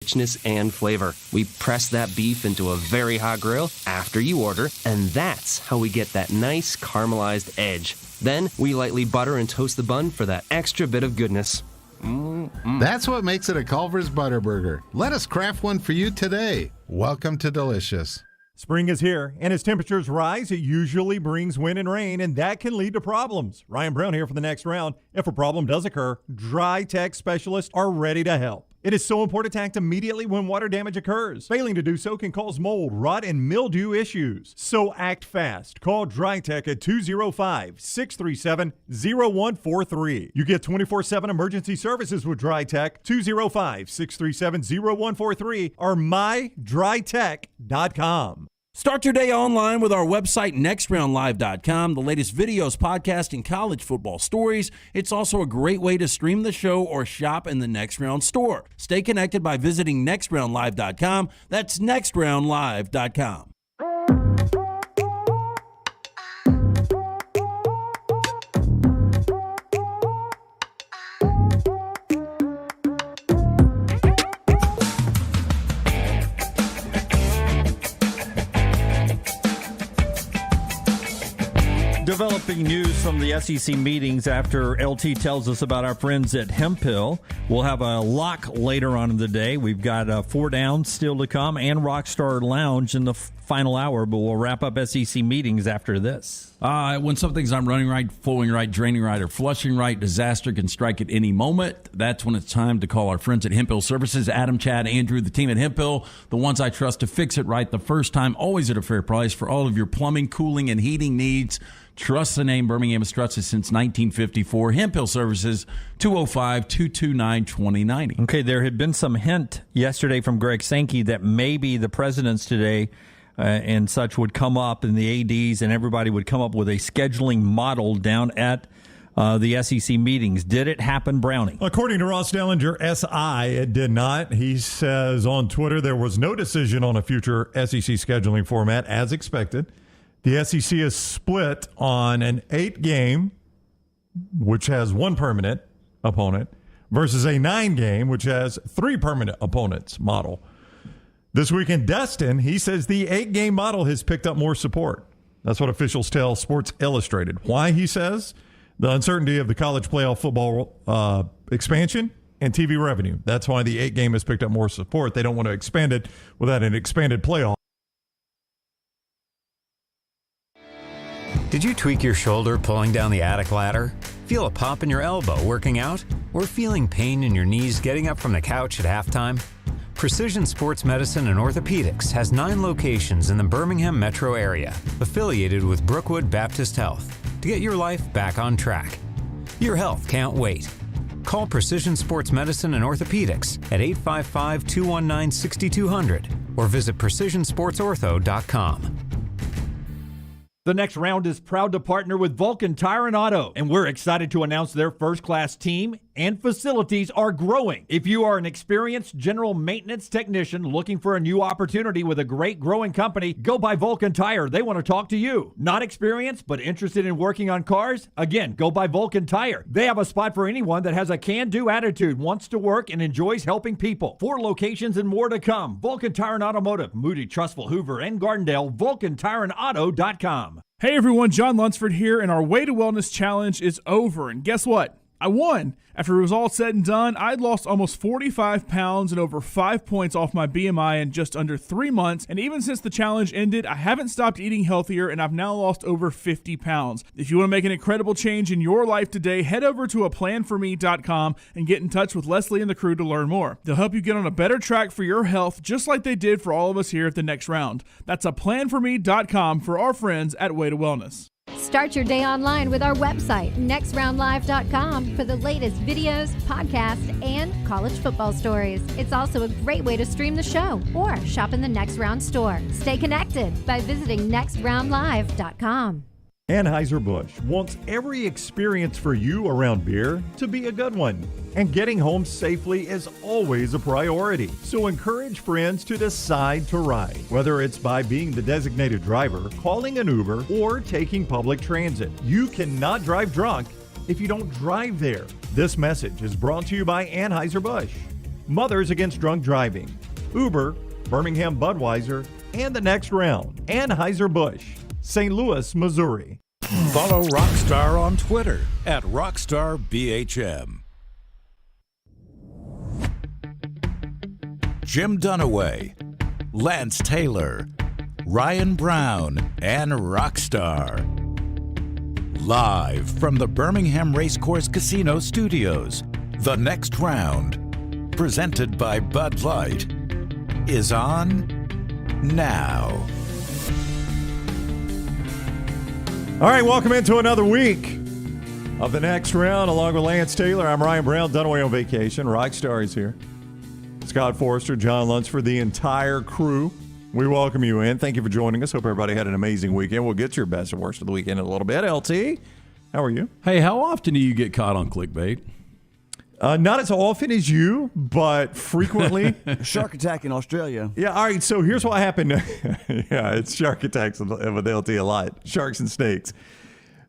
richness and flavor. We press that beef into a very hot grill after you order, and that's how we get that nice caramelized edge. Then we lightly butter and toast the bun for that extra bit of goodness. That's what makes it a Culver's Butterburger. Let us craft one for you today. Welcome to Delicious. Spring is here, and as temperatures rise, it usually brings wind and rain, and that can lead to problems. Ryan Brown here for the next round. If a problem does occur, Dry Tech specialists are ready to help. It is so important to act immediately when water damage occurs. Failing to do so can cause mold, rot, and mildew issues. So act fast. Call Dry Tech at 205-637-0143. You get 24/7 emergency services with Dry Tech. 205-637-0143 or mydrytech.com. Start your day online with our website, nextroundlive.com. The latest videos, podcasts, and college football stories. It's also a great way to stream the show or shop in the Next Round store. Stay connected by visiting nextroundlive.com. That's nextroundlive.com. Developing news from the SEC meetings after LT tells us about our friends at Hemphill. We'll have a lock later on in the day. We've got 4 Downs still to come and Rockstar Lounge in the final hour, but we'll wrap up SEC meetings after this. When something's not running right, flowing right, draining right, or flushing right, disaster can strike at any moment. That's when it's time to call our friends at Hemphill Services. Adam, Chad, Andrew, the team at Hemphill, the ones I trust to fix it right the first time, always at a fair price for all of your plumbing, cooling, and heating needs. Trust the name Birmingham has trusted since 1954. Hemphill Services, 205-229-2090. Okay, there had been some hint yesterday from Greg Sankey that maybe the presidents today and such would come up, and the ADs and everybody would come up with a scheduling model down at the SEC meetings. Did it happen, Brownie? According to Ross Dellinger, SI, it did not. He says on Twitter there was no decision on a future SEC scheduling format as expected. The SEC is split on an 8-game, which has 1 permanent opponent, versus a 9-game, which has 3 permanent opponents model. This week in Destin, he says the 8-game model has picked up more support. That's what officials tell Sports Illustrated. Why, he says? The uncertainty of the college playoff football expansion and TV revenue. That's why the 8-game has picked up more support. They don't want to expand it without an expanded playoff. Did you tweak your shoulder pulling down the attic ladder? Feel a pop in your elbow working out? Or feeling pain in your knees getting up from the couch at halftime? Precision Sports Medicine and Orthopedics has 9 locations in the Birmingham metro area, affiliated with Brookwood Baptist Health, to get your life back on track. Your health can't wait. Call Precision Sports Medicine and Orthopedics at 855-219-6200 or visit precisionsportsortho.com. The Next Round is proud to partner with Vulcan Tire and Auto, and we're excited to announce their first-class team and facilities are growing. If you are an experienced general maintenance technician looking for a new opportunity with a great growing company, go by Vulcan Tire. They want to talk to you. Not experienced, but interested in working on cars? Again, go by Vulcan Tire. They have a spot for anyone that has a can-do attitude, wants to work, and enjoys helping people. 4 locations and more to come. Vulcan Tire and Automotive, Moody, Trustful, Hoover, and Gardendale, VulcanTireandAuto.com. Hey everyone, John Lunsford here, and our Way to Wellness Challenge is over. And guess what? I won. After it was all said and done, I'd lost almost 45 pounds and over 5 points off my BMI in just under 3 months. And even since the challenge ended, I haven't stopped eating healthier, and I've now lost over 50 pounds. If you want to make an incredible change in your life today, head over to aplanforme.com and get in touch with Leslie and the crew to learn more. They'll help you get on a better track for your health, just like they did for all of us here at the Next Round. That's aplanforme.com for our friends at Way to Wellness. Start your day online with our website, nextroundlive.com, for the latest videos, podcasts, and college football stories. It's also a great way to stream the show or shop in the Next Round store. Stay connected by visiting nextroundlive.com. Anheuser-Busch wants every experience for you around beer to be a good one. And getting home safely is always a priority. So encourage friends to decide to ride, whether it's by being the designated driver, calling an Uber, or taking public transit. You cannot drive drunk if you don't drive there. This message is brought to you by Anheuser-Busch. Mothers Against Drunk Driving, Uber, Birmingham Budweiser, and The Next Round, Anheuser-Busch, St. Louis, Missouri. Follow Rockstar on Twitter at RockstarBHM. Jim Dunaway, Lance Taylor, Ryan Brown, and Rockstar. Live from the Birmingham Racecourse Casino Studios, The Next Round, presented by Bud Light, is on now. All right, welcome into another week of The Next Round. Along with Lance Taylor, I'm Ryan Brown, Dunaway on vacation. Rockstar is here. Scott Forrester, John Lunsford, the entire crew. We welcome you in. Thank you for joining us. Hope everybody had an amazing weekend. We'll get to your best and worst of the weekend in a little bit. LT, how are you? Hey, how often do you get caught on clickbait? Not as often as you, but frequently. Shark attack in Australia. Yeah, all right, so here's what happened. Yeah, it's shark attacks with LT a lot. Sharks and snakes.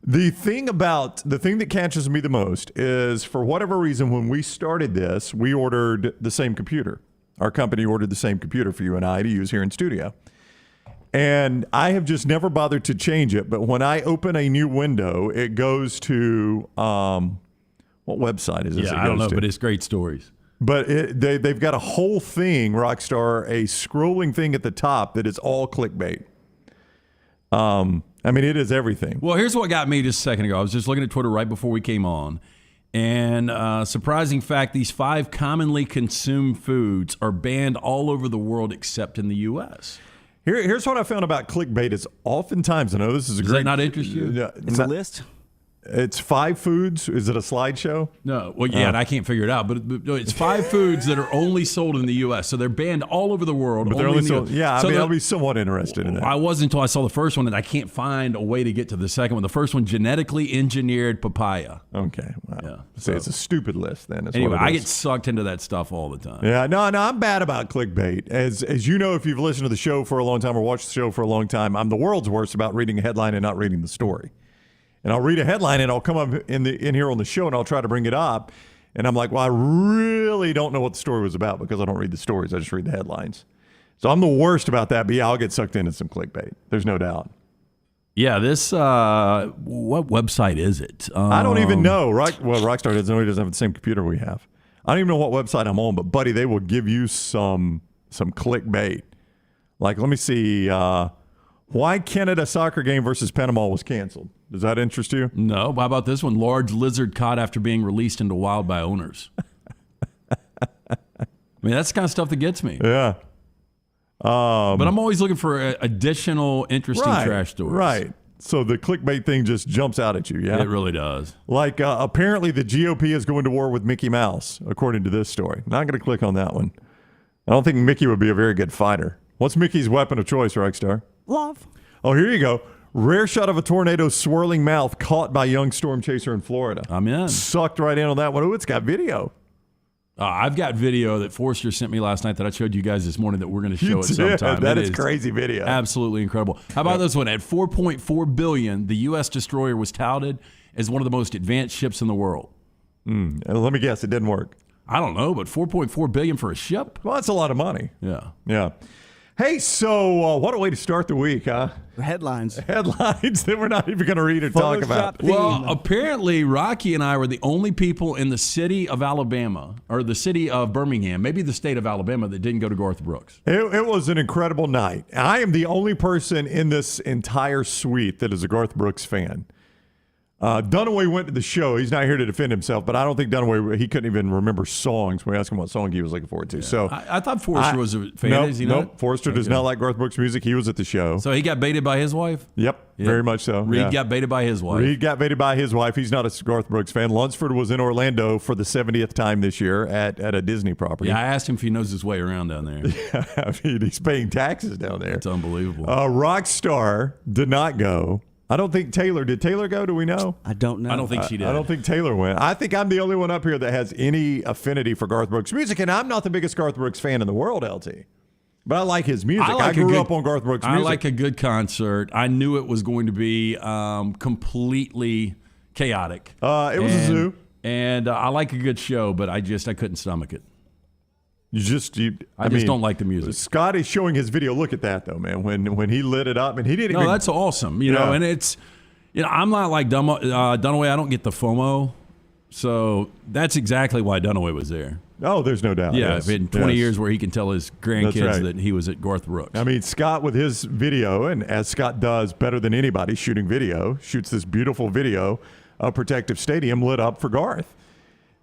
The thing that catches me the most is, for whatever reason, when we started this, we ordered the same computer. Our company ordered the same computer for you and I to use here in studio. And I have just never bothered to change it. But when I open a new window, it goes to, what website is this? Yeah, I don't know, but it's great stories. But they've got a whole thing, Rockstar, a scrolling thing at the top that is all clickbait. I mean, it is everything. Well, here's what got me just a second ago. I was just looking at Twitter right before we came on. And surprising fact, these 5 commonly consumed foods are banned all over the world except in the U.S. Here's what I found about clickbait is oftentimes, I know this is a Does great... that not interest you? It's a list? It's 5 foods. Is it a slideshow? No. Well, yeah, and I can't figure it out. But it's 5 foods that are only sold in the U.S. So they're banned all over the world. But they're only sold. The US. Yeah, so I'll be somewhat interested in that. I wasn't until I saw the first one, and I can't find a way to get to the second one. The first one, genetically engineered papaya. Okay. Wow. Yeah. So it's a stupid list then. Anyway, I get sucked into that stuff all the time. Yeah, no, I'm bad about clickbait. As you know, if you've listened to the show for a long time or watched the show for a long time, I'm the world's worst about reading a headline and not reading the story. And I'll read a headline and I'll come up in here on the show and I'll try to bring it up. And I'm like, well, I really don't know what the story was about because I don't read the stories. I just read the headlines. So I'm the worst about that. But yeah, I'll get sucked into some clickbait. There's no doubt. Yeah, this, what website is it? I don't even know. Well, Rockstar doesn't know. He doesn't have the same computer we have. I don't even know what website I'm on. But, buddy, they will give you some clickbait. Like, let me see. Why Canada soccer game versus Panama was canceled. Does that interest you? No. How about this one? Large lizard caught after being released into wild by owners. I mean, that's the kind of stuff that gets me. Yeah. But I'm always looking for additional interesting trash stories. Right. So the clickbait thing just jumps out at you, yeah? It really does. Like, apparently the GOP is going to war with Mickey Mouse, according to this story. Not going to click on that one. I don't think Mickey would be a very good fighter. What's Mickey's weapon of choice, Rockstar? Love. Oh, here you go. Rare shot of a tornado's swirling mouth caught by young storm chaser in Florida. I'm in. Sucked right in on that one. Oh, it's got video. I've got video that Forrester sent me last night that I showed you guys this morning that we're going to show at some time. That is crazy video. Absolutely incredible. How about this one? At $4.4 billion, the U.S. destroyer was touted as one of the most advanced ships in the world. Let me guess, it didn't work. I don't know, but $4.4 billion for a ship? Well, that's a lot of money. Yeah. Yeah. Hey, so what a way to start the week, huh? Headlines. Headlines that we're not even going to read or talk about. Well, apparently Rocky and I were the only people in the city of Alabama, or the city of Birmingham, maybe the state of Alabama, that didn't go to Garth Brooks. It was an incredible night. I am the only person in this entire suite that is a Garth Brooks fan. Dunaway went to the show. He's not here to defend himself, but I don't think Dunaway, he couldn't even remember songs. We asked him what song he was looking forward to. Yeah. So I thought Forrester was a fan. Nope. Forrester does not like Garth Brooks music. He was at the show. So he got baited by his wife? Yep. Very much so. Reed got baited by his wife. Reed got baited by his wife. He's not a Garth Brooks fan. Lunsford was in Orlando for the 70th time this year at a Disney property. Yeah, I asked him if he knows his way around down there. Yeah, I mean, he's paying taxes down there. It's unbelievable. Rockstar did not go. I don't think Taylor did. Taylor go? Do we know? I don't know. I don't think she did. I don't think Taylor went. I think I'm the only one up here that has any affinity for Garth Brooks music, and I'm not the biggest Garth Brooks fan in the world, LT. But I like his music. I grew up on Garth Brooks music. I like a good concert. I knew it was going to be completely chaotic. It was a zoo. And I like a good show, but I couldn't stomach it. I just don't like the music. Scott is showing his video. Look at that, though, man. When he lit it up, and he didn't. No, that's awesome. You know, and it's, I'm not like Dunaway. I don't get the FOMO, so that's exactly why Dunaway was there. Oh, there's no doubt. Yeah, yes. in 20 years where he can tell his grandkids that he was at Garth Brooks. I mean, Scott with his video, and as Scott does better than anybody shooting video, shoots this beautiful video of Protective Stadium lit up for Garth.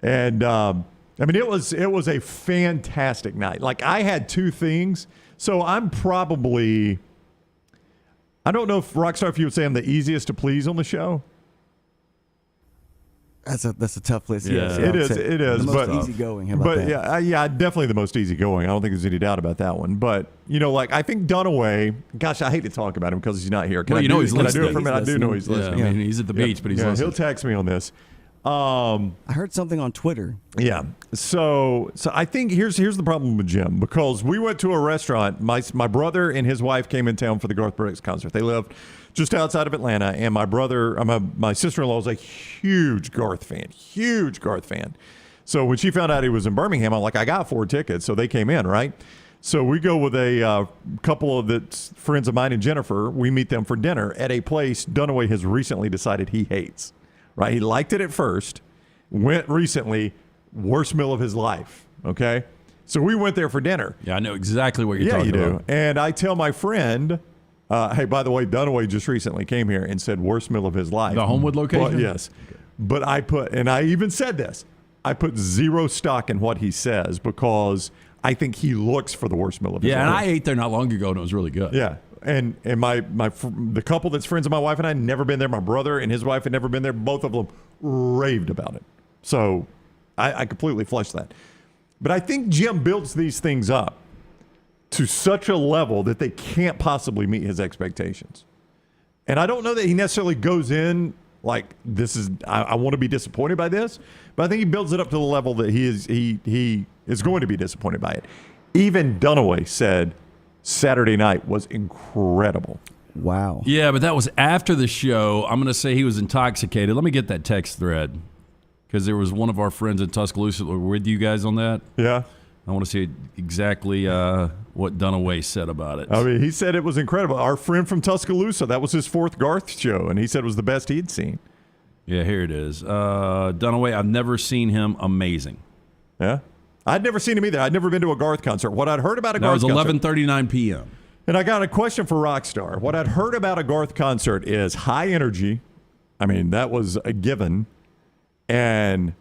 And, I mean, it was a fantastic night. Like, I had two things. So I'm probably, I don't know if Rockstar, if you would say I'm the easiest to please on the show. That's a tough list. Yeah, Yes, it is. The most easygoing. How about that? Yeah, definitely the most easygoing. I don't think there's any doubt about that one. But like I think Dunaway. Gosh, I hate to talk about him because he's not here. He's listening. I do it for a minute? I do know he's listening. I mean, he's at the beach, but he's listening. He'll text me on this. I heard something on Twitter. Yeah. So I think here's the problem with Jim, because we went to a restaurant. My brother and his wife came in town for the Garth Brooks concert. They lived just outside of Atlanta, and my sister-in-law is a huge Garth fan. So when she found out he was in Birmingham, I'm like, I got 4 tickets, so they came in, right? So we go with a couple of the friends of mine and Jennifer. We meet them for dinner at a place Dunaway has recently decided he hates. Right? He liked it at first, went recently, worst meal of his life. Okay? So we went there for dinner. Yeah, I know exactly what you're talking about. Yeah, you do. And I tell my friend, hey, by the way, Dunaway just recently came here and said worst meal of his life. The Homewood location? But, yes. But I even said this, I put zero stock in what he says because I think he looks for the worst meal of his life. Yeah, and I ate there not long ago, and it was really good. Yeah. And the couple that's friends of my wife and I had never been there. My brother and his wife had never been there. Both of them raved about it. So I completely flushed that. But I think Jim builds these things up to such a level that they can't possibly meet his expectations. And I don't know that he necessarily goes in like I want to be disappointed by this, but I think he builds it up to the level that he is going to be disappointed by it. Even Dunaway said Saturday night was incredible. Wow. Yeah, but that was after the show. I'm going to say he was intoxicated. Let me get that text thread, because there was one of our friends in Tuscaloosa that were with you guys on that. Yeah. I want to see exactly what Dunaway said about it. I mean, he said it was incredible. Our friend from Tuscaloosa, that was his 4th Garth show, and he said it was the best he'd seen. Yeah, here it is. Dunaway, I've never seen him. Amazing. Yeah. I'd never seen him either. I'd never been to a Garth concert. What I'd heard about a Garth concert. That was 11:39 p.m. And I got a question for Rockstar. What I'd heard about a Garth concert is high energy. I mean, that was a given. And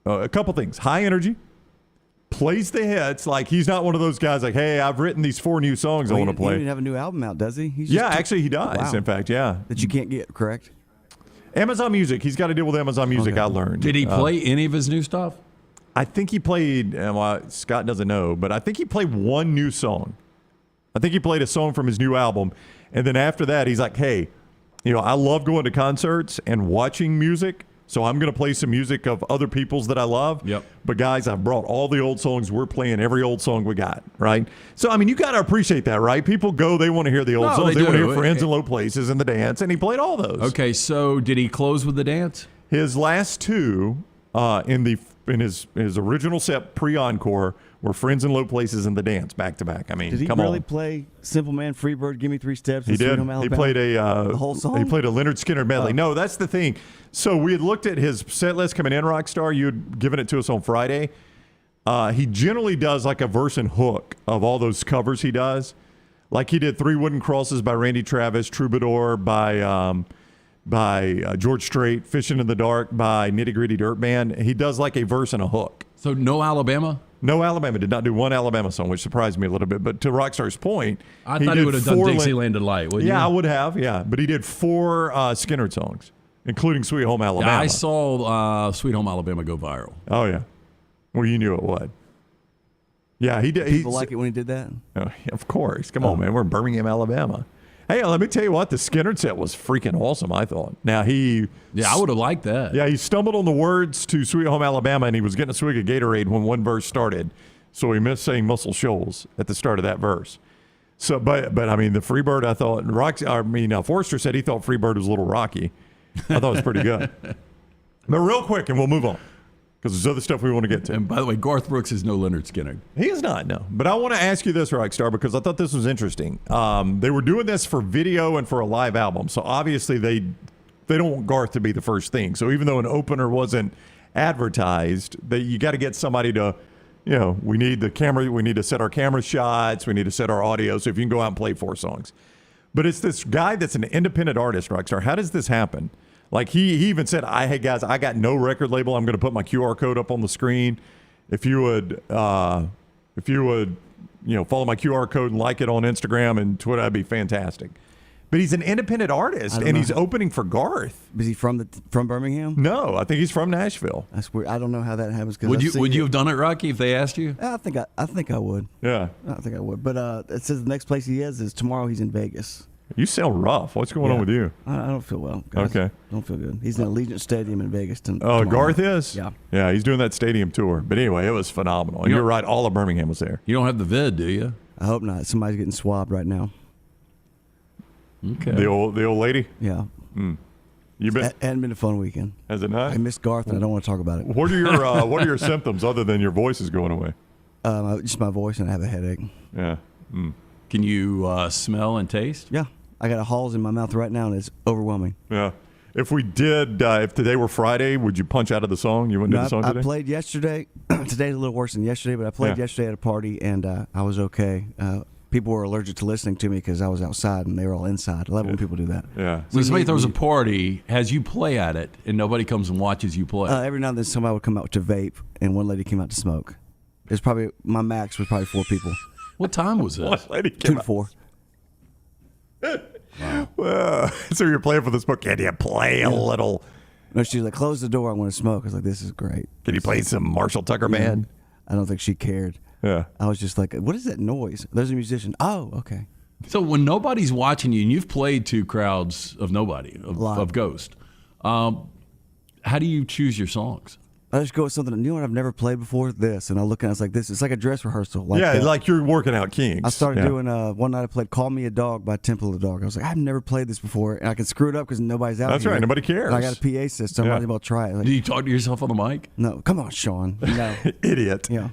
a couple things. High energy. Plays the hits. Like, he's not one of those guys like, hey, I've written these 4 new songs I want to play. He didn't have a new album out, does he? Actually, he does, wow. In fact, yeah. That you can't get, correct? Amazon Music. He's got to deal with Amazon Music, okay. I learned. Did he play any of his new stuff? I think he played, Scott doesn't know, but I think he played 1 new song. I think he played a song from his new album. And then after that, he's like, hey, I love going to concerts and watching music, so I'm going to play some music of other people's that I love. Yep. But guys, I've brought all the old songs. We're playing every old song we got, right? So, I mean, you got to appreciate that, right? People go, they want to hear the old songs. They want to hear Friends in Low Places and the dance, and he played all those. Okay, so did he close with the dance? His last 2 in his original set pre-encore were Friends in Low Places and the dance back to back. I mean, did he come really on. Play Simple Man, Freebird, Give Me 3 Steps? He did. He played the whole song. He played a Leonard Skinner medley. No, that's the thing. So we had looked at his set list coming in, Rockstar. You had given it to us on Friday. He generally does like a verse and hook of all those covers he does. Like he did 3 Wooden Crosses by Randy Travis, Troubadour by George Strait, Fishing in the Dark by Nitty Gritty Dirt Band. He does like a verse and a hook. So no Alabama? No Alabama. Did not do 1 Alabama song, which surprised me a little bit. But to Rockstar's point, I thought he would have done Dixieland Delight, wouldn't you? Yeah, I would have, yeah. But he did 4 Skinner songs, including Sweet Home Alabama. Yeah, I saw Sweet Home Alabama go viral. Oh, yeah. Well, you knew it would. Yeah, he did. People like it when he did that? Oh, of course. Come on, man. We're in Birmingham, Alabama. Hey, let me tell you what. The Skinner set was freaking awesome, I thought. Now, I would have liked that. Yeah, he stumbled on the words to Sweet Home Alabama, and he was getting a swig of Gatorade when one verse started. So he missed saying Muscle Shoals at the start of that verse. So, but I mean, the Freebird, I thought, Forrester said he thought Freebird was a little rocky. I thought it was pretty good. But real quick, and we'll move on, because there's other stuff we want to get to. And by the way, Garth Brooks is no Leonard Skinner. He is not, no. But I want to ask you this, Rockstar, because I thought this was interesting. They were doing this for video and for a live album, so obviously they don't want Garth to be the first thing. So even though an opener wasn't advertised, you got to get somebody to, we need the camera, we need to set our camera shots, we need to set our audio, so if you can go out and play 4 songs. But it's this guy that's an independent artist, Rockstar. How does this happen? Like he even said, hey guys, I got no record label. I'm going to put my QR code up on the screen. If you would, follow my QR code and like it on Instagram and Twitter, that'd be fantastic. But he's an independent artist, and he's opening for Garth. Is he from Birmingham? No, I think he's from Nashville. That's weird. I don't know how that happens. Would you have done it, Rocky, if they asked you? I think I would. Yeah, I think I would. But it says the next place he is tomorrow. He's in Vegas. You sound rough. What's going on with you? I don't feel well, guys. Okay. Don't feel good. He's in Allegiant Stadium in Vegas. Oh, Garth is? Yeah. Yeah, he's doing that stadium tour. But anyway, it was phenomenal. And you're right, all of Birmingham was there. You don't have the vid, do you? I hope not. Somebody's getting swabbed right now. Okay. The old lady? Yeah. You been? Hadn't been a fun weekend. Has it not? I missed Garth, and I don't want to talk about it. What are your symptoms other than your voice is going away? Just my voice, and I have a headache. Yeah. Can you smell and taste? Yeah. I got a halls in my mouth right now, and it's overwhelming. Yeah. If we did, if today were Friday, would you punch out of the song? You wouldn't do the song today? I played yesterday. Today's a little worse than yesterday, but I played yesterday at a party, and I was okay. People were allergic to listening to me because I was outside, and they were all inside. I love when people do that. Yeah. So somebody throws a party, has you play at it, and nobody comes and watches you play. Every now and then somebody would come out to vape, and one lady came out to smoke. It's probably my max was probably 4 people. What time was this? One lady 2 to 4. Wow. So you're playing for the smoke. Can you play a little? No, she's like, close the door. I want to smoke. I was like, this is great. Can you play some Marshall Tucker Band? I don't think she cared. Yeah. I was just like, what is that noise? There's a musician. Oh, okay. So when nobody's watching you, and you've played to crowds of nobody, of Ghost, how do you choose your songs? I just go with something new and I've never played before. This, and I look and it's like this. It's like a dress rehearsal. Like you're working out Kings. I started doing one night. I played "Call Me a Dog" by Temple of the Dog. I was like, I've never played this before, and I can screw it up because nobody's out. That's here. right. Nobody cares. And I got a PA system. I might as well try it. Like, Do you talk to yourself on the mic? No, come on, Sean. No, idiot. Yeah.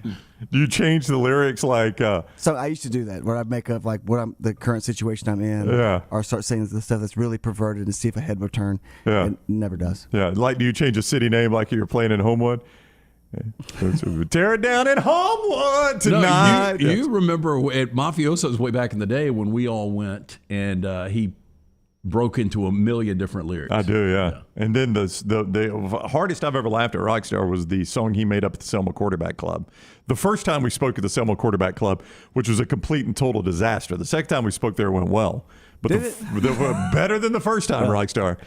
Do you change the lyrics like? So I used to do that, where I'd make up like the current situation I'm in, or start saying the stuff that's really perverted and see if a head would turn. Yeah, it never does. Yeah, like do you change a city name like you're playing in Homewood? Tear it down in Homewood tonight. No, you remember at Mafioso's way back in the day when we all went and he broke into a million different lyrics. I do, yeah. And then the hardest I've ever laughed at Rockstar was the song he made up at the Selma Quarterback Club. The first time we spoke at the Selma Quarterback Club, which was a complete and total disaster. The second time we spoke there, it went well. But better than the first time, Rockstar.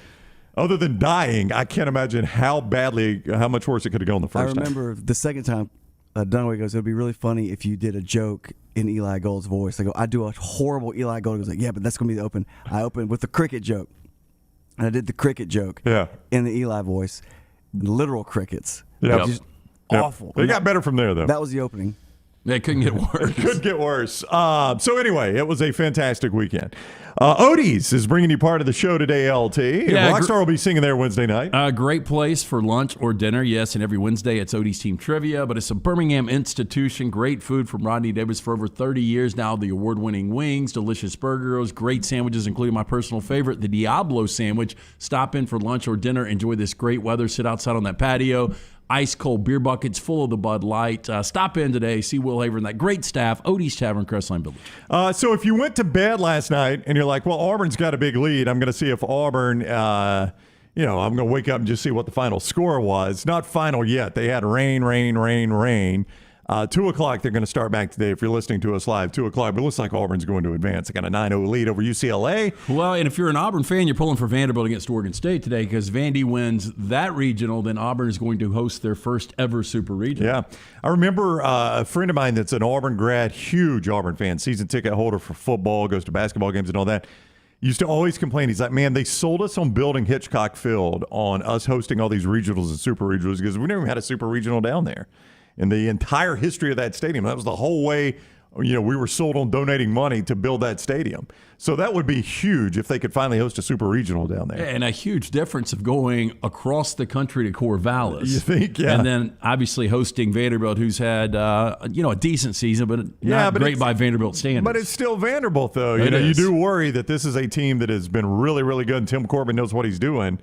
Other than dying, I can't imagine how much worse it could have gone the first time. I remember the second time, Dunaway goes, it would be really funny if you did a joke in Eli Gold's voice. I go, I do a horrible Eli Gold. He goes like, yeah, but that's going to be the open. I opened with the cricket joke. And I did the cricket joke in the Eli voice. Literal crickets. Yeah. Just awful. It got better from there, though. That was the opening. It couldn't get worse. It could get worse. So anyway, it was a fantastic weekend. Odie's is bringing you part of the show today, LT. Yeah, Rockstar will be singing there Wednesday night. Great place for lunch or dinner, yes, and every Wednesday it's Odie's Team Trivia, but it's a Birmingham institution. Great food from Rodney Davis for over 30 years now. The award-winning wings, delicious burgers, great sandwiches, including my personal favorite, the Diablo sandwich. Stop in for lunch or dinner. Enjoy this great weather. Sit outside on that patio. Ice-cold beer buckets full of the Bud Light. Stop in today. See Will Haver and that great staff. Odie's Tavern, Crestline Village. So if you went to bed last night and you're like, well, Auburn's got a big lead. I'm going to see if Auburn, I'm going to wake up and just see what the final score was. Not final yet. They had rain. 2 o'clock, they're going to start back today. If you're listening to us live, 2 o'clock. But it looks like Auburn's going to advance. They got a 9-0 lead over UCLA. Well, and if you're an Auburn fan, you're pulling for Vanderbilt against Oregon State today because Vandy wins that regional. Then Auburn is going to host their first ever Super Regional. Yeah. I remember a friend of mine that's an Auburn grad, huge Auburn fan, season ticket holder for football, goes to basketball games and all that. Used to always complain. He's like, man, they sold us on building Hitchcock Field on us hosting all these regionals and super regionals because we never had a super regional down there. In the entire history of that stadium, that was the whole way we were sold on donating money to build that stadium. So that would be huge if they could finally host a super regional down there. And a huge difference of going across the country to Corvallis. You think, yeah. And then obviously hosting Vanderbilt, who's had a decent season, but not great by Vanderbilt standards. But it's still Vanderbilt, though. You do worry that this is a team that has been really, really good, and Tim Corbin knows what he's doing.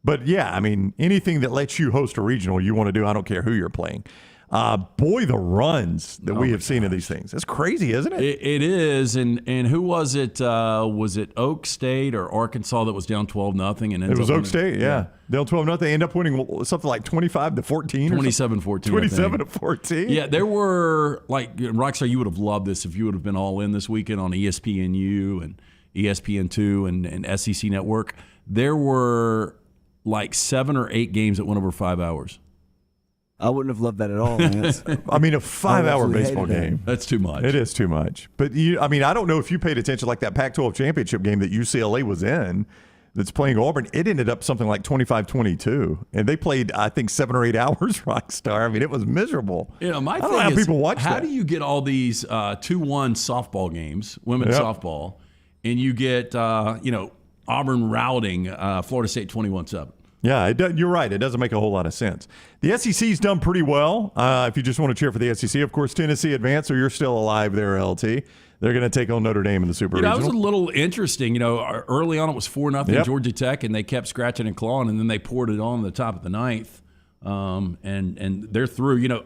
But, yeah, I mean, anything that lets you host a regional you want to do, I don't care who you're playing. Boy, the runs that we have seen in these things. It's crazy, isn't it? It is. And who was it? Was it Oak State or Arkansas that was down 12-0? And it was Oak State, yeah. Down 12-0. They end up winning something like 25-14 27-14. 27-14. Yeah, there were, like, Rockstar, you would have loved this if you would have been all in this weekend on ESPNU and ESPN2 and SEC Network. There were like 7 or 8 games that went over 5 hours. I wouldn't have loved that at all, man. I mean, a 5-hour baseball game. That's too much. It is too much. But, I don't know if you paid attention, like that Pac-12 championship game that UCLA was in that's playing Auburn. It ended up something like 25-22. And they played, I think, 7 or 8 hours, Rockstar. I mean, it was miserable. My I thing don't know how is, people watch how that. do you get all these 2-1 softball games, women's softball, and you get, Auburn routing Florida State 21-7? Yeah, you're right. It doesn't make a whole lot of sense. The SEC's done pretty well. If you just want to cheer for the SEC, of course, Tennessee advanced, so you're still alive there, LT. They're going to take on Notre Dame in the Super Regional. That was a little interesting. Early on it was 4-0 Georgia Tech, and they kept scratching and clawing, and then they poured it on the top of the ninth, and they're through.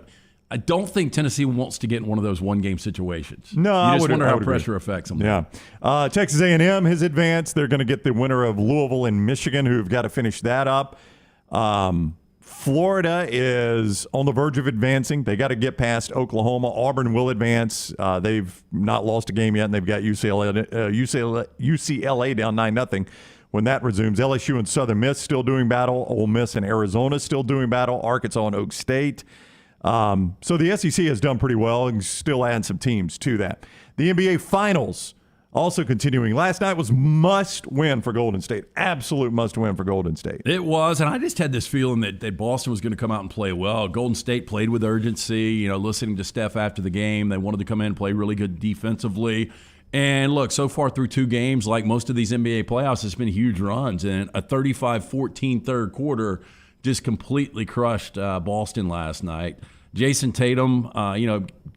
I don't think Tennessee wants to get in one of those one-game situations. No, I just wonder how pressure affects them. Yeah. Texas A&M has advanced. They're going to get the winner of Louisville and Michigan, who've got to finish that up. Florida is on the verge of advancing. They got to get past Oklahoma. Auburn will advance. They've not lost a game yet, and they've got UCLA down 9-0. When that resumes, LSU and Southern Miss still doing battle. Ole Miss and Arizona still doing battle. Arkansas and Oak State. So the SEC has done pretty well and still add some teams to that. The NBA Finals also continuing. Last night was must win for Golden State. Absolute must win for Golden State. It was, and I just had this feeling that Boston was going to come out and play well. Golden State played with urgency. Listening to Steph after the game, they wanted to come in and play really good defensively. And look, so far through 2 games, like most of these NBA playoffs, it's been huge runs. And a 35-14 third quarter just completely crushed Boston last night. Jason Tatum,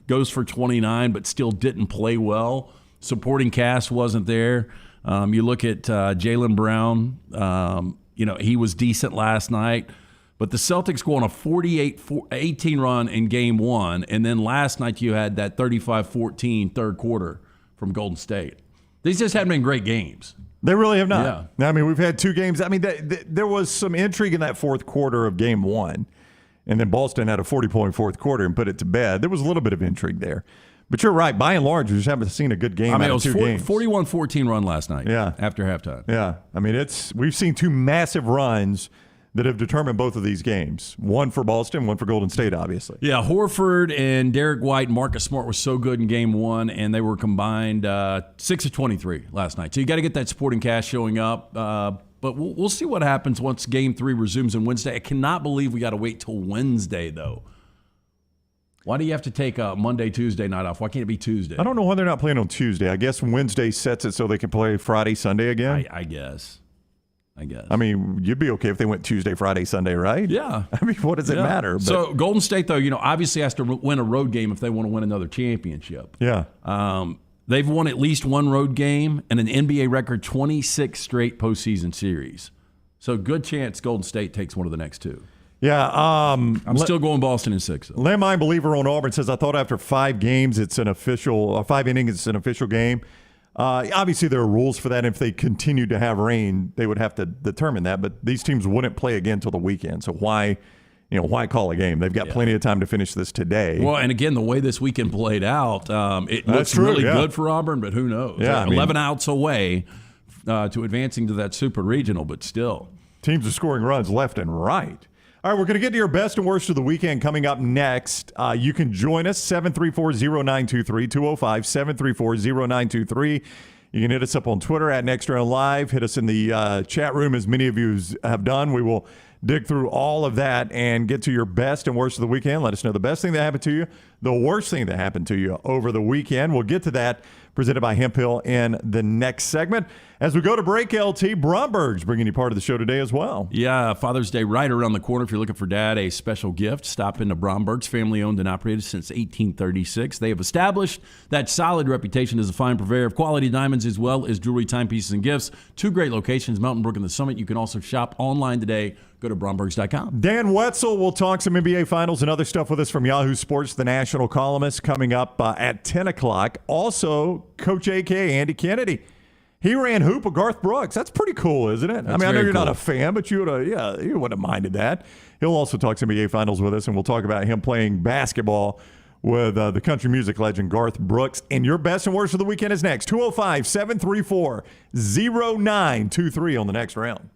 goes for 29, but still didn't play well. Supporting cast wasn't there. You look at Jaylen Brown, he was decent last night. But the Celtics go on a 48-18 run in game 1, and then last night you had that 35-14 third quarter from Golden State. These just haven't been great games. They really have not. Yeah. I mean, we've had 2 games. I mean, there was some intrigue in that fourth quarter of game 1. And then Boston had a 40-point fourth quarter and put it to bed. There was a little bit of intrigue there. But you're right. By and large, we just haven't seen a good game out of 2 games. 41-14 run last night after halftime. Yeah. I mean, we've seen 2 massive runs that have determined both of these games. One for Boston, one for Golden State, obviously. Yeah, Horford and Derek White and Marcus Smart were so good in game 1, and they were combined 6 of 23 last night. So you got to get that supporting cast showing up. But we'll see what happens once Game 3 resumes on Wednesday. I cannot believe we got to wait till Wednesday, though. Why do you have to take a Monday, Tuesday night off? Why can't it be Tuesday? I don't know why they're not playing on Tuesday. I guess Wednesday sets it so they can play Friday, Sunday again. I guess. I mean, you'd be okay if they went Tuesday, Friday, Sunday, right? Yeah. I mean, what does it matter? But, so Golden State, though, obviously has to win a road game if they want to win another championship. Yeah. They've won at least 1 road game and an NBA record 26 straight postseason series. So good chance Golden State takes one of the next 2. Yeah. I'm still going Boston in 6. Landmine Believer on Auburn says, I thought after 5 games, it's an official, 5 innings, it's an official game. Obviously, there are rules for that. If they continued to have rain, they would have to determine that. But these teams wouldn't play again until the weekend. So why call a game? They've got plenty of time to finish this today. Well, and again, the way this weekend played out, it looks really good for Auburn, but who knows? Yeah, 11 outs away to advancing to that super regional, but still. Teams are scoring runs left and right. All right, we're going to get to your best and worst of the weekend coming up next. You can join us, 734-0923, 205-734-0923. You can hit us up on Twitter at NextRoundLive. Hit us in the chat room, as many of you have done. We will dig through all of that and get to your best and worst of the weekend. Let us know the best thing that happened to you, the worst thing that happened to you over the weekend. We'll get to that, presented by Hemp Hill, in the next segment. As we go to break, LT, Bromberg's bringing you part of the show today as well. Yeah, Father's Day right around the corner. If you're looking for Dad a special gift, stop into Bromberg's, family-owned and operated since 1836. They have established that solid reputation as a fine purveyor of quality diamonds as well as jewelry, timepieces, and gifts. 2 great locations, Mountain Brook and the Summit. You can also shop online today. Go to Brombergs.com. Dan Wetzel will talk some NBA Finals and other stuff with us from Yahoo Sports, the national columnist, coming up at 10 o'clock. Also, Coach A.K. Andy Kennedy. He ran hoop with Garth Brooks. That's pretty cool, isn't it? I know you're not a fan, but you wouldn't have minded that. He'll also talk some NBA Finals with us, and we'll talk about him playing basketball with the country music legend Garth Brooks. And your best and worst of the weekend is next. 205-734-0923 on the next round.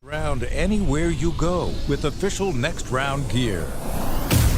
Round anywhere you go with official Next Round gear.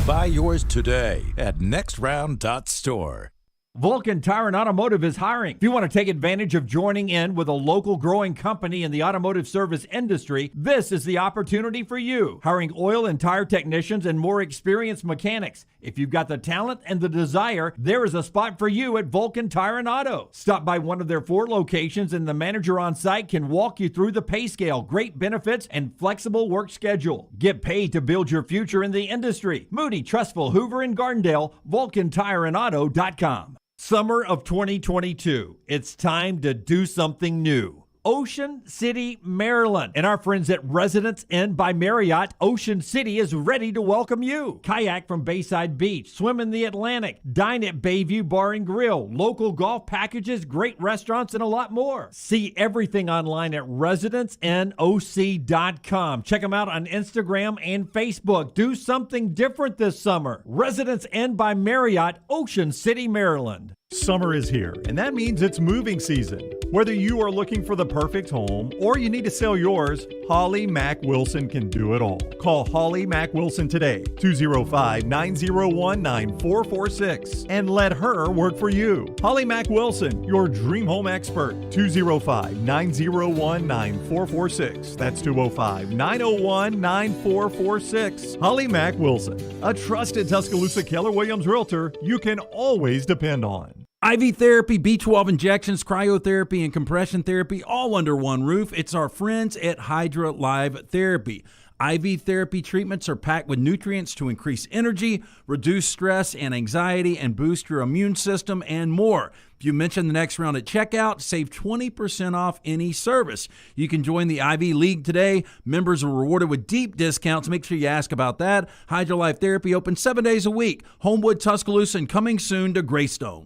Buy yours today at nextround.store. Vulcan Tire and Automotive is hiring. If you want to take advantage of joining in with a local growing company in the automotive service industry, this is the opportunity for you. Hiring oil and tire technicians and more experienced mechanics. If you've got the talent and the desire, there is a spot for you at Vulcan Tire and Auto. Stop by one of their 4 locations and the manager on site can walk you through the pay scale, great benefits, and flexible work schedule. Get paid to build your future in the industry. Moody, Trustful, Hoover, and Gardendale, VulcanTireandAuto.com. Summer of 2022. It's time to do something new. Ocean City, Maryland. And our friends at Residence Inn by Marriott, Ocean City is ready to welcome you. Kayak from Bayside Beach, swim in the Atlantic, dine at Bayview Bar and Grill, local golf packages, great restaurants, and a lot more. See everything online at residenceinnoc.com. Check them out on Instagram and Facebook. Do something different this summer. Residence Inn by Marriott, Ocean City, Maryland. Summer is here, and that means it's moving season. Whether you are looking for the perfect home or you need to sell yours, Holly Mack Wilson can do it all. Call Holly Mack Wilson today, 205-901-9446, and let her work for you. Holly Mack Wilson, your dream home expert, 205-901-9446. That's 205-901-9446. Holly Mack Wilson, a trusted Tuscaloosa Keller Williams realtor you can always depend on. IV therapy, B12 injections, cryotherapy, and compression therapy, all under one roof. It's our friends at Hydra Live Therapy. IV therapy treatments are packed with nutrients to increase energy, reduce stress and anxiety, and boost your immune system, and more. If you mention the next round at checkout, save 20% off any service. You can join the IV League today. Members are rewarded with deep discounts. Make sure you ask about that. Hydra Life Therapy open 7 days a week. Homewood, Tuscaloosa, and coming soon to Greystone.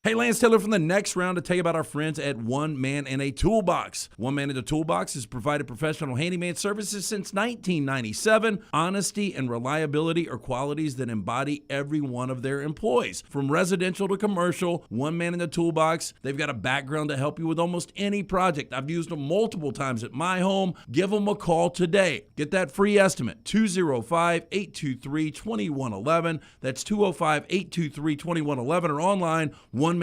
Hey, Lance Taylor from the next round to tell you about our friends at One Man and a Toolbox. One Man and a Toolbox has provided professional handyman services since 1997. Honesty and reliability are qualities that embody every one of their employees. From residential to commercial, One Man and a Toolbox, they've got a background to help you with almost any project. I've used them multiple times at my home. Give them a call today. Get that free estimate, 205-823-2111. That's 205-823-2111 or online, OneManInAToolbox.com.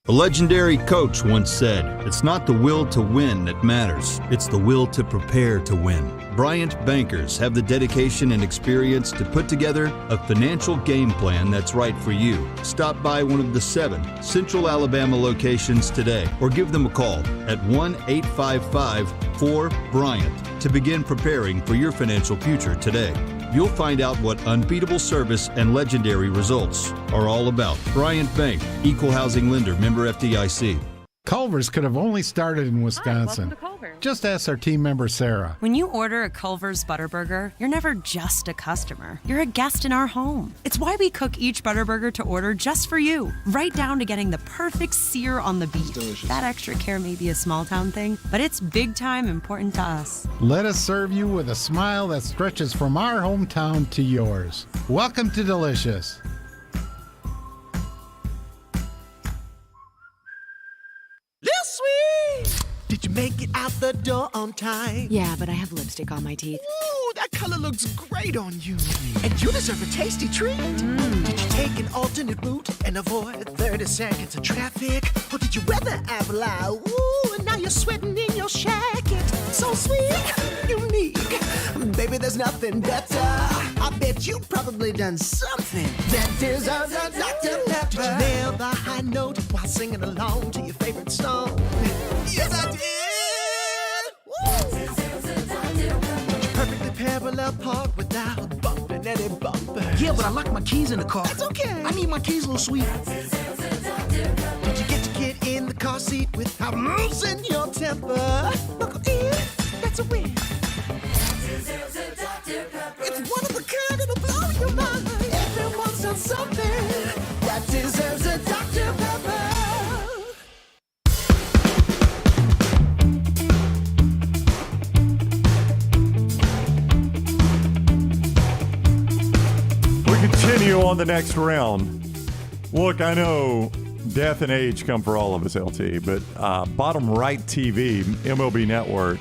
A legendary coach once said, "It's not the will to win that matters, it's the will to prepare to win." Bryant bankers have the dedication and experience to put together a financial game plan that's right for you. Stop by one of the 7 Central Alabama locations today or give them a call at 1-855-4-BRYANT to begin preparing for your financial future today. You'll find out what unbeatable service and legendary results are all about. Bryant Bank, Equal Housing Lender, member FDIC. Culver's could have only started in Wisconsin. Hi, welcome to Culver's. Just ask our team member, Sarah. When you order a Culver's Butterburger, you're never just a customer. You're a guest in our home. It's why we cook each Butterburger to order just for you, right down to getting the perfect sear on the beef. That extra care may be a small town thing, but it's big time important to us. Let us serve you with a smile that stretches from our hometown to yours. Welcome to Delicious. Did you make it out the door on time? Yeah, but I have lipstick on my teeth. Ooh, that color looks great on you. And you deserve a tasty treat. Did you take an alternate route and avoid 30 seconds of traffic? Or did you weather apple eye? Ooh, and now you're sweating in your shacket. So sweet, unique. Baby, there's nothing better. I bet you've probably done something that deserves a Dr. Pepper. Did you nail the high note while singing along to your favorite song? Yes, I did. Woo. Did you perfectly parallel park without bumping any bumper? Yeah, but I locked my keys in the car. That's okay. I need my keys a little sweet. Did you get to get in the car seat without losing your temper? Buckle in, that's a win. It's one of a kind, it'll blow your mind. Everyone's done something that deserves a Dr. Pepper. We continue on the next round. Look, I know death and age come for all of us, LT, but Bottom Right TV, MLB Network,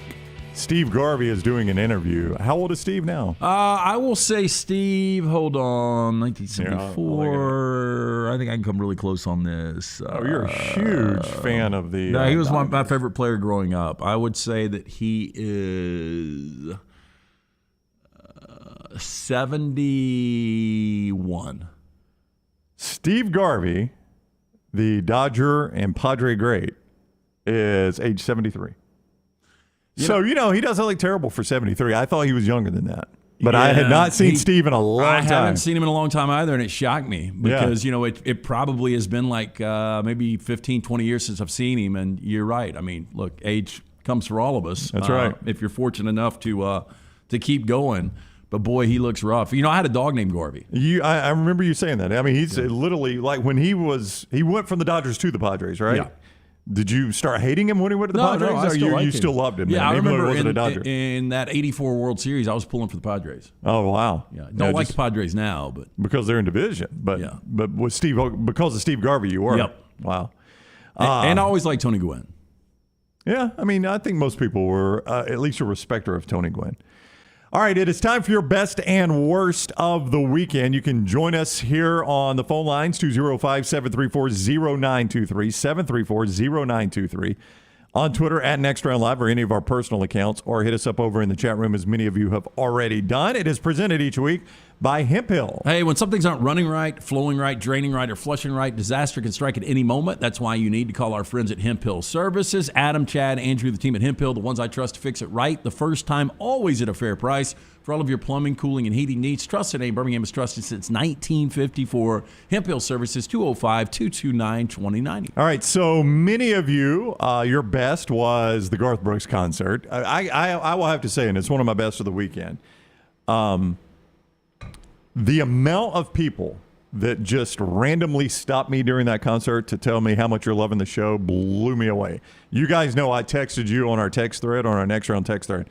Steve Garvey is doing an interview. How old is Steve now? I will say Steve, hold on, 1974. I think I can come really close on this. You're a huge fan of the... No, he was my favorite player growing up. I would say that he is 71. Steve Garvey, the Dodger and Padre great, is age 73. So, he doesn't look terrible for 73. I thought he was younger than that. But I had not seen Steve in a long time. I haven't seen him in a long time either, and it shocked me because, it probably has been like maybe 15, 20 years since I've seen him, and you're right. I mean, look, age comes for all of us. That's right. If you're fortunate enough to keep going. But, boy, he looks rough. I had a dog named Garvey. I remember you saying that. I mean, he's literally like when he went from the Dodgers to the Padres, right? Yeah. Did you start hating him when he went to the Padres? No, I still or you him. Still loved him? Yeah, man, I even remember though he wasn't a Dodger. in that 84 World Series, I was pulling for the Padres. Oh, wow. Yeah, don't like the Padres now. But because they're in division. But with because of Steve Garvey, you were. Yep. Wow. And I always liked Tony Gwynn. Yeah, I mean, I think most people were at least a respecter of Tony Gwynn. All right, it is time for your best and worst of the weekend. You can join us here on the phone lines, 205-734-0923, 734-0923, on Twitter at Next Round Live or any of our personal accounts, or hit us up over in the chat room as many of you have already done. It is presented each week by Hemp Hill. Hey, when something's not running right, flowing right, draining right, or flushing right, disaster can strike at any moment. That's why you need to call our friends at Hemp Hill Services. Adam, Chad, Andrew, the team at Hemp Hill, the ones I trust to fix it right the first time, always at a fair price. For all of your plumbing, cooling, and heating needs, trusted name. Birmingham has trusted since 1954. Hemp Hill Services, 205-229-2090. All right, so many of you, your best was the Garth Brooks concert. I will have to say, and it's one of my best of the weekend, the amount of people that just randomly stopped me during that concert to tell me how much you're loving the show blew me away. You guys know I texted you on our text thread, on our Next Round text thread.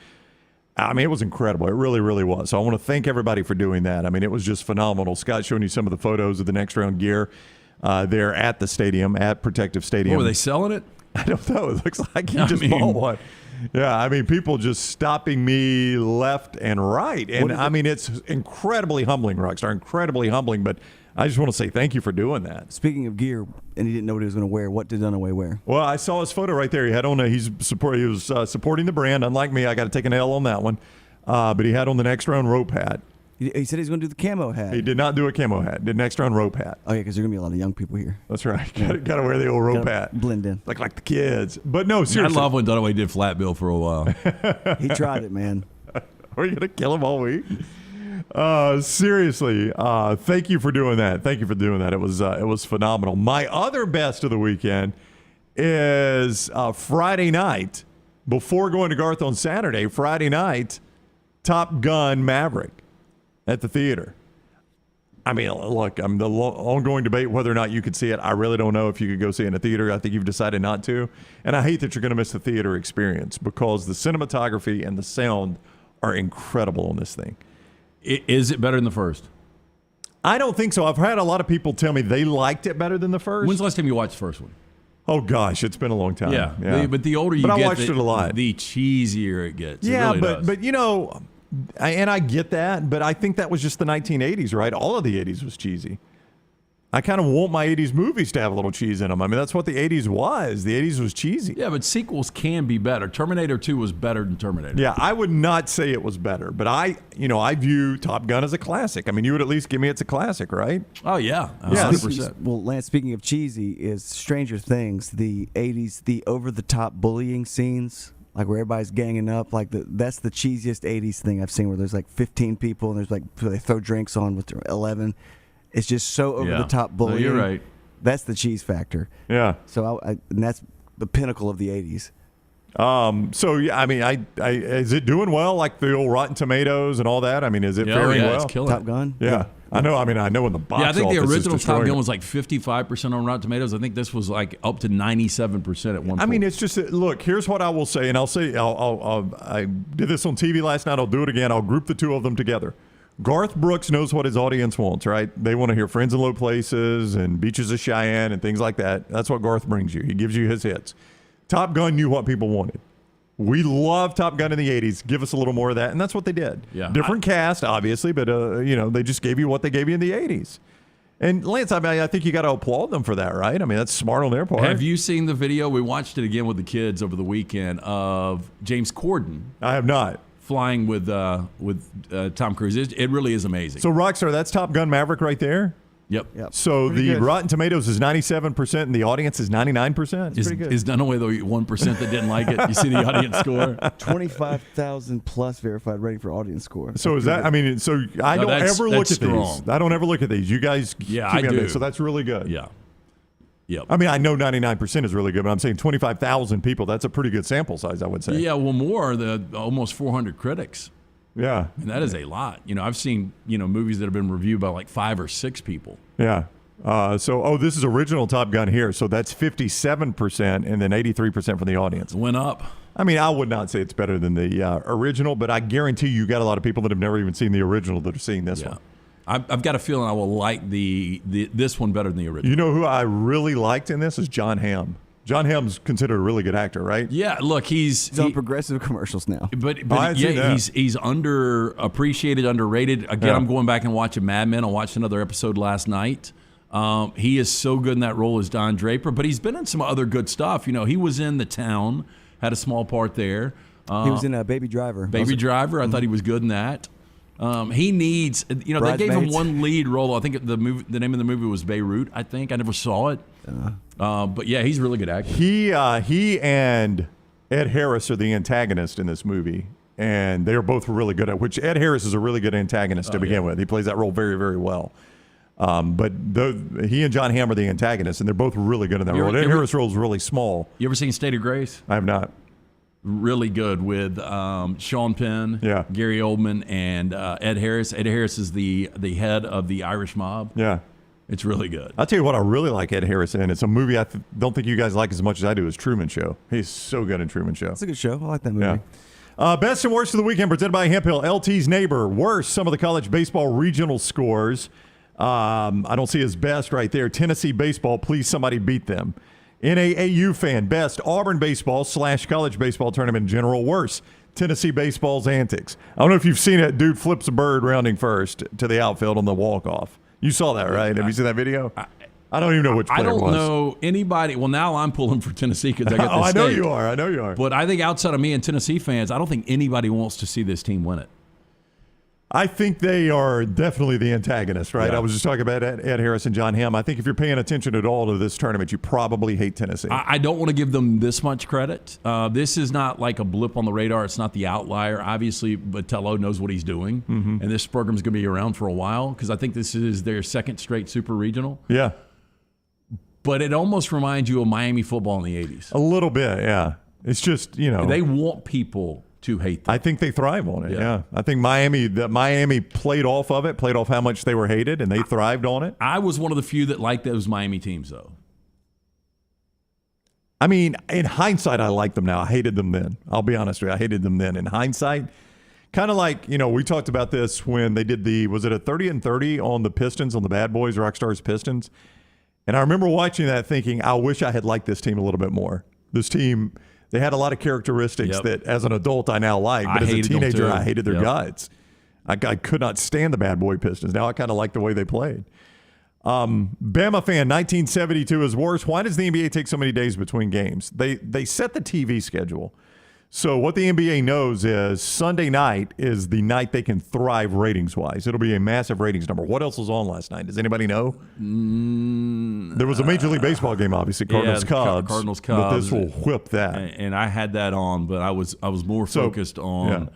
I mean, it was incredible. It really, really was. So I want to thank everybody for doing that. I mean, it was just phenomenal. Scott showing you some of the photos of the Next Round gear there at the stadium, at Protective Stadium. Oh, were they selling it? I don't know. It looks like he just bought one. Yeah, I mean, people just stopping me left and right. And, I mean, it's incredibly humbling, Rockstar, incredibly humbling. But I just want to say thank you for doing that. Speaking of gear, and he didn't know what he was going to wear, what did Dunaway wear? Well, I saw his photo right there. He had on he was supporting the brand. Unlike me, I got to take an L on that one. But he had on the Next Round rope hat. He said he's going to do the camo hat. He did not do a camo hat. Did Next Round rope hat. Oh, yeah, because there are going to be a lot of young people here. That's right. Got to wear the old rope hat. Blend in. Like the kids. But no, seriously. I love when Dunaway did flat bill for a while. He tried it, man. Are you going to kill him all week? Seriously, thank you for doing that. Thank you for doing that. It was phenomenal. My other best of the weekend is Friday night, before going to Garth on Saturday, Friday night, Top Gun Maverick at the theater. I mean, look, the ongoing debate whether or not you could see it. I really don't know if you could go see it in a theater. I think you've decided not to. And I hate that you're going to miss the theater experience because the cinematography and the sound are incredible on this thing. Is it better than the first? I don't think so. I've had a lot of people tell me they liked it better than the first. When's the last time you watched the first one? Oh, gosh, it's been a long time. Yeah. But the older you get, I watched it a lot. The cheesier it gets. Yeah, it really does. but you know, and I get that, but I think that was just the 1980s, right? All of the 80s was cheesy. I kind of want my 80s movies to have a little cheese in them. I mean, that's what the 80s was. The 80s was cheesy. Yeah, but sequels can be better. Terminator 2 was better than Terminator. Yeah, I would not say it was better, but I view Top Gun as a classic. I mean, you would at least give me it's a classic, right? Oh, yeah. Yeah. 100%. Well, Lance, speaking of cheesy, is Stranger Things, the 80s, the over-the-top bullying scenes, like where everybody's ganging up, like that's the cheesiest 80s thing I've seen, where there's like 15 people and there's like they throw drinks on with 11. It's just so over-the-top bullying. No, you're right. That's the cheese factor. Yeah. So and that's the pinnacle of the 80s. So yeah, I mean, is it doing well, like the old Rotten Tomatoes and all that? I mean, is it faring well? It's killing Top Gun? Yeah. I know. I mean, I know in the box. Yeah, I think the office original is Top Gun destroying was like 55% on Rotten Tomatoes. I think this was like up to 97% at one point. I mean, it's just look. Here's what I will say, and I did this on TV last night. I'll do it again. I'll group the two of them together. Garth Brooks knows what his audience wants, right? They want to hear Friends in Low Places and Beaches of Cheyenne and things like that. That's what Garth brings you. He gives you his hits. Top Gun knew what people wanted. We love Top Gun in the 80s. Give us a little more of that. And that's what they did. Yeah. Different cast, obviously, but, they just gave you what they gave you in the 80s. And, Lance, I mean, I think you got to applaud them for that, right? I mean, that's smart on their part. Have you seen the video? We watched it again with the kids over the weekend of James Corden. I have not. Flying with Tom Cruise. It really is amazing. So, Rockstar, that's Top Gun Maverick right there? Yep. So Pretty the good. Rotten Tomatoes is 97% and the audience is 99%? Is none away the 1% that didn't like it? You see the audience score? 25,000 plus verified rating for audience score. So is that, I mean, so I don't ever look at strong. these. I don't ever look at these. You guys keep Yeah, me I on do. this. So that's really good. Yeah. Yep. I mean, I know 99% is really good, but I'm saying 25,000 people, that's a pretty good sample size, I would say. Yeah, well, more, the almost 400 critics. Yeah. I mean, that is a lot. I've seen, movies that have been reviewed by like 5 or 6 people. Yeah. This is original Top Gun here. So that's 57% and then 83% from the audience. Went up. I mean, I would not say it's better than the original, but I guarantee you got a lot of people that have never even seen the original that are seeing this one. I've got a feeling I will like this one better than the original. You know who I really liked in this is John Hamm. John Hamm's considered a really good actor, right? Yeah, look, he's on progressive commercials now. But yeah, he's underappreciated, underrated. Again, I'm going back and watching Mad Men. I watched another episode last night. He is so good in that role as Don Draper, but he's been in some other good stuff. He was in The Town, had a small part there. He was in Baby Driver. Baby Driver, I thought he was good in that. He needs, they gave him one lead role. I think the name of the movie was Beirut, I think. I never saw it. But yeah, he's a really good actor. He and Ed Harris are the antagonist in this movie, and they're both really good at which Ed Harris is a really good antagonist to begin with. He plays that role very, very well. But he and John Hamm are the antagonists, and they're both really good in that role. Ed Harris' role is really small. You ever seen State of Grace? I have not. Really good with Sean Penn, Gary Oldman, and Ed Harris. Ed Harris is the head of the Irish mob. Yeah. It's really good. I'll tell you what I really like Ed Harris in. It's a movie I don't think you guys like as much as I do, is Truman Show. He's so good in Truman Show. It's a good show. I like that movie. Yeah. Best and worst of the weekend presented by Hemp Hill. LT's neighbor. Worst, some of the college baseball regional scores. I don't see his best right there. Tennessee baseball, please somebody beat them. NAAU fan, best Auburn baseball / college baseball tournament in general. Worse, Tennessee baseball's antics. I don't know if you've seen it. Dude flips a bird rounding first to the outfield on the walk-off. You saw that, right? Have you seen that video? I don't even know which player it was. I don't know anybody. Well, now I'm pulling for Tennessee because I got the I know state. you are. I know you are. But I think outside of me and Tennessee fans, I don't think anybody wants to see this team win it. I think they are definitely the antagonists, right? Yeah. I was just talking about Ed Harris and John Hamm. I think if you're paying attention at all to this tournament, you probably hate Tennessee. I don't want to give them this much credit. This is not like a blip on the radar. It's not the outlier. Obviously, Botello knows what he's doing, and this program's going to be around for a while because I think this is their second straight super regional. Yeah. But it almost reminds you of Miami football in the 80s. A little bit, yeah. It's just, They want people to hate them. I think they thrive on it, yeah. I think Miami played off of it, played off how much they were hated, and they thrived on it. I was one of the few that liked those Miami teams, though. I mean, in hindsight, I like them now. I hated them then. I'll be honest with you. I hated them then. In hindsight, kind of like, we talked about this when they did was it a 30 and 30 on the Pistons, on the Bad Boys, Rockstars Pistons? And I remember watching that thinking, I wish I had liked this team a little bit more. This team, they had a lot of characteristics that as an adult I now like, but as a teenager I hated their guts. I could not stand the Bad Boy Pistons. Now I kind of like the way they played. Bama fan 1972 is worse. Why does the NBA take so many days between games? They set the TV schedule. So what the NBA knows is Sunday night is the night they can thrive ratings-wise. It'll be a massive ratings number. What else was on last night? Does anybody know? There was a Major League Baseball game, obviously, Cardinals-Cubs. Cardinals-Cubs. But this will whip that. And I had that on, but I was more focused on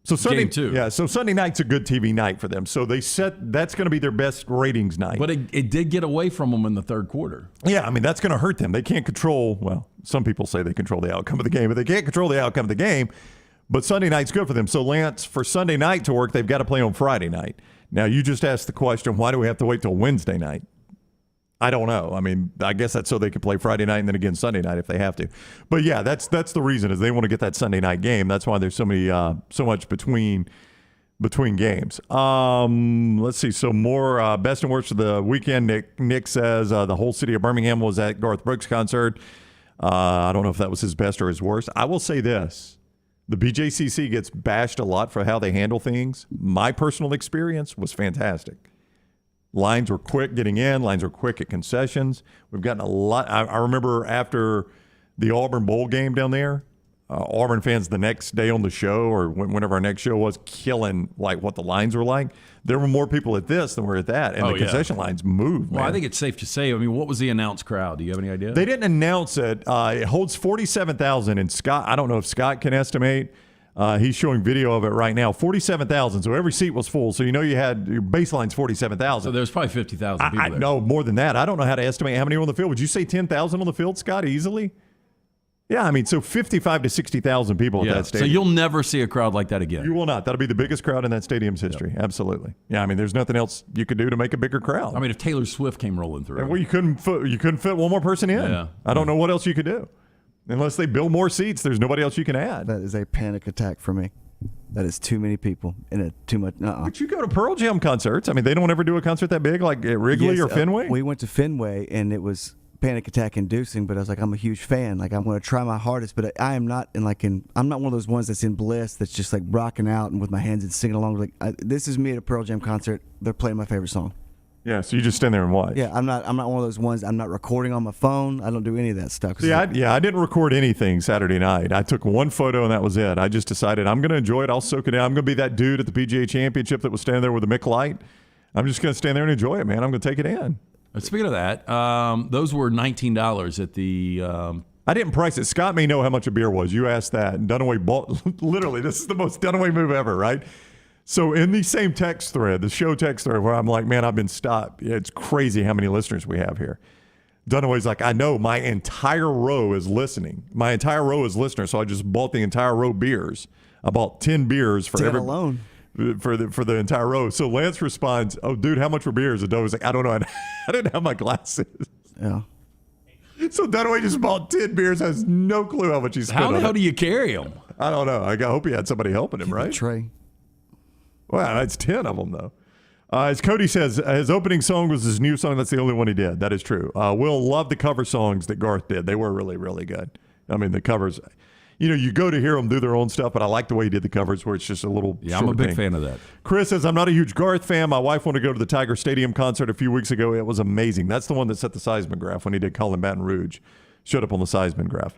So Sunday, game 2. Yeah, so Sunday night's a good TV night for them. So they set that's going to be their best ratings night. But it did get away from them in the third quarter. Yeah, I mean, that's going to hurt them. They can't control, well, some people say they control the outcome of the game, but they can't control the outcome of the game. But Sunday night's good for them. So, Lance, for Sunday night to work, they've got to play on Friday night. Now, you just asked the question, why do we have to wait till Wednesday night? I don't know. I mean, I guess that's so they can play Friday night and then again Sunday night if they have to. But, yeah, that's the reason is they want to get that Sunday night game. That's why there's so much between games. Let's see. So more best and worst of the weekend. Nick says the whole city of Birmingham was at Garth Brooks' concert. I don't know if that was his best or his worst. I will say this. The BJCC gets bashed a lot for how they handle things. My personal experience was fantastic. Lines were quick getting in. Lines were quick at concessions. We've gotten a lot. I remember after the Auburn Bowl game down there, Auburn fans the next day on the show or whenever our next show was killing like what the lines were like. There were more people at this than were at that, and the concession lines moved. Well, man. I think it's safe to say. I mean, what was the announced crowd? Do you have any idea? They didn't announce it. It holds 47,000, and Scott. I don't know if Scott can estimate. He's showing video of it right now. 47,000. So every seat was full. So you know you had your baseline's 47,000. So there's probably 50,000 people there. No, more than that. I don't know how to estimate how many were on the field. Would you say 10,000 on the field, Scott, easily? Yeah, I mean, so 55 to 60,000 people at that stadium. So you'll never see a crowd like that again. You will not. That'll be the biggest crowd in that stadium's history. Yep. Absolutely. Yeah, I mean, there's nothing else you could do to make a bigger crowd. I mean, if Taylor Swift came rolling through. Well, you couldn't fit one more person in. Yeah. I don't know what else you could do. Unless they build more seats, there's nobody else you can add. That is a panic attack for me. That is too many people and too much. But you go to Pearl Jam concerts. I mean, they don't ever do a concert that big like at Wrigley or Fenway? We went to Fenway, and it was panic attack inducing, but I was like, I'm a huge fan. Like, I'm going to try my hardest, but I am not I'm not one of those ones that's in bliss that's just like rocking out and with my hands and singing along. Like, this is me at a Pearl Jam concert. They're playing my favorite song. Yeah, so you just stand there and watch. Yeah, I'm not one of those ones. I'm not recording on my phone. I don't do any of that stuff. I didn't record anything Saturday night. I took one photo and that was it. I just decided I'm going to enjoy it. I'll soak it in. I'm going to be that dude at the PGA Championship that was standing there with a Mick Light. I'm just going to stand there and enjoy it, man. I'm going to take it in. Speaking of that, those were $19 at the. I didn't price it. Scott may know how much a beer was. You asked that. And Dunaway bought. Literally, this is the most Dunaway move ever, right? So in the same text thread, the show text thread, where I'm like, man, I've been stopped. It's crazy how many listeners we have here. Dunaway's like, I know my entire row is listening. My entire row is listeners. So I just bought the entire row beers. I bought 10 beers for every alone. For the entire row. So Lance responds, "Oh, dude, how much were beers?" And Dunaway's like, "I don't know. I didn't have my glasses." Yeah. So Dunaway just bought 10 beers. Has no clue how much he spent. How the on hell it. do you carry them? I don't know. I hope he had somebody helping him, right? Trey. Wow, that's 10 of them though. As Cody says, his opening song was his new song. That's the only one he did. That is true. Will loved the cover songs that Garth did. They were really, really good. I mean, the covers. You know, you go to hear them do their own stuff, but I like the way he did the covers where it's just a little I'm a big fan of that. Chris says, I'm not a huge Garth fan. My wife wanted to go to the Tiger Stadium concert a few weeks ago. It was amazing. That's the one that set the seismograph when he did Call in Baton Rouge. Showed up on the seismograph.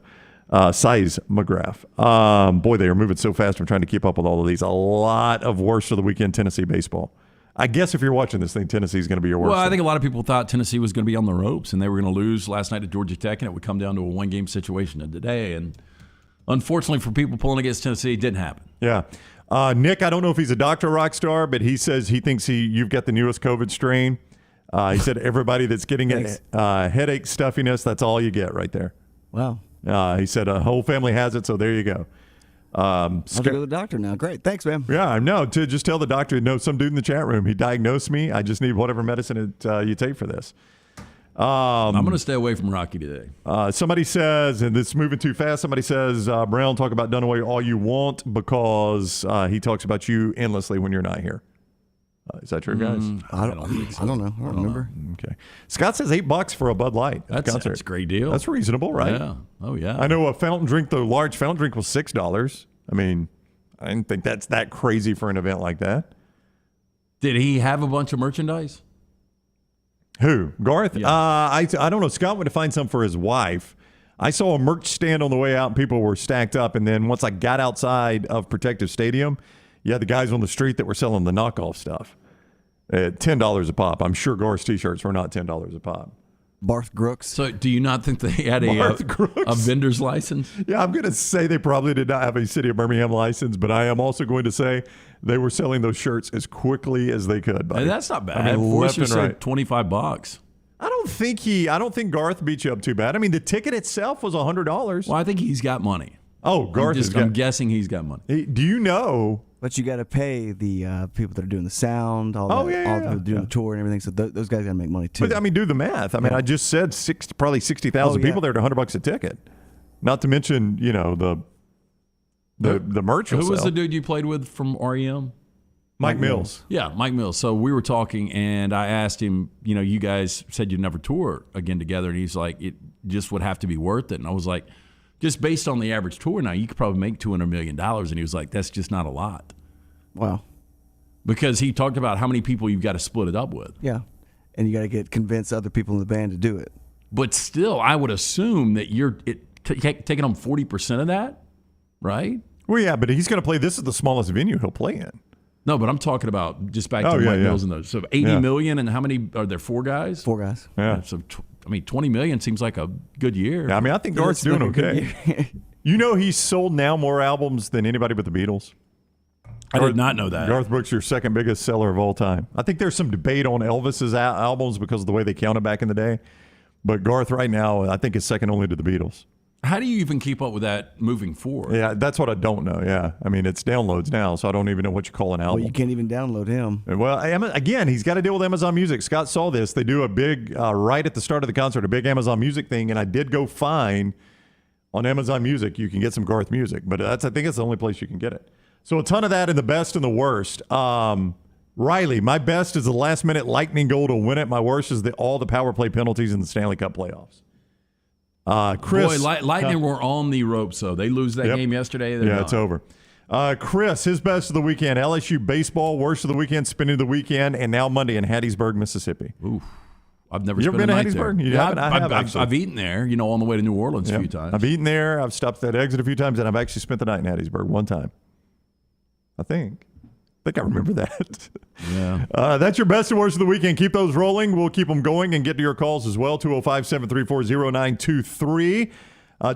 Boy, they are moving so fast. I'm trying to keep up with all of these. A lot of worst of the weekend Tennessee baseball. I guess if you're watching this thing, Tennessee is going to be your worst. Well, I think a lot of people thought Tennessee was going to be on the ropes and they were going to lose last night at Georgia Tech and it would come down to a one-game situation today. And unfortunately for people pulling against Tennessee, it didn't happen. Yeah. Nick, I don't know if he's a doctor rock star, but he says he thinks you've got the newest COVID strain. He said everybody that's getting headache, stuffiness, that's all you get right there. Wow. He said a whole family has it, so there you go. I'll go to the doctor now. Great. Thanks, man. Yeah, I know. To just tell the doctor, no, some dude in the chat room, he diagnosed me. I just need whatever medicine you take for this. I'm going to stay away from Rocky today. Somebody says, and this is moving too fast, somebody says, Brown, talk about Dunaway all you want because he talks about you endlessly when you're not here. Is that true, guys? I don't know. I don't remember. Okay. Scott says $8 for a Bud Light. That's a great deal. That's reasonable, right? Yeah. Oh, yeah. I know a fountain drink, the large fountain drink was $6. I mean, I didn't think that's that crazy for an event like that. Did he have a bunch of merchandise? Who? Garth? Yeah. I don't know. Scott went to find some for his wife. I saw a merch stand on the way out, and people were stacked up. And then once I got outside of Protective Stadium, you had the guys on the street that were selling the knockoff stuff at $10 a pop. I'm sure Garth's T-shirts were not $10 a pop. Barth Brooks. So do you not think they had a vendor's license? Yeah, I'm going to say they probably did not have a City of Birmingham license, but I am also going to say they were selling those shirts as quickly as they could. Hey, that's not bad. I mean, Forrester left and right. said $25. I don't think Garth beat you up too bad. I mean, the ticket itself was $100. Well, I think he's got money. Oh, Garth I'm guessing he's got money. Do you know? But you got to pay the people that are doing the sound, all the people doing the tour and everything. So those guys got to make money too. But I mean, do the math. I mean, I just said probably 60,000 people there at $100 a ticket. Not to mention, the merch. Who was the dude you played with from REM? Mike Mills. Yeah, Mike Mills. So we were talking, and I asked him, you guys said you'd never tour again together, and he's like, it just would have to be worth it. And I was like, just based on the average tour now, you could probably make $200 million. And he was like, that's just not a lot. Wow. Because he talked about how many people you've got to split it up with. Yeah. And you got to convince other people in the band to do it. But still, I would assume that you're taking home 40% of that, right? Well, yeah, but he's going to play. This is the smallest venue he'll play in. No, but I'm talking about just back to Mike Mills and those. So 80 million, and how many are there? 4 guys? 4 guys. Yeah. So, 20 million seems like a good year. Yeah, I mean, I think Garth's doing okay. He's sold now more albums than anybody but the Beatles. I did not know that. Garth Brooks, your second biggest seller of all time. I think there's some debate on Elvis's albums because of the way they counted back in the day. But Garth right now, I think, is second only to the Beatles. How do you even keep up with that moving forward? Yeah, that's what I don't know. Yeah. I mean, it's downloads now, so I don't even know what you call an album. Well, you can't even download him. Well, again, he's got to deal with Amazon Music. Scott saw this. They do a big, right at the start of the concert, a big Amazon Music thing, and I did go find on Amazon Music, you can get some Garth music, but I think it's the only place you can get it. So a ton of that in the best and the worst. Riley, my best is the last-minute lightning goal to win it. My worst is all the power play penalties in the Stanley Cup playoffs. Chris, Boy, Lightning were on the ropes, though. They lose that game yesterday. Yeah, it's over. Chris, his best of the weekend, LSU baseball, worst of the weekend, spinning of the weekend, and now Monday in Hattiesburg, Mississippi. Ooh. I've never you ever been to Hattiesburg? You haven't? I've eaten there, on the way to New Orleans a few times. I've eaten there. I've stopped at that exit a few times, and I've actually spent the night in Hattiesburg one time. I think I remember that. Yeah. That's your best and worst of the weekend. Keep those rolling. We'll keep them going and get to your calls as well. 205-734-0923.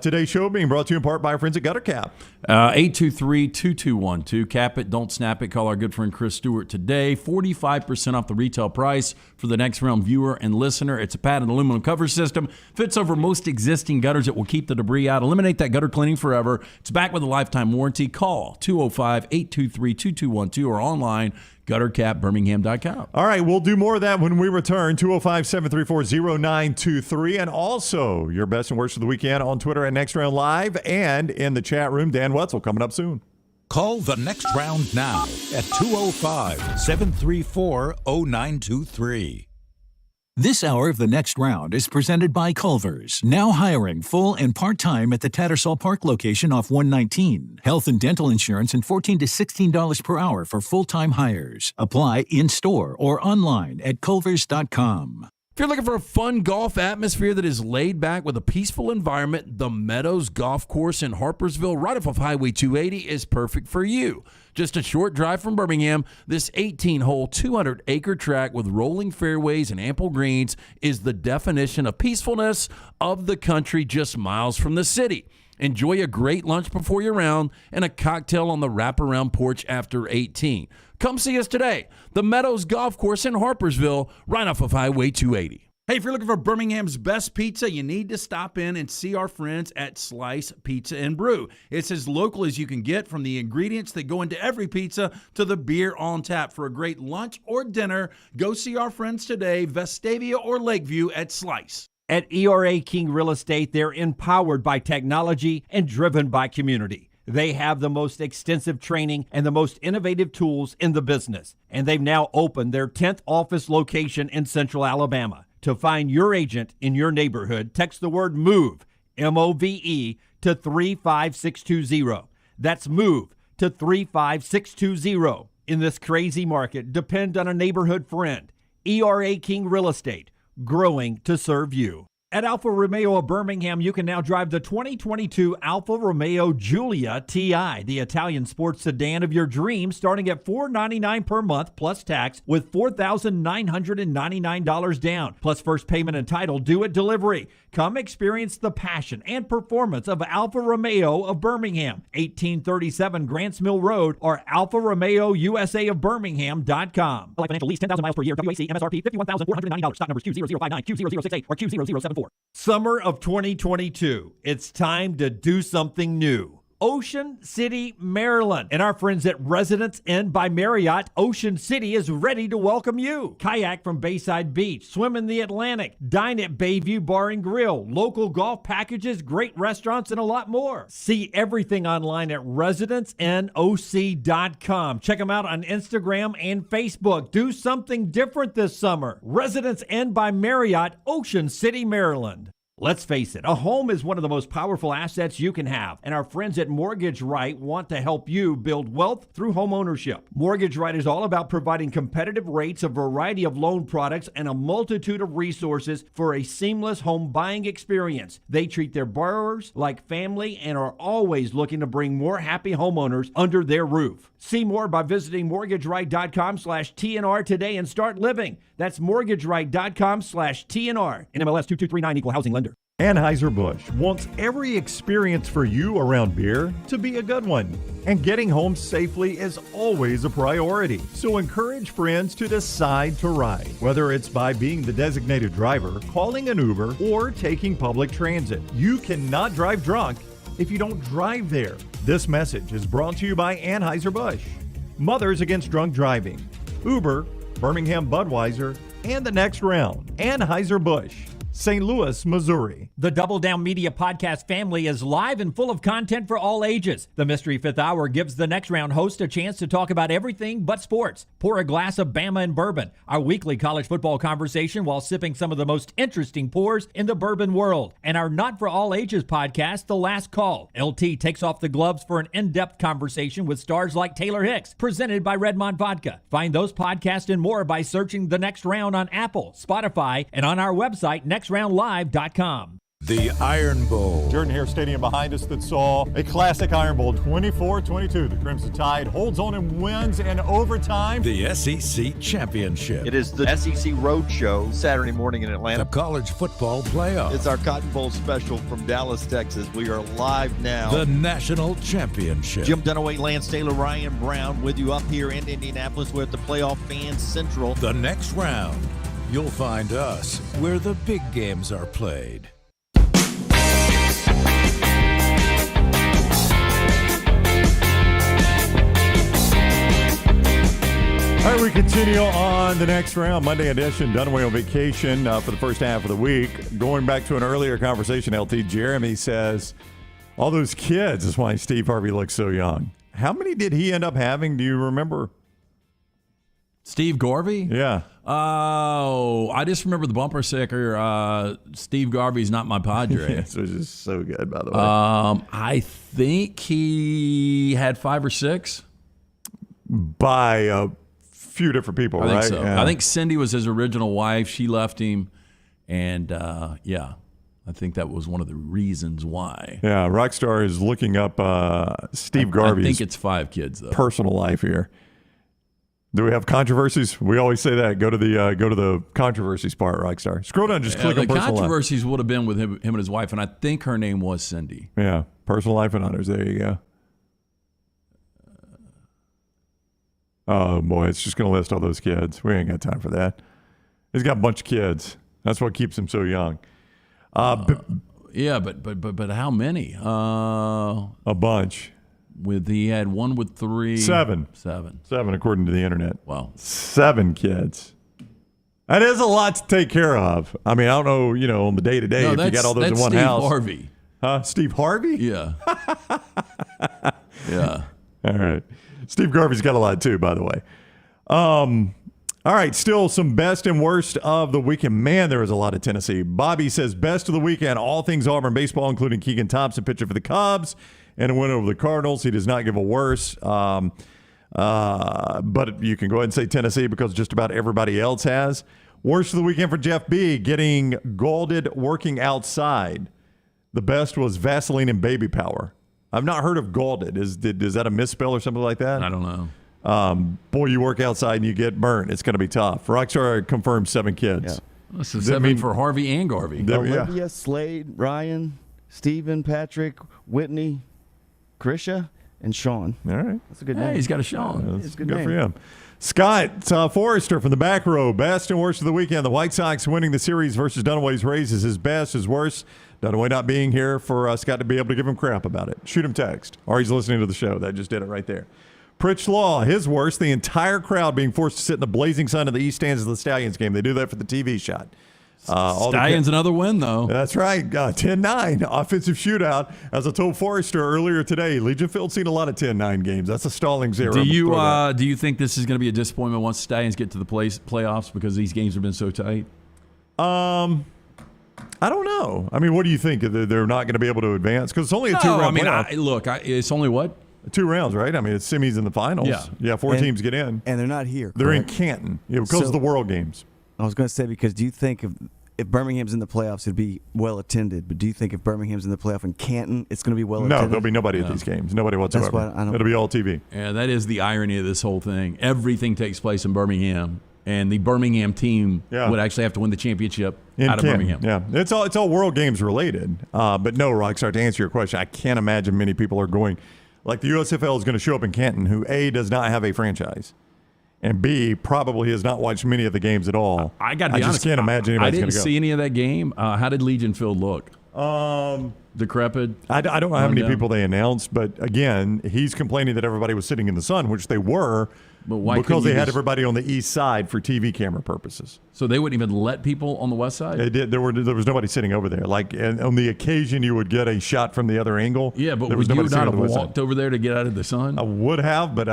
Today's show being brought to you in part by our friends at Gutter Cap. 823-2212. Cap it, don't snap it. Call our good friend Chris Stewart today. 45% off the retail price for the next round viewer and listener. It's a patented aluminum cover system. Fits over most existing gutters. It will keep the debris out. Eliminate that gutter cleaning forever. It's backed with a lifetime warranty. Call 205-823-2212 or online guttercapbirmingham.com. All right, we'll do more of that when we return. 205-734-0923. And also, your best and worst of the weekend on Twitter at Next Round Live and in the chat room. Dan Wetzel coming up soon. Call the Next Round now at 205-734-0923. This hour of The Next Round is presented by Culver's, now hiring full and part-time at the Tattersall Park location off 119. Health and dental insurance and $14 to $16 per hour for full-time hires. Apply in-store or online at culvers.com. If you're looking for a fun golf atmosphere that is laid back with a peaceful environment, the Meadows Golf Course in Harpersville, right off of Highway 280, is perfect for you. Just a short drive from Birmingham, this 18-hole, 200-acre track with rolling fairways and ample greens is the definition of peacefulness of the country just miles from the city. Enjoy a great lunch before your round and a cocktail on the wraparound porch after 18. Come see us today. The Meadows Golf Course in Harpersville, right off of Highway 280. Hey, if you're looking for Birmingham's best pizza, you need to stop in and see our friends at Slice Pizza and Brew. It's as local as you can get, from the ingredients that go into every pizza to the beer on tap. For a great lunch or dinner, go see our friends today, Vestavia or Lakeview at Slice. At ERA King Real Estate, they're empowered by technology and driven by community. They have the most extensive training and the most innovative tools in the business. And they've now opened their 10th office location in Central Alabama. To find your agent in your neighborhood, text the word MOVE, M-O-V-E, to 35620. That's MOVE to 35620. In this crazy market, depend on a neighborhood friend. ERA King Real Estate. growing to serve you. At Alfa Romeo of Birmingham, you can now drive the 2022 Alfa Romeo Giulia TI, the Italian sports sedan of your dreams, starting at $499 per month plus tax with $4,999 down, plus first payment and title due at delivery. Come experience the passion and performance of Alfa Romeo of Birmingham, 1837 Grants Mill Road, or Alfa Romeo USA of Birmingham.com. Life financial lease, 10,000 miles per year, WAC, MSRP, $51,490, stock numbers Q0059, Q0068, or Q0074. Summer of 2022. It's time to do something new. Ocean City, Maryland. And our friends at Residence Inn by Marriott, Ocean City is ready to welcome you. Kayak from Bayside Beach, swim in the Atlantic, dine at Bayview Bar and Grill, local golf packages, great restaurants, and a lot more. See everything online at residencenoc.com. Check them out on Instagram and Facebook. Do something different this summer. Residence Inn by Marriott, Ocean City, Maryland. Let's face it, a home is one of the most powerful assets you can have, and our friends at Mortgage Right want to help you build wealth through home ownership. Mortgage Right is all about providing competitive rates, a variety of loan products, and a multitude of resources for a seamless home buying experience. They treat their borrowers like family and are always looking to bring more happy homeowners under their roof. See more by visiting mortgageright.com/TNR today and start living. That's mortgageright.com/TNR. NMLS 2239, equal housing lender. Anheuser-Busch wants every experience for you around beer to be a good one. And getting home safely is always a priority. So encourage friends to decide to ride, whether it's by being the designated driver, calling an Uber, or taking public transit. You cannot drive drunk if you don't drive there. This message is brought to you by Anheuser-Busch, Mothers Against Drunk Driving, Uber, Birmingham Budweiser, and the Next Round. Anheuser-Busch, St. Louis, Missouri. The Double Down Media podcast family is live and full of content for all ages. The Mystery Fifth Hour gives the Next Round host a chance to talk about everything but sports. Pour a glass of Bama and bourbon, our weekly college football conversation while sipping some of the most interesting pours in the bourbon world. And our Not For All Ages podcast, The Last Call. LT takes off the gloves for an in-depth conversation with stars like Taylor Hicks, presented by Redmond Vodka. Find those podcasts and more by searching The Next Round on Apple, Spotify, and on our website, nextroundlive.com. The Iron Bowl. Jordan Hare Stadium behind us that saw a classic Iron Bowl, 24-22. The Crimson Tide holds on and wins in overtime. The SEC Championship. It is the SEC Roadshow Saturday morning in Atlanta. The College Football Playoff. It's our Cotton Bowl special from Dallas, Texas. We are live now. The National Championship. Jim Dunaway, Lance Taylor, Ryan Brown with you up here in Indianapolis. We're at the Playoff Fans Central. The Next Round. You'll find us where the big games are played. All right, we continue on the Next Round. Monday edition, Dunaway on vacation for the first half of the week. Going back to an earlier conversation, LT, Jeremy says, all those kids is why Steve Harvey looks so young. How many did he end up having? Do you remember? Steve Garvey? Yeah. Oh, I just remember the bumper sticker, Steve Garvey's not my Padre. This was just so good, by the way. I think he had 5 or 6. By a few different people, I right? think so. Yeah. I think Cindy was his original wife. She left him. And, yeah, I think that was one of the reasons why. Yeah, Rockstar is looking up Steve Garvey's I think it's 5 kids, though. personal life here. Do we have controversies? We always say that. Go to the controversies part, Rockstar. Scroll down, just click on the personal life. controversies would have been with him and his wife, and I think her name was Cindy. Yeah, personal life and honors. There you go. Oh, boy, it's just going to list all those kids. We ain't got time for that. He's got a bunch of kids. That's what keeps him so young. Yeah, but how many? A bunch. He had one with 3. 7. 7, according to the internet. Wow. 7 kids. That is a lot to take care of. I mean, I don't know, on the day-to-day if you got all those in one Steve house. Harvey. Huh? Steve Harvey? Yeah. Yeah. All right. Steve Garvey's got a lot too, by the way. All right, still some best and worst of the weekend. Man, there was a lot of Tennessee. Bobby says best of the weekend, all things Auburn baseball, including Keegan Thompson pitching for the Cubs and a win over the Cardinals. He does not give a worse. But you can go ahead and say Tennessee because just about everybody else has. Worst of the weekend for Jeff B, getting galded working outside. The best was Vaseline and baby power. I've not heard of galded. Is that a misspell or something like that? I don't know. Boy, you work outside and you get burnt. It's going to be tough. Rockstar confirmed 7 kids. Yeah. This is 7 for Harvey and Garvey. Olivia, Slade, Ryan, Steven, Patrick, Whitney, Krisha, and Sean. All right. That's a good name. He's got a Sean. It's a good Good name. for him. Scott Forrester from the back row. Best and worst of the weekend. The White Sox winning the series versus Dunaway's Rays is his best, his worst. Dunaway not being here for Scott to be able to give him crap about it. Shoot him text. Or he's listening to the show. That just did it right there. Pritch Law, his worst, the entire crowd being forced to sit in the blazing sun of the east stands of the Stallions game. They do that for the TV shot. Stallions another win, though. That's right. 10-9 offensive shootout. As I told Forrester earlier today, Legion Field's seen a lot of 10-9 games. That's a stalling zero. Do you think this is going to be a disappointment once the Stallions get to the playoffs because these games have been so tight? I don't know. I mean, what do you think? They're not going to be able to advance? Because it's only a 2-round playoff. It's only what? 2 rounds, right? I mean, it's semis and the finals. Yeah, 4 teams get in. And they're not here. They're correct? in Canton because of the World Games. I was going to say, because do you think if Birmingham's in the playoffs, it'd be well attended? But do you think if Birmingham's in the playoff in Canton, it's going to be well attended? No, there'll be nobody at these games. Nobody whatsoever. That's why It'll be all TV. Yeah, that is the irony of this whole thing. Everything takes place in Birmingham, and the Birmingham team would actually have to win the championship out of Birmingham. Yeah, it's all World Games related. But no, Rockstar, to answer your question, I can't imagine many people are going. Like the USFL is going to show up in Canton, who A, does not have a franchise, and B, probably has not watched many of the games at all. I got to be honest. I just can't imagine anybody's going to go. I didn't see any of that game. How did Legion Field look? Decrepit. I don't know how many people they announced, but again, he's complaining that everybody was sitting in the sun, which they were, because they had everybody on the east side for TV camera purposes. So they wouldn't even let people on the west side? They did. There was nobody sitting over there. Like, and on the occasion, you would get a shot from the other angle. Yeah, but there would was you nobody not sitting have on the west walked side. over there to get out of the sun? I would have, but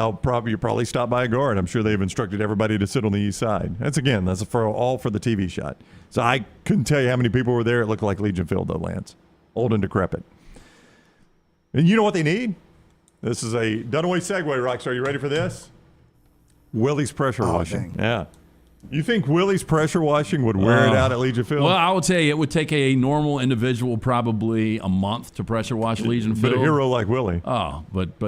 you probably stop by a guard. I'm sure they've instructed everybody to sit on the east side. That's all for the TV shot. So I couldn't tell you how many people were there. It looked like Legion Field, though, Lance. Old and decrepit. And you know what they need? This is a Dunaway segue, Rockstar. You ready for this? Willie's pressure washing. Dang. Yeah. You think Willie's pressure washing would wear it out at Legion Field? Well, I would say it would take a normal individual probably a month to pressure wash Legion Field. But a hero like Willie. Oh, but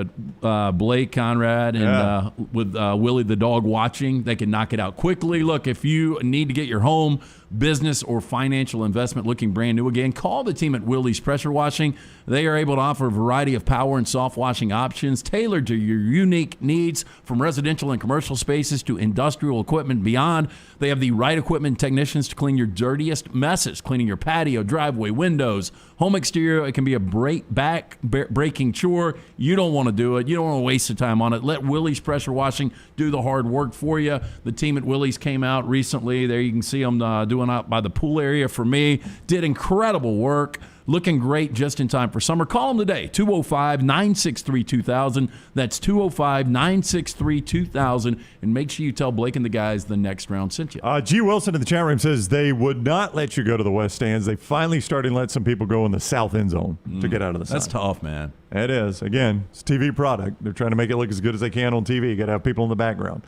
Blake Conrad and with Willie the dog watching, they can knock it out quickly. Look, if you need to get your home, business, or financial investment looking brand new again, call the team at Willie's Pressure Washing. They are able to offer a variety of power and soft washing options tailored to your unique needs, from residential and commercial spaces to industrial equipment and beyond. They have the right equipment and technicians to clean your dirtiest messes, cleaning your patio, driveway, windows, home exterior. It can be a breaking chore. You don't want to do it. You don't want to waste the time on it. Let Willie's Pressure Washing do the hard work for you. The team at Willie's came out recently. There you can see them doing out by the pool area for me. Did incredible work. Looking great just in time for summer. Call them today, 205-963-2000. That's 205-963-2000. And make sure you tell Blake and the guys the next round sent you. G. Wilson in the chat room says they would not let you go to the west stands. They finally started to let some people go in the south end zone to get out of the sun. That's tough, man. It is. Again, it's a TV product. They're trying to make it look as good as they can on TV. You got to have people in the background.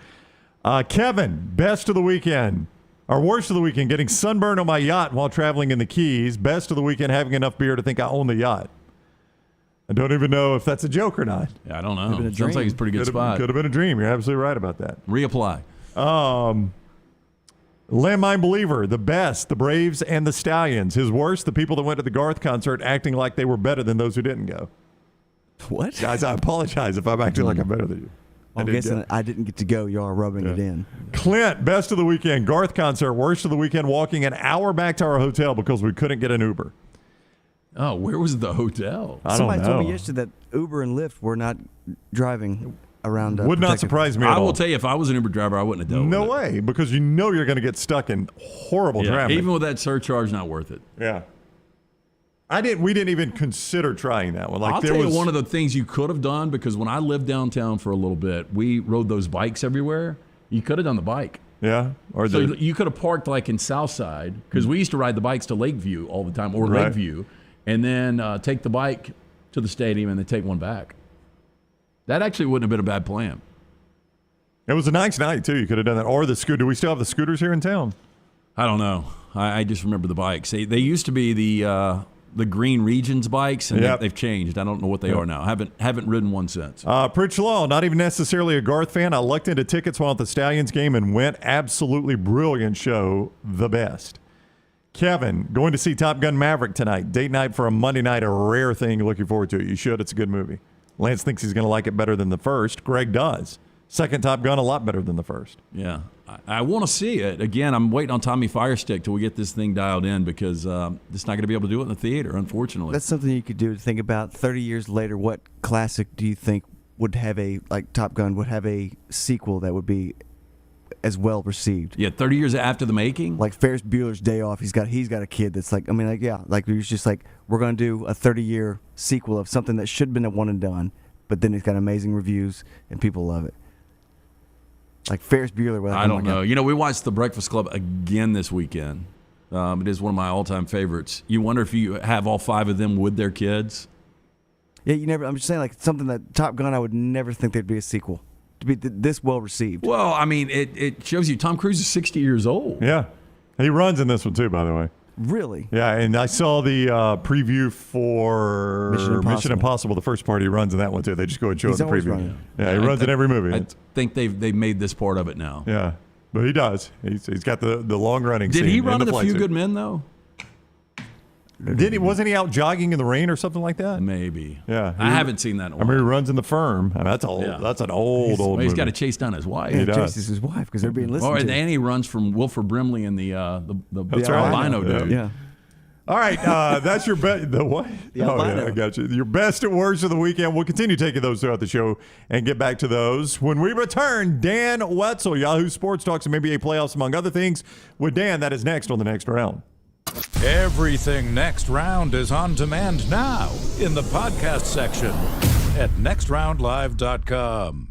Kevin, best of the weekend. Our worst of the weekend, getting sunburned on my yacht while traveling in the Keys. Best of the weekend, having enough beer to think I own the yacht. I don't even know if that's a joke or not. Yeah, I don't know. Sounds like it's a pretty good spot. Could have been a dream. You're absolutely right about that. Reapply. Landmine Believer, the best, the Braves and the Stallions. His worst, the people that went to the Garth concert acting like they were better than those who didn't go. What? Guys, I apologize if I'm acting like I'm better than you. I'm guessing I didn't get to go. You are rubbing it in. Clint, best of the weekend, Garth concert. Worst of the weekend, walking an hour back to our hotel because we couldn't get an Uber. Oh, where was the hotel? Somebody told me yesterday that Uber and Lyft were not driving around. Would not surprise me at all. I will tell you, if I was an Uber driver, I wouldn't have done it. No way, because you know you're going to get stuck in horrible traffic. Even with that surcharge, not worth it. Yeah. We didn't even consider trying that one. I'll tell you one of the things you could have done, because when I lived downtown for a little bit, we rode those bikes everywhere. You could have done the bike. Yeah. So you could have parked like in Southside, because we used to ride the bikes to Lakeview all the time, or Lakeview, and then take the bike to the stadium and then take one back. That actually wouldn't have been a bad plan. It was a nice night, too. You could have done that. Or the scooter. Do we still have the scooters here in town? I don't know. I just remember the bikes. They used to be the Green Regions bikes, and they've changed. I don't know what they are now. Haven't ridden one since. Pritch Law, not even necessarily a Garth fan. I lucked into tickets while at the Stallions game and went. Absolutely brilliant show. The best. Kevin, going to see Top Gun Maverick tonight. Date night for a Monday night, a rare thing. Looking forward to it. You should. It's a good movie. Lance thinks he's going to like it better than the first. Greg does. Second Top Gun, a lot better than the first. Yeah. I want to see it. Again, I'm waiting on Tommy Firestick till we get this thing dialed in because it's not going to be able to do it in the theater, unfortunately. That's something you could do to think about 30 years later. What classic do you think would have Top Gun would have a sequel that would be as well received? Yeah, 30 years after the making? Like Ferris Bueller's Day Off. He's got a kid that's he was just like, we're going to do a 30-year sequel of something that should have been a one and done, but then it's got amazing reviews and people love it. Like Ferris Bueller. I don't know. We watched The Breakfast Club again this weekend. It is one of my all-time favorites. You wonder if you have all 5 of them with their kids. Yeah, you never. I'm just saying, something that Top Gun, I would never think there'd be a sequel to be this well received. Well, I mean, it shows you Tom Cruise is 60 years old. Yeah, he runs in this one too, by the way. Really? Yeah, and I saw the preview for Mission Impossible. The first part he runs in that one too. They just go and show the preview. Running. Yeah, he runs in every movie. I think they've made this part of it now. Yeah, but he does. He's got the long running. Did scene he run in A Few suit. Good Men though? Wasn't he out jogging in the rain or something like that? Maybe. Yeah, I haven't seen that in a while. I mean, he runs in The Firm. I mean, that's old. Yeah. That's an old movie. He's got to chase down his wife. He chases his wife because they're being listened to. And he runs from Wilford Brimley and the albino dude. Yeah. All right, that's your best. The what? Yeah, I got you. Your best and worst of the weekend. We'll continue taking those throughout the show and get back to those when we return. Dan Wetzel, Yahoo Sports talks some NBA playoffs, among other things. With Dan, that is next on the next round. Everything Next Round is on demand now in the podcast section at nextroundlive.com.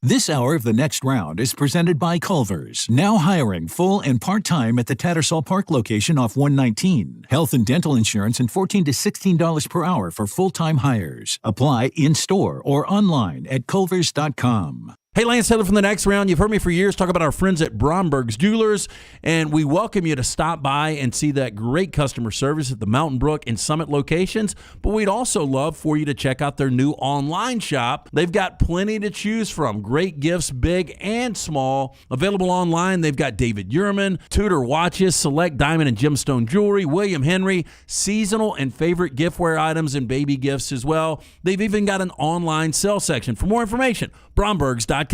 This hour of the next round is presented by Culver's, now hiring full and part-time at the Tattersall Park location off 119. Health and dental insurance and $14 to $16 per hour for full-time hires. Apply in-store or online at culvers.com. Hey, Lance Taylor from the next round. You've heard me for years talk about our friends at Bromberg's Jewelers, and we welcome you to stop by and see that great customer service at the Mountain Brook and Summit locations. But we'd also love for you to check out their new online shop. They've got plenty to choose from. Great gifts, big and small. Available online, they've got David Yurman, Tudor watches, select diamond and gemstone jewelry, William Henry, seasonal and favorite giftware items and baby gifts as well. They've even got an online sale section. For more information, brombergs.com.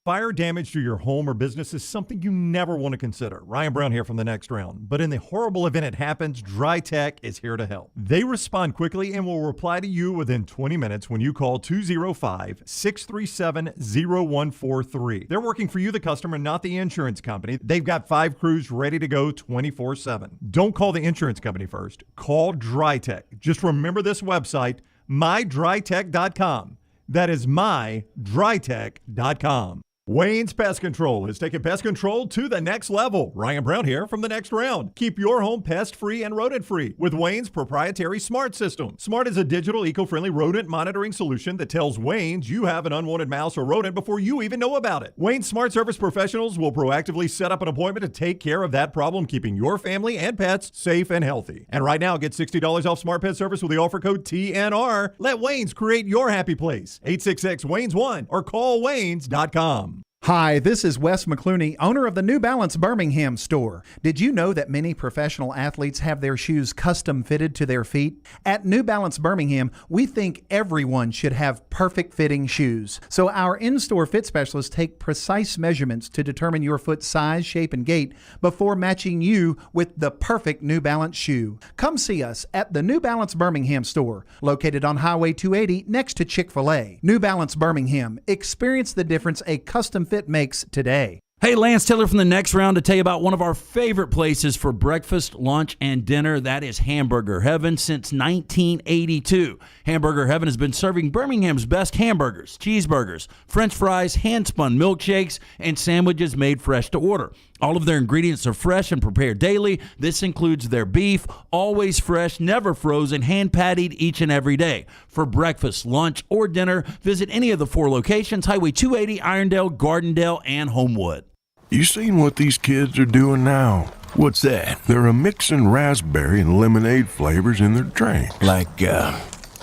Fire damage to your home or business is something you never want to consider. Ryan Brown here from the next round. But in the horrible event it happens, Dry Tech is here to help. They respond quickly and will reply to you within 20 minutes when you call 205-637-0143. They're working for you, the customer, not the insurance company. They've got 5 crews ready to go 24/7. Don't call the insurance company first. Call Dry Tech. Just remember this website, mydrytech.com. That is mydrytech.com. Wayne's Pest Control is taking pest control to the next level. Ryan Brown here from the next round. Keep your home pest-free and rodent-free with Wayne's proprietary Smart System. Smart is a digital, eco-friendly rodent monitoring solution that tells Wayne's you have an unwanted mouse or rodent before you even know about it. Wayne's Smart Service professionals will proactively set up an appointment to take care of that problem, keeping your family and pets safe and healthy. And right now, get $60 off Smart Pet Service with the offer code TNR. Let Wayne's create your happy place. 866-WAYNES1 or call Waynes.com. Hi, this is Wes McClooney, owner of the New Balance Birmingham store. Did you know that many professional athletes have their shoes custom fitted to their feet? At New Balance Birmingham, we think everyone should have perfect fitting shoes. So our in-store fit specialists take precise measurements to determine your foot size, shape, and gait before matching you with the perfect New Balance shoe. Come see us at the New Balance Birmingham store, located on Highway 280 next to Chick-fil-A. New Balance Birmingham. Experience the difference a custom fit makes today. Hey, Lance Taylor from the next round to tell you about one of our favorite places for breakfast, lunch, and dinner. That is Hamburger Heaven since 1982. Hamburger Heaven has been serving Birmingham's best hamburgers, cheeseburgers, French fries, hand-spun milkshakes, and sandwiches made fresh to order. All of their ingredients are fresh and prepared daily. This includes their beef, always fresh, never frozen, hand-pattied each and every day. For breakfast, lunch, or dinner, visit any of the 4 locations, Highway 280, Irondale, Gardendale, and Homewood. You seen what these kids are doing now? What's that? They're mixing raspberry and lemonade flavors in their drink. Like,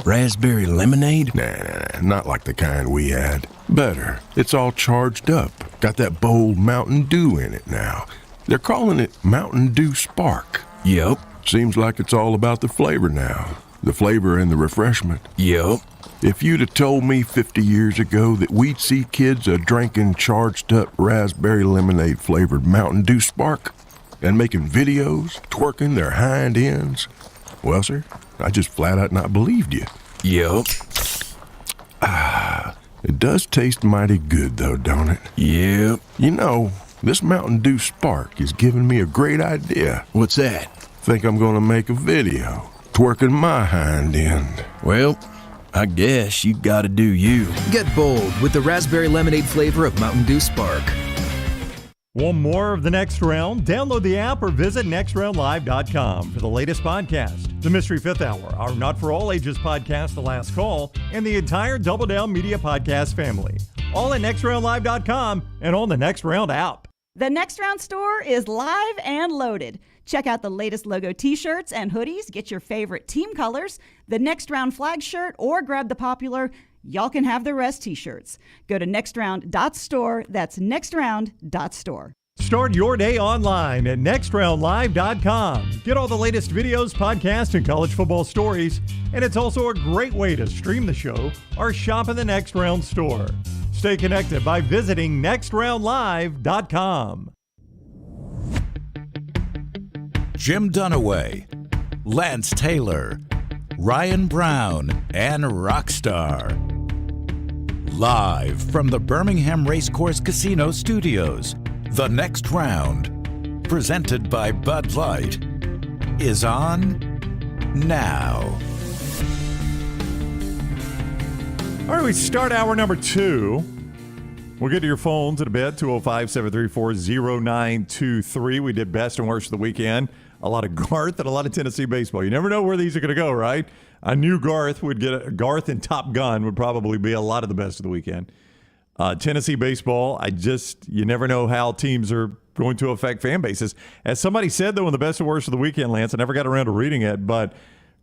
raspberry lemonade? Nah, not like the kind we had. Better. It's all charged up. Got that bold Mountain Dew in it now. They're calling it Mountain Dew Spark. Yup. Seems like it's all about the flavor now. The flavor and the refreshment. Yup. If you'd have told me 50 years ago that we'd see kids drinking charged up raspberry lemonade flavored Mountain Dew Spark and making videos, twerking their hind ends, well, sir, I just flat out not believed you. Yup. It does taste mighty good though, don't it? Yep. You know, this Mountain Dew Spark is giving me a great idea. What's that? Think I'm gonna make a video, twerking my hind end. Well, I guess you gotta do you. Get bold with the raspberry lemonade flavor of Mountain Dew Spark. Want more of the Next Round? Download the app or visit nextroundlive.com for the latest podcast, The Mystery Fifth Hour, our Not For All Ages podcast, The Last Call, and the entire Double Down Media podcast family. All at nextroundlive.com and on the Next Round app. The Next Round store is live and loaded. Check out the latest logo t-shirts and hoodies. Get your favorite team colors, the Next Round flag shirt, or grab the popular Y'all Can Have the Rest t-shirts. Go to nextround.store. That's nextround.store. Start your day online at nextroundlive.com. Get all the latest videos, podcasts, and college football stories. And it's also a great way to stream the show or shop in the Next Round store. Stay connected by visiting nextroundlive.com. Jim Dunaway, Lance Taylor, Ryan Brown, and Rockstar. Live from the Birmingham Racecourse Casino Studios, The Next Round, presented by Bud Light, is on now. All right, we start hour number 2. We'll get to your phones in a bit, 205-734-0923. We did best and worst of the weekend. A lot of Garth and a lot of Tennessee baseball. You never know where these are going to go, right? I knew Garth and Top Gun would probably be a lot of the best of the weekend. Tennessee baseball, you never know how teams are going to affect fan bases. As somebody said, though, in the best and worst of the weekend, Lance, I never got around to reading it, but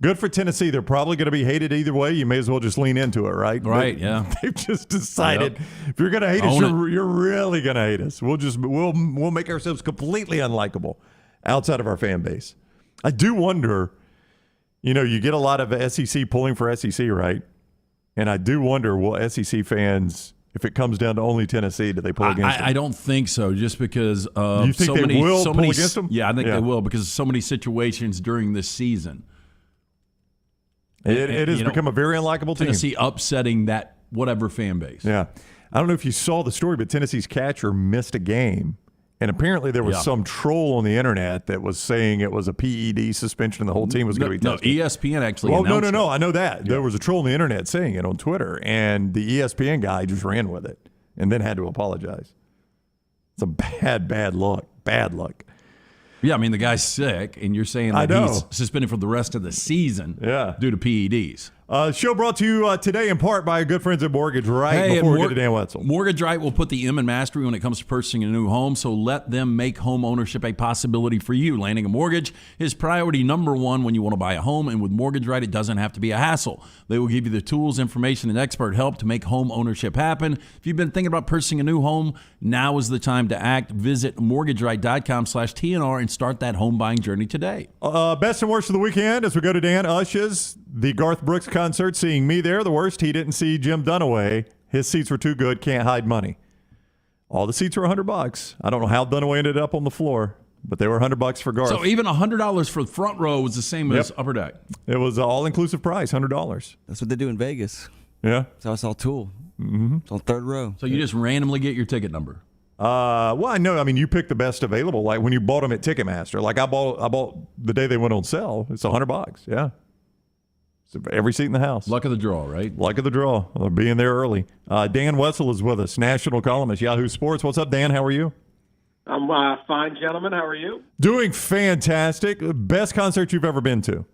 good for Tennessee. They're probably going to be hated either way. You may as well just lean into it, right? Right, yeah. They've just decided if you're going to hate us, you're really going to hate us. We'll make ourselves completely unlikable outside of our fan base. I do wonder, you get a lot of SEC pulling for SEC, right? And I do wonder, will SEC fans, if it comes down to only Tennessee, do they pull against them? I don't think so, just because of you think they will pull against them? Yeah, I think they will, because of so many situations during this season. It has become a very unlikable team. Tennessee upsetting that whatever fan base. Yeah. I don't know if you saw the story, but Tennessee's catcher missed a game. And apparently there was some troll on the internet that was saying it was a PED suspension and the whole team was going to be tested. No, ESPN actually announced it. No, I know that. Yeah. There was a troll on the internet saying it on Twitter, and the ESPN guy just ran with it and then had to apologize. It's a bad luck. Bad luck. Yeah, I mean, the guy's sick, and you're saying that he's suspended for the rest of the season due to PEDs. Show brought to you today in part by our good friends at Mortgage Right. Before we get to Dan Wetzel. Mortgage Right will put the M in mastery when it comes to purchasing a new home, so let them make home ownership a possibility for you. Landing a mortgage is priority number one when you want to buy a home, and with Mortgage Right, it doesn't have to be a hassle. They will give you the tools, information, and expert help to make home ownership happen. If you've been thinking about purchasing a new home, now is the time to act. Visit mortgageright.com/TNR and start that home buying journey today. Best and worst of the weekend as we go to Dan Ush's, the Garth Brooks concert, seeing me there. The worst, he didn't see Jim Dunaway. His seats were too good, can't hide money. All the seats were $100. I don't know how Dunaway ended up on the floor, but they were $100 for Garth. So even $100 for the front row was the same as upper deck. It was an all-inclusive price, $100. That's what they do in Vegas. Yeah. That's how I saw Tool. Mm-hmm. It's on third row. So you just randomly get your ticket number? Well, I know. I mean, you pick the best available. Like when you bought them at Ticketmaster. Like I bought the day they went on sale. It's $100. Yeah. So every seat in the house. Luck of the draw, right? Luck of the draw. Being there early. Dan Wetzel is with us, national columnist, Yahoo Sports. What's up, Dan? How are you? I'm fine, gentlemen. How are you? Doing fantastic. Best concert you've ever been to?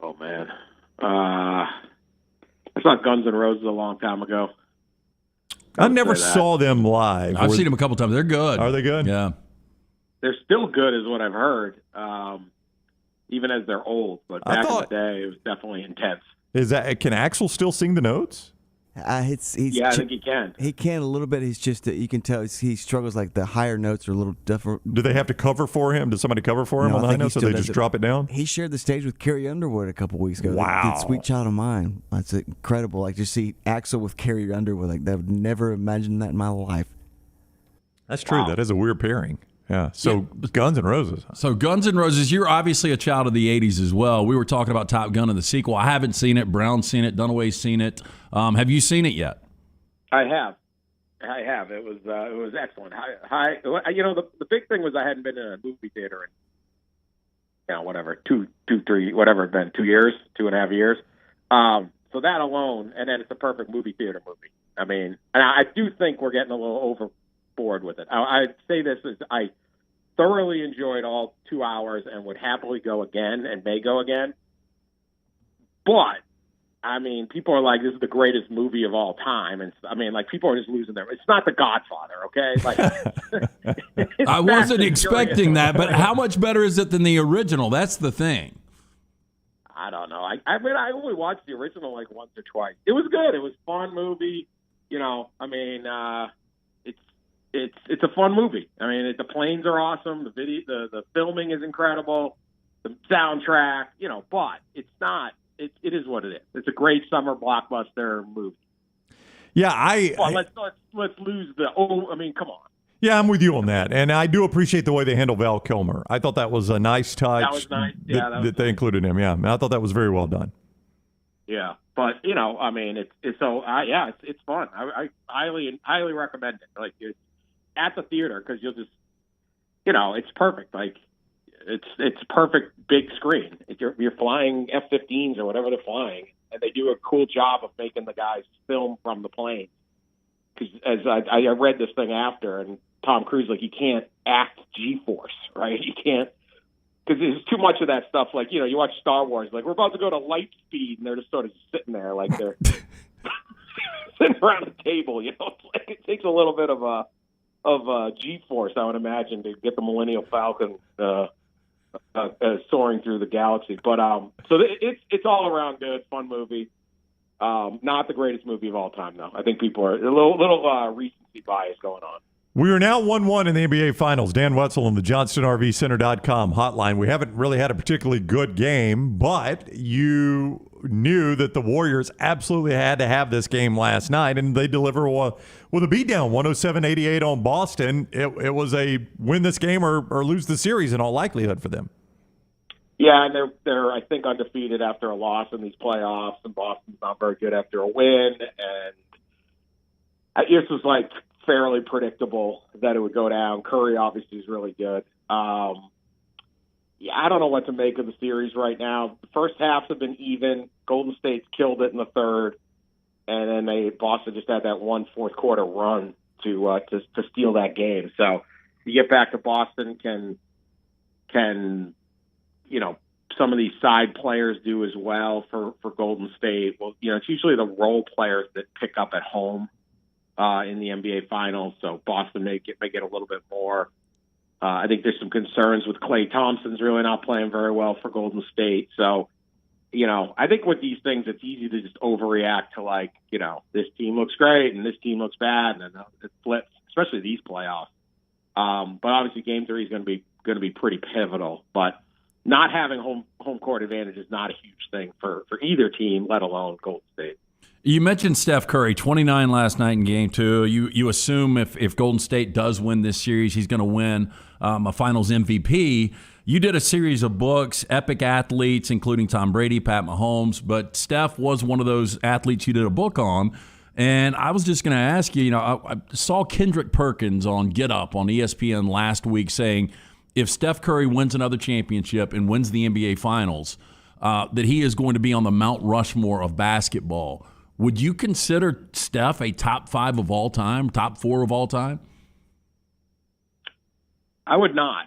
Oh, man. I saw Guns N' Roses a long time ago. I never saw them live. I've seen them a couple times. They're good. Are they good? Yeah. They're still good, is what I've heard, even as they're old. But back in the day, it was definitely intense. Can Axel still sing the notes? I think he can. He can a little bit. He's just you can tell he struggles like the higher notes are a little different. Do they have to cover for him? Does somebody cover for him on the high notes, or they just drop it down? He shared the stage with Carrie Underwood a couple weeks ago. Wow. They did Sweet Child of Mine. That's incredible. Like to see Axel with Carrie Underwood, like I would never imagine that in my life. That's true. Wow. That is a weird pairing. Yeah. So Guns N' Roses. So Guns N' Roses, you're obviously a child of the 80s as well. We were talking about Top Gun and the sequel. I haven't seen it. Brown's seen it. Dunaway's seen it. Have you seen it yet? I have. It was excellent. The big thing was I hadn't been in a movie theater in, whatever, two, three, whatever it's been, 2 years, 2.5 years. So that alone, and then it's a perfect movie theater movie. I mean, and I do think we're getting a little overboard with it. I'd say this is I thoroughly enjoyed all 2 hours and would happily go again and may go again. But I mean, people are like, this is the greatest movie of all time. And I mean, like, people are just losing their... It's not The Godfather, okay? Like, I wasn't expecting that, but how much better is it than the original? That's the thing. I don't know. I mean, I only watched the original like once or twice. It was good. It was a fun movie. I mean, it's a fun movie. I mean, the planes are awesome. The filming is incredible. The soundtrack, but it's not... It is what it is. It's a great summer blockbuster movie. Yeah, let's lose the. I mean, come on. Yeah, I'm with you on that, and I do appreciate the way they handle Val Kilmer. I thought that was a nice touch. That was nice. Yeah, that they included him. Yeah, I thought that was very well done. Yeah, but I mean, it's fun. I highly recommend it. Like it's at the theater because you'll just, it's perfect. Like. It's perfect big screen. You're flying F-15s or whatever they're flying, and they do a cool job of making the guys film from the plane. Because as I read this thing after, and Tom Cruise, like, he can't act G-force, right? He can't, because there's too much of that stuff. Like, you watch Star Wars, like, we're about to go to light speed, and they're just sort of sitting there like they're sitting around a table. It's like it takes a little bit of G-force, I would imagine, to get the Millennium Falcon soaring through the galaxy. But so it's all around good, fun movie. Not the greatest movie of all time, though. I think people are a little recency bias going on. We are now 1-1 in the NBA Finals. Dan Wetzel on the JohnstonRVCenter.com hotline. We haven't really had a particularly good game, but you knew that the Warriors absolutely had to have this game last night, and they deliver with a beatdown, 107-88 on Boston. It was a win this game or lose the series in all likelihood for them. Yeah, and they're I think undefeated after a loss in these playoffs, and Boston's not very good after a win. And this was like fairly predictable that it would go down. Curry obviously is really good. I don't know what to make of the series right now. The first halves have been even. Golden State's killed it in the third, and then Boston just had that one fourth quarter run to steal that game. So you get back to Boston, can some of these side players do as well for Golden State? Well, it's usually the role players that pick up at home in the NBA Finals. So Boston may get a little bit more. I think there's some concerns with Klay Thompson's really not playing very well for Golden State. So, I think with these things, it's easy to just overreact to this team looks great and this team looks bad, and then it flips, especially these playoffs. But obviously, Game 3 is going to be pretty pivotal. But not having home court advantage is not a huge thing for either team, let alone Golden State. You mentioned Steph Curry, 29 last night in Game 2. You assume if Golden State does win this series, he's going to win a Finals MVP. You did a series of books, epic athletes, including Tom Brady, Pat Mahomes, but Steph was one of those athletes you did a book on. And I was just going to ask you, I saw Kendrick Perkins on Get Up on ESPN last week saying if Steph Curry wins another championship and wins the NBA Finals, that he is going to be on the Mount Rushmore of basketball. Would you consider Steph a top 5 of all time, top 4 of all time? I would not.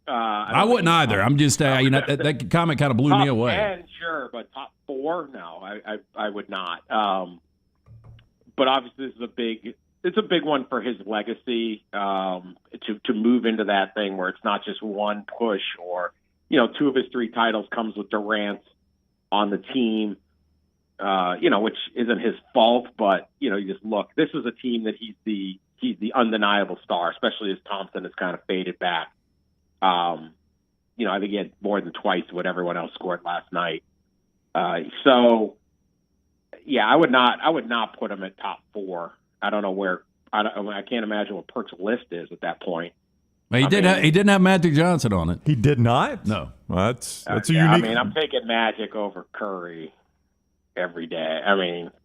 I wouldn't either. I'm just that comment kind of blew me away. Top 10, sure, but top 4, no, I would not. But obviously, this is a big it's a big one for his legacy to move into that thing where it's not just one push or, 2 of his 3 titles comes with Durant on the team, which isn't his fault, but, you just look, this is a team that he's the undeniable star, especially as Thompson has kind of faded back. I think he had more than twice what everyone else scored last night. So yeah, I would not put him at top 4. I don't know where. I can't imagine what Perk's list is at that point. Well, he didn't have Magic Johnson on it. He did not? No. Well, that's a unique. I'm taking Magic over Curry every day.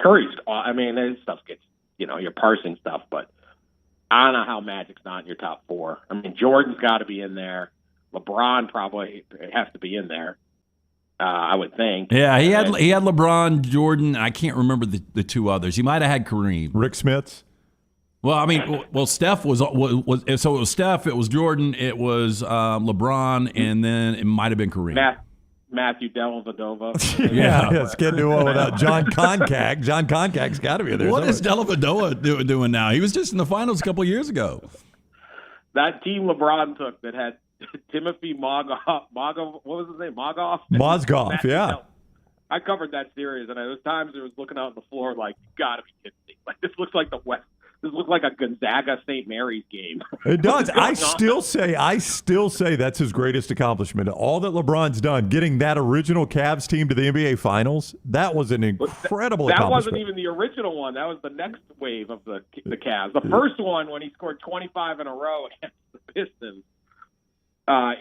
Curry's. This stuff gets you're parsing stuff, but I don't know how Magic's not in your top 4. Jordan's got to be in there. LeBron probably has to be in there. I would think. Yeah, he had LeBron, Jordan. I can't remember the 2 others. He might have had Kareem, Rick Smits. Well, Steph was so it was Steph. It was Jordan. It was LeBron, and then it might have been Kareem. Matthew Dellavedova. Yes, can't do well without John Koncak. John Koncak's got to be there. What is Dellavedova doing now? He was just in the finals a couple of years ago. That team LeBron took that had Timothy Mogov. What was his name? Mozgov, yeah. I covered that series, and there was times I was looking out on the floor like, you got to be kidding me. Like, this looks like the West. This looks like a Gonzaga St. Mary's game. It does. I still say that's his greatest accomplishment. All that LeBron's done, getting that original Cavs team to the NBA Finals, that was an incredible accomplishment. That wasn't even the original one. That was the next wave of the Cavs. The first one, when he scored 25 in a row against the Pistons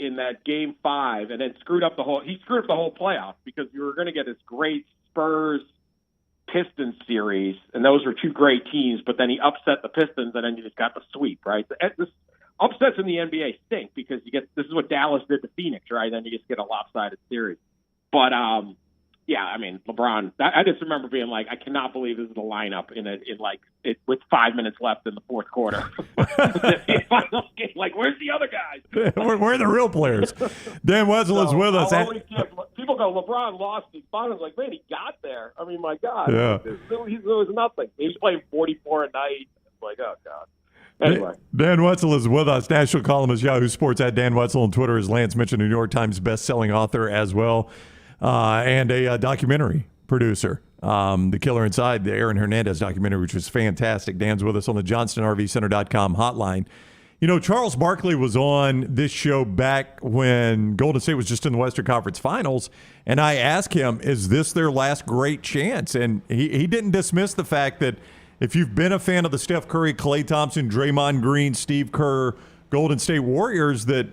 in that Game 5, and then screwed up the whole playoff because you were going to get this great Spurs Pistons series, and those were 2 great teams, but then he upset the Pistons, and then you just got the sweep, right? This upsets in the NBA stink because this is what Dallas did to Phoenix, right? Then you just get a lopsided series. But LeBron, I just remember being like, I cannot believe this is the lineup with 5 minutes left in the fourth quarter. Like, where's the other guys? Where are the real players? Dan Wetzel is with us. People go, LeBron lost his finals. Like, man, he got there. My God. Yeah. There was nothing. He was playing 44 a night. Like, oh, God. Anyway. Dan Wetzel is with us, national columnist, Yahoo Sports, at Dan Wetzel on Twitter. As Lance mentioned, New York Times best-selling author as well, and a documentary producer. The Killer Inside, the Aaron Hernandez documentary, which was fantastic. Dan's with us on the JohnstonRVCenter.com hotline. Charles Barkley was on this show back when Golden State was just in the Western Conference Finals, and I asked him, is this their last great chance? And he didn't dismiss the fact that if you've been a fan of the Steph Curry, Klay Thompson, Draymond Green, Steve Kerr, Golden State Warriors, that,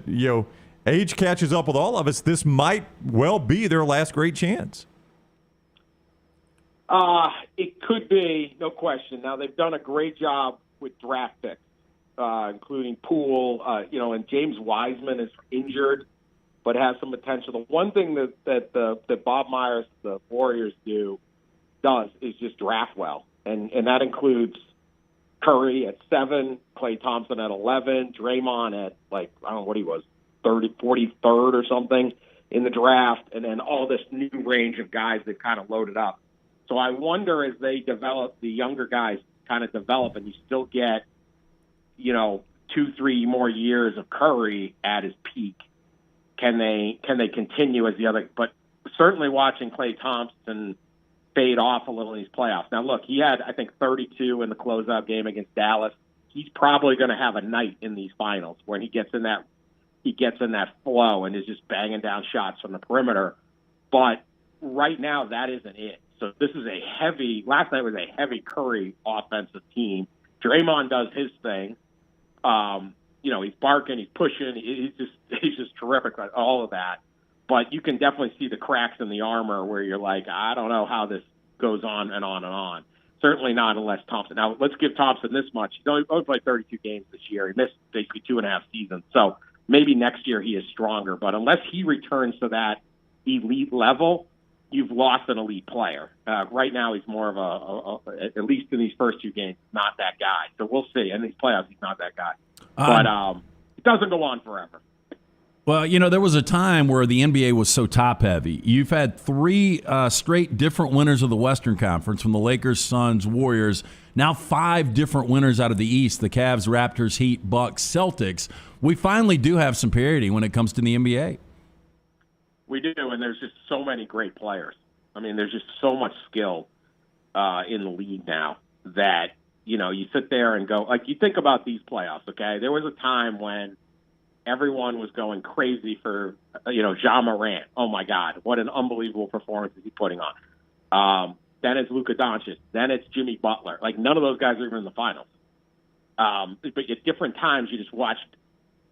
age catches up with all of us, this might well be their last great chance. It could be, no question. Now, they've done a great job with draft picks. Including Poole, and James Wiseman is injured, but has some potential. The one thing that Bob Myers, the Warriors does is just draft well, and that includes Curry at 7, Klay Thompson at 11, Draymond at I don't know what he was, 43rd or something in the draft, and then all this new range of guys they've kind of loaded up. So I wonder as they develop, the younger guys kind of develop, and you still get 2-3 more years of Curry at his peak. Can they continue as the other? But certainly watching Klay Thompson fade off a little in these playoffs. Now look, he had I think 32 in the closeout game against Dallas. He's probably going to have a night in these finals when he gets in that flow and is just banging down shots from the perimeter. But right now that isn't it. So this is last night was a heavy Curry offensive team. Draymond does his thing. He's barking, he's pushing, he's just terrific at all of that. But you can definitely see the cracks in the armor where you're like, I don't know how this goes on and on and on. Certainly not unless Thompson. Now, let's give Thompson this much. He's only played 32 games this year. He missed basically 2.5 seasons. So maybe next year he is stronger. But unless he returns to that elite level, you've lost an elite player. Right now, he's more of at least in these first 2 games, not that guy. So we'll see. In these playoffs, he's not that guy. But it doesn't go on forever. Well, there was a time where the NBA was so top-heavy. You've had 3 straight different winners of the Western Conference, from the Lakers, Suns, Warriors. Now 5 different winners out of the East, the Cavs, Raptors, Heat, Bucks, Celtics. We finally do have some parity when it comes to the NBA. We do, and there's just so many great players. I mean, there's just so much skill in the league now that, you sit there and go, like, you think about these playoffs, okay? There was a time when everyone was going crazy for, Ja Morant. Oh, my God, what an unbelievable performance is he putting on. Then it's Luka Doncic. Then it's Jimmy Butler. Like, none of those guys are even in the finals. But at different times, you just watched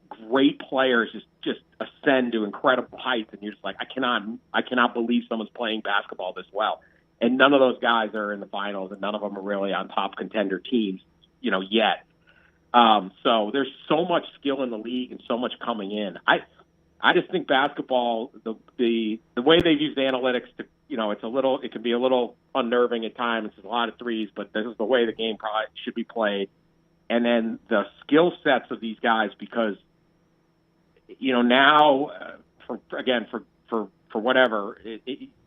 great players just ascend to incredible heights, and you're just like, I cannot believe someone's playing basketball this well. And none of those guys are in the finals, and none of them are really on top contender teams, yet. So there's so much skill in the league and so much coming in. I just think basketball, the way they've used analytics to, it can be a little unnerving at times. It's a lot of threes, but this is the way the game probably should be played. And then the skill sets of these guys, because, now for whatever,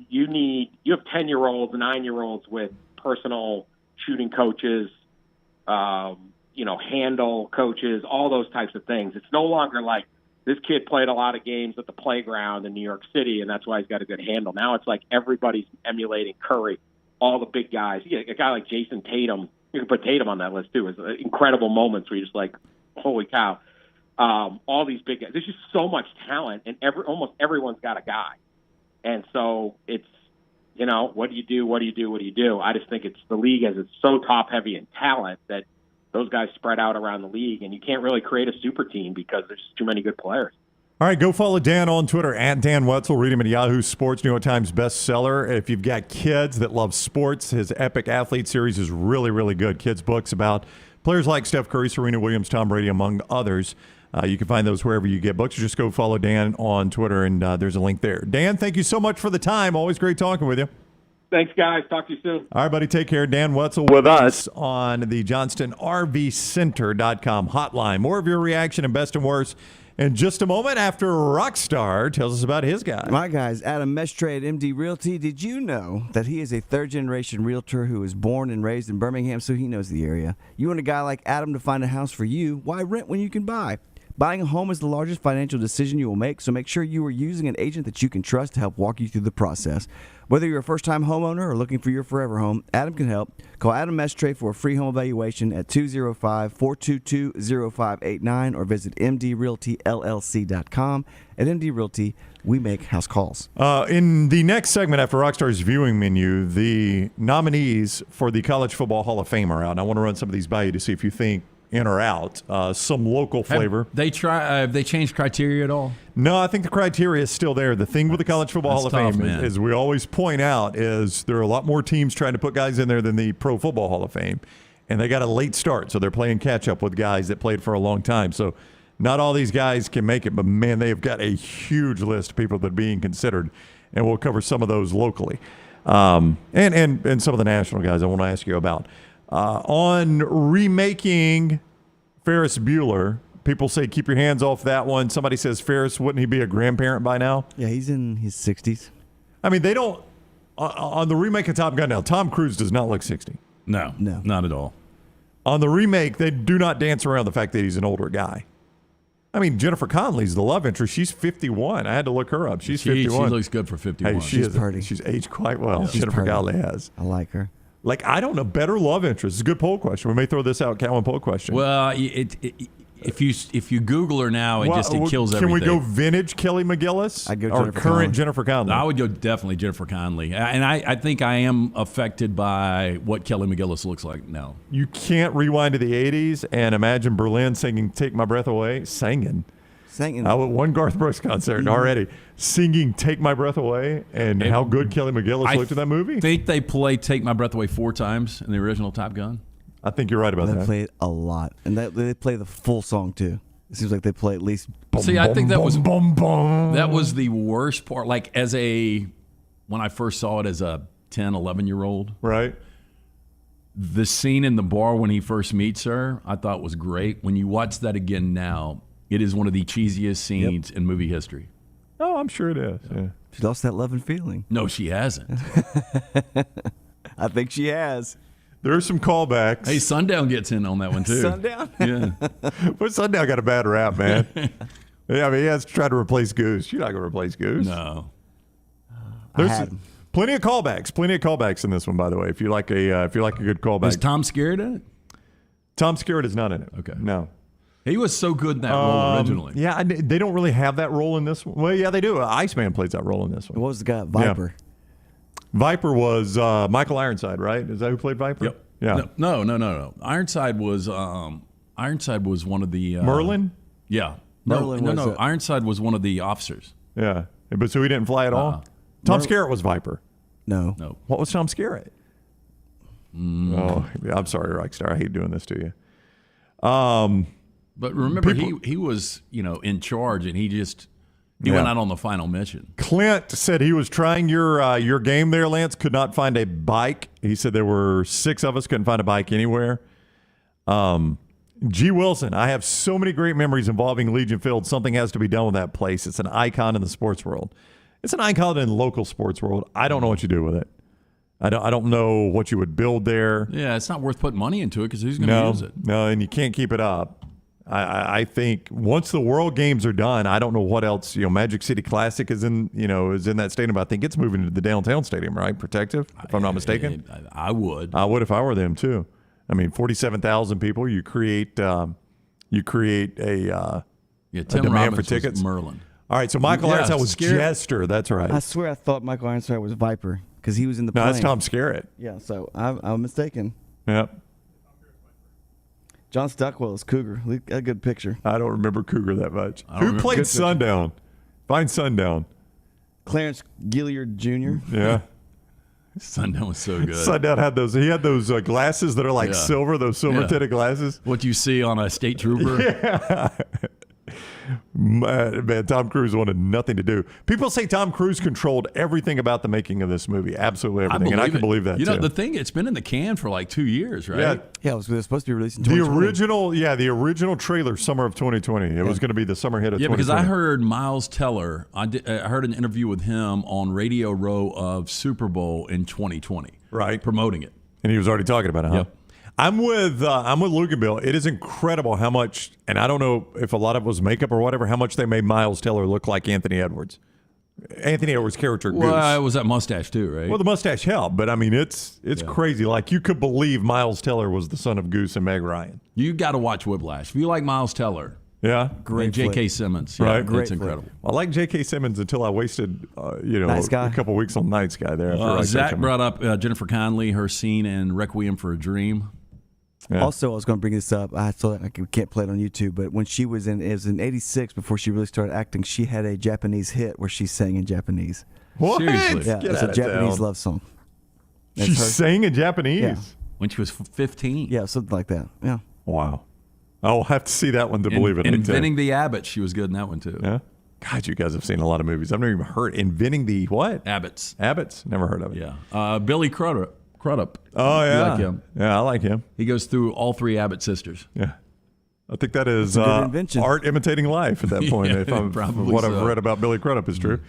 you have 10-year-olds, 9-year-olds with personal shooting coaches, handle coaches, all those types of things. It's no longer like this kid played a lot of games at the playground in New York City, and that's why he's got a good handle. Now it's like everybody's emulating Curry, all the big guys. Yeah, a guy like Jason Tatum, you can put Tatum on that list too. It's incredible moments where you're just like, holy cow. All these big guys. There's just so much talent, and almost everyone's got a guy. And so it's, what do you do? What do you do? What do you do? I just think it's the league as it's so top heavy in talent that those guys spread out around the league, and you can't really create a super team because there's just too many good players. All right, go follow Dan on Twitter at Dan Wetzel. Read him at Yahoo Sports, New York Times bestseller. If you've got kids that love sports, his Epic Athlete series is really, really good. Kids' books about players like Steph Curry, Serena Williams, Tom Brady, among others. You can find those wherever you get books. Just go follow Dan on Twitter, and there's a link there. Dan, thank you so much for the time. Always great talking with you. Thanks, guys. Talk to you soon. All right, buddy. Take care. Dan Wetzel with us on the JohnstonRVCenter.com hotline. More of your reaction and best and worst in just a moment after Rockstar tells us about his guy. My guy's Adam Mestre at MD Realty. Did you know that he is a third-generation realtor who was born and raised in Birmingham, so he knows the area? You want a guy like Adam to find a house for you? Why rent when you can buy? Buying a home is the largest financial decision you will make, so make sure you are using an agent that you can trust to help walk you through the process. Whether you're a first-time homeowner or looking for your forever home, Adam can help. Call Adam Mestre for a free home evaluation at 205-422-0589 or visit mdrealtyllc.com. At MD Realty, we make house calls. In the next segment after Rockstar's viewing menu, the nominees for the College Football Hall of Fame are out. And I want to run some of these by you to see if you think in or out. Some local flavor. Have they changed criteria at all? No, I think the criteria is still there. The thing with the College Football Hall of Fame is we always point out is there are a lot more teams trying to put guys in there than the Pro Football Hall of Fame. And they got a late start, so they're playing catch-up with guys that played for a long time. So not all these guys can make it, but, man, they've got a huge list of people that are being considered. And we'll cover some of those locally. And some of the national guys I want to ask you about. On remaking Ferris Bueller, people say keep your hands off that one. Somebody says Ferris, wouldn't he be a grandparent by now? Yeah, he's in his 60s. I mean, they don't on the remake of Top Gun now, Tom Cruise does not look 60. No, not at all. On the remake, they do not dance around the fact that he's an older guy. I mean, Jennifer Connelly's the love interest. She's 51. I had to look her up. She's 51. She looks good for 51. Hey, she's pretty. She's aged quite well. Yeah. Jennifer Connelly has. I like her. Like, I don't know, better love interest. It's a good poll question. We may throw this out, Calvin poll question. Well, if you Google her now, it kills everything. Can we go vintage Kelly McGillis or current Jennifer Connelly? I would go definitely Jennifer Connelly. And I think I am affected by what Kelly McGillis looks like now. You can't rewind to the 80s and imagine Berlin singing Take My Breath Away. Singing. I went one Garth Brooks concert already singing Take My Breath Away and how good Kelly McGillis looked in that movie. I think they play Take My Breath Away 4 times in the original Top Gun. I think you're right about that. They play it a lot. And they play the full song, too. It seems like they play at least... See, I think that was the worst part. Like, when I first saw it as a 10, 11-year-old. Right. The scene in the bar when he first meets her, I thought was great. When you watch that again now, It is one of the cheesiest scenes in movie history. Oh, I'm sure it is. Yeah. She lost that love and feeling. No, she hasn't. I think she has. There are some callbacks. Hey, Sundown gets in on that one, too. Sundown? Yeah. But Sundown got a bad rap, man. Yeah, I mean, he has to try to replace Goose. You're not going to replace Goose. No. There's plenty of callbacks. Plenty of callbacks in this one, by the way. If you like a good callback. Is Tom Skerritt in it? Tom Skerritt is not in it. Okay. No. He was so good in that role originally. Yeah, they don't really have that role in this one. Well, yeah, they do. Iceman plays that role in this one. What was the guy? Viper. Yeah. Viper was Michael Ironside, right? Is that who played Viper? Yep. Yeah. No. Ironside was one of the Merlin? Yeah. Merlin was Ironside was one of the officers. Yeah. But so he didn't fly at all? Tom Skerritt was Viper. No. What was Tom Skerritt? Oh, I'm sorry, Rockstar. I hate doing this to you. But remember, he was in charge, and he went out on the final mission. Clint said he was trying your game there, Lance. Could not find a bike. He said there were 6 of us, couldn't find a bike anywhere. G. Wilson, I have so many great memories involving Legion Field. Something has to be done with that place. It's an icon in the sports world. It's an icon in the local sports world. I don't know what you do with it. I don't know what you would build there. Yeah, it's not worth putting money into it because who's going to use it? No, and you can't keep it up. I think once the World Games are done, I don't know what else. Magic City Classic is in that stadium. But I think it's moving to the downtown stadium, right? Protective, if I'm not mistaken. I would. I would if I were them too. I mean, 47,000 people. You create a demand for tickets. Merlin. All right, so Michael Ironside was Jester. That's right. I swear I thought Michael Ironside was Viper because he was in the plane. No, that's Tom Skerritt. Yeah, so I'm mistaken. Yep. John Stockwell is Cougar. A good picture. I don't remember Cougar that much. Who played Sundown? Find Sundown. Clarence Gilliard Jr. Yeah. Sundown was so good. Sundown had those. He had those glasses that are like silver. Those silver tinted glasses. What you see on a state trooper. Yeah. Man, Tom Cruise wanted nothing to do. People say Tom Cruise controlled everything about the making of this movie. Absolutely everything. And I can believe that, too. The thing, it's been in the can for like 2 years, right? Yeah, it was supposed to be released in 2020. The original trailer, summer of 2020. It was going to be the summer hit of 2020. Yeah, because I heard Miles Teller, I heard an interview with him on Radio Row of Super Bowl in 2020. Right. Promoting it. And he was already talking about it, huh? Yep. I'm with Luke and Bill. It is incredible how much, and I don't know if a lot of it was makeup or whatever, how much they made Miles Teller look like Anthony Edwards. Anthony Edwards' character, Goose. Well, it was that mustache too, right? Well, the mustache helped, but I mean, it's crazy. Like, you could believe Miles Teller was the son of Goose and Meg Ryan. You got to watch Whiplash. If you like Miles Teller. Yeah. Great. J.K. Simmons. Right. Great. Incredible. Well, I like J.K. Simmons until I wasted, Nice Guy. a couple weeks on Nice Guy there. Zach brought up Jennifer Connelly, her scene in Requiem for a Dream. Yeah. Also, I was going to bring this up. I thought I can't play it on YouTube, but when she was it was in '86 before she really started acting. She had a Japanese hit where she sang in Japanese. What? Seriously? Yeah, it's a Japanese love song. She sang in Japanese? Yeah. When she was 15? Yeah, something like that. Yeah. Wow. I'll have to see that one to believe it. Inventing the Abbott, she was good in that one too. Yeah. God, you guys have seen a lot of movies. I've never even heard. Inventing the what? Abbott's. Never heard of it. Yeah. Billy Crudup. Oh, yeah. You like him? Yeah, I like him. He goes through all 3 Abbott sisters. Yeah. I think that is invention. art imitating life at that point. If I've read about Billy Crudup is true.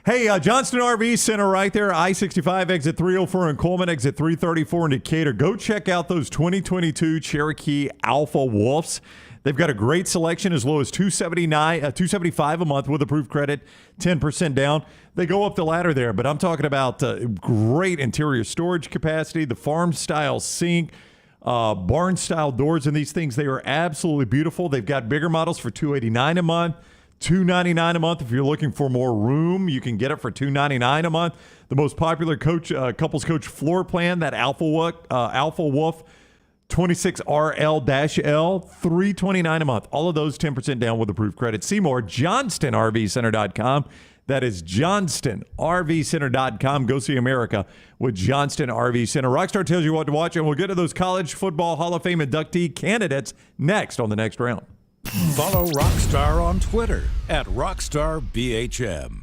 Hey, Johnston RV Center right there, I-65, exit 304 in Coleman, exit 334 in Decatur. Go check out those 2022 Cherokee Alpha Wolves. They've got a great selection as low as $275 a month with approved credit, 10% down. They go up the ladder there, but I'm talking about great interior storage capacity, the farm-style sink, barn-style doors in these things. They are absolutely beautiful. They've got bigger models for $289 a month, $299 a month. If you're looking for more room, you can get it for $299 a month. The most popular couples coach floor plan, that Alpha Wolf 26RL-L, $329 a month. All of those 10% down with approved credit. See more, JohnstonRVCenter.com. That is JohnstonRVCenter.com. Go see America with Johnston RV Center. Rockstar tells you what to watch, and we'll get to those College Football Hall of Fame inductee candidates next on the next round. Follow Rockstar on Twitter @RockstarBHM.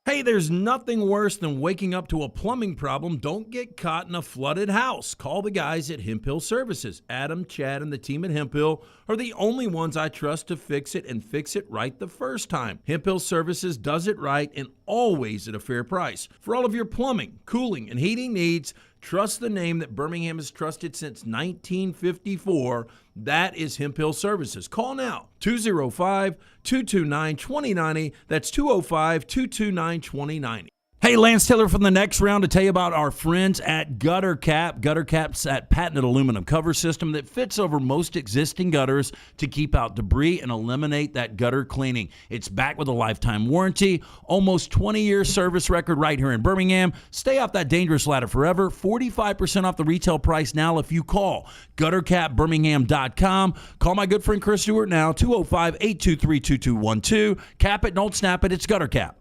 Hey, there's nothing worse than waking up to a plumbing problem. Don't get caught in a flooded house. Call the guys at Hemp Hill Services. Adam, Chad, and the team at Hemp Hill are the only ones I trust to fix it and fix it right the first time. Hemp Hill Services does it right and always at a fair price. For all of your plumbing, cooling, and heating needs, trust the name that Birmingham has trusted since 1954. That is Hemp Hill Services. Call now, 205-229-2090. That's 205-229-2090. Hey, Lance Taylor from the Next Round to tell you about our friends at Gutter Cap. Gutter Cap's that patented aluminum cover system that fits over most existing gutters to keep out debris and eliminate that gutter cleaning. It's backed with a lifetime warranty, almost 20-year service record right here in Birmingham. Stay off that dangerous ladder forever. 45% off the retail price now if you call guttercapbirmingham.com. Call my good friend Chris Stewart now, 205-823-2212. Cap it, don't snap it. It's Gutter Cap.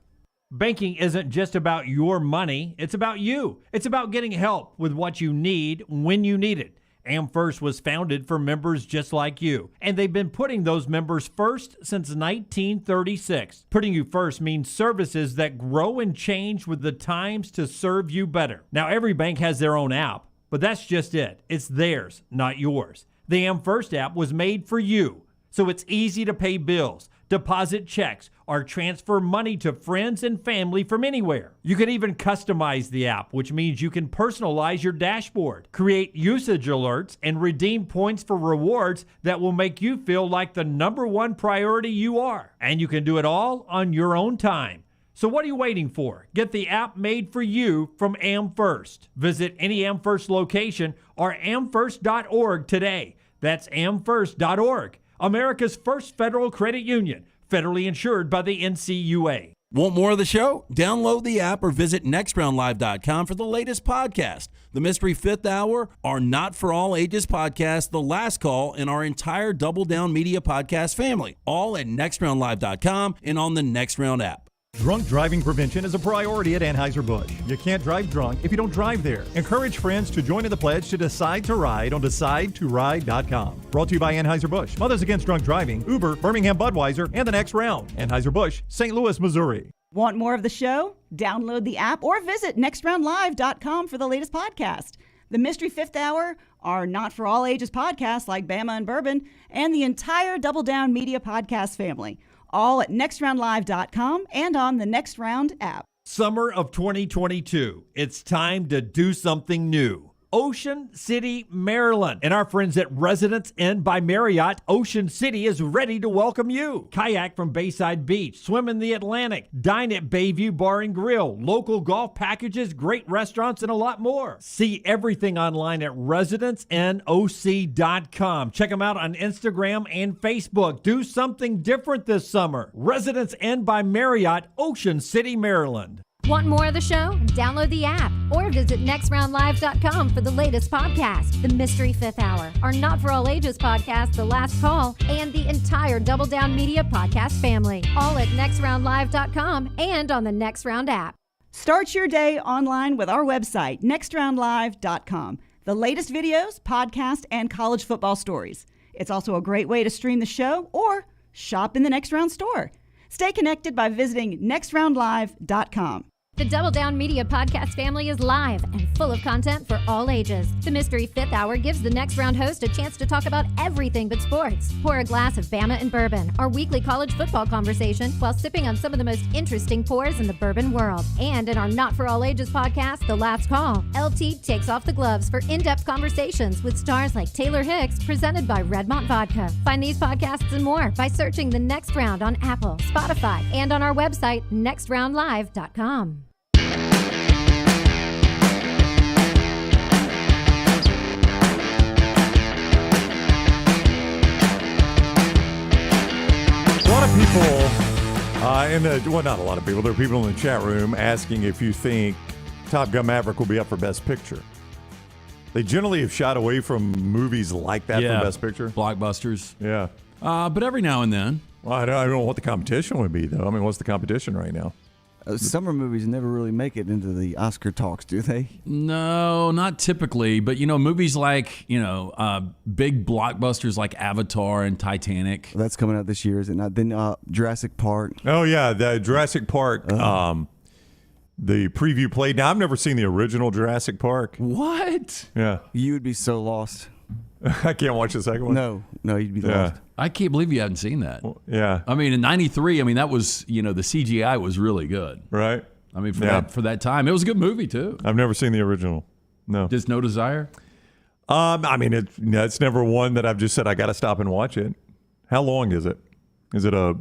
Banking isn't just about your money, it's about you. It's about getting help with what you need when you need it. AmFirst was founded for members just like you, and they've been putting those members first since 1936. Putting you first means services that grow and change with the times to serve you better. Now, every bank has their own app, but that's just it. It's theirs, not yours. The AmFirst app was made for you, so it's easy to pay bills, deposit checks, or transfer money to friends and family from anywhere. You can even customize the app, which means you can personalize your dashboard, create usage alerts, and redeem points for rewards that will make you feel like the number one priority you are. And you can do it all on your own time. So what are you waiting for? Get the app made for you from AmFirst. Visit any AmFirst location or amfirst.org today. That's amfirst.org. America's first federal credit union, federally insured by the NCUA. Want more of the show? Download the app or visit nextroundlive.com for the latest podcast. The Mystery Fifth Hour, our Not For All Ages podcast, The Last Call, and our entire Double Down Media podcast family. All at nextroundlive.com and on the Next Round app. Drunk driving prevention is a priority at Anheuser-Busch. You can't drive drunk if you don't drive there. Encourage friends to join in the pledge to Decide to Ride on DecideToRide.com. Brought to you by Anheuser-Busch, Mothers Against Drunk Driving, Uber, Birmingham Budweiser, and The Next Round. Anheuser-Busch, St. Louis, Missouri. Want more of the show? Download the app or visit nextroundlive.com for the latest podcast. The Mystery Fifth Hour, our Not For All Ages podcast like Bama and Bourbon, and the entire Double Down Media podcast family. All at nextroundlive.com and on the Next Round app. Summer of 2022. It's time to do something new. Ocean City, Maryland. And our friends at Residence Inn by Marriott, Ocean City is ready to welcome you. Kayak from Bayside Beach, swim in the Atlantic, dine at Bayview Bar and Grill, local golf packages, great restaurants, and a lot more. See everything online at residenceinnoc.com. Check them out on Instagram and Facebook. Do something different this summer. Residence Inn by Marriott, Ocean City, Maryland. Want more of the show? Download the app or visit nextroundlive.com for the latest podcast, The Mystery Fifth Hour, our Not For All Ages podcast, The Last Call, and the entire Double Down Media podcast family. All at nextroundlive.com and on the Next Round app. Start your day online with our website, nextroundlive.com. The latest videos, podcasts, and college football stories. It's also a great way to stream the show or shop in the Next Round store. Stay connected by visiting nextroundlive.com. The Double Down Media podcast family is live and full of content for all ages. The Mystery Fifth Hour gives the Next Round host a chance to talk about everything but sports. Pour a glass of Bama and Bourbon, our weekly college football conversation, while sipping on some of the most interesting pours in the bourbon world. And in our Not For All Ages podcast, The Last Call, LT takes off the gloves for in-depth conversations with stars like Taylor Hicks, presented by Redmont Vodka. Find these podcasts and more by searching The Next Round on Apple, Spotify, and on our website, nextroundlive.com. People, not a lot of people, there are people in the chat room asking if you think Top Gun Maverick will be up for Best Picture. They generally have shied away from movies like that for Best Picture. Blockbusters. Yeah. But every now and then. Well, I don't know what the competition would be, though. I mean, what's the competition right now? Summer movies never really make it into the Oscar talks, do they? No, not typically. But, movies like, big blockbusters like Avatar and Titanic. That's coming out this year, is it not? Then Jurassic Park. Oh, yeah, the Jurassic Park. the preview played. Now, I've never seen the original Jurassic Park. What? Yeah. You would be so lost. I can't watch the second one. No, you'd be lost. I can't believe you haven't seen that. Well, yeah. I mean, in '93, that was, the CGI was really good. Right. I mean, for that time, it was a good movie too. I've never seen the original. No. Just no desire. I mean, it's never one that I've just said I got to stop and watch it. How long is it? Is it a?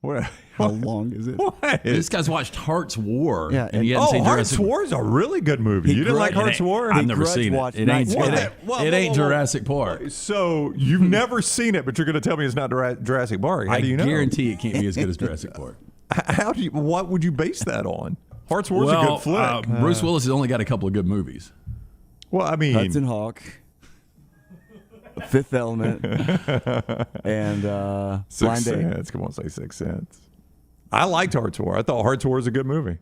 What? How long is it? What? This guy's watched Heart's War. Yeah, and he hadn't seen Heart's Jurassic War is a really good movie. You didn't like Heart's War? I've never seen it. It ain't Jurassic Park. So you've never seen it, but you're going to tell me it's not Jurassic Park. How do you know? I guarantee it can't be as good as Jurassic Park. What would you base that on? Heart's War is a good flick. Bruce Willis has only got a couple of good movies. Well, I mean, Hudson Hawk, Fifth Element, and Blind Date. Sixth Sense. Come on, say Sixth Sense. I liked Heart's War. I thought Heart's War was a good movie.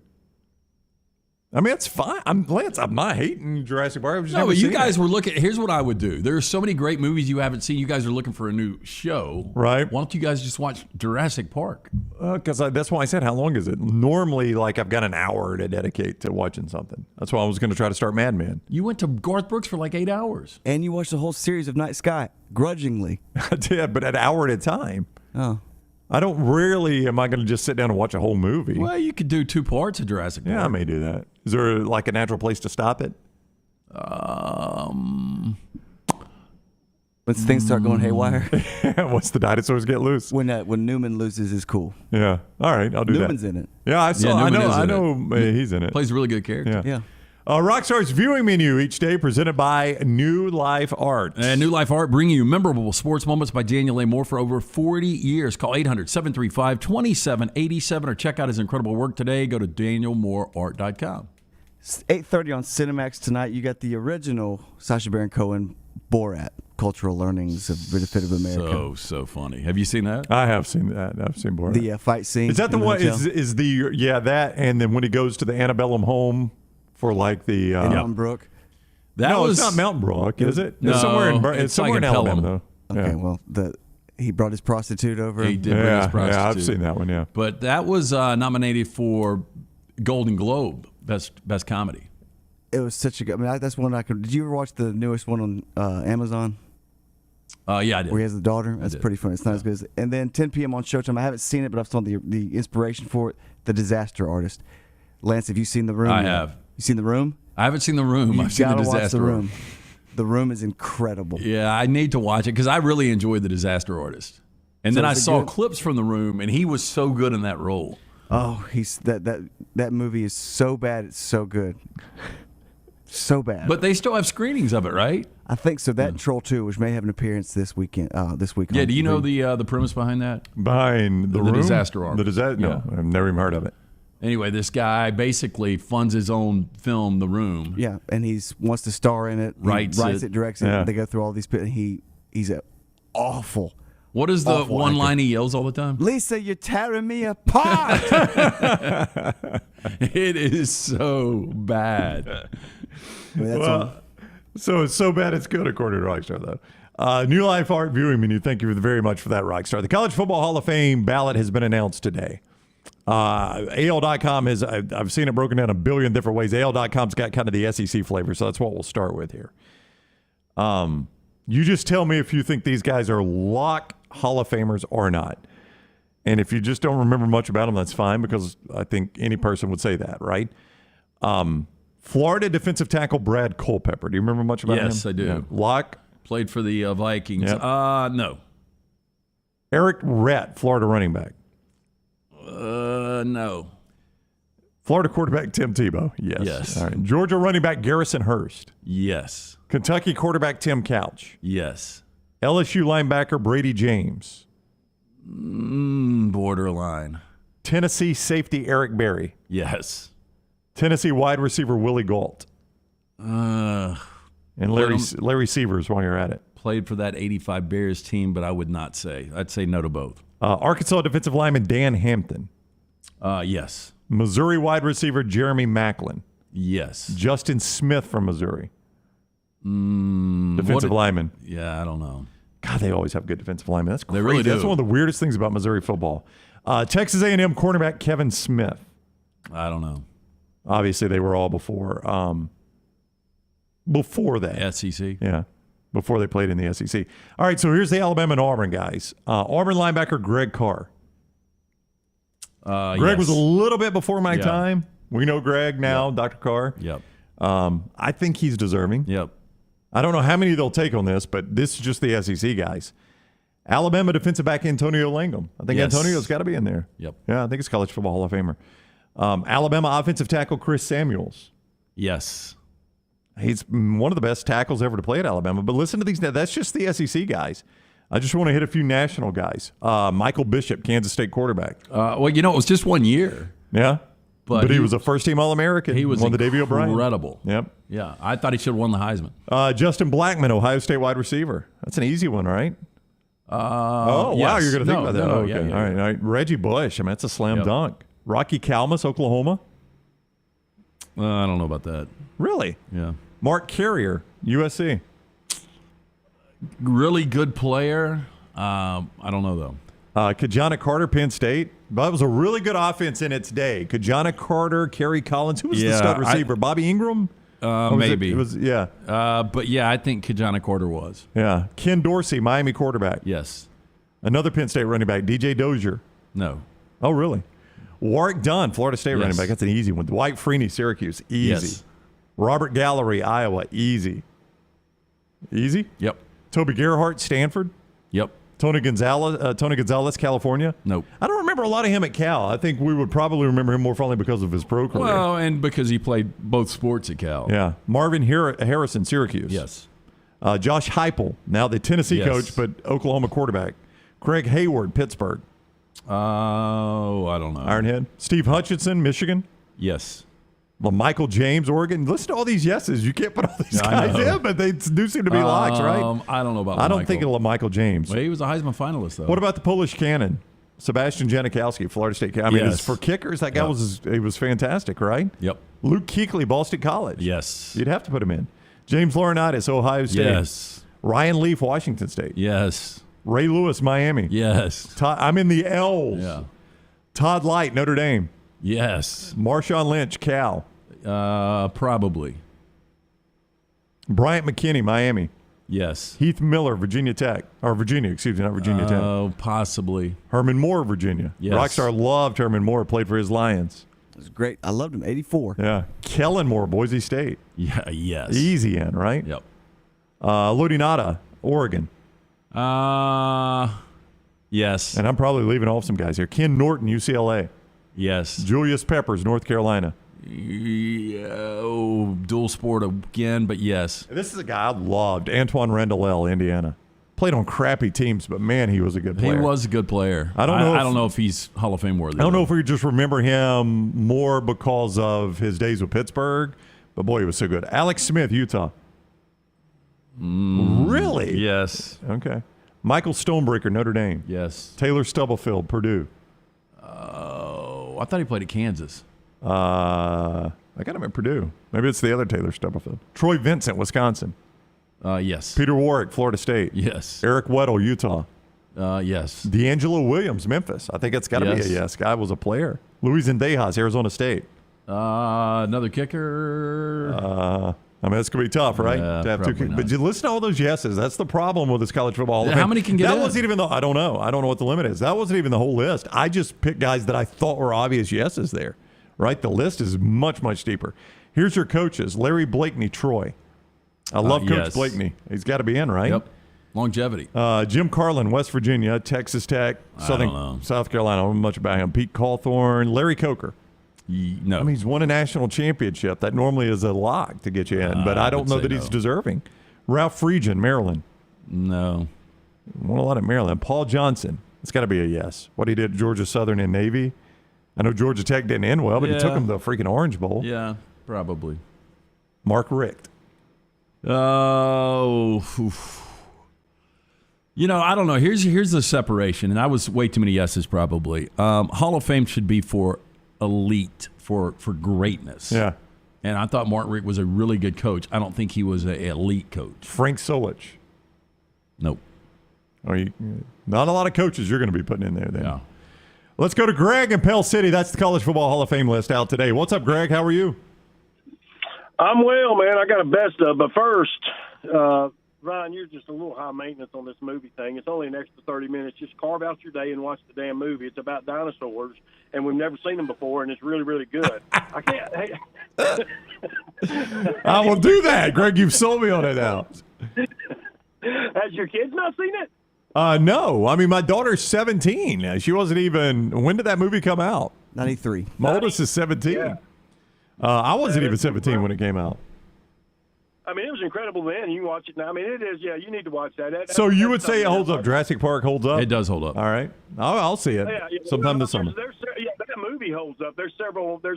I mean, it's fine. I'm not hating Jurassic Park. No, but you guys were looking. Here's what I would do. There are so many great movies you haven't seen. You guys are looking for a new show, right? Why don't you guys just watch Jurassic Park? Because that's why I said, how long is it? Normally, I've got an hour to dedicate to watching something. That's why I was going to try to start Mad Men. You went to Garth Brooks for 8 hours, and you watched the whole series of Night Sky grudgingly. I did, but an hour at a time. Oh. I don't really. Am I going to just sit down and watch a whole movie? Well, you could do 2 parts of Jurassic Park. Yeah, I may do that. Is there a natural place to stop it? When things start going haywire. Once the dinosaurs get loose. When Newman loses his cool. Yeah. All right, I'll do Newman's that. in it. Yeah, I saw. Newman I is know. in it. He's in it. Plays a really good character. Yeah. Rockstar's viewing menu each day presented by New Life Art. And New Life Art bringing you memorable sports moments by Daniel A. Moore for over 40 years. Call 800-735-2787 or check out his incredible work today. Go to danielmooreart.com. 8:30 on Cinemax tonight. You got the original Sacha Baron Cohen Borat, Cultural Learnings of Benefit of America. So funny. Have you seen that? I have seen that. I've seen Borat. The fight scene. Is that the one? Is that? And then when he goes to the antebellum home for the Mountain Brook. It's not Mountain Brook, is it? No, it's somewhere in Alabama, though. Okay, yeah. well, he brought his prostitute over. He did bring his prostitute. Yeah, I've seen that one. Yeah, but that was nominated for Golden Globe best comedy. It was such a good. I mean, that's one I could. Did you ever watch the newest one on Amazon? Yeah, I did. Where he has the daughter. That's pretty funny. It's not as good as. And then 10 p.m. on Showtime. I haven't seen it, but I've saw the inspiration for it. The Disaster Artist. Lance, have you seen The Room? I have. You seen The Room? I haven't seen The Room. I've seen The Disaster watch The Room. The Room is incredible. Yeah, I need to watch it because I really enjoyed The Disaster Artist. And then I saw clips from The Room, and he was so good in that role. Oh, that movie is so bad. It's so good. So bad. But they still have screenings of it, right? I think so. That Troll 2, which may have an appearance this weekend. This week. Yeah. Do you know the premise behind that? Behind the Disaster Artist. The disaster. No, I've never even heard of it. Anyway, this guy basically funds his own film, The Room. Yeah, and he wants to star in it. Writes it, directs it. They go through all these. He's awful. What is the one line he yells all the time? Lisa, you're tearing me apart. It is so bad. So it's so bad it's good, according to Rockstar, though. New Life Art viewing menu. Thank you very much for that, Rockstar. The College Football Hall of Fame ballot has been announced today. AL.com I've seen it broken down a billion different ways. AL.com's got kind of the SEC flavor, so that's what we'll start with here. You just tell me if you think these guys are lock Hall of Famers or not. And if you just don't remember much about them, that's fine, because I think any person would say that, right? Florida defensive tackle Brad Culpepper. Do you remember much about him? Yes, I do. Yeah. Lock. Played for the Vikings. Yep. No. Eric Rett, Florida running back. No. Florida quarterback Tim Tebow. Yes. All right. Georgia running back Garrison Hurst. Yes. Kentucky quarterback Tim Couch. Yes. LSU linebacker Brady James. Borderline. Tennessee safety Eric Berry. Yes. Tennessee wide receiver Willie Gault. And Larry Severs while you're at it. Played for that 85 Bears team, but I would not say. I'd say no to both. Arkansas defensive lineman Dan Hampton. Yes. Missouri wide receiver Jeremy Maclin. Yes. Justin Smith from Missouri. Defensive lineman. Yeah, I don't know. God, they always have good defensive linemen. That's crazy. They really do. That's one of the weirdest things about Missouri football. Texas A&M cornerback Kevin Smith. I don't know. Obviously, they were all before that. SEC. Yeah, before they played in the SEC. All right, so here's the Alabama and Auburn guys. Auburn linebacker Greg Carr. Greg was a little bit before my time. We know Greg now, Dr. Carr. Yep. I think he's deserving. Yep. I don't know how many they'll take on this, but this is just the SEC guys. Alabama defensive back Antonio Langham. I think Antonio's got to be in there. Yep. Yeah, I think it's College Football Hall of Famer. Alabama offensive tackle Chris Samuels. Yes. He's one of the best tackles ever to play at Alabama. But listen to these. That's just the SEC guys. I just want to hit a few national guys. Michael Bishop, Kansas State quarterback. Well, it was just 1 year. Yeah. But he was a first-team All-American. He was won the Davey O'Brien. Incredible. Yep. Yeah, I thought he should have won the Heisman. Justin Blackman, Ohio State wide receiver. That's an easy one, right? Wow, yes. you're going to think about that. No, Okay. yeah. All right. Reggie Bush, I mean, that's a slam dunk. Rocky Kalmus, Oklahoma. I don't know about that. Really? Yeah. Mark Carrier, USC. Really good player. I don't know, though. Kajana Carter, Penn State. That was a really good offense in its day. Kajana Carter, Kerry Collins. Who was the stud receiver? Bobby Ingram? Maybe. It was, yeah. But, yeah, I think Kajana Carter was. Yeah. Ken Dorsey, Miami quarterback. Yes. Another Penn State running back, DJ Dozier. No. Oh, really? Warwick Dunn, Florida State running back. That's an easy one. Dwight Freeney, Syracuse. Easy. Yes. Robert Gallery, Iowa. Easy. Easy? Yep. Toby Gerhardt, Stanford. Yep. Tony Gonzalez, California. Nope. I don't remember a lot of him at Cal. I think we would probably remember him more fondly because of his pro career. Well, and because he played both sports at Cal. Yeah. Marvin Harrison, Syracuse. Yes. Josh Heupel, now the Tennessee coach, but Oklahoma quarterback. Craig Hayward, Pittsburgh. Oh, I don't know. Ironhead. Steve Hutchinson, Michigan. Yes. Well, Michael James, Oregon. Listen to all these yeses. You can't put all these guys in, but they do seem to be locks, right? I don't know about I don't think it'll Michael James. Well, he was a Heisman finalist, though. What about the Polish cannon? Sebastian Janikowski, Florida State. I mean, for kickers, that guy was fantastic, right? Yep. Luke Kuechly, Boston College. Yes. You'd have to put him in. James Laurinaitis, Ohio State. Yes. Ryan Leaf, Washington State. Yes. Ray Lewis, Miami. Yes. I'm in the L's. Yeah. Todd Light, Notre Dame. Yes. Marshawn Lynch, Cal. Probably. Bryant McKinney, Miami. Yes. Heath Miller, Virginia Tech. Or Virginia, excuse me, not Virginia Tech. Oh, possibly. Herman Moore, Virginia. Yes. Rockstar loved Herman Moore, played for his Lions. It was great. I loved him. 84. Yeah. Kellen Moore, Boise State. Yeah, yes. Easy in, right? Yep. Ludi Nada, Oregon. Yes. And I'm probably leaving off some guys here. Ken Norton, UCLA. Yes. Julius Peppers, North Carolina. Dual sport again, but yes. This is a guy I loved. Antoine Randall, Indiana. Played on crappy teams, but man, he was a good player. He was a good player. I don't know if he's Hall of Fame worthy. I don't know if we just remember him more because of his days with Pittsburgh, but boy, he was so good. Alex Smith, Utah. Really? Yes. Okay. Michael Stonebreaker, Notre Dame. Yes. Taylor Stubblefield, Purdue. Oh, I thought he played at Kansas. I got him at Purdue. Maybe it's the other Taylor Stubblefield. Troy Vincent, Wisconsin. Yes. Peter Warwick, Florida State. Yes. Eric Weddle, Utah. Yes. D'Angelo Williams, Memphis. I think it's got to be a yes. Guy was a player. Luis Zendejas, Arizona State. Another kicker. I mean, it's going to be tough, right? Yeah, to have two kickers. not. But you listen to all those yeses. That's the problem with this college football. Hall of How Fame. many can get that in? wasn't even I don't know. I don't know what the limit is. That wasn't even the whole list. I just picked guys that I thought were obvious yeses there, right? The list is much, much deeper. Here's your coaches. Larry Blakeney, Troy. I love Coach yes. Blakeney. He's got to be in, right? Yep. Longevity. Jim Carlin, West Virginia, Texas Tech, South Carolina. I don't know much about him. Pete Cawthorn, Larry Coker. No. I mean, he's won a national championship. That normally is a lock to get you in, but I don't know that he's deserving. Ralph Friedgen, Maryland. No. Won a lot at Maryland. Paul Johnson. It's got to be a yes. What he did at Georgia Southern and Navy. I know Georgia Tech didn't end well, but he took him to the freaking Orange Bowl. Yeah, probably. Mark Richt. Oh. You know, I don't know. Here's the separation, and I was way too many yeses probably. Hall of Fame should be for elite, for greatness. Yeah. And I thought Martin Richt was a really good coach. I don't think he was an elite coach. Frank Solich. Nope. Not a lot of coaches you're going to be putting in there then. No. Let's go to Greg in Pell City. That's the College Football Hall of Fame list out today. What's up, Greg? How are you? I'm well, man. I got a best of. But first, Ryan, you're just a little high maintenance on this movie thing. It's only an extra 30 minutes. Just carve out your day and watch the damn movie. It's about dinosaurs, and we've never seen them before, and it's really, really good. I can't. Hey. I will do that. Greg, you've sold me on it now. Has your kids not seen it? No. I mean, my daughter's 17. She wasn't even. When did that movie come out? 93. My oldest is 17. Yeah. I wasn't even 17 when it came out. I mean, it was incredible then. You watch it now. I mean, it is. Yeah, you need to watch that. So you would say it holds up? Jurassic Park holds up? It does hold up. All right. I'll see it sometime this summer. That movie holds up. There's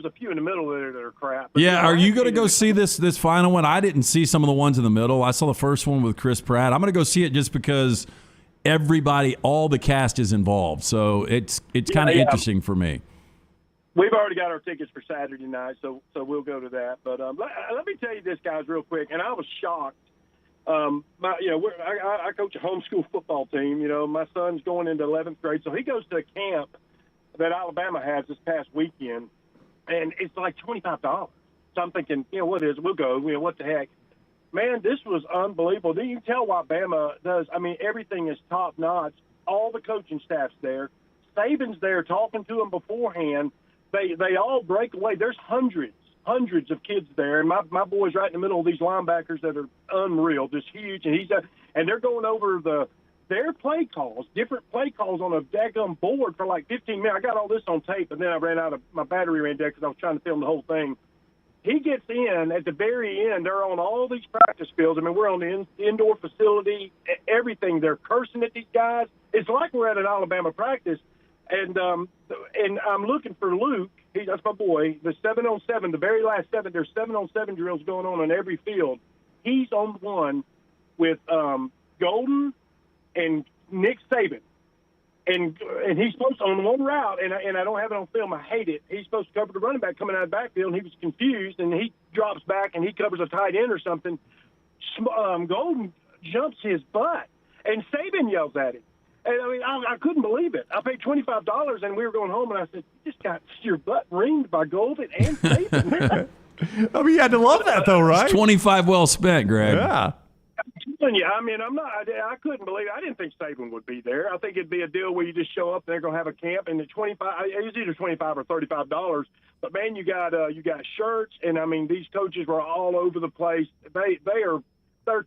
a few in the middle there that are crap. Yeah, are you going to go see this final one? I didn't see some of the ones in the middle. I saw the first one with Chris Pratt. I'm going to go see it just because everybody, all the cast is involved. So it's kind of interesting for me. We've already got our tickets for Saturday night, so we'll go to that. But let me tell you this, guys, real quick. And I was shocked. I coach a homeschool football team. You know, my son's going into 11th grade, so he goes to a camp that Alabama has this past weekend, and it's like $25. So I'm thinking, what is it? We'll go. What the heck? Man, this was unbelievable. You can tell what Bama does. I mean, everything is top notch. All the coaching staff's there. Saban's there talking to them beforehand. They all break away. There's hundreds of kids there, and my boy's right in the middle of these linebackers that are unreal, just huge, and they're going over their play calls, different play calls on a daggum board for like 15 minutes. I got all this on tape, and then I ran out of my battery ran dead because I was trying to film the whole thing. He gets in at the very end. They're on all these practice fields. I mean, we're on the indoor facility, everything. They're cursing at these guys. It's like we're at an Alabama practice. And I'm looking for Luke. That's my boy. The 7-on-7, the very last 7. There's 7-on-7 drills going on every field. He's on one with Golden and Nick Saban, and he's supposed to on one route. And I don't have it on film. I hate it. He's supposed to cover the running back coming out of the backfield, and he was confused, and he drops back and he covers a tight end or something. Golden jumps his butt, and Saban yells at him. And I mean, I couldn't believe it. I paid $25, and we were going home, and I said, "You just got your butt ringed by Golden and Saban." I mean, you had to love that, though, right? It's 25 well spent, Greg. Yeah. I'm telling you, I mean, I couldn't believe it. I didn't think Saban would be there. I think it'd be a deal where you just show up, and they're going to have a camp, and it was either $25 or $35. But man, you got shirts, and I mean, these coaches were all over the place. They're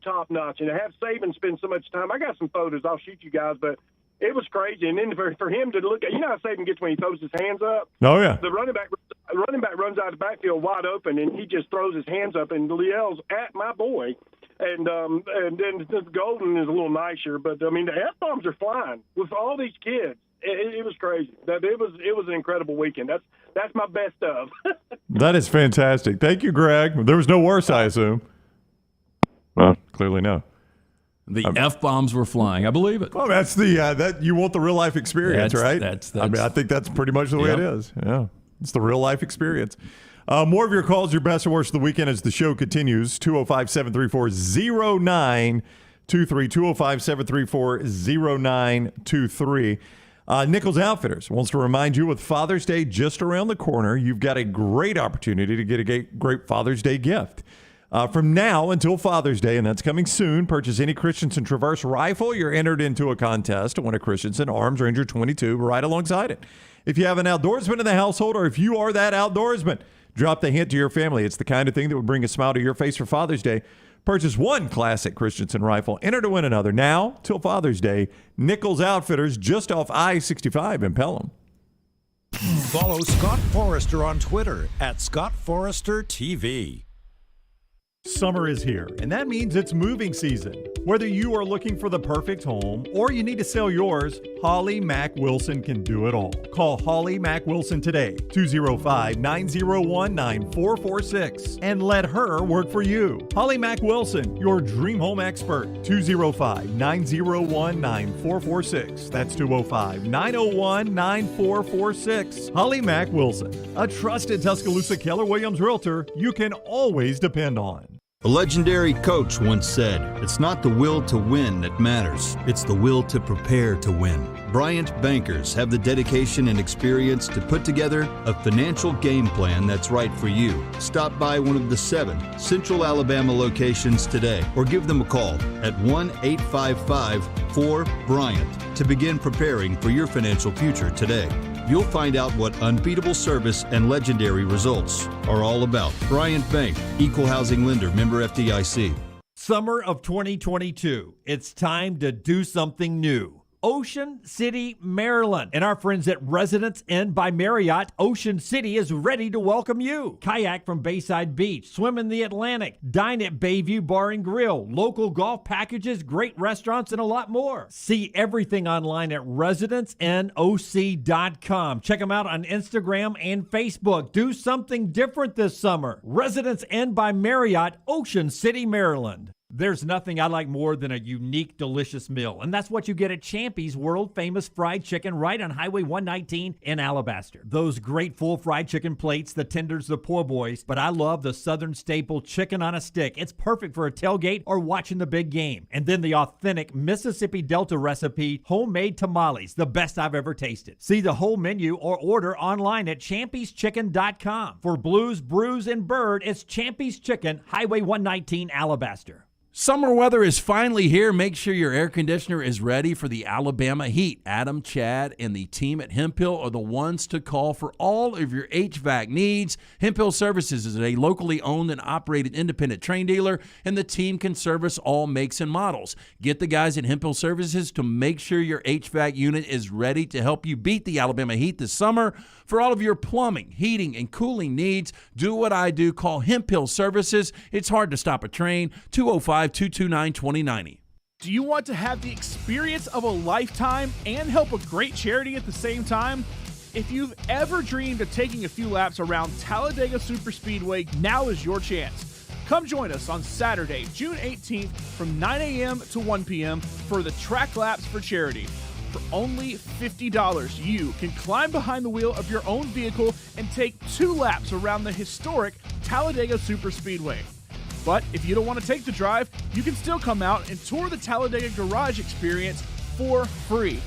top notch, and to have Saban spend so much time, I got some photos I'll shoot you guys, but it was crazy. And then for him to look at, how Saban gets when he throws his hands up. Oh yeah. The running back runs out of the backfield wide open, and he just throws his hands up and yells at my boy. And then the Golden is a little nicer, but I mean the F-bombs are flying with all these kids. It was crazy. It was an incredible weekend. That's my best of. That is fantastic. Thank you, Greg. There was no worse, I assume. Well, clearly no. The F-bombs were flying. I believe it. Well, that's that you want the real life experience, right? I mean, I think that's pretty much the way it is. Yeah, it's the real life experience. More of your calls, your best or worst of the weekend as the show continues. 205-734-0923. 205-734-0923. Nichols Outfitters wants to remind you with Father's Day just around the corner, you've got a great opportunity to get a great Father's Day gift. From now until Father's Day, and that's coming soon, purchase any Christensen Traverse rifle. You're entered into a contest to win a Christensen Arms Ranger 22 right alongside it. If you have an outdoorsman in the household, or if you are that outdoorsman, drop the hint to your family. It's the kind of thing that would bring a smile to your face for Father's Day. Purchase one classic Christensen rifle. Enter to win another. Now till Father's Day. Nichols Outfitters, just off I-65 in Pelham. Follow Scott Forrester on Twitter @ScottForresterTV. Summer is here, and that means it's moving season. Whether you are looking for the perfect home or you need to sell yours, Holly Mack Wilson can do it all. Call Holly Mack Wilson today, 205-901-9446, and let her work for you. Holly Mack Wilson, your dream home expert, 205-901-9446. That's 205-901-9446. Holly Mack Wilson, a trusted Tuscaloosa Keller Williams realtor you can always depend on. A legendary coach once said, "It's not the will to win that matters, it's the will to prepare to win." Bryant bankers have the dedication and experience to put together a financial game plan that's right for you. Stop by one of the 7 Central Alabama locations today or give them a call at 1-855-4-BRYANT to begin preparing for your financial future today. You'll find out what unbeatable service and legendary results are all about. Bryant Bank, Equal Housing Lender, member FDIC. Summer of 2022. It's time to do something new. Ocean City, Maryland. And our friends at Residence Inn by Marriott, Ocean City is ready to welcome you. Kayak from Bayside Beach, swim in the Atlantic, dine at Bayview Bar and Grill, local golf packages, great restaurants, and a lot more. See everything online at residenceinnoc.com. Check them out on Instagram and Facebook. Do something different this summer. Residence Inn by Marriott, Ocean City, Maryland. There's nothing I like more than a unique, delicious meal, and that's what you get at Champy's world-famous fried chicken right on Highway 119 in Alabaster. Those great full fried chicken plates, the tenders, the po' boys, but I love the Southern staple chicken on a stick. It's perfect for a tailgate or watching the big game. And then the authentic Mississippi Delta recipe, homemade tamales, the best I've ever tasted. See the whole menu or order online at champyschicken.com. For Blues, Brews, and Bird, it's Champy's Chicken, Highway 119, Alabaster. Summer weather is finally here. Make sure your air conditioner is ready for the Alabama heat. Adam, Chad, and the team at Hemphill are the ones to call for all of your HVAC needs. Hemphill Services is a locally owned and operated independent train dealer, and the team can service all makes and models. Get the guys at Hemphill Services to make sure your HVAC unit is ready to help you beat the Alabama heat this summer. For all of your plumbing, heating, and cooling needs, do what I do. Call Hemphill Services. It's hard to stop a train. 205-229-2090. Do you want to have the experience of a lifetime and help a great charity at the same time? If you've ever dreamed of taking a few laps around Talladega Superspeedway, now is your chance. Come join us on Saturday, June 18th from 9 a.m. to 1 p.m. for the Track Laps for Charity. For only $50, you can climb behind the wheel of your own vehicle and take 2 laps around the historic Talladega Superspeedway. But if you don't want to take the drive, you can still come out and tour the Talladega Garage experience for free.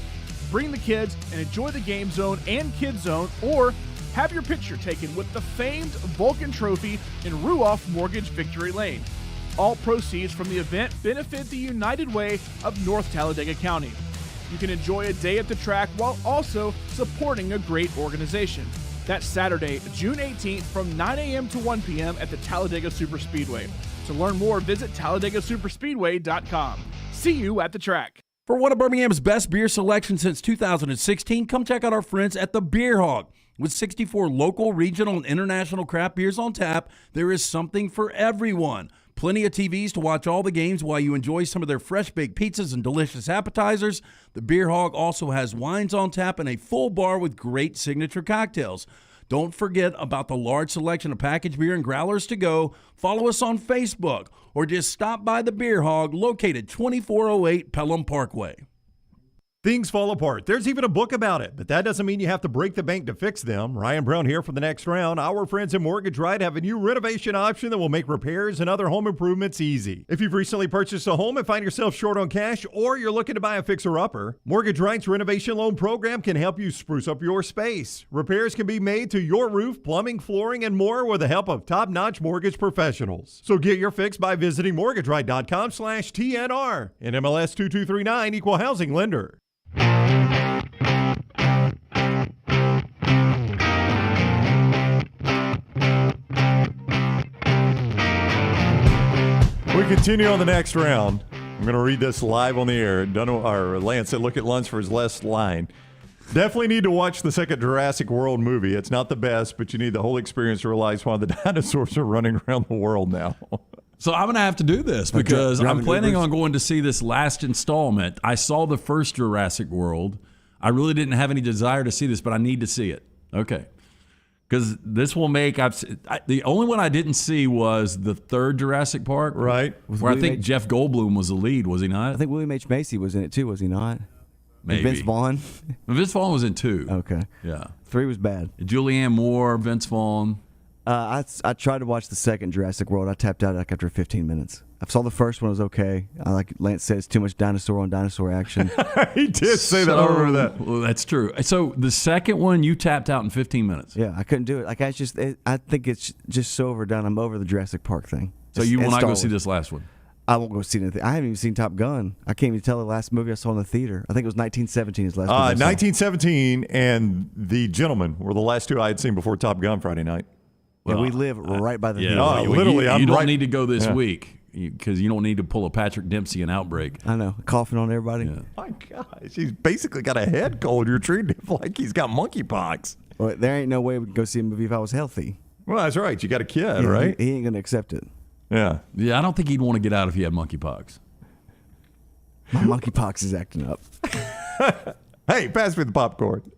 Bring the kids and enjoy the Game Zone and Kids Zone, or have your picture taken with the famed Vulcan Trophy in Ruoff Mortgage Victory Lane. All proceeds from the event benefit the United Way of North Talladega County. You can enjoy a day at the track while also supporting a great organization. That's Saturday, June 18th from 9 a.m. to 1 p.m. at the Talladega Superspeedway. To learn more, visit TalladegaSuperspeedway.com. See you at the track. For one of Birmingham's best beer selections since 2016, come check out our friends at the Beer Hog. With 64 local, regional, and international craft beers on tap, there is something for everyone. Plenty of TVs to watch all the games while you enjoy some of their fresh-baked pizzas and delicious appetizers. The Beer Hog also has wines on tap and a full bar with great signature cocktails. Don't forget about the large selection of packaged beer and growlers to go. Follow us on Facebook or just stop by the Beer Hog located 2408 Pelham Parkway. Things fall apart. There's even a book about it, but that doesn't mean you have to break the bank to fix them. Ryan Brown here for the next round. Our friends at Mortgage Right have a new renovation option that will make repairs and other home improvements easy. If you've recently purchased a home and find yourself short on cash, or you're looking to buy a fixer-upper, Mortgage Right's renovation loan program can help you spruce up your space. Repairs can be made to your roof, plumbing, flooring, and more with the help of top-notch mortgage professionals. So get your fix by visiting mortgageright.com/TNR. And MLS 2239 Equal Housing Lender. We continue on the next round. I'm going to read this live on the air. Lance said, look at Luntz for his last line. Definitely need to watch the second Jurassic World movie. It's not the best, but you need the whole experience to realize why the dinosaurs are running around the world now. So I'm going to have to do this because I'm planning on going to see this last installment. I saw the first Jurassic World. I really didn't have any desire to see this, but I need to see it. Okay. Because this will make the only one I didn't see was the third Jurassic Park, right? Where I think Jeff Goldblum was the lead, was he not? I think William H. Macy was in it too, was he not? Maybe. And Vince Vaughn. Vince Vaughn was in 2. Okay. Yeah. 3 was bad. Julianne Moore, Vince Vaughn. I tried to watch the second Jurassic World. I tapped out like after 15 minutes. I saw the first one, it was okay. Like Lance said, it's too much dinosaur on dinosaur action. He did say that. I remember that. Well, that's true. So the second one, you tapped out in 15 minutes. Yeah, I couldn't do it. Like I think it's just so overdone. I'm over the Jurassic Park thing. So you will not go see this last one? I won't go see anything. I haven't even seen Top Gun. I can't even tell the last movie I saw in the theater. I think it was 1917. His last movie. 1917 and The Gentleman were the last two I had seen before Top Gun Friday night. Well, we live right by the theater. Literally, you don't need to go this week because you don't need to pull a Patrick Dempsey and Outbreak. I know, coughing on everybody. Yeah. My gosh, he's basically got a head cold. You're treating him like he's got monkeypox. Well, there ain't no way we could go see a movie if I was healthy. Well, that's right. You got a kid, right? He ain't gonna accept it. Yeah. I don't think he'd want to get out if he had monkeypox. My monkeypox is acting up. Hey, pass me the popcorn.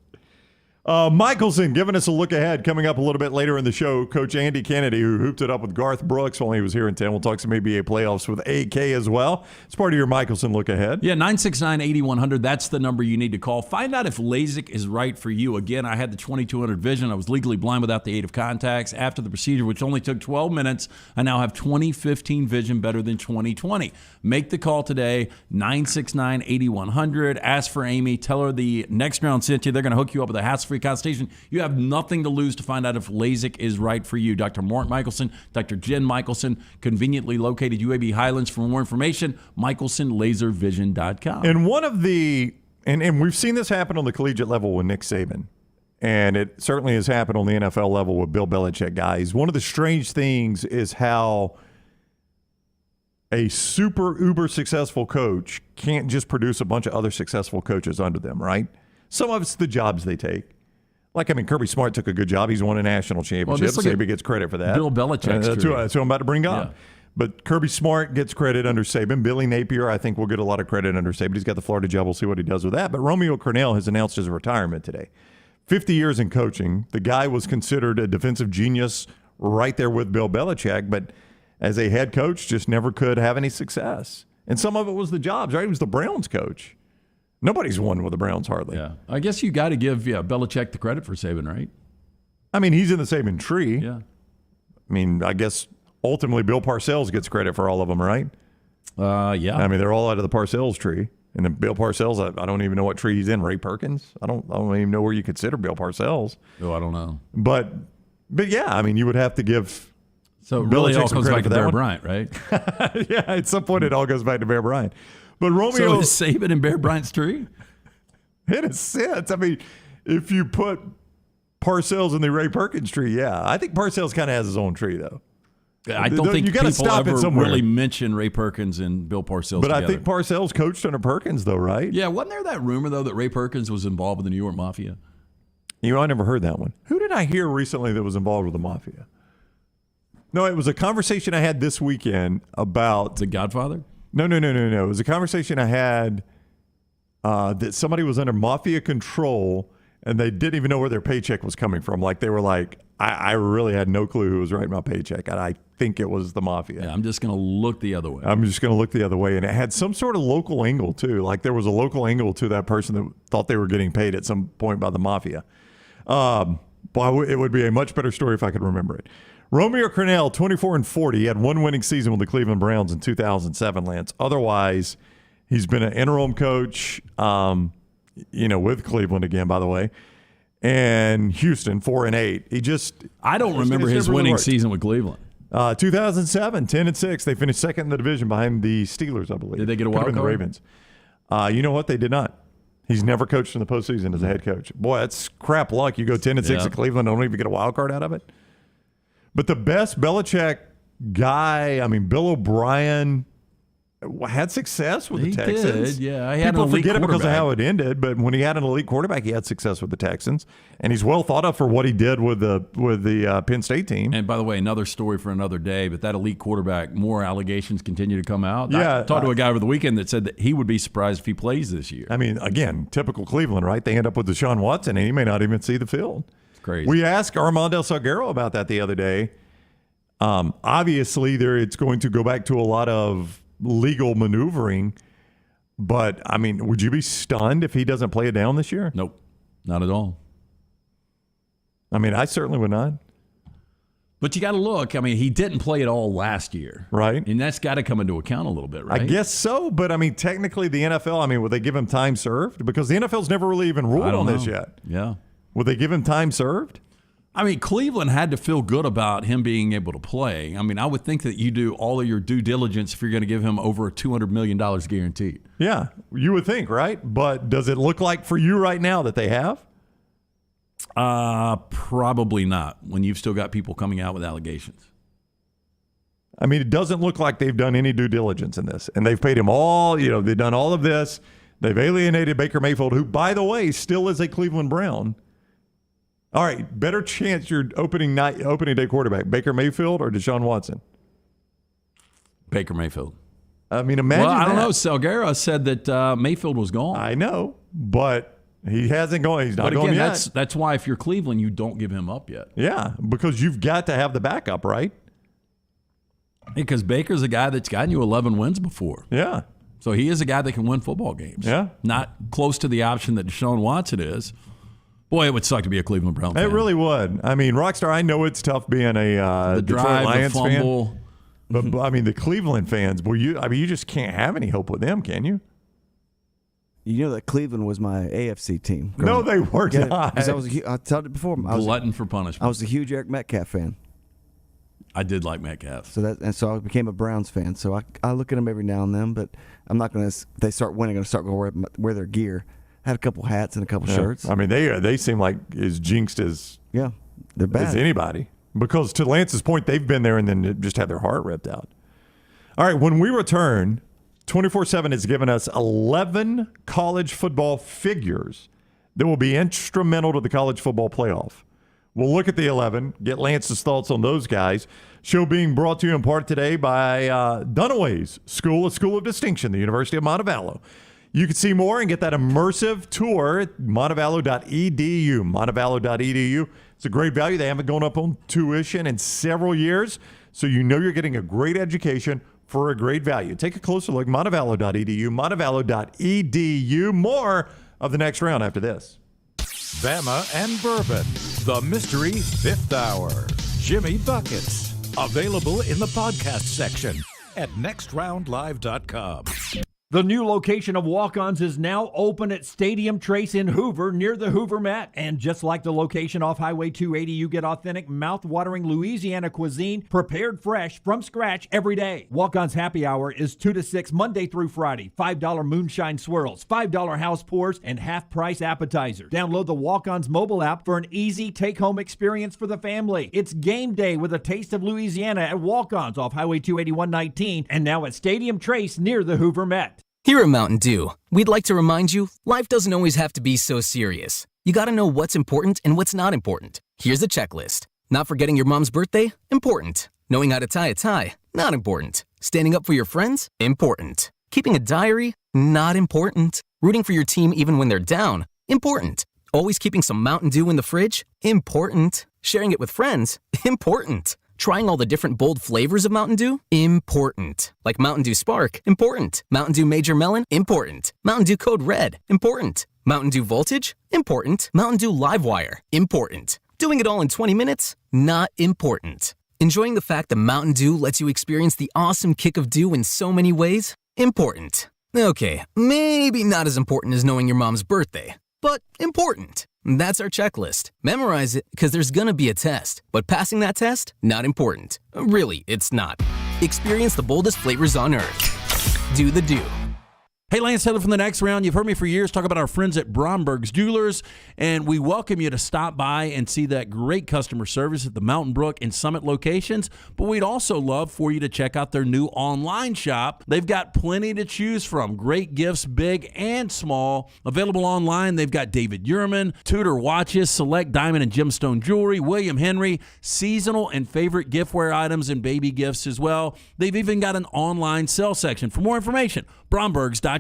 Michelson giving us a look ahead coming up a little bit later in the show. Coach Andy Kennedy, who hooped it up with Garth Brooks while he was here in town. We'll talk some ABA playoffs with AK as well. It's part of your Michelson look ahead. Yeah, 969-8100. That's the number you need to call. Find out if LASIK is right for you. Again, I had the 2200 vision. I was legally blind without the aid of contacts. After the procedure, which only took 12 minutes, I now have 20/15 vision better than 20/20. Make the call today, 969-8100. Ask for Amy. Tell her the next round sent you. They're going to hook you up with a hassle-free consultation. You have nothing to lose to find out if LASIK is right for you. Dr. Mark Michelson, Dr. Jen Michelson, conveniently located UAB Highlands. For more information, michelsonlaservision.com. And one of the, and we've seen this happen on the collegiate level with Nick Saban, and it certainly has happened on the NFL level with Bill Belichick guys. One of the strange things is how a super uber successful coach can't just produce a bunch of other successful coaches under them, right? Some of it's the jobs they take. Like, Kirby Smart took a good job. He's won a national championship. Saban gets credit for that. Bill Belichick's that's who I'm about to bring up. Yeah. But Kirby Smart gets credit under Saban. Billy Napier, I think, will get a lot of credit under Saban. He's got the Florida job. We'll see what he does with that. But Romeo Crennel has announced his retirement today. 50 years in coaching. The guy was considered a defensive genius right there with Bill Belichick, but as a head coach, just never could have any success. And some of it was the jobs, right? He was the Browns coach. Nobody's won with the Browns hardly. Yeah, I guess you got to give Belichick the credit for Saban, right? I mean, he's in the Saban tree. Yeah. I mean, I guess ultimately Bill Parcells gets credit for all of them, right? Yeah. I mean, they're all out of the Parcells tree. And then Bill Parcells, I don't even know what tree he's in. Ray Perkins? I don't even know where you consider Bill Parcells. Oh, I don't know. But yeah, I mean, you would have to give. So really, it all comes back to Bear one. Bryant, right? Yeah, at some point it all goes back to Bear Bryant. But Romeo, so is Saban in Bear Bryant's tree? In a sense, I mean, if you put Parcells in the Ray Perkins tree, yeah, I think Parcells kind of has his own tree, though. I don't think you got to stop ever it somewhere. really mention Ray Perkins and Bill Parcells But together. I think Parcells coached under Perkins, though, right? Yeah, wasn't there that rumor, though, that Ray Perkins was involved with the New York Mafia? I never heard that one. Who did I hear recently that was involved with the Mafia? No, it was a conversation I had this weekend about... The Godfather? No. It was a conversation I had that somebody was under Mafia control and they didn't even know where their paycheck was coming from. Like, they were like, I really had no clue who was writing my paycheck. And I think it was the Mafia. Yeah, I'm just going to look the other way. I'm just going to look the other way. And it had some sort of local angle, too. Like, there was a local angle to that person that thought they were getting paid at some point by the Mafia. But it would be a much better story if I could remember it. Romeo Crennel, 24-40, he had one winning season with the Cleveland Browns in 2007, Lance. Otherwise, he's been an interim coach, with Cleveland again, by the way, and Houston, 4-8. I don't remember his winning season with Cleveland. 2007, 10-6. They finished second in the division behind the Steelers, I believe. Did they get a wild card? The Ravens. You know what? They did not. He's never coached in the postseason as a head coach. Boy, that's crap luck. You go 10-6 at Cleveland, don't even get a wild card out of it. But the best Belichick guy, Bill O'Brien, had success with the Texans. Did, yeah. He had People an elite forget it because of quarterback. how it ended, but when he had an elite quarterback, he had success with the Texans, and he's well thought of for what he did with the Penn State team. And by the way, another story for another day, but that elite quarterback, more allegations continue to come out. Yeah, I talked to a guy over the weekend that said that he would be surprised if he plays this year. Again, typical Cleveland, right? They end up with Deshaun Watson, and he may not even see the field. It's crazy. We asked Armando Salguero about that the other day. Obviously, it's going to go back to a lot of legal maneuvering, but would you be stunned if he doesn't play it down this year? Nope, not at all. I certainly would not. But you got to look. I mean, he didn't play at all last year. Right. And that's got to come into account a little bit, right? I guess so. But, I mean, technically the NFL, I mean, would they give him time served? Because the NFL's never really even ruled on this yet. Yeah. Would they give him time served? I mean, Cleveland had to feel good about him being able to play. I mean, I would think that you do all of your due diligence if you're going to give him over $200 million guaranteed. Yeah, you would think, right? But does it look like for you right now that they have? Probably not, when you've still got people coming out with allegations. I mean, it doesn't look like they've done any due diligence in this. And they've paid him all, they've done all of this. They've alienated Baker Mayfield, who, by the way, still is a Cleveland Brown. All right, better chance your opening day quarterback, Baker Mayfield or Deshaun Watson? Baker Mayfield. I mean, imagine Well, I don't that. know. Salguero said that Mayfield was gone. I know, but he hasn't gone. He's not But again, gone yet. that's why if you're Cleveland, you don't give him up yet. Yeah, because you've got to have the backup, right? Because Baker's a guy that's gotten you 11 wins before. Yeah. So he is a guy that can win football games. Yeah. Not close to the option that Deshaun Watson is. Boy, it would suck to be a Cleveland Brown fan. It really would. I mean, Rockstar, I know it's tough being a The Detroit drive, the Lions fumble. fan. But I mean, the Cleveland fans, you just can't have any hope with them, can you? You know that Cleveland was my AFC team. No, they were not. Because I told you before. I was Glutton for punishment. I was a huge Eric Metcalf fan. I did like Metcalf. So I became a Browns fan. So I look at them every now and then, but I'm not going to. They start winning, I'm going to start going wear their gear. I had a couple hats and a couple shirts. I mean, they seem like as jinxed as they're bad as anybody. Because to Lance's point, they've been there and then just had their heart ripped out. All right, when we return, 24/7 has given us 11 college football figures that will be instrumental to the college football playoff. We'll look at the 11, get Lance's thoughts on those guys. Show being brought to you in part today by Dunaway's School, a school of distinction, the University of Montevallo. You can see more and get that immersive tour at montevallo.edu. Montevallo.edu. It's a great value. They haven't gone up on tuition in several years, so you know you're getting a great education for a great value. Take a closer look. Montevallo.edu. Montevallo.edu. More of the next round after this. Bama and Bourbon, the mystery fifth hour. Jimmy Buckets, available in the podcast section at nextroundlive.com. The new location of Walk-Ons is now open at Stadium Trace in Hoover near the Hoover Met. And just like the location off Highway 280, you get authentic, mouth-watering Louisiana cuisine prepared fresh from scratch every day. Walk-Ons happy hour is 2 to 6 Monday through Friday. $5 moonshine swirls, $5 house pours, and half-price appetizers. Download the Walk-Ons mobile app for an easy take-home experience for the family. It's game day with a taste of Louisiana at Walk-Ons off Highway 281-19 and now at Stadium Trace near the Hoover Met. Here at Mountain Dew, we'd like to remind you, life doesn't always have to be so serious. You gotta know what's important and what's not important. Here's a checklist. Not forgetting your mom's birthday? Important. Knowing how to tie a tie? Not important. Standing up for your friends? Important. Keeping a diary? Not important. Rooting for your team even when they're down? Important. Always keeping some Mountain Dew in the fridge? Important. Sharing it with friends? Important. Trying all the different bold flavors of Mountain Dew? Important. Like Mountain Dew Spark? Important. Mountain Dew Major Melon? Important. Mountain Dew Code Red? Important. Mountain Dew Voltage? Important. Mountain Dew Livewire? Important. Doing it all in 20 minutes? Not important. Enjoying the fact that Mountain Dew lets you experience the awesome kick of dew in so many ways? Important. Okay, maybe not as important as knowing your mom's birthday, but important. That's our checklist. Memorize it, because there's gonna be a test. But passing that test? Not important. Really, it's not. Experience the boldest flavors on earth. Do the Dew. Hey, Lance Taylor from the Next Round. You've heard me for years talk about our friends at Bromberg's Jewelers, and we welcome you to stop by and see that great customer service at the Mountain Brook and Summit locations. But we'd also love for you to check out their new online shop. They've got plenty to choose from. Great gifts, big and small. Available online, they've got David Yurman, Tudor watches, select diamond and gemstone jewelry, William Henry, seasonal and favorite giftware items and baby gifts as well. They've even got an online sale section. For more information, Brombergs.com.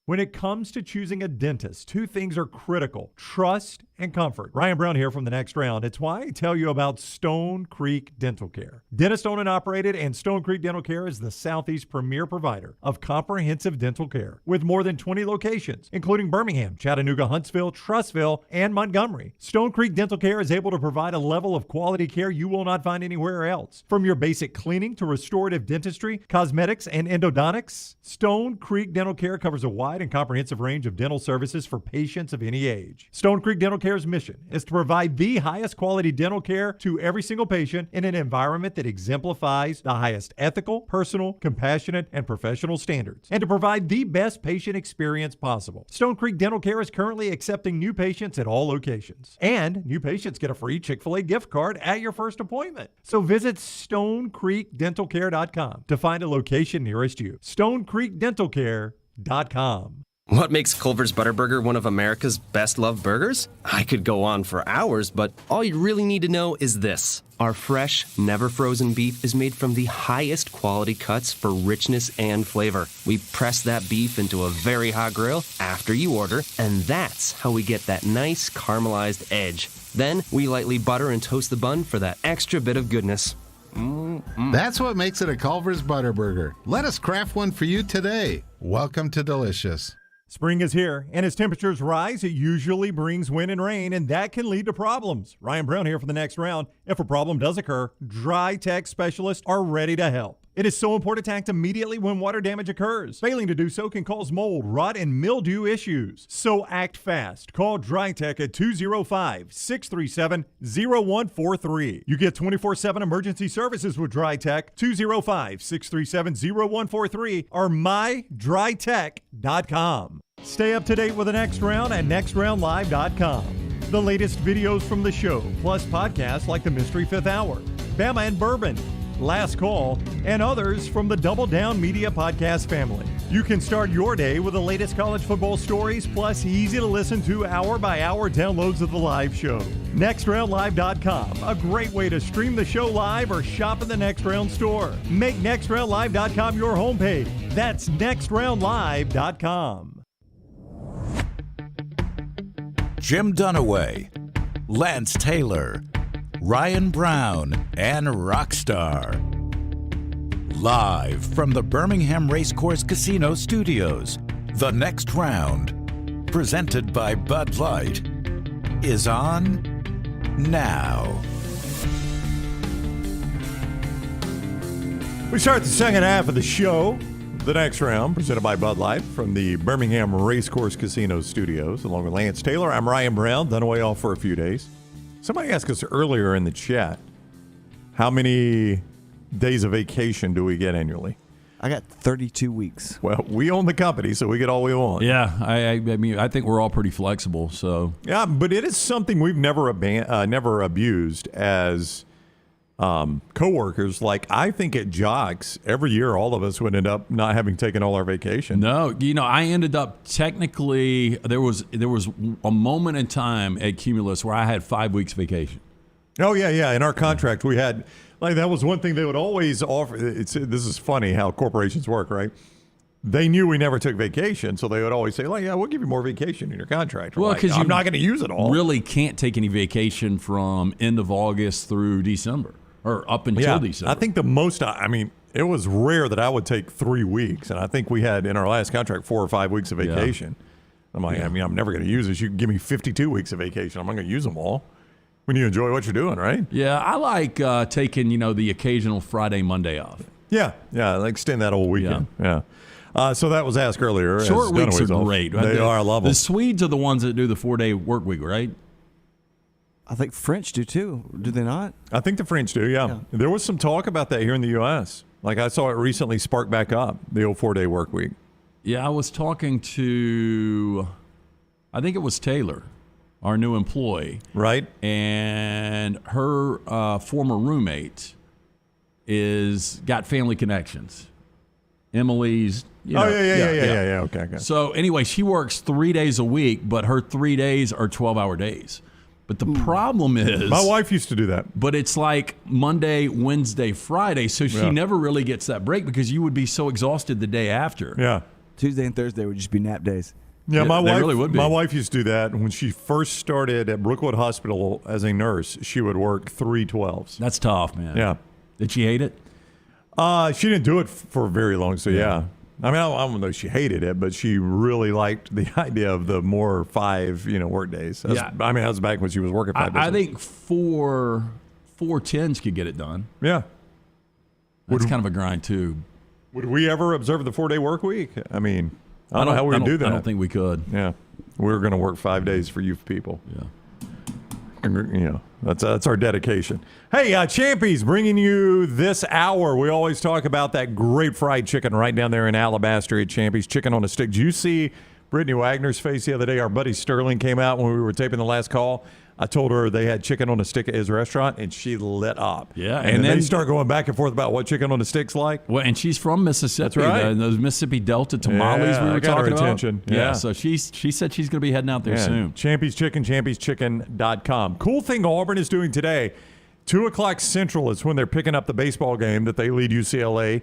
When it comes to choosing a dentist, two things are critical: trust and comfort. Ryan Brown here from The Next Round. It's why I tell you about Stone Creek Dental Care. Dentist owned and operated, and Stone Creek Dental Care is the Southeast premier provider of comprehensive dental care with more than 20 locations, including Birmingham, Chattanooga, Huntsville, Trussville, and Montgomery. Stone Creek Dental Care is able to provide a level of quality care you will not find anywhere else. From your basic cleaning to restorative dentistry, cosmetics, and endodontics, Stone Creek Dental Care covers a wide and comprehensive range of dental services for patients of any age. Stone Creek Dental Care's mission is to provide the highest quality dental care to every single patient in an environment that exemplifies the highest ethical, personal, compassionate, and professional standards, and to provide the best patient experience possible. Stone Creek Dental Care is currently accepting new patients at all locations, and new patients get a free Chick-fil-A gift card at your first appointment. So visit StoneCreekDentalCare.com to find a location nearest you. StoneCreekDentalCare.com. What makes Culver's Butterburger one of America's best-loved burgers? I could go on for hours, but all you really need to know is this. Our fresh, never-frozen beef is made from the highest quality cuts for richness and flavor. We press that beef into a very hot grill after you order, and that's how we get that nice caramelized edge. Then we lightly butter and toast the bun for that extra bit of goodness. That's what makes it a Culver's Butterburger. Let us craft one for you today. Welcome to Delicious. Spring is here, and as temperatures rise, it usually brings wind and rain, and that can lead to problems. Ryan Brown here for The Next Round. If a problem does occur, Dry Tech specialists are ready to help. It is so important to act immediately when water damage occurs. Failing to do so can cause mold, rot, and mildew issues. So act fast. Call Dry Tech at 205-637-0143. You get 24/7 emergency services with Dry Tech, 205-637-0143 or mydrytech.com. Stay up to date with The Next Round at nextroundlive.com. The latest videos from the show, plus podcasts like The Mystery Fifth Hour, Bama and Bourbon, Last Call, and others from the Double Down Media podcast family. You can start your day with the latest college football stories, plus easy-to-listen to hour-by-hour downloads of the live show. NextRoundLive.com, a great way to stream the show live or shop in the Next Round store. Make NextRoundLive.com your homepage. That's NextRoundLive.com. Jim Dunaway, Lance Taylor, Ryan Brown, and Rockstar. Live from the Birmingham Racecourse Casino Studios, The Next Round, presented by Bud Light, is on now. We start the second half of the show, The Next Round, presented by Bud Light from the Birmingham Racecourse Casino Studios, along with Lance Taylor. I'm Ryan Brown, done away off for a few days. Somebody asked us earlier in the chat, how many days of vacation do we get annually? I got 32 weeks. Well, we own the company, so we get all we want. Yeah, I mean, I think we're all pretty flexible. So yeah, but it is something we've never abused as coworkers. Like, I think at Jocks, every year all of us would end up not having taken all our vacation. No, I ended up technically, there was a moment in time at Cumulus where I had 5 weeks vacation. Oh, yeah. In our contract, we had, like, that was one thing they would always offer. This is funny how corporations work, right? They knew we never took vacation, so they would always say, like, yeah, we'll give you more vacation in your contract. Well, because I'm not going to use it all. Really can't take any vacation from end of August through December. Or up until December. I think the most, it was rare that I would take 3 weeks. And I think we had in our last contract 4 or 5 weeks of vacation. Yeah. I'm like, I'm never going to use this. You can give me 52 weeks of vacation. I'm not going to use them all when you enjoy what you're doing, right? Yeah, I like taking, the occasional Friday, Monday off. Yeah, like extend that whole weekend. Yeah. So that was asked earlier. Short weeks are great. They are. I love them. The Swedes are the ones that do the 4-day work week, right? I think French do too. Do they not? I think the French do, yeah. There was some talk about that here in the U.S. Like, I saw it recently spark back up, the old 4-day work week. Yeah, I was talking to, I think it was Taylor, our new employee. Right. And her former roommate got family connections. Emily's, yeah. Okay. So anyway, she works 3 days a week, but her 3 days are 12-hour days. But the problem is, my wife used to do that. But it's like Monday, Wednesday, Friday, so she never really gets that break because you would be so exhausted the day after. Yeah. Tuesday and Thursday would just be nap days. Yeah, my They wife really would be. My wife used to do that when she first started at Brookwood Hospital as a nurse. She would work 3 12s. That's tough, man. Yeah. Did she hate it? She didn't do it for very long, so yeah. I mean, I don't know if she hated it, but she really liked the idea of the more 5, work days. Yeah. I mean, that was back when she was working 5 days. I think 4 10s could get it done. Yeah. That's kind of a grind, too. Would we ever observe the 4-day work week? I mean, I don't know how we would do that. I don't think we could. Yeah. We're going to work 5 days for you people. Yeah. That's our dedication. Hey, Champy's bringing you this hour. We always talk about that great fried chicken right down there in Alabaster at Champy's. Chicken on a stick. Did you see Brittany Wagner's face the other day? Our buddy Sterling came out when we were taping the last call. I told her they had chicken on a stick at his restaurant, and she lit up. Yeah, and then they start going back and forth about what chicken on a stick's like. Well, and she's from Mississippi. That's right. Those Mississippi Delta tamales we were I got her talking about. attention. Yeah. So she said she's going to be heading out there soon. Champy's Chicken, champyschicken.com. Cool thing Auburn is doing today, 2 o'clock Central is when they're picking up the baseball game that they lead UCLA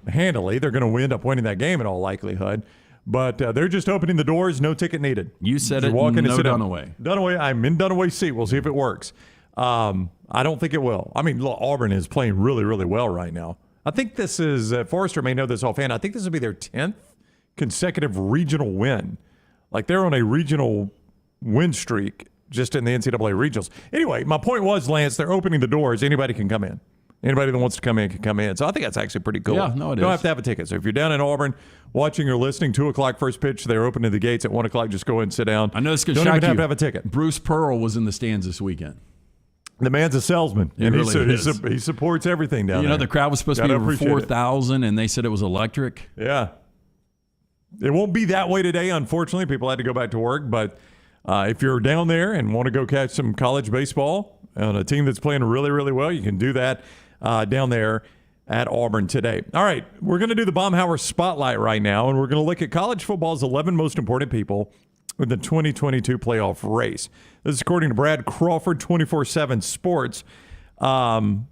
handily. They're going to end up winning that game in all likelihood. But they're just opening the doors, no ticket needed. You said you it, walk in and no sit down. Dunaway. Dunaway, I'm in Dunaway's seat. We'll see if it works. I don't think it will. I mean, look, Auburn is playing really, really well right now. I think this is, Forrester may know this offhand, I think this will be their 10th consecutive regional win. Like they're on a regional win streak just in the NCAA regionals. Anyway, my point was, Lance, they're opening the doors. Anybody can come in. Anybody that wants to come in can come in. So I think that's actually pretty cool. Yeah, no, it You don't is. have to have a ticket. So if you're down in Auburn watching or listening, 2 o'clock first pitch, they're opening the gates at 1 o'clock. Just go ahead and sit down. I know this could don't shock even have you. to have a ticket. Bruce Pearl was in the stands this weekend. The man's a salesman. He and really is. he supports everything down there. You know, the crowd was supposed to be Gotta over appreciate it. 4,000, and they said it was electric. Yeah. It won't be that way today, unfortunately. People had to go back to work. But if you're down there and want to go catch some college baseball on a team that's playing really, really well, you can do that down there at Auburn today. All right, we're going to do the Baumhauer Spotlight right now, and we're going to look at college football's 11 most important people in the 2022 playoff race. This is according to Brad Crawford, 24/7 Sports. And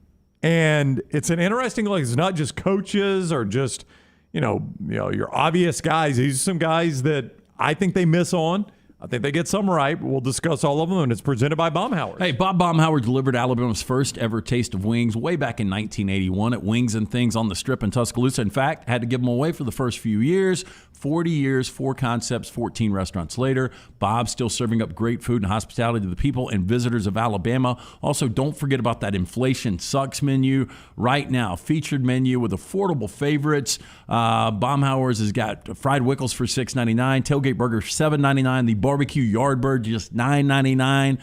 it's an interesting look. It's not just coaches or just, your obvious guys. These are some guys that I think they miss on. I think they get some right. We'll discuss all of them, and it's presented by Baumhauer. Hey, Bob Baumhauer delivered Alabama's first ever taste of wings way back in 1981 at Wings and Things on the Strip in Tuscaloosa. In fact, had to give them away for the first few years. 40 years, 4 concepts, 14 restaurants later. Bob's still serving up great food and hospitality to the people and visitors of Alabama. Also, don't forget about that Inflation Sucks menu right now. Featured menu with affordable favorites. Baumhauer's has got fried Wickles for $6.99, tailgate burger $7.99, the barbecue Yardbird just $9.99.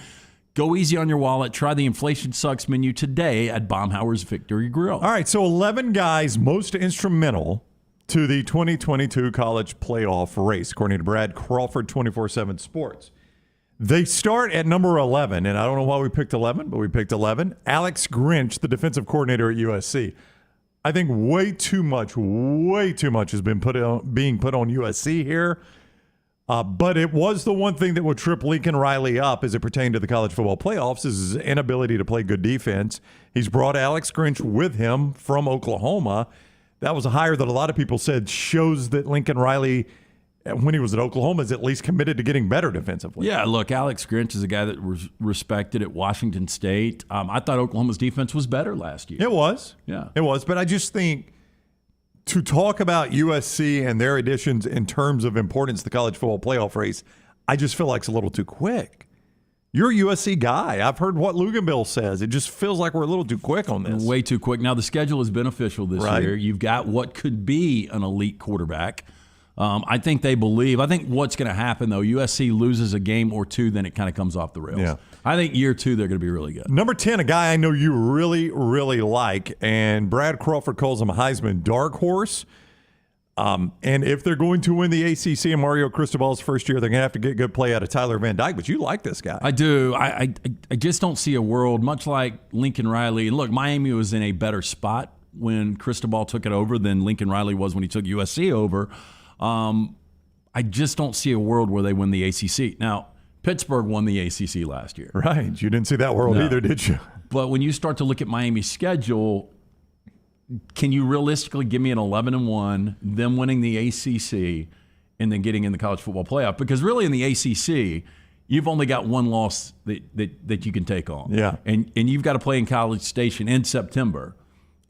Go easy on your wallet. Try the Inflation Sucks menu today at Baumhauer's Victory Grill. All right, so 11 guys most instrumental to the 2022 college playoff race, according to Brad Crawford, 24/7 Sports. They start at number 11, and I don't know why we picked 11, but we picked 11. Alex Grinch, the defensive coordinator at USC. I think way too much has been being put on USC here. But it was the one thing that would trip Lincoln Riley up as it pertained to the college football playoffs is his inability to play good defense. He's brought Alex Grinch with him from Oklahoma. That was a hire that a lot of people said shows that Lincoln Riley, when he was at Oklahoma, is at least committed to getting better defensively. Yeah, look, Alex Grinch is a guy that was respected at Washington State. I thought Oklahoma's defense was better last year. It was. Yeah. It was. But I just think to talk about USC and their additions in terms of importance to the college football playoff race, I just feel like it's a little too quick. You're a USC guy. I've heard what Luganville says. It just feels like we're a little too quick on this. Way too quick. Now, the schedule is beneficial this year. You've got what could be an elite quarterback. I think what's going to happen, though, USC loses a game or two, then it kind of comes off the rails. Yeah. I think year 2, they're going to be really good. Number 10, a guy I know you really, really like, and Brad Crawford calls him a Heisman dark horse. And if they're going to win the ACC in Mario Cristobal's first year, they're going to have to get good play out of Tyler Van Dyke. But you like this guy. I do. I just don't see a world, much like Lincoln Riley. And look, Miami was in a better spot when Cristobal took it over than Lincoln Riley was when he took USC over. I just don't see a world where they win the ACC. Now, Pittsburgh won the ACC last year. Right. You didn't see that world either, did you? But when you start to look at Miami's schedule, can you realistically give me an 11-1, them winning the ACC, and then getting in the college football playoff. Because really in the ACC, you've only got one loss that you can take on. Yeah. And you've got to play in College Station in September.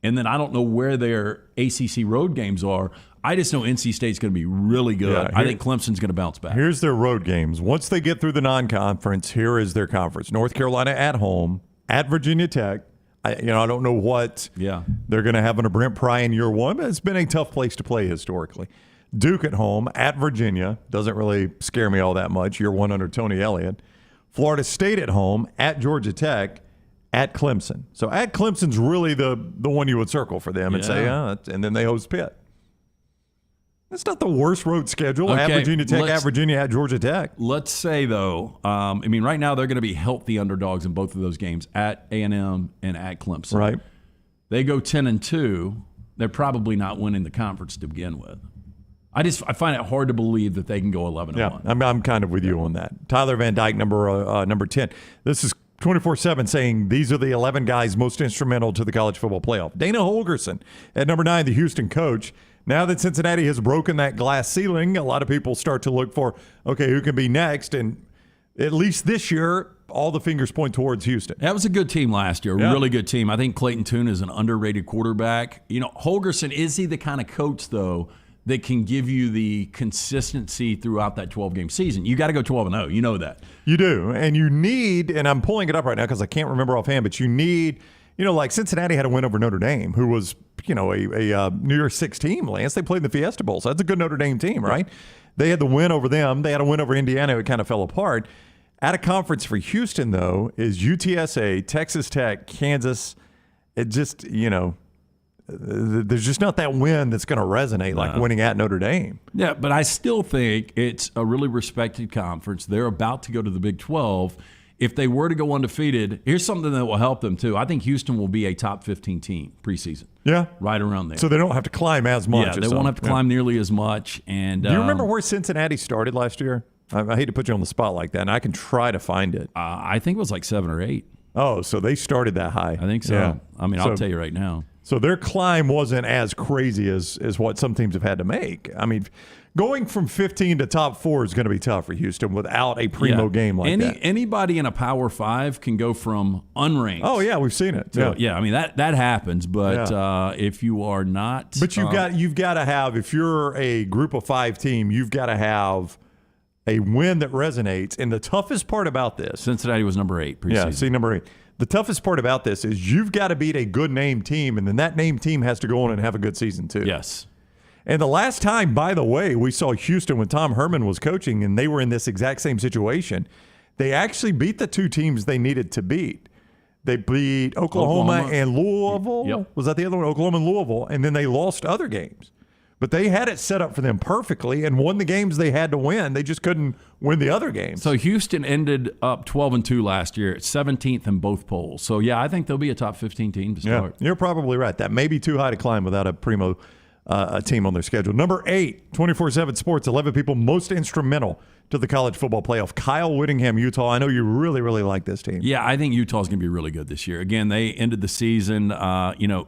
And then I don't know where their ACC road games are. I just know NC State's going to be really good. Yeah, I think Clemson's going to bounce back. Here's their road games. Once they get through the non-conference, here is their conference. North Carolina at home, at Virginia Tech. I don't know what they're going to have under Brent Pry in year one, but it's been a tough place to play historically. Duke at home, at Virginia. Doesn't really scare me all that much. Year one under Tony Elliott. Florida State at home, at Georgia Tech, at Clemson. So at Clemson's really the one you would circle for them and say, and then they host Pitt. That's not the worst road schedule. Okay, at Virginia Tech, at Virginia, at Georgia Tech. Let's say, though, right now they're going to be healthy underdogs in both of those games, at A&M and at Clemson. Right. They go 10-2. They're probably not winning the conference to begin with. I find it hard to believe that they can go 11-1. Yeah, I'm kind of with you on that. Tyler Van Dyke, number 10. This is 24/7 saying these are the 11 guys most instrumental to the college football playoff. Dana Holgorsen at number 9, the Houston coach. Now that Cincinnati has broken that glass ceiling, a lot of people start to look for, okay, who can be next? And at least this year, all the fingers point towards Houston. That was a good team last year, a really good team. I think Clayton Tune is an underrated quarterback. Holgorsen, is he the kind of coach, though, that can give you the consistency throughout that 12-game season? You got to go 12-0. You know that. You do. And you need, and I'm pulling it up right now because I can't remember offhand, but you need, like Cincinnati had a win over Notre Dame, who was, a New Year's Six team, Lance. They played in the Fiesta Bowl, so that's a good Notre Dame team, right? They had the win over them. They had a win over Indiana. It kind of fell apart. At a conference for Houston, though, is UTSA, Texas Tech, Kansas. It just, there's just not that win that's going to resonate like winning at Notre Dame. Yeah, but I still think it's a really respected conference. They're about to go to the Big 12. If they were to go undefeated, here's something that will help them, too. I think Houston will be a top 15 team preseason. Yeah. Right around there. So they don't have to climb as much. Yeah, they won't have to climb nearly as much. And do you remember where Cincinnati started last year? I hate to put you on the spot like that, and I can try to find it. I think it was like 7 or 8. Oh, so they started that high. I think so. Yeah. I'll tell you right now. So their climb wasn't as crazy as what some teams have had to make. Going from 15 to top 4 is going to be tough for Houston without a primo game like that. Anybody in a Power 5 can go from unranked. Oh, yeah, we've seen it. That happens. But if you are not. But you've got to have, if you're a group of 5 team, you've got to have a win that resonates. And the toughest part about this. Cincinnati was number 8 preseason. Yeah, see, number 8. The toughest part about this is you've got to beat a good name team, and then that name team has to go on and have a good season too. Yes. And the last time, by the way, we saw Houston when Tom Herman was coaching, and they were in this exact same situation, they actually beat the 2 teams they needed to beat. They beat Oklahoma and Louisville. Yep. Was that the other one? Oklahoma and Louisville. And then they lost other games. But they had it set up for them perfectly and won the games they had to win. They just couldn't win the other games. So Houston ended up 12-2 last year, 17th in both polls. So, yeah, I think they'll be a top 15 team to start. Yeah, you're probably right. That may be too high to climb without a primo team on their schedule. Number 8, 24/7 Sports, 11 people most instrumental to the college football playoff. Kyle Whittingham, Utah. I know you really, really like this team. Yeah, I think Utah's going to be really good this year. Again, they ended the season,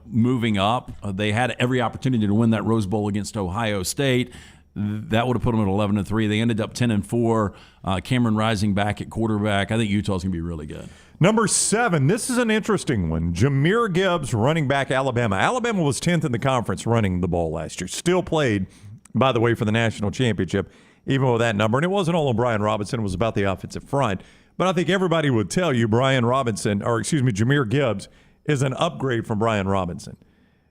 moving up. They had every opportunity to win that Rose Bowl against Ohio State. That would have put them at 11-3. They ended up 10-4. Cameron Rising back at quarterback. I think Utah's going to be really good. Number 7, this is an interesting one. Jahmyr Gibbs, running back, Alabama. Alabama was 10th in the conference running the ball last year. Still played, by the way, for the national championship, even with that number. And it wasn't all on Brian Robinson. It was about the offensive front. But I think everybody would tell you Jahmyr Gibbs is an upgrade from Brian Robinson.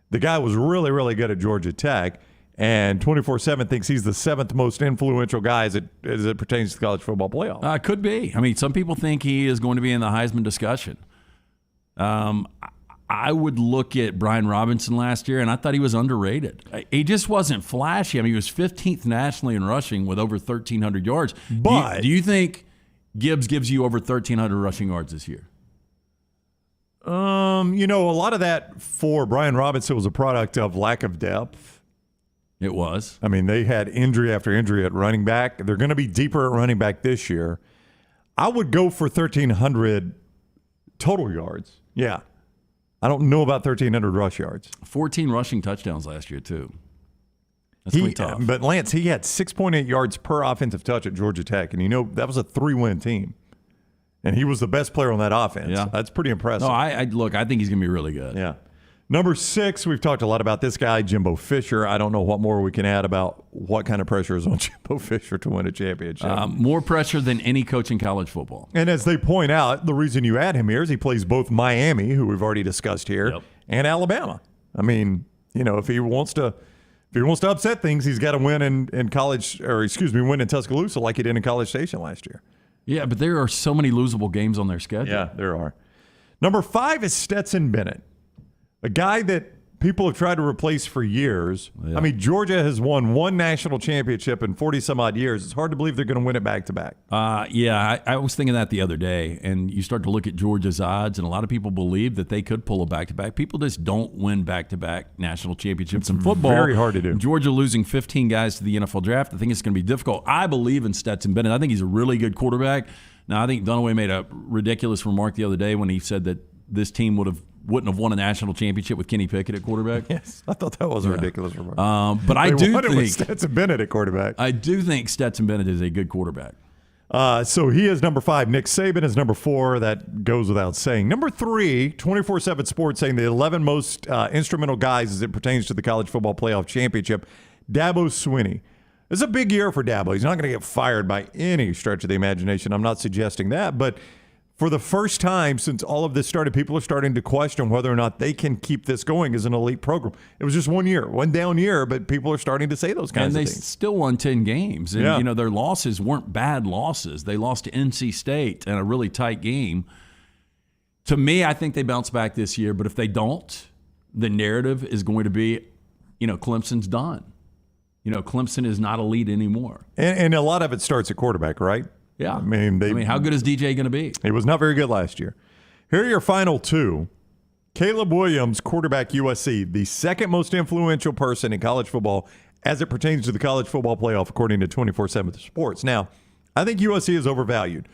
The guy was really, really good at Georgia Tech. And 24/7 thinks he's the 7th most influential guy as it pertains to the college football playoff. Could be. Some people think he is going to be in the Heisman discussion. I would look at Brian Robinson last year, and I thought he was underrated. He just wasn't flashy. He was 15th nationally in rushing with over 1,300 yards. But do you think Gibbs gives you over 1,300 rushing yards this year? A lot of that for Brian Robinson was a product of lack of depth. It was. They had injury after injury at running back. They're going to be deeper at running back this year. I would go for 1,300 total yards. Yeah. I don't know about 1,300 rush yards. 14 rushing touchdowns last year, too. That's pretty tough. But Lance, he had 6.8 yards per offensive touch at Georgia Tech, and that was a 3-win team. And he was the best player on that offense. Yeah. That's pretty impressive. No, I think he's going to be really good. Yeah. Number 6, we've talked a lot about this guy, Jimbo Fisher. I don't know what more we can add about what kind of pressure is on Jimbo Fisher to win a championship. More pressure than any coach in college football. And as they point out, the reason you add him here is he plays both Miami, who we've already discussed here, and Alabama. I mean, if he wants to upset things, he's got to win in college, win in Tuscaloosa like he did in College Station last year. Yeah, but there are so many losable games on their schedule. Yeah, there are. Number 5 is Stetson Bennett, a guy that people have tried to replace for years. Yeah. I mean, Georgia has won one national championship in 40-some-odd years. It's hard to believe they're going to win it back-to-back. I was thinking that the other day, and you start to look at Georgia's odds, and a lot of people believe that they could pull a back-to-back. People just don't win back-to-back national championships in football. Very hard to do. Georgia losing 15 guys to the NFL draft, I think it's going to be difficult. I believe in Stetson Bennett. I think he's a really good quarterback. Now, I think Dunaway made a ridiculous remark the other day when he said that this team wouldn't have won a national championship with Kenny Pickett at quarterback. Yes, I thought that was a ridiculous remark. But I do won think it with Stetson Bennett at quarterback. I do think Stetson Bennett is a good quarterback. So he is number 5. Nick Saban is number 4. That goes without saying. Number 3, 24/7 Sports saying the 11 most instrumental guys as it pertains to the college football playoff championship. Dabo Swinney. It's a big year for Dabo. He's not going to get fired by any stretch of the imagination. I'm not suggesting that, but for the first time since all of this started, people are starting to question whether or not they can keep this going as an elite program. It was just one down year, but people are starting to say those kinds of things. And they still won 10 games. And, their losses weren't bad losses. They lost to NC State in a really tight game. To me, I think they bounce back this year, but if they don't, the narrative is going to be, Clemson's done. Clemson is not elite anymore. And a lot of it starts at quarterback, right? Yeah. I mean, how good is DJ going to be? He was not very good last year. Here are your final 2. Caleb Williams, quarterback USC, the second most influential person in college football as it pertains to the college football playoff, according to 24/7 Sports. Now, I think USC is overvalued.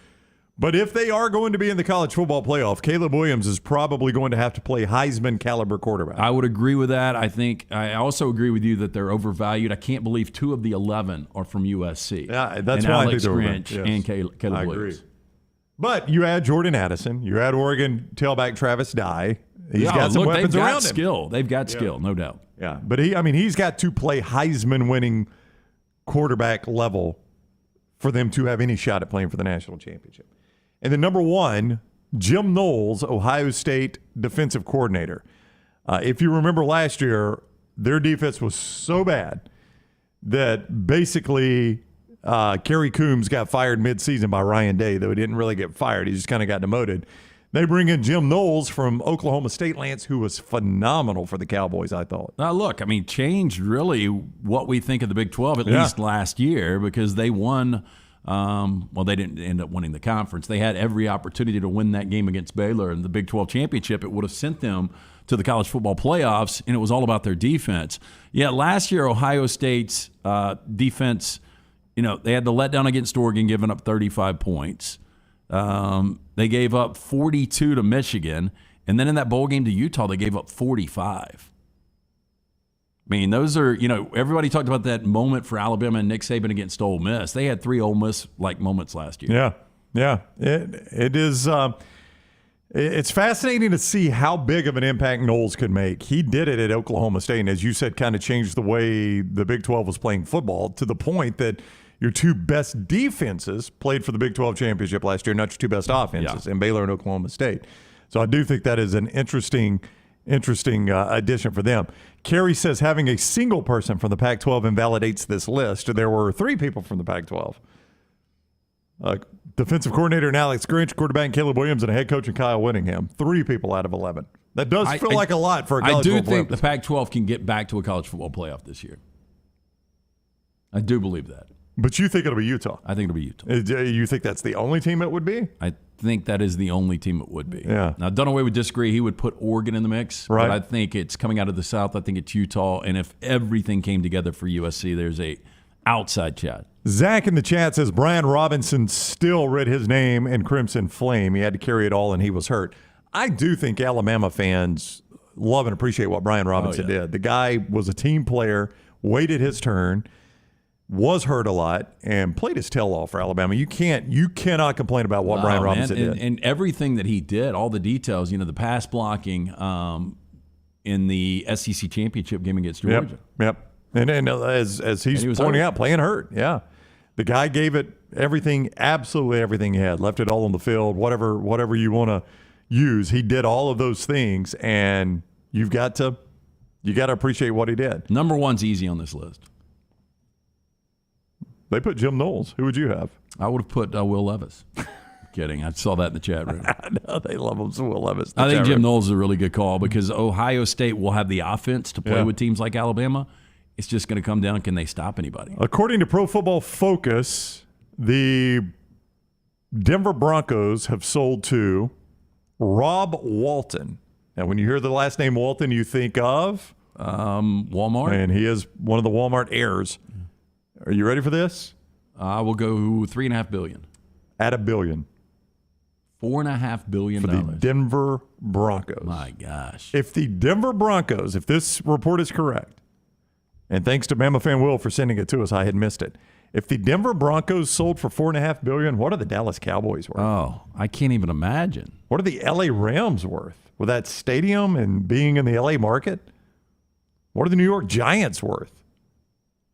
But if they are going to be in the college football playoff, Caleb Williams is probably going to have to play Heisman caliber quarterback. I would agree with that. I also agree with you that they're overvalued. I can't believe 2 of the 11 are from USC. Yeah, that's and why Alex I think Grinch yes. and Caleb Williams. Agree. But you add Jordan Addison, you add Oregon tailback Travis Dye. He's got some weapons around him. Skill. They've got skill, no doubt. Yeah, but he's got to play Heisman-winning quarterback level for them to have any shot at playing for the national championship. And then number 1, Jim Knowles, Ohio State defensive coordinator. If you remember last year, their defense was so bad that basically Kerry Coombs got fired midseason by Ryan Day, though he didn't really get fired. He just kind of got demoted. They bring in Jim Knowles from Oklahoma State, Lance, who was phenomenal for the Cowboys, I thought. Now, look, changed really what we think of the Big 12, at least last year, because they won – they didn't end up winning the conference. They had every opportunity to win that game against Baylor in the Big 12 championship. It would have sent them to the college football playoffs, and it was all about their defense. Yeah, last year Ohio State's defense, they had the letdown against Oregon, giving up 35 points. They gave up 42 to Michigan, and then in that bowl game to Utah, they gave up 45. Those are, everybody talked about that moment for Alabama and Nick Saban against Ole Miss. They had 3 Ole Miss-like moments last year. Yeah. It is. It's fascinating to see how big of an impact Knowles could make. He did it at Oklahoma State, and as you said, kind of changed the way the Big 12 was playing football to the point that your 2 best defenses played for the Big 12 championship last year, not your 2 best offenses, in Baylor and Oklahoma State. So I do think that is an interesting addition for them. Kerry says having a single person from the Pac-12 invalidates this list. There were 3 people from the Pac-12. Defensive coordinator and Alex Grinch, quarterback Caleb Williams, and a head coach in Kyle Whittingham. 3 people out of 11. That does feel like a lot for a college football playoff. I do think the Pac-12 can get back to a college football playoff this year. I do believe that. But you think it'll be Utah? I think it'll be Utah. You think that's the only team it would be? I think that is the only team it would be. Yeah. Now, Dunaway would disagree. He would put Oregon in the mix. Right. But I think it's coming out of the South. I think it's Utah. And if everything came together for USC, there's a outside chat. Zach in the chat says Brian Robinson still read his name in Crimson Flame. He had to carry it all, and he was hurt. I do think Alabama fans love and appreciate what Brian Robinson did. The guy was a team player, waited his turn, was hurt a lot, and played his tail off for Alabama. You cannot complain about what Brian Robinson did. And everything that he did, all the details, the pass blocking in the SEC championship game against Georgia. Yep. And as he's pointing out, playing hurt. Yeah. The guy gave it everything, absolutely everything he had, left it all on the field, whatever you want to use. He did all of those things, and you got to appreciate what he did. Number one's easy on this list. They put Jim Knowles. Who would you have? I would have put Will Levis. Kidding. I saw that in the chat room. I know. They love him, so Will Levis. I think Jim Knowles is a really good call because Ohio State will have the offense to play with teams like Alabama. It's just going to come down, can they stop anybody? According to Pro Football Focus, the Denver Broncos have sold to Rob Walton. Now, when you hear the last name Walton, you think of? Walmart. And he is one of the Walmart heirs. Are you ready for this? I will go $3.5 billion. At $1 billion. $4.5 billion for the Denver Broncos. My gosh. If the Denver Broncos, if this report is correct, and thanks to Bama fan Will for sending it to us, I had missed it. If the Denver Broncos sold for $4.5 billion, what are the Dallas Cowboys worth? Oh, I can't even imagine. What are the LA Rams worth with that stadium and being in the LA market? What are the New York Giants worth?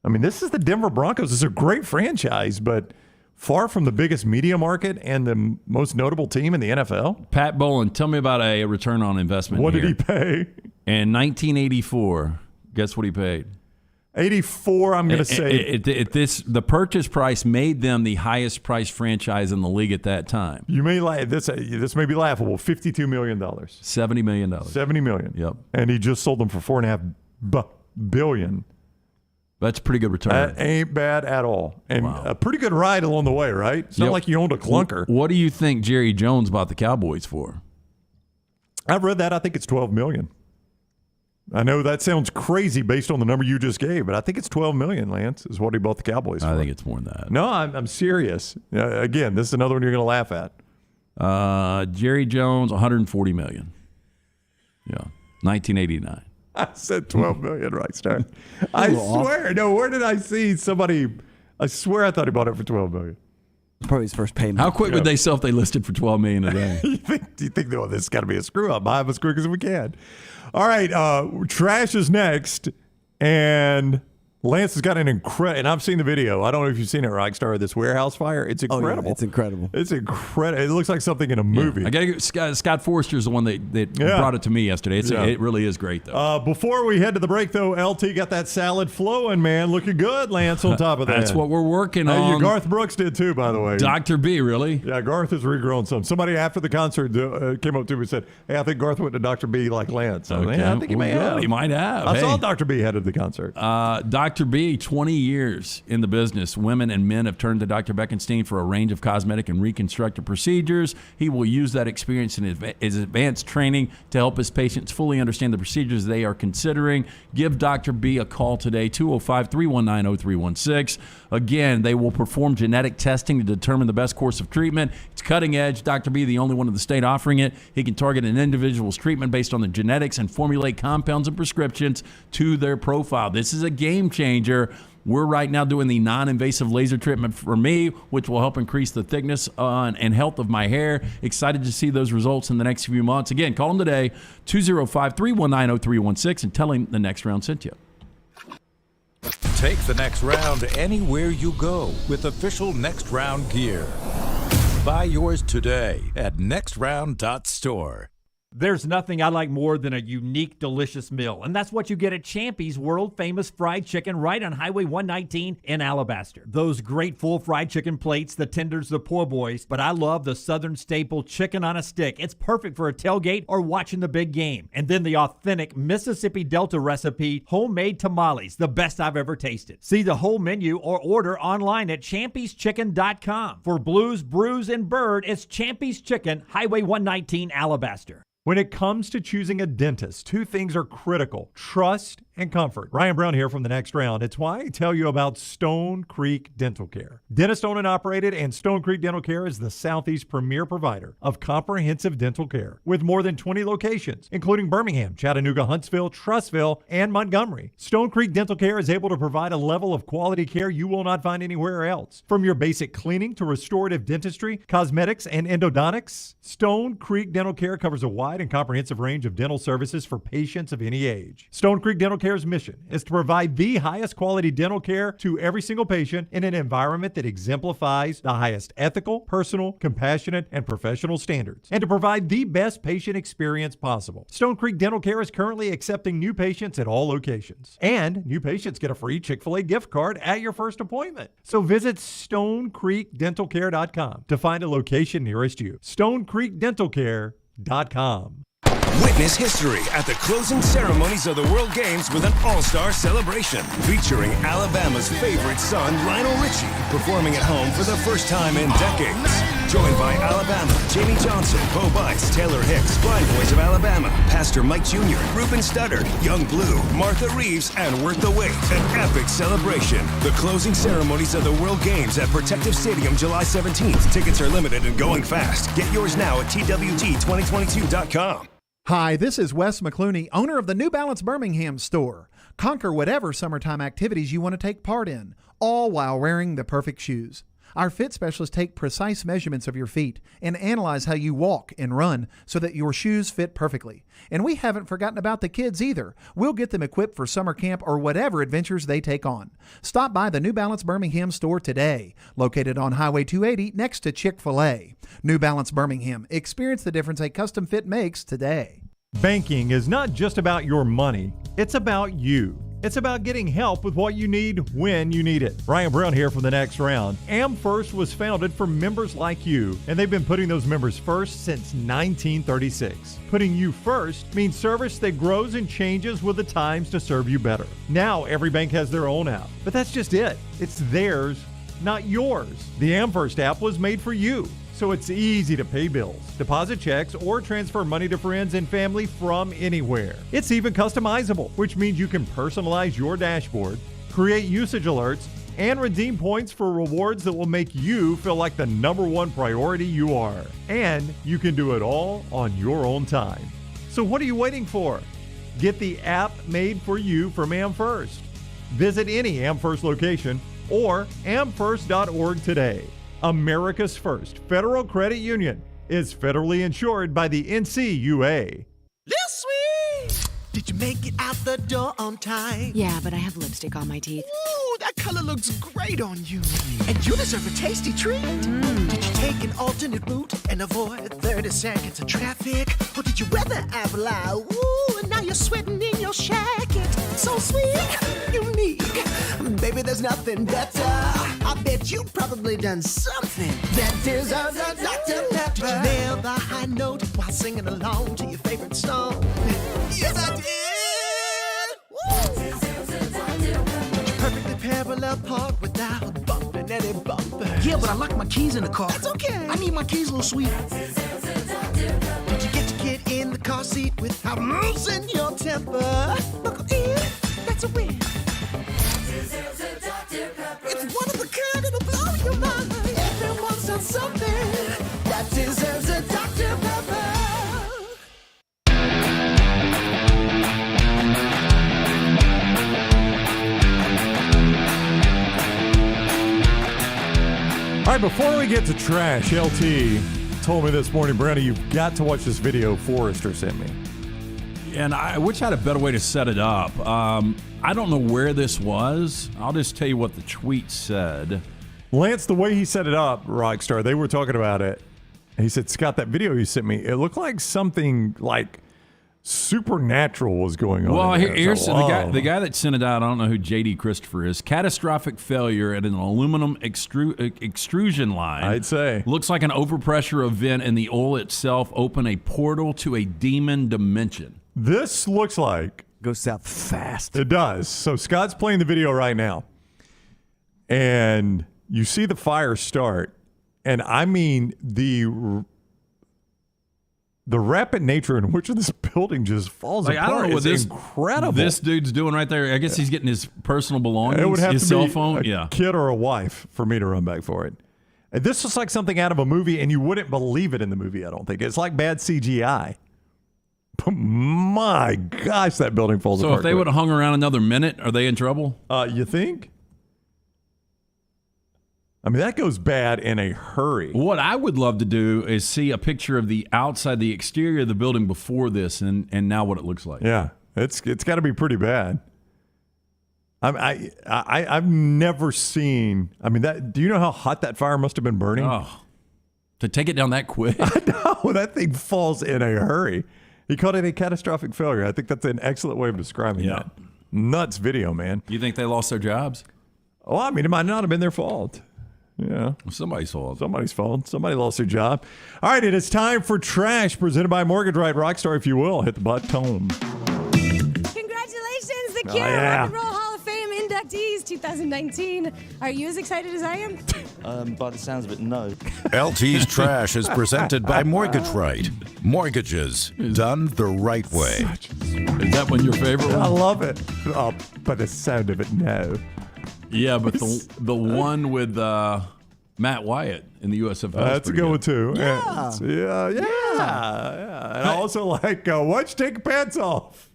I mean, this is the Denver Broncos. It's a great franchise, but far from the biggest media market and the most notable team in the NFL. Pat Bowlen, tell me about a return on investment. What here. did he pay? In 1984, guess what he paid? 84, I'm going to say. The purchase price made them the highest priced franchise in the league at that time. You may this may be laughable. $52 million. $70 million. $70 million. Yep. And he just sold them for $4.5 billion. That's a pretty good return. That ain't bad at all. And a pretty good ride along the way, right? It's not like you owned a clunker. What do you think Jerry Jones bought the Cowboys for? I've read that. I think it's $12 million. I know that sounds crazy based on the number you just gave, but I think it's $12 million, Lance, is what he bought the Cowboys for. I think it's more than that. No, I'm serious. Again, this is another one you're going to laugh at. Jerry Jones, $140 million. Yeah, 1989. I said $12 million, right, Star? I swear. No, where did I see somebody? I swear I thought he bought it for $12 million. Probably his first payment. How quick would they sell if they listed for $12 million a day? Do you think this has got to be a screw up? Buy them as quick as we can. All right, trash is next, and Lance has got an incredible, and I've seen the video. I don't know if you've seen it, Rockstar, this warehouse fire. It's incredible. Oh, yeah, it's incredible. It's incredible. It looks like something in a movie. Yeah. I got to get Scott Forster's the one that brought it to me yesterday. It really is great, though. Before we head to the break, though, LT got that salad flowing, man. Looking good, Lance, on top of that. That's what we're working on. Garth Brooks did, too, by the way. Dr. B, really? Yeah, Garth has regrown some. Somebody after the concert came up to me and said, hey, I think Garth went to Dr. B like Lance. Okay. I think he may have. He might have. I saw Dr. B headed the concert. Dr. B, 20 years in the business. Women and men have turned to Dr. Beckenstein for a range of cosmetic and reconstructive procedures. He will use that experience in his advanced training to help his patients fully understand the procedures they are considering. Give Dr. B a call today, 205-319-0316. Again, they will perform genetic testing to determine the best course of treatment. It's cutting edge. Dr. B, the only one in the state offering it. He can target an individual's treatment based on the genetics and formulate compounds and prescriptions to their profile. This is a game changer. We're right now doing the non-invasive laser treatment for me, which will help increase the thickness and health of my hair. Excited to see those results in the next few months. Again, call him today, 205-319-0316, and tell him the Next Round sent you. Take the Next Round anywhere you go with official Next Round gear. Buy yours today at nextround.store. There's nothing I like more than a unique, delicious meal, and that's what you get at Champy's world-famous fried chicken right on Highway 119 in Alabaster. Those great full fried chicken plates, the tenders, the po' boys, but I love the Southern staple chicken on a stick. It's perfect for a tailgate or watching the big game. And then the authentic Mississippi Delta recipe, homemade tamales, the best I've ever tasted. See the whole menu or order online at champy'schicken.com. For Blues, Brews, and Bird, it's Champy's Chicken, Highway 119, Alabaster. When it comes to choosing a dentist, two things are critical: trust and comfort. Ryan Brown here from The Next Round. It's why I tell you about Stone Creek Dental Care. Dentist owned and operated, and Stone Creek Dental Care is the Southeast premier provider of comprehensive dental care with more than 20 locations, including Birmingham, Chattanooga, Huntsville, Trussville, and Montgomery. Stone Creek Dental Care is able to provide a level of quality care you will not find anywhere else. From your basic cleaning to restorative dentistry, cosmetics, and endodontics, Stone Creek Dental Care covers a wide and comprehensive range of dental services for patients of any age. Stone Creek Dental Care's mission is to provide the highest quality dental care to every single patient in an environment that exemplifies the highest ethical, personal, compassionate, and professional standards, and to provide the best patient experience possible. Stone Creek Dental Care is currently accepting new patients at all locations, and new patients get a free Chick-fil-A gift card at your first appointment. So visit StoneCreekDentalCare.com to find a location nearest you. StoneCreekDentalCare.com. Witness history at the closing ceremonies of the World Games with an all-star celebration featuring Alabama's favorite son, Lionel Richie, performing at home for the first time in decades. Joined by Alabama, Jamie Johnson, Bo Bice, Taylor Hicks, Blind Boys of Alabama, Pastor Mike Jr., Ruben Studdard, Young Blue, Martha Reeves, and Worth the Wait. An epic celebration. The closing ceremonies of the World Games at Protective Stadium, July 17th. Tickets are limited and going fast. Get yours now at TWG2022.com. Hi, this is Wes McClooney, owner of the New Balance Birmingham store. Conquer whatever summertime activities you want to take part in, all while wearing the perfect shoes. Our fit specialists take precise measurements of your feet and analyze how you walk and run so that your shoes fit perfectly. And we haven't forgotten about the kids either. We'll get them equipped for summer camp or whatever adventures they take on. Stop by the New Balance Birmingham store today, located on Highway 280 next to Chick-fil-A. New Balance Birmingham. Experience the difference a custom fit makes today. Banking is not just about your money, it's about you. It's about getting help with what you need when you need it. Ryan Brown here from The Next Round. AmFirst was founded for members like you, and they've been putting those members first since 1936. Putting you first means service that grows and changes with the times to serve you better. Now every bank has their own app, but that's just it. It's theirs, not yours. The AmFirst app was made for you, so it's easy to pay bills, deposit checks, or transfer money to friends and family from anywhere. It's even customizable, which means you can personalize your dashboard, create usage alerts, and redeem points for rewards that will make you feel like the number one priority you are. And you can do it all on your own time. So what are you waiting for? Get the app made for you from AmFirst. Visit any AmFirst location or amfirst.org today. America's first federal credit union is federally insured by the NCUA. Little sweet, did you make it out the door on time? Yeah, but I have lipstick on my teeth. Ooh, that color looks great on you. And you deserve a tasty treat. Did you take an alternate route and avoid 30 seconds of traffic? Or did you weather apple eye? Ooh, and now you're sweating in your jacket. So sweet, unique. Baby, there's nothing better. I bet you've probably done something that deserves a Dr. Pepper. Did you nail the high note while singing along to your favorite song? Yes, I did. Did you perfectly parallel park without bumping any bumpers? Yeah, but I locked my keys in the car. That's okay. I need my keys, little sweet. Did you get to get in the car seat without losing your temper? Buckle in, that's a win. It's one of a kind, it'll blow your mind. Everyone's done something that deserves a Dr. Pepper. All right, before we get to trash, LT told me this morning, Brandon, you've got to watch this video Forrester sent me. And I wish I had a better way to set it up. I don't know where this was. I'll just tell you what the tweet said. Lance, the way he set it up, Rockstar, they were talking about it. He said, Scott, that video you sent me, it looked like something like supernatural was going on. Well, here's the guy that sent it out. I don't know who J.D. Christopher is. Catastrophic failure at an aluminum extrusion line. I'd say. Looks like an overpressure event, and the oil itself opened a portal to a demon dimension. This looks like... Goes south fast. It does. So Scott's playing the video right now. And you see the fire start. And I mean, the the rapid nature in which this building just falls apart. I don't know what is incredible. This dude's doing right there. I guess he's getting his personal belongings, it would have his to cell be phone. a kid or a wife for me to run back for it. And this is like something out of a movie, and you wouldn't believe it in the movie, I don't think. It's like bad CGI. But my gosh, that building falls apart. So if they would have hung around another minute, are they in trouble? You think? I mean, that goes bad in a hurry. What I would love to do is see a picture of the outside, the exterior of the building before this, and now what it looks like. Yeah, it's got to be pretty bad. I've never seen. I mean, do you know how hot that fire must have been burning? Oh, to take it down that quick. I know that thing falls in a hurry. He called it a catastrophic failure. I think that's an excellent way of describing that. Nuts video, man. You think they lost their jobs? Oh, I mean, it might not have been their fault. Yeah. Somebody's fault. Somebody's fault. Somebody lost their job. All right, it is time for Trash, presented by Mortgage Right Rockstar. If you will, hit the button. Congratulations, the Cure Rock and Roll Hall of Fame inductees 2019. Are you as excited as I am? By the sounds of it, no. LT's Trash is presented by Mortgage Right. Mortgages done the right way. Is that one your favorite one? I love it. Oh, by the sound of it, no. Yeah, but the one with Matt Wyatt in the USFL. That's a good one, too. Yeah. Yeah. And I also like, why don't you take your pants off?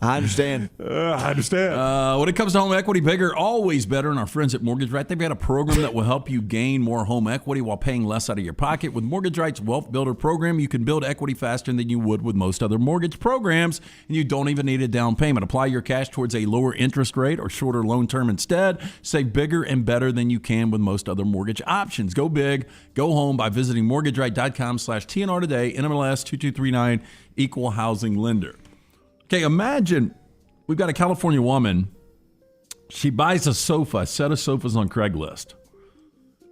I understand. When it comes to home equity, bigger, always better. And our friends at Mortgage Right, they've got a program that will help you gain more home equity while paying less out of your pocket. With Mortgage Right's Wealth Builder program, you can build equity faster than you would with most other mortgage programs, and you don't even need a down payment. Apply your cash towards a lower interest rate or shorter loan term instead. Save bigger and better than you can with most other mortgage options. Go big, go home by visiting mortgageright.com/TNR today. NMLS 2239, Equal Housing Lender. Okay, imagine we've got a California woman. She buys a set of sofas on Craigslist.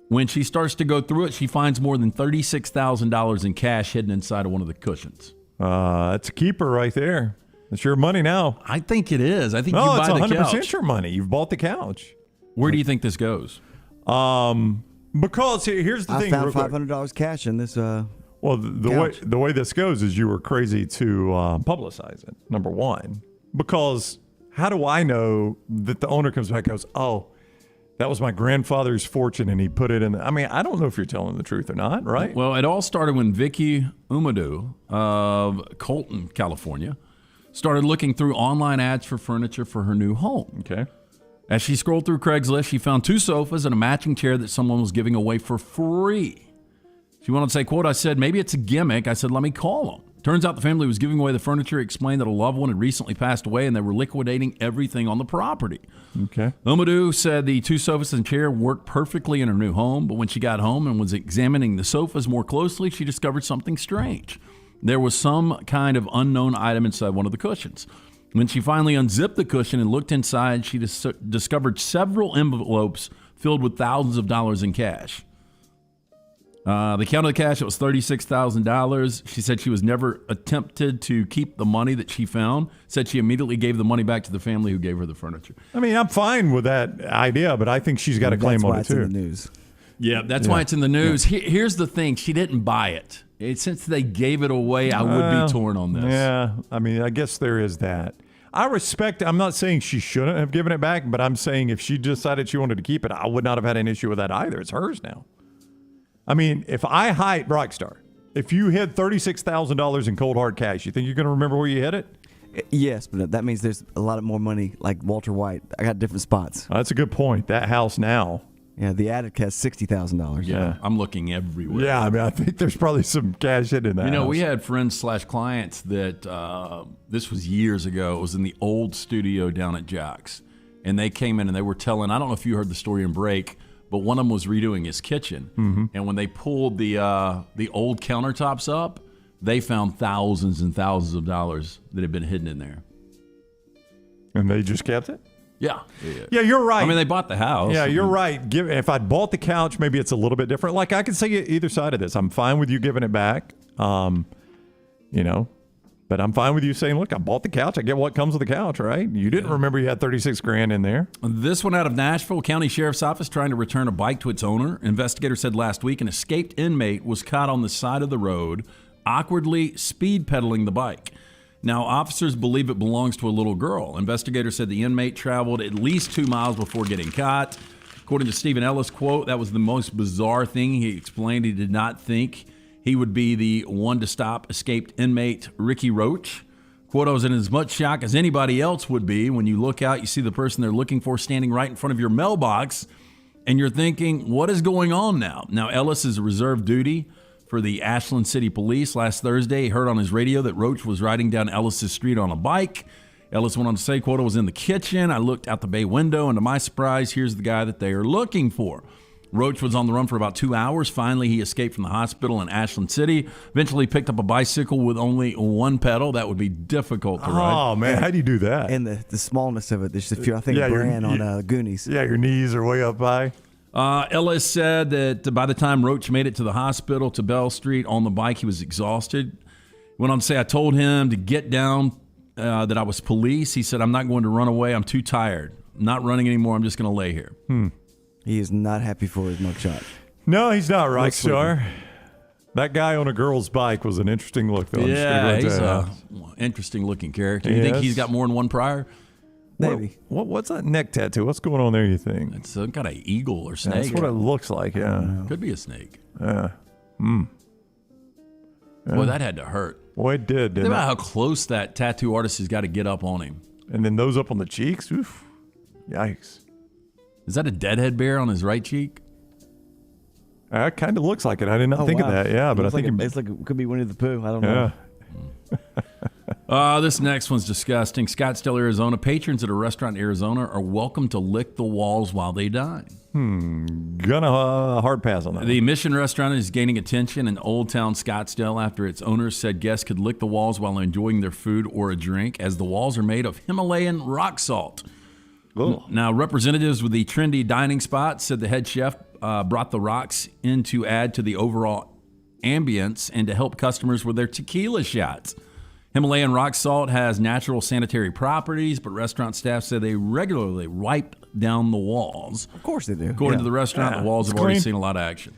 When she starts to go through it, she finds more than $36,000 in cash hidden inside of one of the cushions. That's a keeper right there. It's your money now. I think it is. I think you it's buy the 100% couch. your money. You've bought the couch. Where do you think this goes? Because here's the thing. I found $500 cash in this. Well, the way this goes is you were crazy to publicize it, number one. Because how do I know that the owner comes back and goes, oh, that was my grandfather's fortune and he put it in I mean, I don't know if you're telling the truth or not, right? Well, it all started when Vicky Umadou of Colton, California, started looking through online ads for furniture for her new home. Okay. As she scrolled through Craigslist, she found 2 sofas and a matching chair that someone was giving away for free. She wanted to say, quote, I said, maybe it's a gimmick. I said, let me call them. Turns out the family was giving away the furniture, explained that a loved one had recently passed away and they were liquidating everything on the property. Okay. Umadou said the 2 sofas and chair worked perfectly in her new home, but when she got home and was examining the sofas more closely, she discovered something strange. There was some kind of unknown item inside one of the cushions. When she finally unzipped the cushion and looked inside, she discovered several envelopes filled with thousands of dollars in cash. They counted the cash. It was $36,000. She said she was never attempted to keep the money that she found. Said she immediately gave the money back to the family who gave her the furniture. I mean, I'm fine with that idea, but I think she's got a claim on it too. That's why it's in the news. Yeah, that's why it's in the news. Here's the thing. She didn't buy it. Since they gave it away, I would be torn on this. Yeah, I mean, I guess there is that. I respect, I'm not saying she shouldn't have given it back, but I'm saying if she decided she wanted to keep it, I would not have had an issue with that either. It's hers now. I mean, if I hide Rockstar, if you hid $36,000 in cold hard cash, you think you're going to remember where you hid it? Yes, but that means there's a lot more money, like Walter White. I got different spots. That's a good point. That house now. Yeah, the attic has $60,000. Yeah, I'm looking everywhere. Yeah, I mean, I think there's probably some cash hidden in that house. We had friends/clients that this was years ago. It was in the old studio down at Jack's. And they came in and they were telling, I don't know if you heard the story in break, but one of them was redoing his kitchen. Mm-hmm. And when they pulled the old countertops up, they found thousands and thousands of dollars that had been hidden in there. And they just kept it? Yeah. Yeah, you're right. I mean, they bought the house. Yeah, you're right. If I'd bought the couch, maybe it's a little bit different. Like, I could say either side of this. I'm fine with you giving it back. But I'm fine with you saying, look, I bought the couch. I get what comes with the couch, right? You didn't remember you had $36,000 in there. This one out of Nashville County Sheriff's Office trying to return a bike to its owner. Investigators said last week an escaped inmate was caught on the side of the road, awkwardly speed pedaling the bike. Now, officers believe it belongs to a little girl. Investigators said the inmate traveled at least 2 miles before getting caught. According to Stephen Ellis, quote, that was the most bizarre thing. He explained he did not think he would be the one to stop escaped inmate Ricky Roach. Quote, I was in as much shock as anybody else would be. When you look out, you see the person they're looking for standing right in front of your mailbox, and you're thinking, what is going on now? Now, Ellis is reserve duty for the Ashland City Police. Last Thursday, he heard on his radio that Roach was riding down Ellis' street on a bike. Ellis went on to say, quote, I was in the kitchen. I looked out the bay window, and to my surprise, here's the guy that they are looking for. Roach was on the run for about 2 hours. Finally, he escaped from the hospital in Ashland City. Eventually picked up a bicycle with only one pedal. That would be difficult to ride. Oh, man, how do you do that? And the smallness of it. There's a few, I think, Bran on Goonies. Yeah, your knees are way up high. Ellis said that by the time Roach made it to the hospital to Bell Street on the bike, he was exhausted. Went on to say, I told him to get down, that I was police. He said, I'm not going to run away. I'm too tired. I'm not running anymore. I'm just going to lay here. He is not happy for his mugshot. No, he's not, right, Star? That guy on a girl's bike was an interesting look, though. Yeah, he's an interesting-looking character. You think he's got more than one prior? Maybe. What's that neck tattoo? What's going on there, you think? It's some kind of eagle or snake. That's what it looks like, yeah. Could be a snake. Yeah. Boy, that had to hurt. Boy, it did, didn't Think it? about how close that tattoo artist has got to get up on him. And then those up on the cheeks? Oof. Yikes. Is that a deadhead bear on his right cheek? That kind of looks like it. I did not think of that. Yeah, but I think it's like it could be Winnie the Pooh. I don't know. This next one's disgusting. Scottsdale, Arizona. Patrons at a restaurant in Arizona are welcome to lick the walls while they dine. Gonna hard pass on that. The Mission restaurant is gaining attention in Old Town Scottsdale after its owners said guests could lick the walls while enjoying their food or a drink, as the walls are made of Himalayan rock salt. Now, representatives with the trendy dining spot said the head chef brought the rocks in to add to the overall ambience and to help customers with their tequila shots. Himalayan rock salt has natural sanitary properties, but restaurant staff said they regularly wipe down the walls. Of course they do. According to the restaurant, the walls have already seen a lot of action.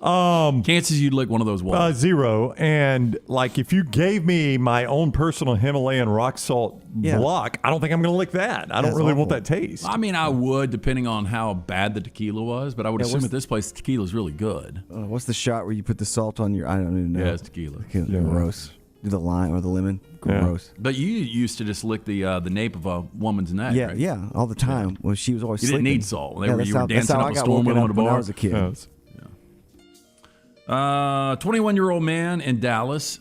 Chances you'd lick one of those walls? 0. And like, if you gave me my own personal Himalayan rock salt block, I don't think I'm going to lick that. I don't really want that taste. I mean, I would, depending on how bad the tequila was, but I would assume at this place, the tequila is really good. What's the shot where you put the salt on your? I don't even know. Yeah, it's tequila. Gross. Do the lime or the lemon? Gross. But you used to just lick the nape of a woman's neck, right? Yeah, all the time. Well, she was always. You sleeping. didn't need salt. You were that's dancing how up I a got storm with woken on up a when bar. I was a kid. 21-year-old man in Dallas,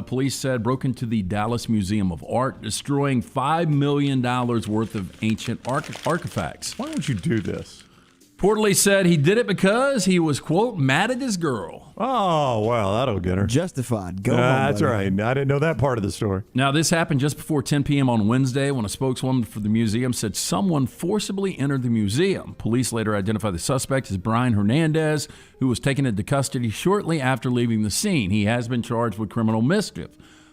police said, broke into the Dallas Museum of Art, destroying $5 million worth of ancient artifacts. Why would you do this? Reportedly said he did it because he was, quote, mad at his girl. Oh, well, that'll get her. Justified. Go home, That's buddy. right. I didn't know that part of the story. Now, this happened just before 10 p.m. on Wednesday when a spokeswoman for the museum said someone forcibly entered the museum. Police later identified the suspect as Brian Hernandez, who was taken into custody shortly after leaving the scene. He has been charged with criminal mischief.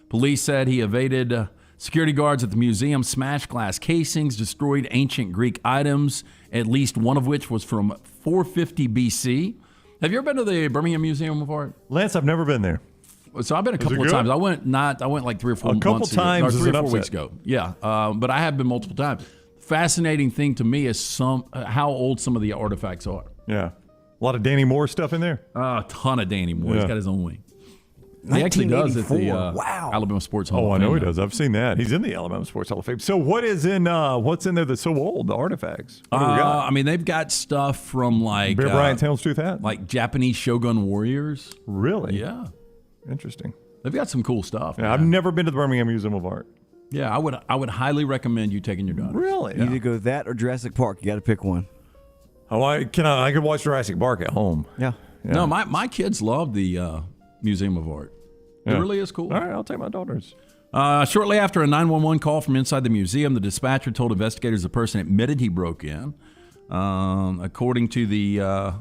Police said he evaded security guards at the museum, smashed glass casings, destroyed ancient Greek items, at least one of which was from 450 BC. Have you ever been to the Birmingham Museum of Art? Lance, I've never been there. So I've been a couple of times. I went like 3 or 4 months ago. A couple times or is 3 an or 4 upset. weeks ago. Yeah, but I have been multiple times. Fascinating thing to me is how old some of the artifacts are. Yeah. A lot of Danny Moore stuff in there? A ton of Danny Moore. Yeah. He's got his own wing. He actually does at the Alabama Sports Hall of I Fame. know he does. I've seen that. He's in the Alabama Sports Hall of Fame. So what's in there that's so old, the artifacts? What do we got? I mean, they've got stuff from like Bear Bryant's houndstooth hat? like Japanese shogun warriors. Really? Yeah. Interesting. They've got some cool stuff. Yeah, I've never been to the Birmingham Museum of Art. Yeah, I would highly recommend you taking your daughter. Really? You either go that or Jurassic Park. You got to pick one. Oh, I could watch Jurassic Park at home. Yeah. No, my kids love the Museum of Art. It really is cool. All right, I'll take my daughters. Shortly after a 911 call from inside the museum, the dispatcher told investigators the person admitted he broke in. According to the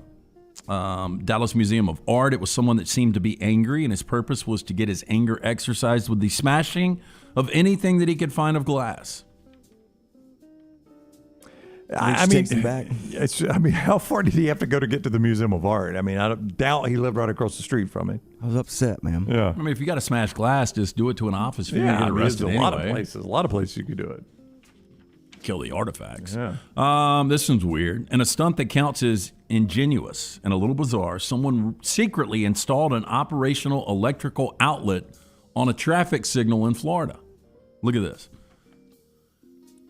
Dallas Museum of Art. It was someone that seemed to be angry, and his purpose was to get his anger exercised with the smashing of anything that he could find of glass. I mean, how far did he have to go to get to the Museum of Art? I mean, I doubt he lived right across the street from it. I was upset, man. Yeah. I mean, if you got to smash glass, just do it to an office. If you're Yeah, going to get arrested there's a anyway. lot of places you could do it. Kill the artifacts. Yeah. This one's weird. In a stunt that counts as ingenious and a little bizarre, someone secretly installed an operational electrical outlet on a traffic signal in Florida. Look at this.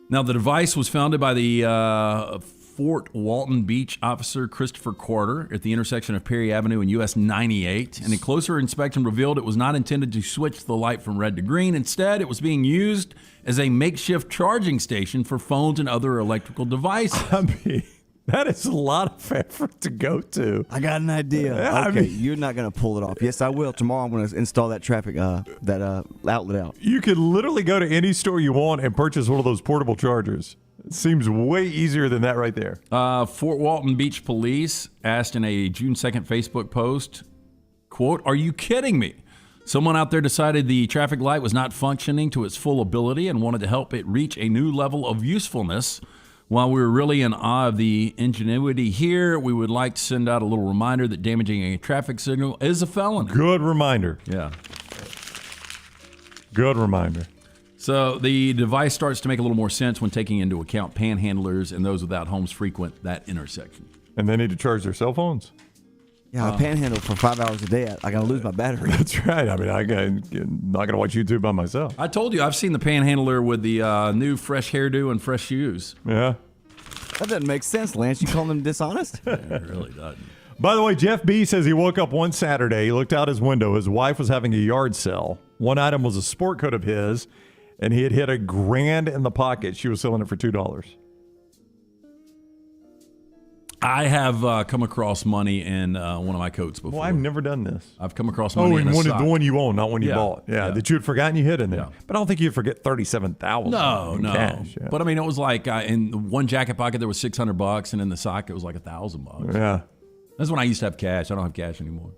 Now, the device was founded by the Fort Walton Beach officer Christopher Carter at the intersection of Perry Avenue and US 98. And a closer inspection revealed it was not intended to switch the light from red to green. Instead, it was being used as a makeshift charging station for phones and other electrical devices. I mean, that is a lot of effort to go to. I got an idea. Yeah, Okay, you're not going to pull it off. Yes, I will. Tomorrow I'm going to install that outlet out. You could literally go to any store you want and purchase one of those portable chargers. It seems way easier than that right there. Fort Walton Beach Police asked in a June 2nd Facebook post, quote, "Are you kidding me? Someone out there decided the traffic light was not functioning to its full ability and wanted to help it reach a new level of usefulness. While we're really in awe of the ingenuity here, we would like to send out a little reminder that damaging a traffic signal is a felony." Good reminder. Yeah. Good reminder. So the device starts to make a little more sense when taking into account panhandlers and those without homes frequent that intersection. And they need to charge their cell phones. Yeah, I panhandle for 5 hours a day. I got to lose my battery. That's right. I mean, I'm not going to watch YouTube by myself. I told you, I've seen the panhandler with the new fresh hairdo and fresh shoes. Yeah. That doesn't make sense, Lance. You calling them dishonest? Yeah, it really doesn't. By the way, Jeff B. says he woke up one Saturday. He looked out his window. His wife was having a yard sale. One item was a sport coat of his, and he had hit $1,000 in the pocket. She was selling it for $2. I have come across money in one of my coats before. Well, I've never done this. I've come across money in a the sock. one you own, not one you bought. Yeah, that you had forgotten you hid in there. Yeah. But I don't think you'd forget $37,000. No. Cash. Yeah. But I mean, it was like in one jacket pocket there was $600, and in the sock it was like $1,000. Yeah. That's when I used to have cash. I don't have cash anymore.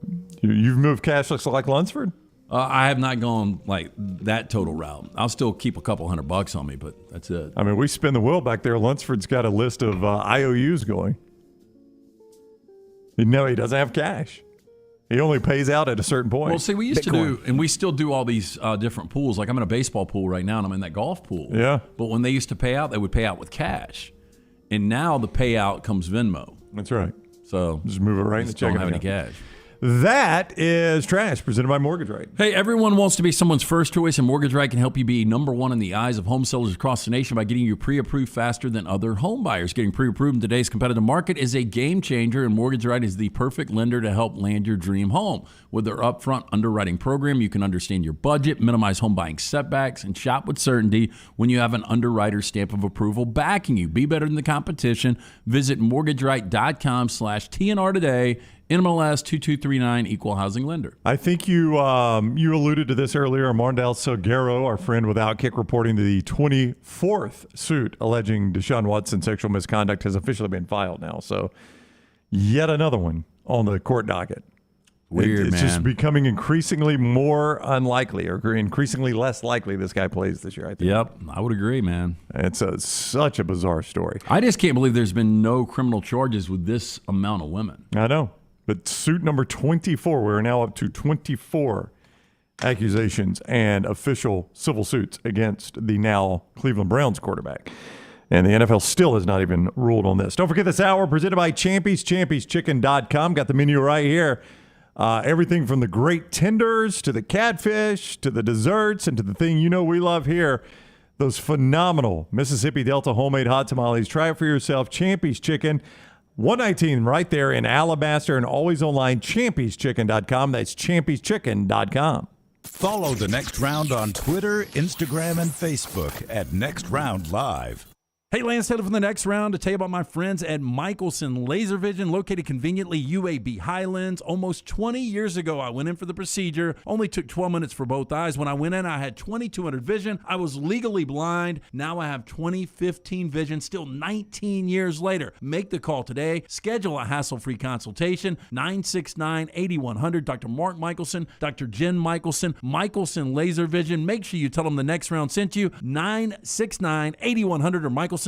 You've moved cash looks like Lunsford? I have not gone like that total route. I'll still keep a couple $100 on me, but that's it. I mean, we spin the wheel back there. Lunsford's got a list of IOUs going. No, he doesn't have cash. He only pays out at a certain point. Well, see, we used to do, and we still do all these different pools. Like I'm in a baseball pool right now, and I'm in that golf pool. Yeah. But when they used to pay out, they would pay out with cash. And now the payout comes Venmo. That's right. So just move it right in the checking don't have any account. cash. That is Trash, presented by Mortgage Right. Hey, everyone wants to be someone's first choice, and Mortgage Right can help you be number one in the eyes of home sellers across the nation by getting you pre-approved faster than other home buyers. Getting pre-approved in today's competitive market is a game changer, and Mortgage Right is the perfect lender to help land your dream home. With their upfront underwriting program, you can understand your budget, minimize home buying setbacks, and shop with certainty when you have an underwriter's stamp of approval backing you. Be better than the competition. Visit mortgageright.com/TNR today. NMLS 2239, Equal Housing Lender. I think you alluded to this earlier. Marndal Salguero, our friend with Outkick, reporting the 24th suit alleging Deshaun Watson sexual misconduct has officially been filed now. So yet another one on the court docket. Weird, it's just becoming increasingly more unlikely or increasingly less likely this guy plays this year, I think. Yep, I would agree, man. It's such a bizarre story. I just can't believe there's been no criminal charges with this amount of women. I know. But suit number 24, we're now up to 24 accusations and official civil suits against the now Cleveland Browns quarterback. And the NFL still has not even ruled on this. Don't forget this hour presented by ChampiesChampiesChicken.com. Got the menu right here. Everything from the great tenders to the catfish to the desserts and to the thing you know we love here, those phenomenal Mississippi Delta homemade hot tamales. Try it for yourself. Champie's Chicken. 119 right there in Alabaster and always online, ChampiesChicken.com. That's ChampiesChicken.com. Follow The Next Round on Twitter, Instagram, and Facebook at Next Round Live. Hey, Lance Taylor from the next round to tell you about my friends at Michelson Laser Vision, located conveniently UAB Highlands. Almost 20 years ago, I went in for the procedure. Only took 12 minutes for both eyes. When I went in, I had 2200 vision. I was legally blind. Now I have 20/15 vision, still 19 years later. Make the call today. Schedule a hassle-free consultation. 969-8100. Dr. Mark Michelson, Dr. Jen Michelson, Michelson Laser Vision. Make sure you tell them the next round sent you. 969-8100 or MichelSonLaserVision.com.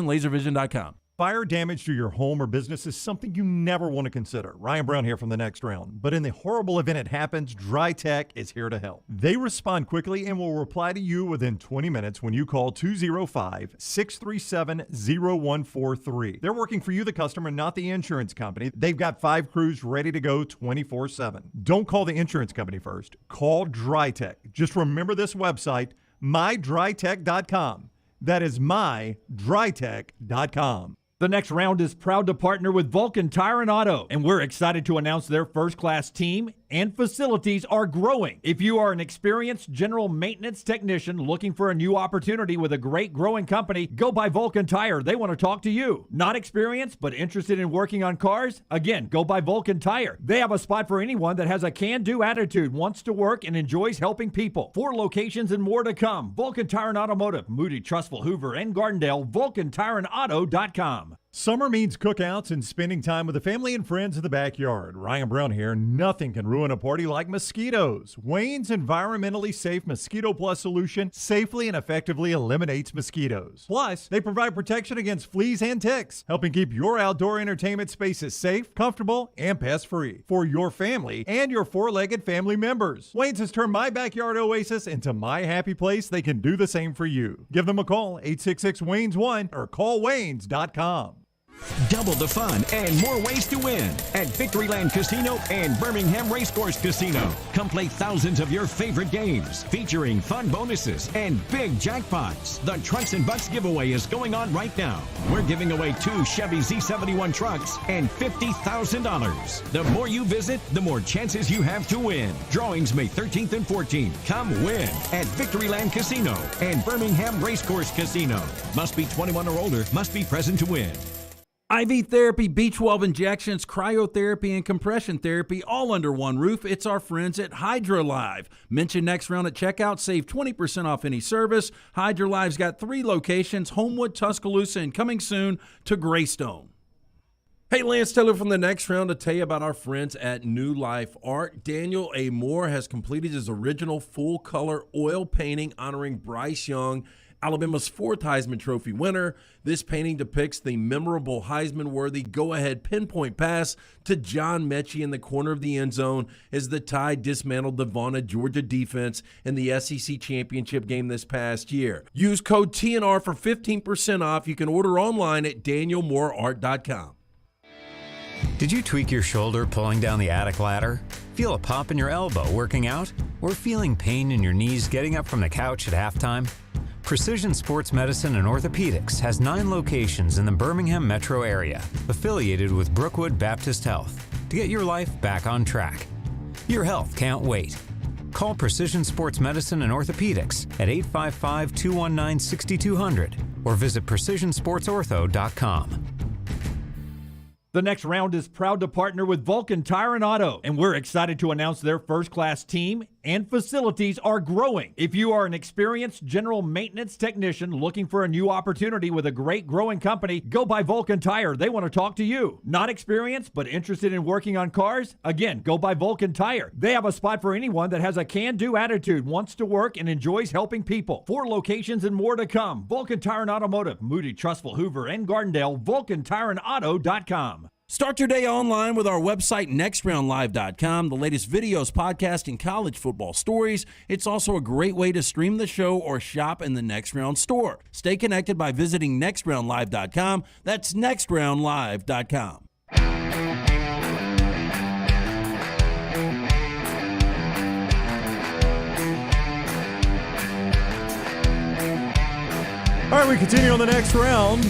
Fire damage to your home or business is something you never want to consider. Ryan Brown here from the next round. But in the horrible event it happens, Dry Tech is here to help. They respond quickly and will reply to you within 20 minutes when you call 205-637-0143. They're working for you, the customer, not the insurance company. They've got 5 crews ready to go 24/7. Don't call the insurance company first. Call Dry Tech. Just remember this website, mydrytech.com. That is mydrytech.com. The next round is proud to partner with Vulcan Tire and Auto, and we're excited to announce their first-class team and facilities are growing. If you are an experienced general maintenance technician looking for a new opportunity with a great growing company, go by Vulcan Tire. They want to talk to you. Not experienced, but interested in working on cars? Again, go by Vulcan Tire. They have a spot for anyone that has a can-do attitude, wants to work, and enjoys helping people. 4 locations and more to come. Vulcan Tire and Automotive, Moody, Trustful, Hoover, and Gardendale. VulcanTireandAuto.com. Summer means cookouts and spending time with the family and friends in the backyard. Ryan Brown here. Nothing can ruin a party like mosquitoes. Wayne's environmentally safe Mosquito Plus solution safely and effectively eliminates mosquitoes. Plus, they provide protection against fleas and ticks, helping keep your outdoor entertainment spaces safe, comfortable, and pest-free for your family and your 4-legged family members. Wayne's has turned my backyard oasis into my happy place. They can do the same for you. Give them a call, 866-WAYNES1, or call Waynes.com. Double the fun and more ways to win at Victoryland Casino and Birmingham Racecourse Casino. Come play thousands of your favorite games featuring fun bonuses and big jackpots. The Trucks and Bucks giveaway is going on right now. We're giving away 2 Chevy Z71 trucks and $50,000. The more you visit, the more chances you have to win. Drawings May 13th and 14th. Come win at Victoryland Casino and Birmingham Racecourse Casino. Must be 21 or older. Must be present to win. IV therapy, B12 injections, cryotherapy, and compression therapy all under one roof. It's our friends at HydroLive. Mention next round at checkout. Save 20% off any service. HydroLive's got 3 locations, Homewood, Tuscaloosa, and coming soon to Greystone. Hey, Lance Taylor from the next round to tell you about our friends at New Life Art. Daniel A. Moore has completed his original full-color oil painting honoring Bryce Young, Alabama's 4th Heisman Trophy winner. This painting depicts the memorable Heisman-worthy go-ahead pinpoint pass to John Mechie in the corner of the end zone as the Tide dismantled the vaunted Georgia defense in the SEC championship game this past year. Use code TNR for 15% off. You can order online at danielmooreart.com. Did you tweak your shoulder pulling down the attic ladder? Feel a pop in your elbow working out? Or feeling pain in your knees getting up from the couch at halftime? Precision Sports Medicine and Orthopedics has 9 locations in the Birmingham metro area, affiliated with Brookwood Baptist Health, to get your life back on track. Your health can't wait. Call Precision Sports Medicine and Orthopedics at 855-219-6200 or visit PrecisionSportsOrtho.com. The next round is proud to partner with Vulcan Tire and Auto, and we're excited to announce their first-class team and facilities are growing. If you are an experienced general maintenance technician looking for a new opportunity with a great growing company, go by Vulcan Tire. They want to talk to you. Not experienced, but interested in working on cars? Again, go by Vulcan Tire. They have a spot for anyone that has a can-do attitude, wants to work, and enjoys helping people. 4 locations and more to come. Vulcan Tire and Automotive, Moody, Trustful, Hoover, and Gardendale. VulcanTireandAuto.com. Start your day online with our website, nextroundlive.com, the latest videos, podcasts, and college football stories. It's also a great way to stream the show or shop in the Next Round store. Stay connected by visiting nextroundlive.com. That's nextroundlive.com. All right, we continue on the next round.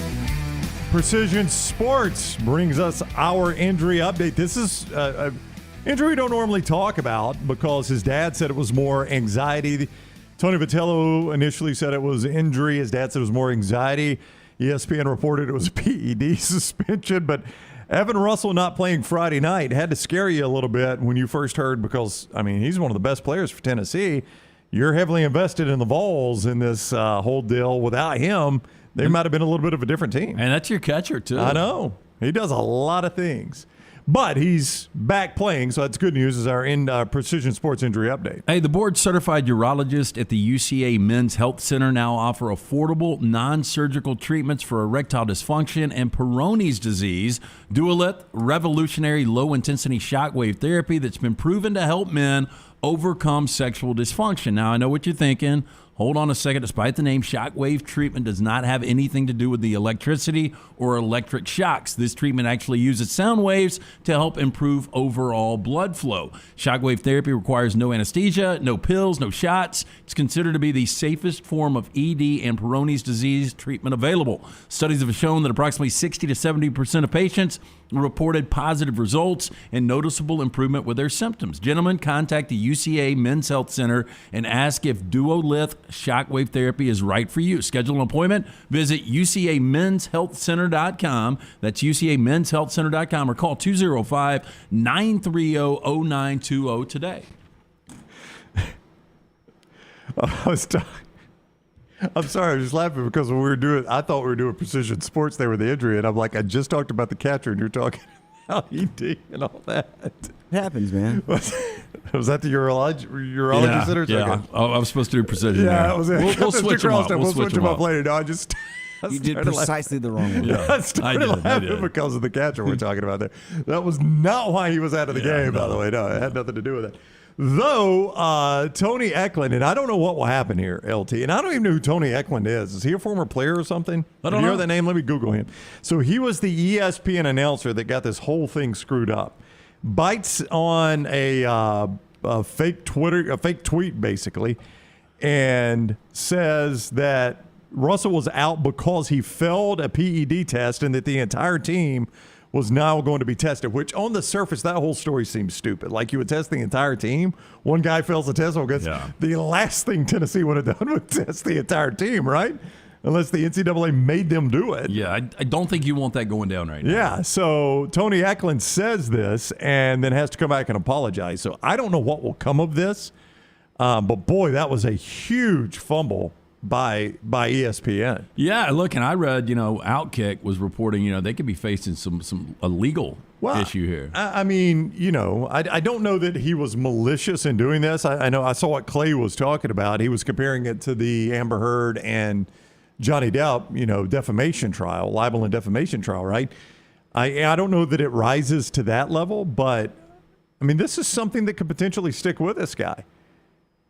Precision Sports brings us our injury update. This is an injury we don't normally talk about because his dad said it was more anxiety. Tony Vitello initially said it was injury. His dad said it was more anxiety. ESPN reported it was a PED suspension, but Evan Russell not playing Friday night had to scare you a little bit when you first heard because, I mean, he's one of the best players for Tennessee. You're heavily invested in the Vols in this whole deal. Without him, they might have been a little bit of a different team. And that's your catcher, too. I know. He does a lot of things. But he's back playing, so that's good news as our Precision Sports Injury Update. Hey, the board-certified urologist at the UCA Men's Health Center now offer affordable, non-surgical treatments for erectile dysfunction and Peyronie's disease. Duolith, revolutionary low-intensity shockwave therapy that's been proven to help men overcome sexual dysfunction. Now, I know what you're thinking. Hold on a second. Despite the name, shockwave treatment does not have anything to do with the electricity or electric shocks. This treatment actually uses sound waves to help improve overall blood flow. Shockwave therapy requires no anesthesia, no pills, no shots. It's considered to be the safest form of ED and Peyronie's disease treatment available. Studies have shown that approximately 60 to 70% of patients reported positive results and noticeable improvement with their symptoms. Gentlemen, contact the UCA Men's Health Center and ask if Duolith shockwave therapy is right for you. Schedule an appointment. Visit UCAMen'sHealthCenter.com. That's UCAMen'sHealthCenter.com or call 205-930-0920 today. I'm sorry, I was just laughing because when I thought we were doing Precision Sports there with the injury, and I'm like, I just talked about the catcher, and you're talking about ED and all that. It happens, man. Was that the urology center? Yeah. Okay. I was supposed to do Precision. Yeah, it was it. We'll switch them up. We'll switch them up later. No, You did precisely the wrong way. I started laughing because of the catcher we're talking about there. That was not why he was out of the game, by the way. No, it had nothing to do with it. Though, Tony Eklund, and I don't know what will happen here, LT, and I don't even know who Tony Eklund is. Is he a former player or something? I don't know. know. You know that name? Let me Google him. So he was the ESPN announcer that got this whole thing screwed up. Bites on a fake tweet, basically, and says that Russell was out because he failed a PED test and that the entire team was now going to be tested, which on the surface, that whole story seems stupid. Like you would test the entire team. One guy fails the test. The last thing Tennessee would have done would test the entire team, right? Unless the NCAA made them do it. Yeah, I don't think you want that going down right now. Yeah, so Tony Eklund says this and then has to come back and apologize. So I don't know what will come of this, but boy, that was a huge fumble by ESPN. Yeah, look, and I read, Outkick was reporting, they could be facing some illegal issue here. I mean, I don't know that he was malicious in doing this. I know I saw what Clay was talking about. He was comparing it to the Amber Heard and Johnny Depp, defamation trial, libel and defamation trial, right? I don't know that it rises to that level, but, I mean, this is something that could potentially stick with this guy.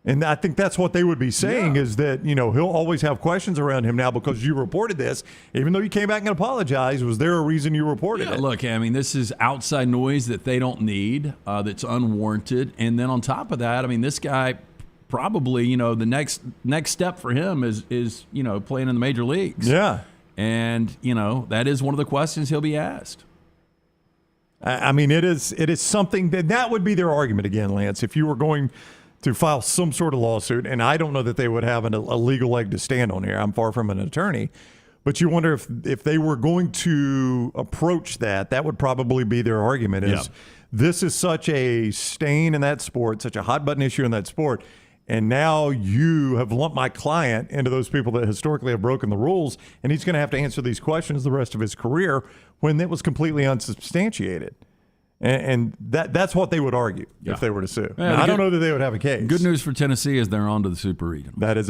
And I think that's what they would be saying is that, he'll always have questions around him now because you reported this. Even though you came back and apologized, was there a reason you reported it? Look, I mean, this is outside noise that they don't need, that's unwarranted. And then on top of that, I mean, this guy probably, the next step for him is playing in the major leagues. Yeah. And, that is one of the questions he'll be asked. I mean, it is something that would be their argument again, Lance, if you were going to file some sort of lawsuit, and I don't know that they would have a legal leg to stand on here. I'm far from an attorney, but you wonder if they were going to approach that would probably be their argument is this is such a stain in that sport, such a hot button issue in that sport, and now you have lumped my client into those people that historically have broken the rules, and he's going to have to answer these questions the rest of his career when it was completely unsubstantiated. And that's what they would argue if they were to sue. Yeah, now, I don't know that they would have a case. Good news for Tennessee is they're on to the Super Regional. That is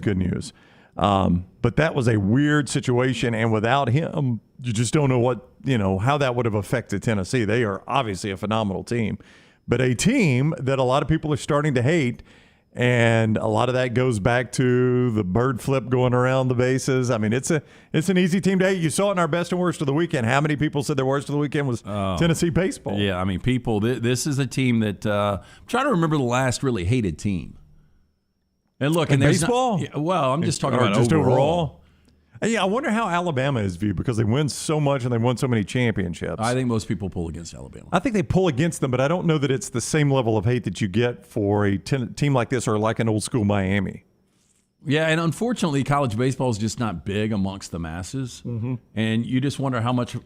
good news. But that was a weird situation, and without him, you just don't know how that would have affected Tennessee. They are obviously a phenomenal team, but a team that a lot of people are starting to hate. And a lot of that goes back to the bird flip going around the bases. I mean, it's an easy team to hate. You saw it in our best and worst of the weekend. How many people said their worst of the weekend was Tennessee baseball? Yeah, I mean, people, this is a team that I'm trying to remember the last really hated team. And look, and baseball? I'm just talking about just overall. Yeah, I wonder how Alabama is viewed because they win so much and they won so many championships. I think most people pull against Alabama. I think they pull against them, but I don't know that it's the same level of hate that you get for a team like this or like an old school Miami. Yeah, and unfortunately, college baseball is just not big amongst the masses. Mm-hmm. And you just wonder how much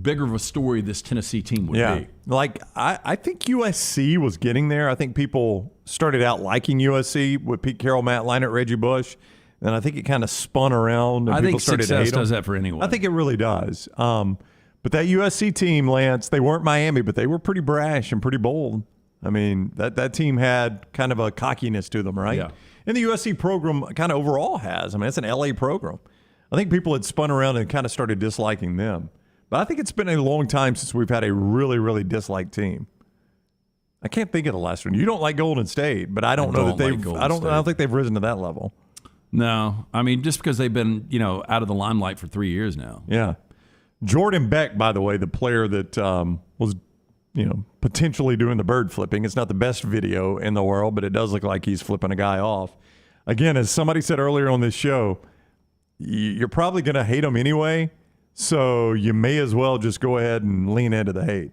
bigger of a story this Tennessee team would be. Like, I think USC was getting there. I think people started out liking USC with Pete Carroll, Matt Leinart, Reggie Bush. And I think it kind of spun around. And I people think started to hate success them. does that for anyone. I think it really does. But that USC team, Lance, they weren't Miami, but they were pretty brash and pretty bold. I mean, that team had kind of a cockiness to them, right? Yeah. And the USC program kind of overall has. I mean, it's an LA program. I think people had spun around and kind of started disliking them. But I think it's been a long time since we've had a really, really disliked team. I can't think of the last one. You don't like Golden State, but I don't know that they've. I don't think they've risen to that level. No, I mean, just because they've been, out of the limelight for 3 years now. Yeah. Jordan Beck, by the way, the player that was, potentially doing the bird flipping. It's not the best video in the world, but it does look like he's flipping a guy off. Again, as somebody said earlier on this show, you're probably going to hate him anyway, so you may as well just go ahead and lean into the hate.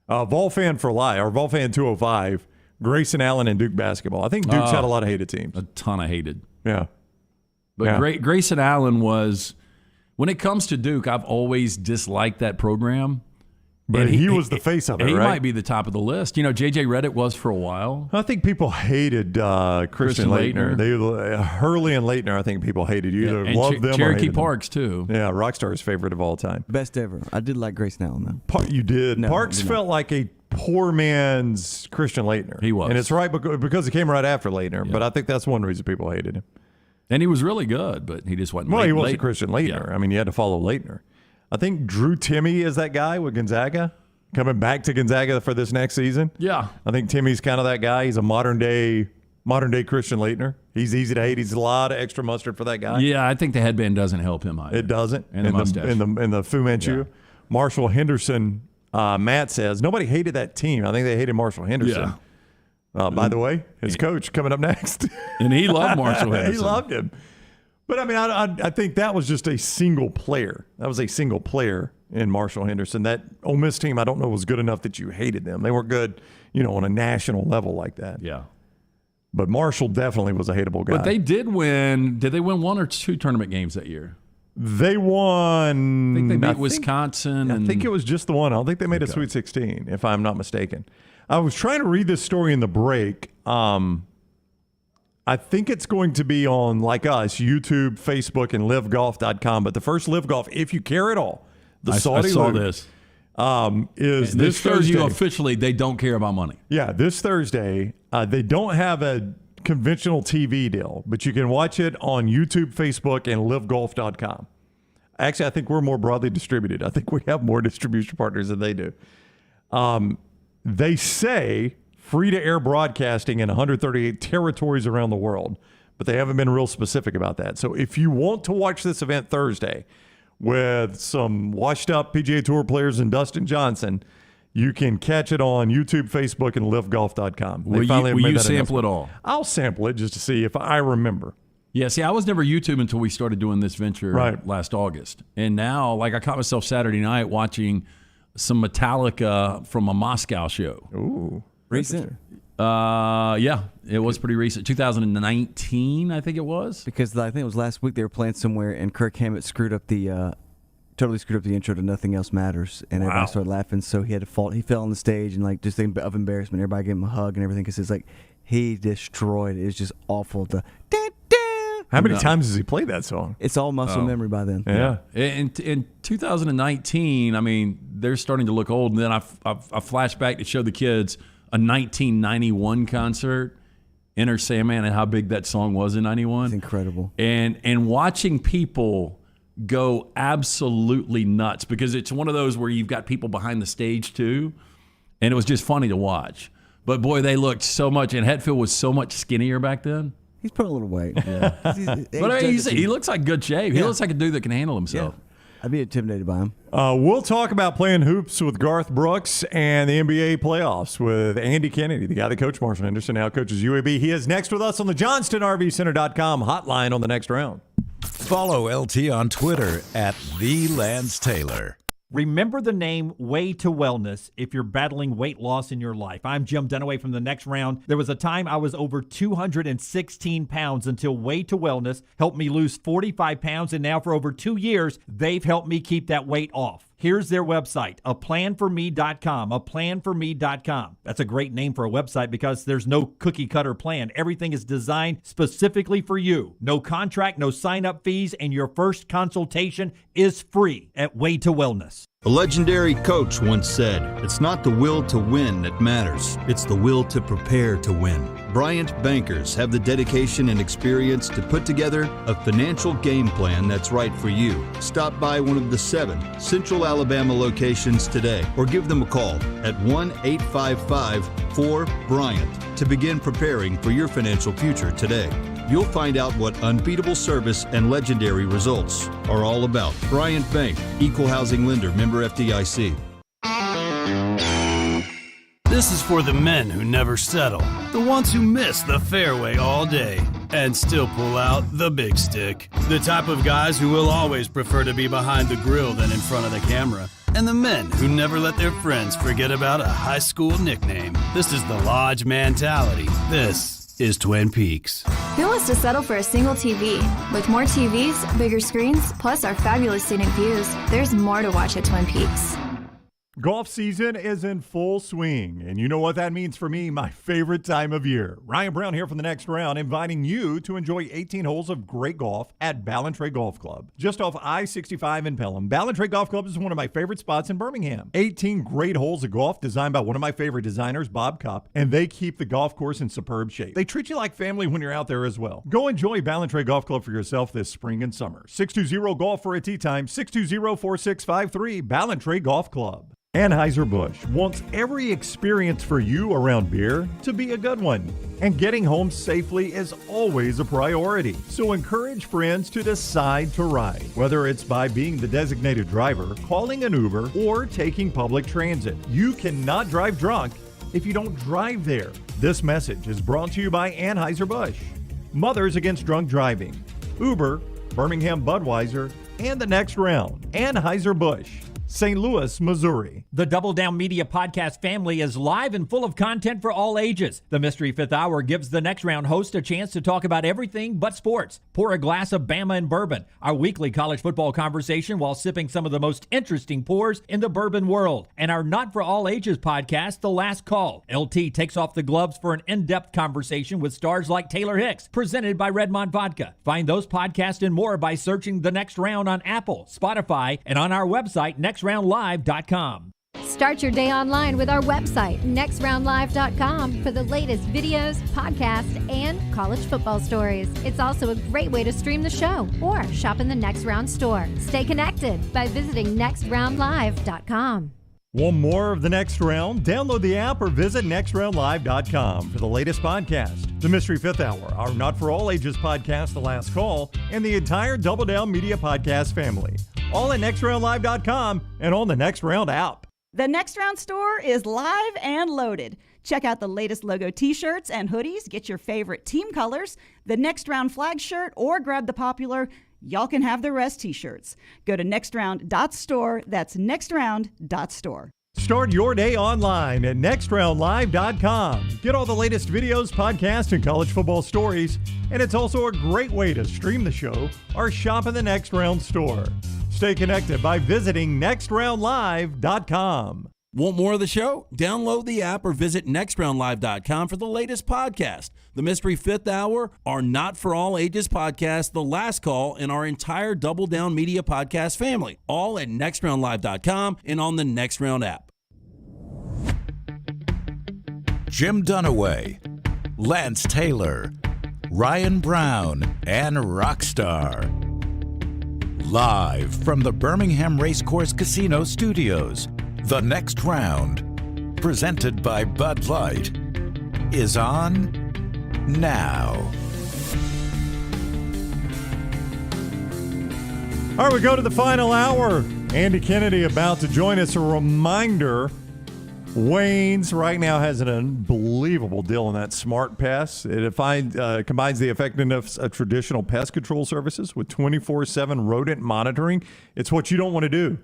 Volfan for Life, or Volfan 205, Grayson Allen and Duke basketball. I think Duke's had a lot of hated teams. A ton of hated. Yeah. But Grayson Allen was, when it comes to Duke, I've always disliked that program. But he was the face of it, he right? might be the top of the list. J.J. Reddick was for a while. I think people hated Christian Laettner. Hurley and Laettner, I think people hated. You either loved them or Cherokee hated Parks, too. Yeah, Rockstar's favorite of all time. Best ever. I did like Grayson Allen, though. You did. No, Parks I did not. felt like a poor man's Christian Laettner. He was. And it's right because he came right after Laettner, but I think that's one reason people hated him. And he was really good, but he just wasn't. Well, he late. wasn't Christian Laettner. Yeah. I mean, you had to follow Laettner. I think Drew Timme is that guy with Gonzaga, coming back to Gonzaga for this next season. Yeah. I think Timmy's kind of that guy. He's a modern day Christian Laettner. He's easy to hate. He's a lot of extra mustard for that guy. Yeah, I think the headband doesn't help him either. It doesn't. And the mustache. In the Fu Manchu. Yeah. Marshall Henderson, Matt says, nobody hated that team. I think they hated Marshall Henderson. Yeah. By the way, his coach coming up next. And he loved Marshall Henderson. He loved him. But, I mean, I think that was just a single player. That was a single player in Marshall Henderson. That Ole Miss team, I don't know, was good enough that you hated them. They weren't good, on a national level like that. Yeah. But Marshall definitely was a hateable guy. But they did win. Did they win one or two tournament games that year? They won. I think they beat Wisconsin. I think it was just the one. I don't think they made a Sweet 16, if I'm not mistaken. I was trying to read this story in the break. I think it's going to be on, like us, YouTube, Facebook, and livegolf.com. But the first Live Golf, if you care at all, I saw this. Is this shows Thursday. you officially they don't care about money. Yeah, this Thursday. They don't have a conventional TV deal, but you can watch it on YouTube, Facebook, and livegolf.com. Actually, I think we're more broadly distributed. I think we have more distribution partners than they do. They say free-to-air broadcasting in 138 territories around the world, but they haven't been real specific about that. So if you want to watch this event Thursday with some washed-up PGA Tour players and Dustin Johnson, you can catch it on YouTube, Facebook, and livegolf.com. Will you sample it all? I'll sample it just to see if I remember. Yeah, see, I was never YouTube until we started doing this venture last August. And now, I caught myself Saturday night watching some Metallica from a Moscow show. Ooh. Recent? Yeah, it was pretty recent. 2019, I think it was. Because I think it was last week they were playing somewhere, and Kirk Hammett totally screwed up the intro to Nothing Else Matters, and everybody started laughing. So he had to fall. He fell on the stage, and just of embarrassment, everybody gave him a hug and everything because it's like he destroyed it. It's just awful. How many times has he played that song? It's all muscle memory by then. Yeah. In 2019, they're starting to look old, and then I flash back to show the kids a 1991 concert, Enter Sandman, and how big that song was in 91. It's incredible. And watching people go absolutely nuts, because it's one of those where you've got people behind the stage too, and it was just funny to watch. But boy, they looked so much, and Hetfield was so much skinnier back then. He's put a little weight. Yeah. But he looks like good shape. He looks like a dude that can handle himself. Yeah. I'd be intimidated by him. We'll talk about playing hoops with Garth Brooks and the NBA playoffs with Andy Kennedy, the guy that coached Marshall Henderson, now coaches UAB. He is next with us on the JohnstonRVCenter.com hotline on the next round. Follow LT on Twitter @TheLanceTaylor. Remember the name Way to Wellness if you're battling weight loss in your life. I'm Jim Dunaway from The Next Round. There was a time I was over 216 pounds until Way to Wellness helped me lose 45 pounds, and now for over 2 years, they've helped me keep that weight off. Here's their website, aplanforme.com, aplanforme.com. That's a great name for a website because there's no cookie-cutter plan. Everything is designed specifically for you. No contract, no sign-up fees, and your first consultation is free at Way to Wellness. A legendary coach once said, "It's not the will to win that matters, it's the will to prepare to win." Bryant bankers have the dedication and experience to put together a financial game plan that's right for you. Stop by one of the 7 Central Alabama locations today or give them a call at 1-855-4-BRYANT to begin preparing for your financial future today. You'll find out what unbeatable service and legendary results are all about. Bryant Bank, Equal Housing Lender, member FDIC. This is for the men who never settle, the ones who miss the fairway all day and still pull out the big stick, the type of guys who will always prefer to be behind the grill than in front of the camera, and the men who never let their friends forget about a high school nickname. This is the Lodge mentality. This is Twin Peaks. Who wants to settle for a single TV? With more TVs, bigger screens, plus our fabulous scenic views, there's more to watch at Twin Peaks. Golf season is in full swing, and you know what that means for me, my favorite time of year. Ryan Brown here from The Next Round, inviting you to enjoy 18 holes of great golf at Ballantrae Golf Club. Just off I-65 in Pelham, Ballantrae Golf Club is one of my favorite spots in Birmingham. 18 great holes of golf designed by one of my favorite designers, Bob Cupp, and they keep the golf course in superb shape. They treat you like family when you're out there as well. Go enjoy Ballantrae Golf Club for yourself this spring and summer. 620-GOLF for a tee time, 620-4653, Ballantrae Golf Club. Anheuser-Busch wants every experience for you around beer to be a good one. And getting home safely is always a priority. So encourage friends to decide to ride, whether it's by being the designated driver, calling an Uber, or taking public transit. You cannot drive drunk if you don't drive there. This message is brought to you by Anheuser-Busch, Mothers Against Drunk Driving, Uber, Birmingham Budweiser, and The Next Round. Anheuser-Busch, St. Louis, Missouri. The Double Down Media podcast family is live and full of content for all ages. The Mystery Fifth Hour gives the Next Round host a chance to talk about everything but sports. Pour a glass of Bama and bourbon, our weekly college football conversation while sipping some of the most interesting pours in the bourbon world. And our Not For All Ages podcast, The Last Call. LT takes off the gloves for an in-depth conversation with stars like Taylor Hicks, presented by Redmond Vodka. Find those podcasts and more by searching The Next Round on Apple, Spotify, and on our website, nextroundlive.com. Start your day online with our website, nextroundlive.com, for the latest videos, podcasts, and college football stories. It's also a great way to stream the show or shop in the Next Round store. Stay connected by visiting nextroundlive.com. Want more of The Next Round? Download the app or visit nextroundlive.com for the latest podcast. The Mystery Fifth Hour, our Not For All Ages podcast, The Last Call, and the entire Double Down Media podcast family. All at nextroundlive.com and on the Next Round app. The Next Round store is live and loaded. Check out the latest logo t-shirts and hoodies. Get your favorite team colors, the Next Round flag shirt, or grab the popular Y'all Can Have the Rest t-shirts. Go to nextround.store. That's nextround.store. Start your day online at nextroundlive.com. Get all the latest videos, podcasts, and college football stories. And it's also a great way to stream the show or shop in the Next Round store. Stay connected by visiting nextroundlive.com. Want more of the show? Download the app or visit nextroundlive.com for the latest podcast. The Mystery Fifth Hour, our Not For All Ages podcast, The Last Call, and our entire Double Down Media podcast family. All at nextroundlive.com and on the Next Round app. Jim Dunaway, Lance Taylor, Ryan Brown, and Rockstar. Live from the Birmingham Racecourse Casino Studios, The Next Round, presented by Bud Light, is on now. All right, we go to the final hour. Andy Kennedy about to join us. A reminder, Wayne's right now has an unbelievable deal on that Smart Pest. It combines the effectiveness of traditional pest control services with 24/7 rodent monitoring. It's what you don't want to do.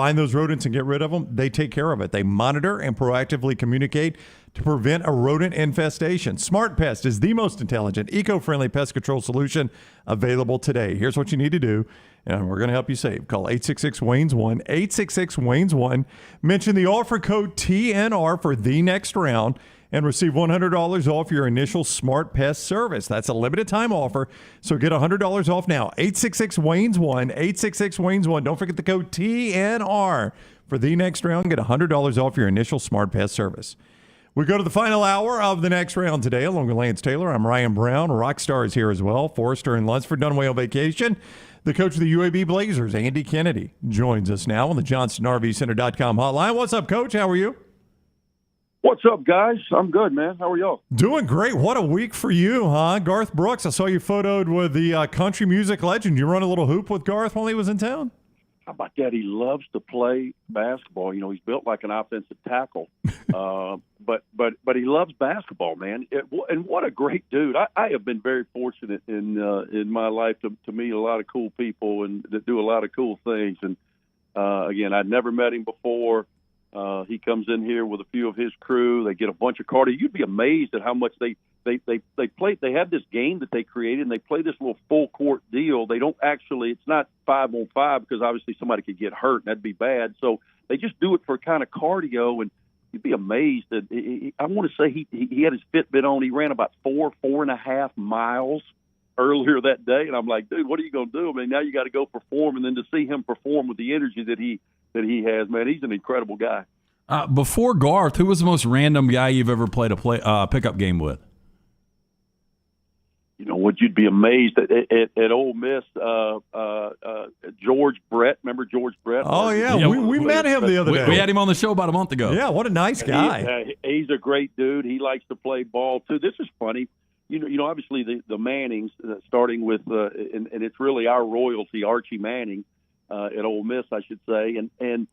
find those rodents and get rid of them, they take care of it. They monitor and proactively communicate to prevent a rodent infestation. Smart Pest is the most intelligent, eco-friendly pest control solution available today. Here's what you need to do, and we're going to help you save. Call 866-WAYNES-1, 866-WAYNES-1. Mention the offer code TNR for the next round and receive $100 off your initial Smart Pest service. That's a limited time offer, so get $100 off now. 866-WAYNES-1, 866-WAYNES-1. Don't forget the code TNR for the next round. Get $100 off your initial Smart Pest service. We go to the final hour of the next round today, along with Lance Taylor. I'm Ryan Brown. Rockstar is here as well. Forrester and Lunsford Dunaway on vacation. The coach of the UAB Blazers, Andy Kennedy, joins us now on the JohnstonRVCenter.com hotline. What's up, Coach? How are you? What's up, guys? I'm good, man. How are y'all? Doing great. What a week for you, huh? Garth Brooks, I saw you photoed with the country music legend. You run a little hoop with Garth while he was in town? How about that? He loves to play basketball. You know, he's built like an offensive tackle, but he loves basketball, man. And what a great dude! I have been very fortunate in my life to meet a lot of cool people and that do a lot of cool things. And again, I'd never met him before. He comes in here with a few of his crew. They get a bunch of cardio. You'd be amazed at how much they play. They have this game that they created, and they play this little full court deal. They don't actually. It's not 5-on-5 because obviously somebody could get hurt, and that'd be bad. So they just do it for kind of cardio, and you'd be amazed that I want to say he had his Fitbit on. He ran about 4.5 miles earlier that day, and I'm like, dude, what are you going to do? I mean, now you got to go perform, and then to see him perform with the energy that he has, man, he's an incredible guy. Before Garth, who was the most random guy you've ever played a pickup game with? You know what? You'd be amazed at Ole Miss. George Brett, remember George Brett? Oh yeah, we met him the other day. We had him on the show about a month ago. Yeah, what a nice guy. He's a great dude. He likes to play ball too. This is funny. You know, obviously the Mannings, starting with, and it's really our royalty, Archie Manning, at Ole Miss, I should say. And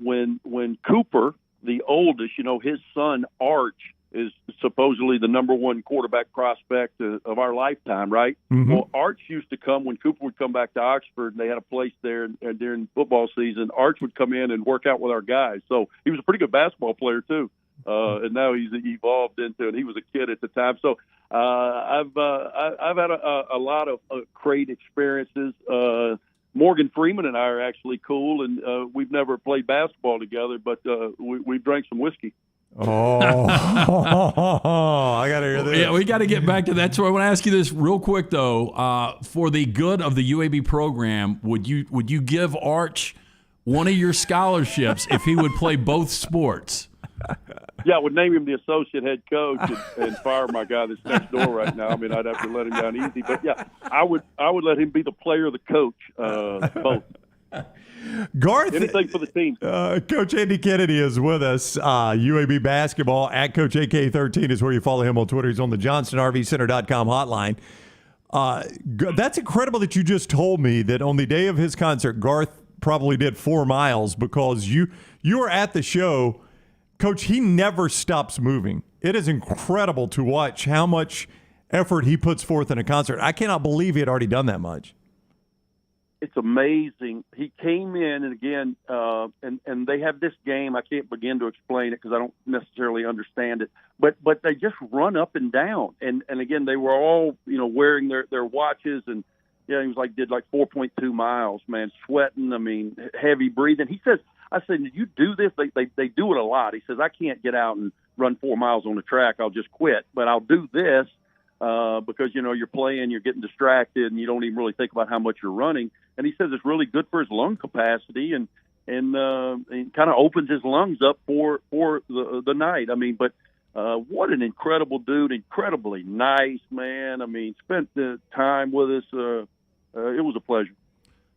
when Cooper, the oldest, you know, his son Arch is supposedly the number one quarterback prospect of our lifetime, right? Mm-hmm. Well, Arch used to come when Cooper would come back to Oxford, and they had a place there and during football season. Arch would come in and work out with our guys. So he was a pretty good basketball player too. And now he's evolved into it. He was a kid at the time. So I've had a lot of great experiences. Morgan Freeman and I are actually cool, and we've never played basketball together, but we drank some whiskey. Oh, I got to hear this. Yeah, we got to get back to that. So I want to ask you this real quick, though. For the good of the UAB program, would you give Arch one of your scholarships if he would play both sports? Yeah, I would name him the associate head coach and fire my guy that's next door right now. I mean, I'd have to let him down easy. But, yeah, I would let him be the player, the coach, both. Garth, anything for the team. Coach Andy Kennedy is with us. UAB basketball at Coach AK13 is where you follow him on Twitter. He's on the JohnstonRVCenter.com hotline. That's incredible that you just told me that on the day of his concert, Garth probably did 4 miles because you were at the show. Coach, he never stops moving. It is incredible to watch how much effort he puts forth in a concert. I cannot believe he had already done that much. It's amazing. He came in, and again, and they have this game. I can't begin to explain it because I don't necessarily understand it. But they just run up and down, and again, they were all wearing their watches, and he was did 4.2 miles, man, sweating. I mean, heavy breathing. He says, I said, you do this? They do it a lot. He says, I can't get out and run 4 miles on the track. I'll just quit. But I'll do this because you're playing, you're getting distracted, and you don't even really think about how much you're running. And he says it's really good for his lung capacity and kind of opens his lungs up for the night. I mean, but what an incredible dude, incredibly nice, man. I mean, spent the time with us. It was a pleasure.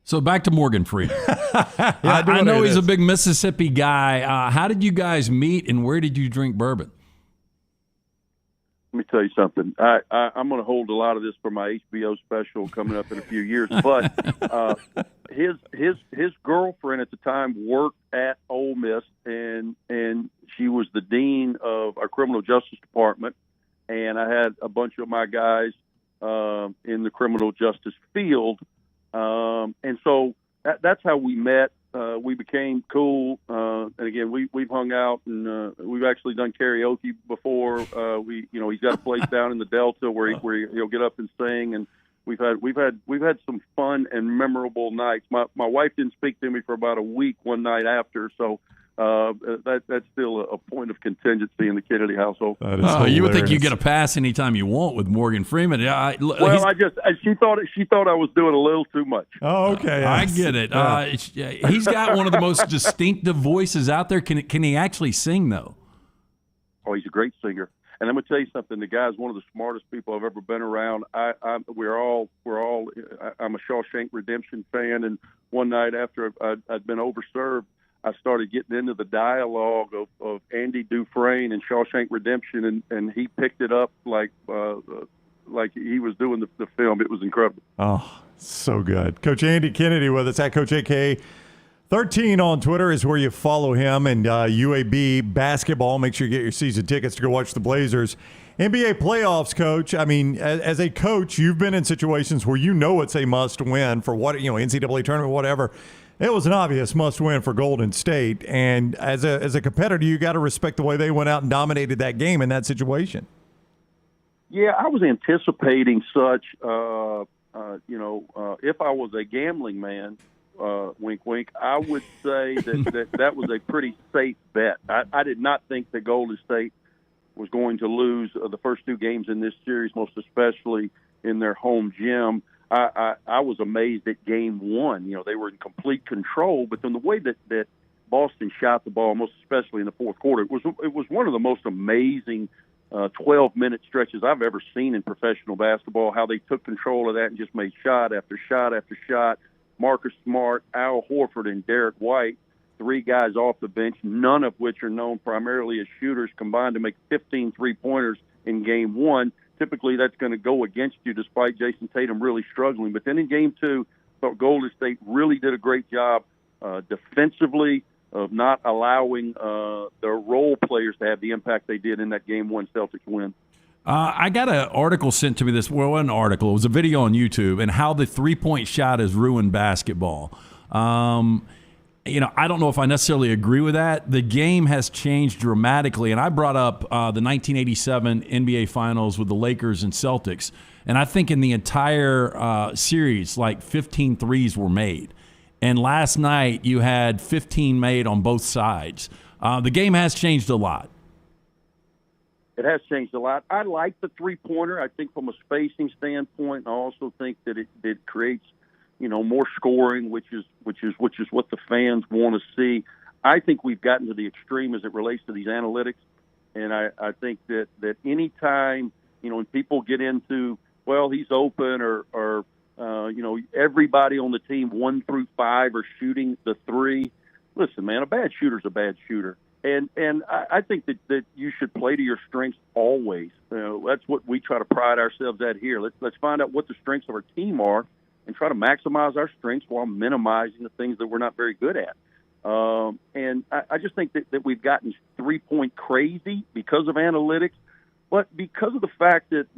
So back to Morgan Freeman. I know he's a big Mississippi guy. How did you guys meet, and where did you drink bourbon? Let me tell you something. I'm going to hold a lot of this for my HBO special coming up in a few years. But his girlfriend at the time worked at Ole Miss, and she was the dean of our criminal justice department. And I had a bunch of my guys in the criminal justice field. And so that's how we met. we became cool. And again, we've hung out and we've actually done karaoke before. He's got a place down in the Delta where he'll get up and sing, and we've had some fun and memorable nights. My wife didn't speak to me for about a week one night after, so that's still a point of contingency in the Kennedy household. You would think you get a pass anytime you want with Morgan Freeman. She thought I was doing a little too much. Oh, okay. I get it. He's got one of the most distinctive voices out there. Can he actually sing though? Oh, he's a great singer. And I'm going to tell you something. The guy's one of the smartest people I've ever been around. I'm a Shawshank Redemption fan, and one night after I'd been overserved, I started getting into the dialogue of Andy Dufresne and Shawshank Redemption, and he picked it up like he was doing the film. It was incredible. Oh, so good. Coach Andy Kennedy with us at Coach AK. 13 on Twitter is where you follow him, and UAB basketball. Make sure you get your season tickets to go watch the Blazers. NBA playoffs, Coach. I mean, as a coach, you've been in situations where you know it's a must-win for NCAA tournament, whatever. It was an obvious must-win for Golden State, and as a competitor, you got to respect the way they went out and dominated that game in that situation. Yeah, I was anticipating such. If I was a gambling man. Wink, wink. I would say that was a pretty safe bet. I did not think that Golden State was going to lose the first two games in this series, most especially in their home gym. I was amazed at game one. They were in complete control, but then the way that Boston shot the ball, most especially in the fourth quarter, it was one of the most amazing 12-minute stretches I've ever seen in professional basketball. How they took control of that and just made shot after shot after shot. Marcus Smart, Al Horford, and Derek White, three guys off the bench, none of which are known primarily as shooters, combined to make 15 three-pointers in game one. Typically, that's going to go against you despite Jason Tatum really struggling. But then in game two, I thought Golden State really did a great job defensively of not allowing their role players to have the impact they did in that game one Celtics win. I got an article sent to me it wasn't an article. It was a video on YouTube, and how the three-point shot has ruined basketball. I don't know if I necessarily agree with that. The game has changed dramatically, and I brought up the 1987 NBA Finals with the Lakers and Celtics, and I think in the entire series, like 15 threes were made. And last night, you had 15 made on both sides. The game has changed a lot. It has changed a lot. I like the three-pointer. I think from a spacing standpoint, I also think that it creates, more scoring, which is what the fans want to see. I think we've gotten to the extreme as it relates to these analytics, and I think that any time, when people get into, well, he's open or everybody on the team 1 through 5 are shooting the three. Listen, man, a bad shooter's a bad shooter. And I think that you should play to your strengths always. That's what we try to pride ourselves at here. Let's find out what the strengths of our team are and try to maximize our strengths while minimizing the things that we're not very good at. And I just think that we've gotten three-point crazy because of analytics, but because of the fact that,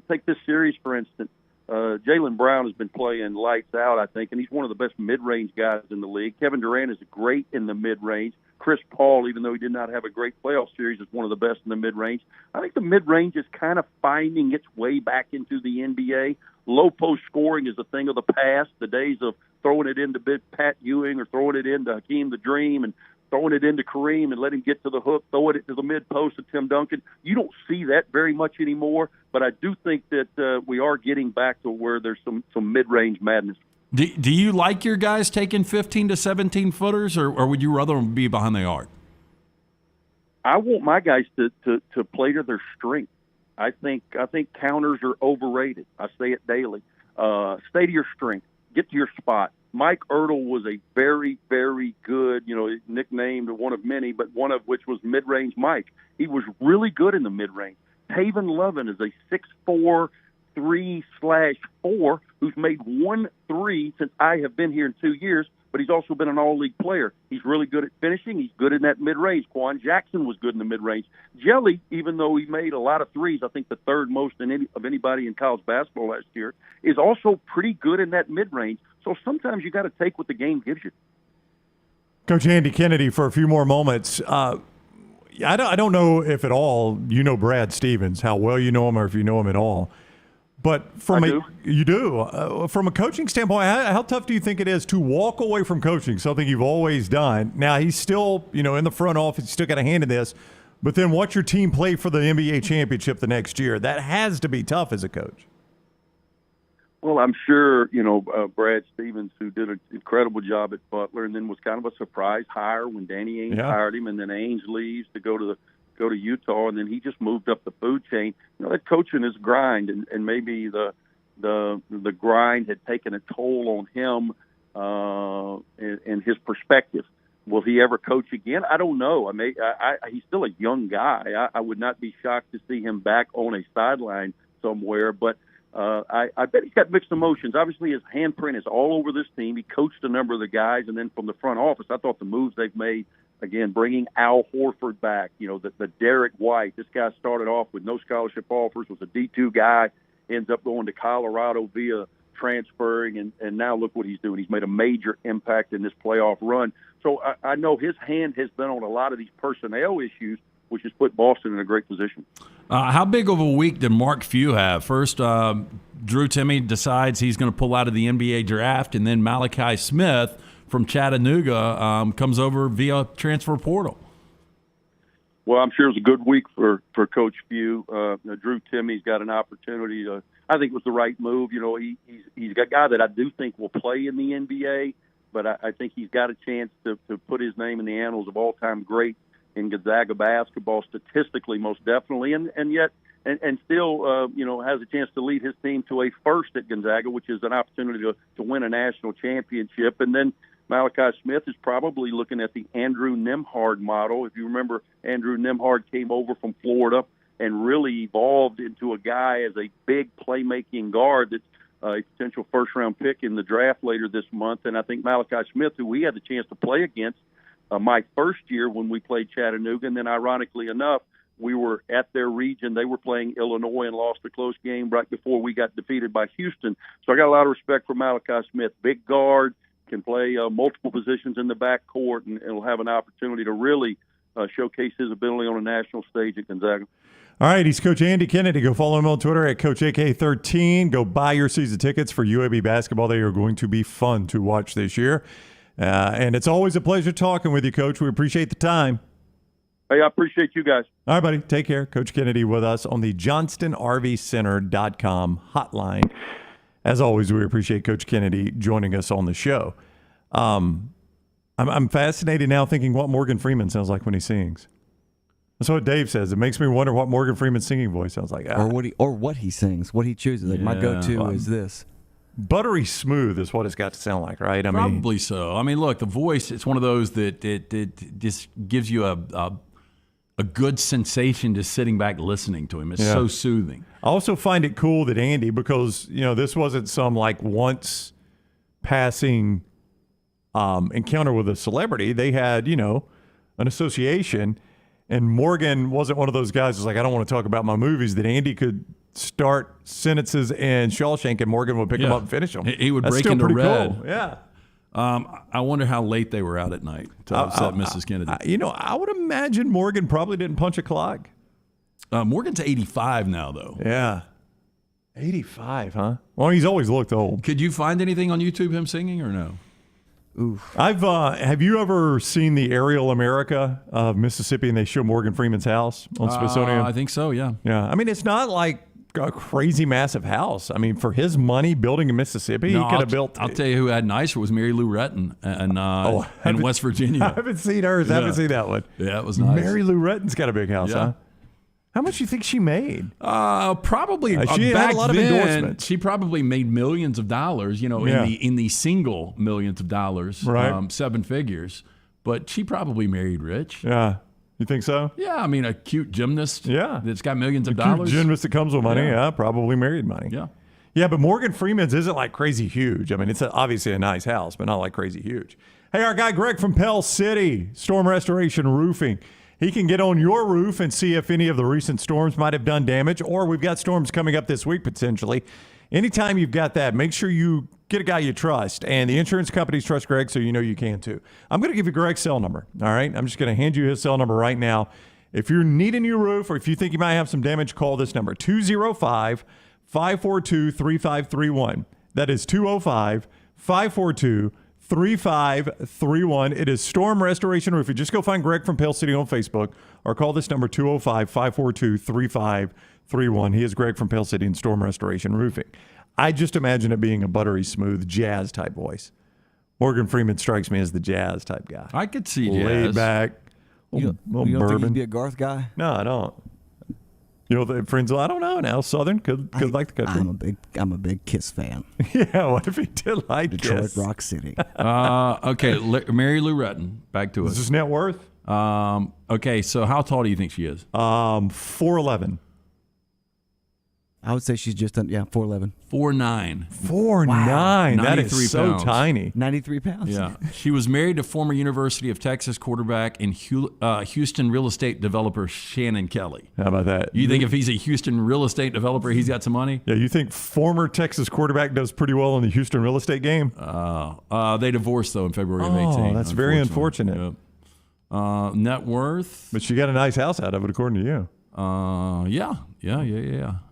take this series, for instance, Jaylen Brown has been playing lights out, I think, and he's one of the best mid-range guys in the league. Kevin Durant is great in the mid-range. Chris Paul, even though he did not have a great playoff series, is one of the best in the mid-range. I think the mid-range is kind of finding its way back into the NBA. Low-post scoring is a thing of the past. The days of throwing it into Pat Ewing or throwing it into Hakeem the Dream and throwing it into Kareem and let him get to the hook, throwing it to the mid-post of Tim Duncan. You don't see that very much anymore, but I do think that we are getting back to where there's some mid-range madness. Do you like your guys taking 15 to 17 footers, or would you rather them be behind the arc? I want my guys to play to their strength. I think counters are overrated. I say it daily. Stay to your strength. Get to your spot. Mike Ertl was a very, very good, nicknamed one of many, but one of which was mid-range Mike. He was really good in the mid-range. Taven Lovin is a 6'4", 3/4 who's made 1 3 since I have been here in 2 years, but he's also been an all-league player. He's really good at finishing. He's good in that mid-range. Quan Jackson was good in the mid-range. Jelly, even though he made a lot of threes, I think the third most of anybody in college basketball last year, is also pretty good in that mid-range. So sometimes you got to take what the game gives you. Coach Andy Kennedy for a few more moments. I don't know if at all you know Brad Stevens, how well you know him or if you know him at all. But you do. From a coaching standpoint, how tough do you think it is to walk away from coaching, something you've always done? Now, he's still, in the front office, he's still got a hand in this. But then watch your team play for the NBA championship the next year. That has to be tough as a coach. Well, I'm sure, Brad Stevens, who did an incredible job at Butler and then was kind of a surprise hire when Danny Ainge hired him, and then Ainge leaves to go to Utah, and then he just moved up the food chain. That coaching is grind, and maybe the grind had taken a toll on him and his perspective. Will he ever coach again? I don't know. He's still a young guy. I would not be shocked to see him back on a sideline somewhere, but I bet he's got mixed emotions. Obviously, his handprint is all over this team. He coached a number of the guys, and then from the front office, I thought the moves they've made, again, bringing Al Horford back, the Derek White. This guy started off with no scholarship offers, was a D2 guy, ends up going to Colorado via transferring, and now look what he's doing. He's made a major impact in this playoff run. So I know his hand has been on a lot of these personnel issues, which has put Boston in a great position. How big of a week did Mark Few have? First, Drew Timme decides he's going to pull out of the NBA draft, and then Malachi Smith from Chattanooga comes over via transfer portal. Well, I'm sure it was a good week for Coach Few. Drew Timme's got an opportunity to. I think it was the right move. He's a guy that I do think will play in the NBA, but I think he's got a chance to put his name in the annals of all-time great in Gonzaga basketball, statistically, most definitely, and still, has a chance to lead his team to a first at Gonzaga, which is an opportunity to win a national championship. And then Malachi Smith is probably looking at the Andrew Nembhard model. If you remember, Andrew Nembhard came over from Florida and really evolved into a guy as a big playmaking guard that's a potential first-round pick in the draft later this month. And I think Malachi Smith, who we had the chance to play against my first year when we played Chattanooga, and then ironically enough, we were at their region. They were playing Illinois and lost a close game right before we got defeated by Houston. So I got a lot of respect for Malachi Smith. Big guard, can play multiple positions in the backcourt, and will have an opportunity to really showcase his ability on a national stage at Gonzaga. All right, he's Coach Andy Kennedy. Go follow him on Twitter at CoachAK13. Go buy your season tickets for UAB basketball. They are going to be fun to watch this year. And it's always a pleasure talking with you, Coach. We appreciate the time. Hey, I appreciate you guys. All right, buddy. Take care. Coach Kennedy with us on the JohnstonRVCenter.com hotline. As always, we appreciate Coach Kennedy joining us on the show. I'm fascinated now thinking what Morgan Freeman sounds like when he sings. That's what Dave says. It makes me wonder what Morgan Freeman's singing voice sounds like. Or what he sings, what he chooses. Like, my go-to is this. Buttery smooth is what it's got to sound like, right? Probably so. I mean, look, the voice, it's one of those that it just gives you a good sensation just sitting back listening to him. It's so soothing. I also find it cool that Andy, because, this wasn't some once passing encounter with a celebrity. They had, an association, and Morgan wasn't one of those guys who's like, I don't want to talk about my movies, that Andy could start sentences in Shawshank and Morgan would pick them up and finish them. He would break into red. Cool. Yeah. I wonder how late they were out at night to upset Mrs. Kennedy. I would imagine Morgan probably didn't punch a clock. Morgan's 85 now, though. Yeah. 85, huh? Well, he's always looked old. Could you find anything on YouTube him singing or no? Oof. Have you ever seen the Aerial America of Mississippi, and they show Morgan Freeman's house on Smithsonian? I think so, yeah. Yeah. I mean, it's not like a crazy massive house. I mean, for his money building in Mississippi, he could have built. I'll tell you who had nicer was Mary Lou Retton in West Virginia. I haven't seen hers. I haven't seen that one. Yeah, it was nice. Mary Lou Retton's got a big house, huh? How much do you think she made? Probably she back had a lot of endorsements. She probably made millions of dollars, in the single millions of dollars, right. 7 figures. But she probably married rich. Yeah. You think so? Yeah, I mean, a cute gymnast that's got millions of dollars. dollars. Cute gymnast that comes with money, probably married money. Yeah. Yeah, but Morgan Freeman's isn't like crazy huge. I mean, it's obviously a nice house, but not like crazy huge. Hey, our guy Greg from Pell City, Storm Restoration Roofing. He can get on your roof and see if any of the recent storms might have done damage, or we've got storms coming up this week potentially. anytime you've got that, make sure you get a guy you trust. And the insurance companies trust Greg, so you know you can too. I'm going to give you Greg's cell number, all right? I'm just going to hand you his cell number right now. If you're needing your roof or if you think you might have some damage, call this number, 205-542-3531. That is 205-542-3531. It is Storm Restoration Roofing. Just go find Greg from Pale City on Facebook or call this number, 205-542-3531. He is Greg from Pale City and Storm Restoration Roofing. I just imagine it being a buttery smooth jazz type voice. Morgan Freeman strikes me as the jazz type guy. I could see laid jazz. back, You don't bourbon. think he'd be a Garth guy? No, I don't. You know, the friends. I don't know now. Southern could like the country. I'm a big Kiss fan. Yeah, what if he did like Detroit Kiss? Rock City. Okay, Mary Lou Retton, back to us. Is this net worth? Okay, so how tall do you think she is? 4'11". I would say she's just 4'11". 4'9". 4'9". That is so pounds. tiny. 93 pounds. Yeah. She was married to former University of Texas quarterback and Houston real estate developer Shannon Kelly. How about that? You think if he's a Houston real estate developer, he's got some money? Yeah, you think former Texas quarterback does pretty well in the Houston real estate game? They divorced, though, in February of 18. Oh, that's very unfortunate. Yep. Net worth? But she got a nice house out of it, according to you. Yeah.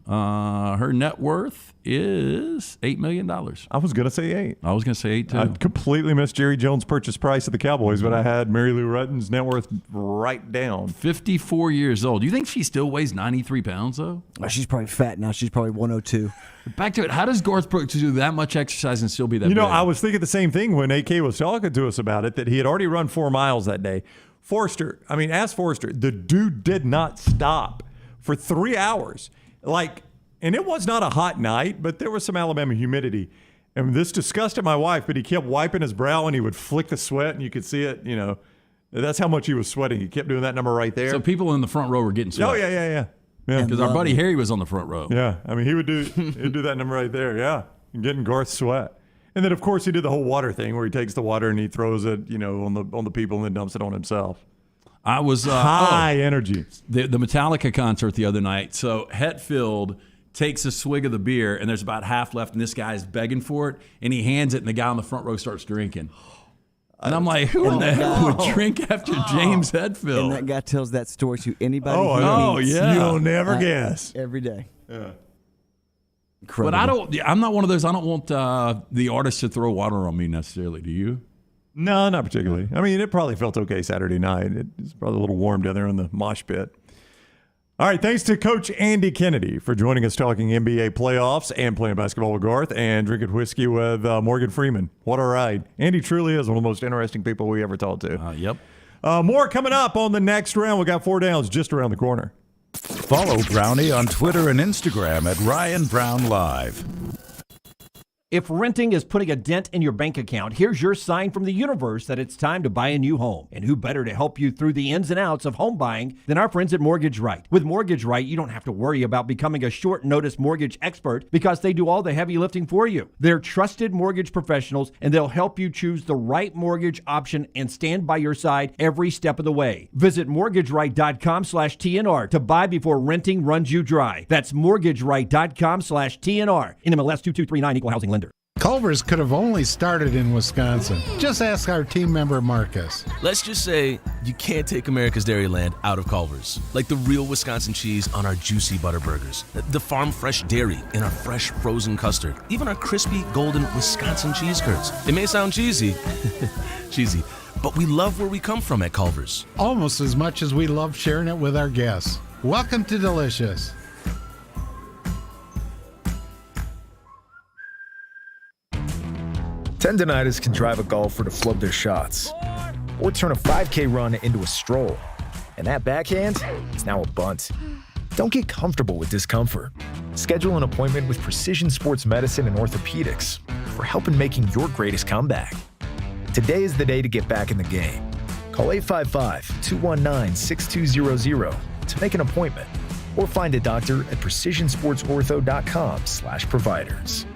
Her net worth is $8 million. I was going to say 8. I was going to say 8, too. I completely missed Jerry Jones' purchase price of the Cowboys, but I had Mary Lou Retton's net worth right down. 54 years old. Do you think she still weighs 93 pounds, though? Oh, she's probably fat now. She's probably 102. Back to it. How does Garth Brooks do that much exercise and still be that big? I was thinking the same thing when AK was talking to us about it, that he had already run 4 miles that day. Ask Forrester, the dude did not stop for 3 hours. And it was not a hot night, but there was some Alabama humidity. And this disgusted my wife, but he kept wiping his brow and he would flick the sweat and you could see it, That's how much he was sweating. He kept doing that number right there. So people in the front row were getting sweat. Oh, yeah. Because our buddy Harry was on the front row. Yeah. He would do that number right there. Yeah. And getting Garth sweat. And then, of course, he did the whole water thing where he takes the water and he throws it, on the people and then dumps it on himself. I was high energy. The Metallica concert the other night. So Hetfield takes a swig of the beer, and there's about half left, and this guy's begging for it, and he hands it, and the guy on the front row starts drinking. And I'm like, who in the hell would drink after James Hetfield? And that guy tells that story to anybody Oh, he meets. yeah. You'll never guess. Every day. Yeah. Incredible. But I'm not one of those. I don't want the artist to throw water on me necessarily. Do you? No, not particularly. It probably felt okay Saturday night. It's probably a little warm down there in the mosh pit. All right, thanks to Coach Andy Kennedy for joining us talking NBA playoffs and playing basketball with Garth and drinking whiskey with Morgan Freeman. What a ride. Andy truly is one of the most interesting people we ever talked to. Yep. More coming up on the next round. We got 4 downs just around the corner. Follow Brownie on Twitter and Instagram at Ryan Brown Live. If renting is putting a dent in your bank account, here's your sign from the universe that it's time to buy a new home. And who better to help you through the ins and outs of home buying than our friends at Mortgage Right. With Mortgage Right, you don't have to worry about becoming a short notice mortgage expert because they do all the heavy lifting for you. They're trusted mortgage professionals and they'll help you choose the right mortgage option and stand by your side every step of the way. Visit mortgageright.com/TNR to buy before renting runs you dry. That's mortgageright.com/TNR. NMLS 2239 Equal Housing Lender. Culver's could have only started in Wisconsin. Just ask our team member Marcus. Let's just say you can't take America's Dairyland out of Culver's. Like the real Wisconsin cheese on our juicy butter burgers, the farm fresh dairy in our fresh frozen custard, even our crispy golden Wisconsin cheese curds. It may sound cheesy, but we love where we come from at Culver's. Almost as much as we love sharing it with our guests. Welcome to Delicious. Tendinitis can drive a golfer to flub their shots or turn a 5K run into a stroll. And that backhand is now a bunt. Don't get comfortable with discomfort. Schedule an appointment with Precision Sports Medicine and Orthopedics for help in making your greatest comeback. Today is the day to get back in the game. Call 855-219-6200 to make an appointment or find a doctor at precisionsportsortho.com/providers.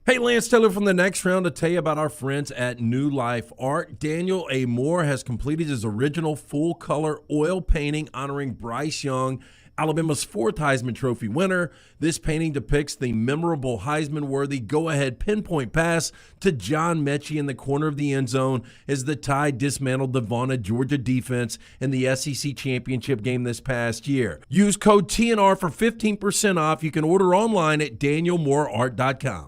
Hey, Lance Taylor from the next round to tell you about our friends at New Life Art. Daniel A. Moore has completed his original full-color oil painting honoring Bryce Young Alabama's 4th Heisman Trophy winner. This painting depicts the memorable Heisman-worthy go-ahead pinpoint pass to John Mechie in the corner of the end zone as the Tide dismantled the vaunted Georgia defense in the SEC championship game this past year. Use code TNR for 15% off. You can order online at danielmooreart.com.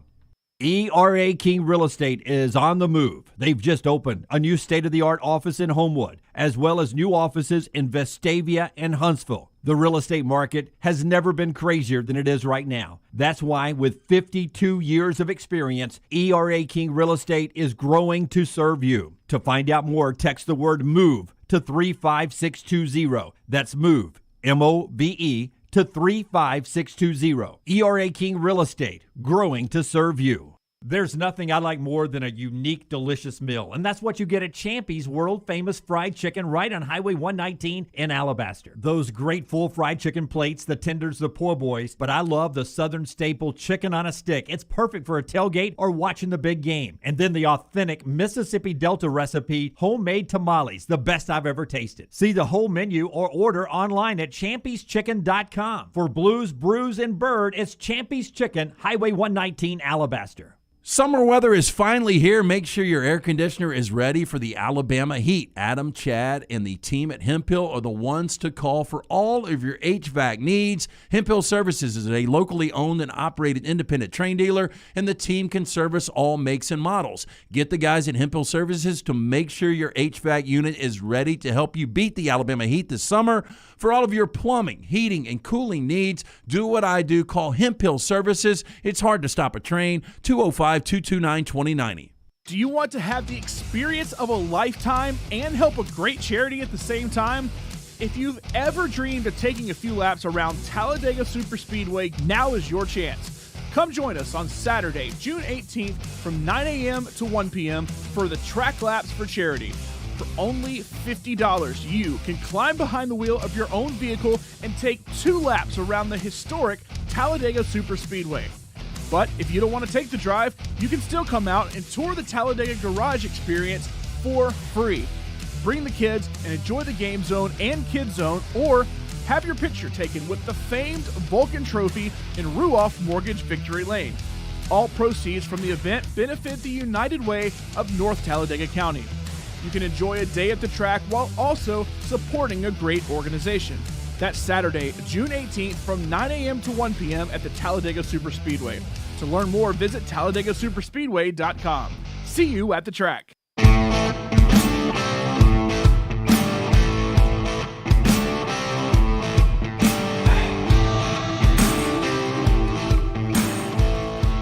ERA King Real Estate is on the move. They've just opened a new state-of-the-art office in Homewood, as well as new offices in Vestavia and Huntsville. The real estate market has never been crazier than it is right now. That's why, with 52 years of experience, ERA King Real Estate is growing to serve you. To find out more, text the word MOVE to 35620. That's MOVE, M-O-V-E, to 35620. ERA King Real Estate, growing to serve you. There's nothing I like more than a unique, delicious meal, and that's what you get at Champy's world-famous fried chicken right on Highway 119 in Alabaster. Those great full fried chicken plates, the tenders, the po' boys, but I love the Southern staple chicken on a stick. It's perfect for a tailgate or watching the big game. And then the authentic Mississippi Delta recipe homemade tamales, the best I've ever tasted. See the whole menu or order online at champyschicken.com. For Blues, Brews, and Bird, it's Champy's Chicken, Highway 119, Alabaster. Summer weather is finally here. Make sure your air conditioner is ready for the Alabama heat. Adam, Chad, and the team at Hemphill are the ones to call for all of your HVAC needs. Hemphill Services is a locally owned and operated independent Trane dealer, and the team can service all makes and models. Get the guys at Hemphill Services to make sure your HVAC unit is ready to help you beat the Alabama heat this summer. For all of your plumbing, heating, and cooling needs, do what I do. Call Hemphill Services. It's hard to stop a train. 205-229-2090. Do you want to have the experience of a lifetime and help a great charity at the same time? If you've ever dreamed of taking a few laps around Talladega Superspeedway, now is your chance. Come join us on Saturday, June 18th from 9 a.m. to 1 p.m. for the Track Laps for Charity. For only $50, you can climb behind the wheel of your own vehicle and take 2 laps around the historic Talladega Superspeedway. But if you don't want to take the drive, you can still come out and tour the Talladega Garage experience for free. Bring the kids and enjoy the Game Zone and Kids Zone, or have your picture taken with the famed Vulcan Trophy in Ruoff Mortgage Victory Lane. All proceeds from the event benefit the United Way of North Talladega County. You can enjoy a day at the track while also supporting a great organization. That's Saturday, June 18th from 9 a.m. to 1 p.m. at the Talladega Superspeedway. To learn more, visit TalladagaSuperspeedway.com. See you at the track.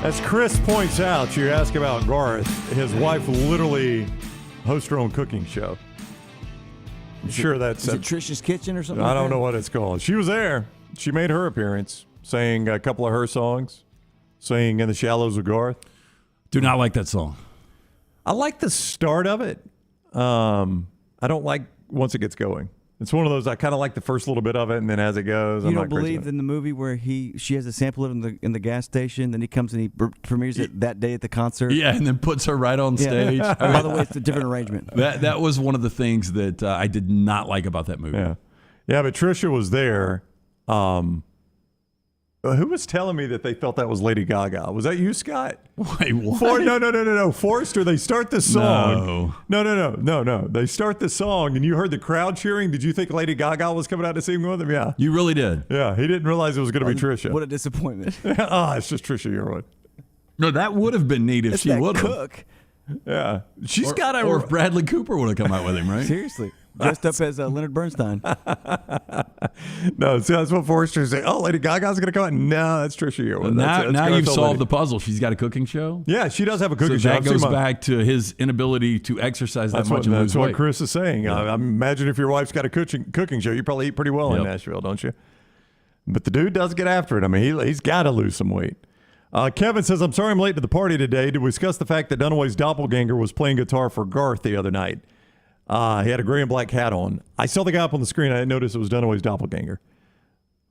As Chris points out, you ask about Garth, his wife literally hosts her own cooking show. I'm sure that's... Is it Trish's Kitchen or something? I don't know what it's called. She was there. She made her appearance, sang a couple of her songs, sang In the Shallows of Garth. Do not like that song. I like the start of it. I don't like once it gets going. It's one of those, I kind of like the first little bit of it, and then as it goes, You don't believe in the movie where she has a sample of it in the gas station, then he comes and he premieres it that day at the concert? Yeah, and then puts her right on stage. Yeah. By the way, it's a different arrangement. That was one of the things that I did not like about that movie. Yeah, but Trisha was there. Who was telling me that they felt that was Lady Gaga? Was that you, Scott? Wait, what? No. Forrester, they start the song. No. They start the song, and you heard the crowd cheering. Did you think Lady Gaga was coming out to sing with them? Yeah. You really did? Yeah, he didn't realize it was going to be Trisha. What a disappointment. It's just Trisha Yearwood. No, that would have been neat if she would have. Cook. Yeah. She's got a... Or if Bradley Cooper would have come out with him, right? Seriously. Dressed up as Leonard Bernstein. No, see, that's what Forrester said. Oh, Lady Gaga's going to come out. No, that's Trisha Yearwood. Now you've solved the puzzle. She's got a cooking show? Yeah, she does have a cooking show. That goes back to his inability to exercise that much and lose weight. That's what Chris is saying. Yeah. I imagine if your wife's got a cooking show, you probably eat pretty well in Nashville, don't you? But the dude does get after it. I mean, he's got to lose some weight. Kevin says, I'm sorry I'm late to the party today to discuss the fact that Dunaway's doppelganger was playing guitar for Garth the other night. He had a gray and black hat on. I saw the guy up on the screen. I didn't notice it was Dunaway's doppelganger.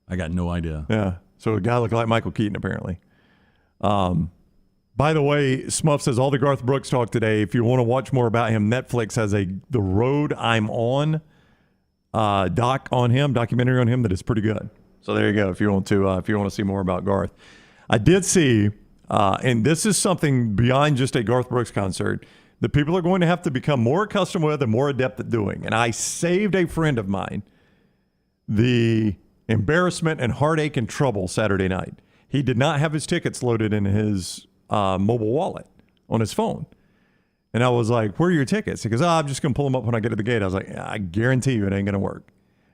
I got no idea. Yeah. So a guy looked like Michael Keaton, apparently. By the way, Smuff says all the Garth Brooks talk today. If you want to watch more about him, Netflix has The Road I'm On documentary on him that is pretty good. So there you go. If you want to see more about Garth, I did see, and this is something beyond just a Garth Brooks concert that people are going to have to become more accustomed with and more adept at doing. And I saved a friend of mine the embarrassment and heartache and trouble Saturday night. He did not have his tickets loaded in his mobile wallet on his phone. And I was like, where are your tickets? He goes, I'm just going to pull them up when I get to the gate. I was like, I guarantee you it ain't going to work.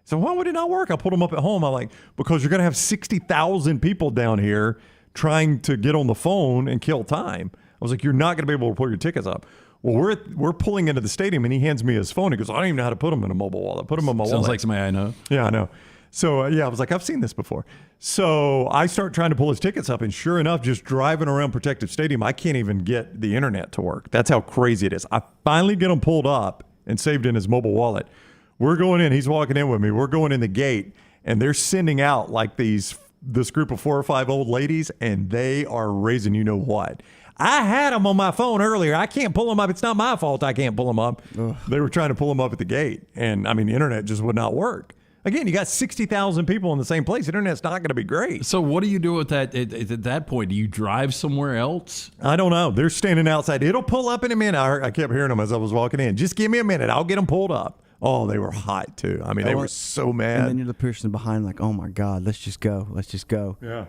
So why would it not work? I pulled them up at home. I'm like, because you're going to have 60,000 people down here trying to get on the phone and kill time. I was like, you're not going to be able to pull your tickets up. Well, we're pulling into the stadium, and he hands me his phone. He goes, I don't even know how to put them in a mobile wallet. Put them in my wallet. Sounds like somebody I know. Yeah, I know. So, I was like, I've seen this before. So I start trying to pull his tickets up, and sure enough, just driving around Protective Stadium, I can't even get the internet to work. That's how crazy it is. I finally get them pulled up and saved in his mobile wallet. We're going in. He's walking in with me. We're going in the gate, and they're sending out like this group of 4 or 5 old ladies, and they are raising you know what. I had them on my phone earlier. I can't pull them up. It's not my fault I can't pull them up. Ugh. They were trying to pull them up at the gate, and, I mean, the internet just would not work. Again, you got 60,000 people in the same place. The internet's not going to be great. So what do you do with that at that point? Do you drive somewhere else? I don't know. They're standing outside. It'll pull up in a minute. I kept hearing them as I was walking in. Just give me a minute. I'll get them pulled up. Oh, they were hot, too. I mean, they were so mad. And then you're the person behind like, oh, my God, let's just go. Let's just go. Yeah.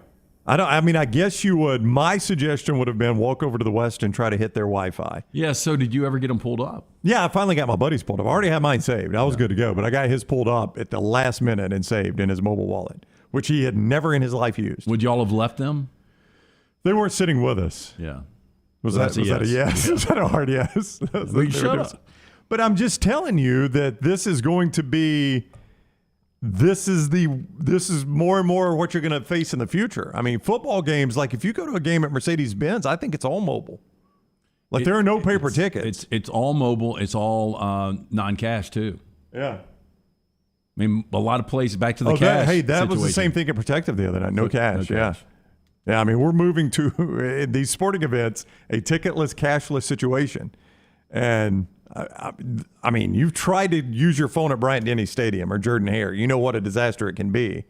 I guess you would. My suggestion would have been walk over to the West and try to hit their Wi-Fi. Yeah, so did you ever get them pulled up? Yeah, I finally got my buddies pulled up. I already had mine saved. I was good to go, but I got his pulled up at the last minute and saved in his mobile wallet, which he had never in his life used. Would y'all have left them? They weren't sitting with us. Yeah. Was that a yes? Yeah. Was that a hard yes? Well, you shut up. But I'm just telling you that this is going to be... This is more and more what you're going to face in the future. I mean, football games, like if you go to a game at Mercedes-Benz, I think it's all mobile. Like there are no paper tickets. It's all mobile. It's all non-cash too. Yeah. I mean, a lot of places back to the cash. That was the same thing at Protective the other night. No cash. Yeah. I mean, we're moving to in these sporting events a ticketless, cashless situation, and. I mean, you've tried to use your phone at Bryant-Denny Stadium or Jordan-Hare. You know what a disaster it can be.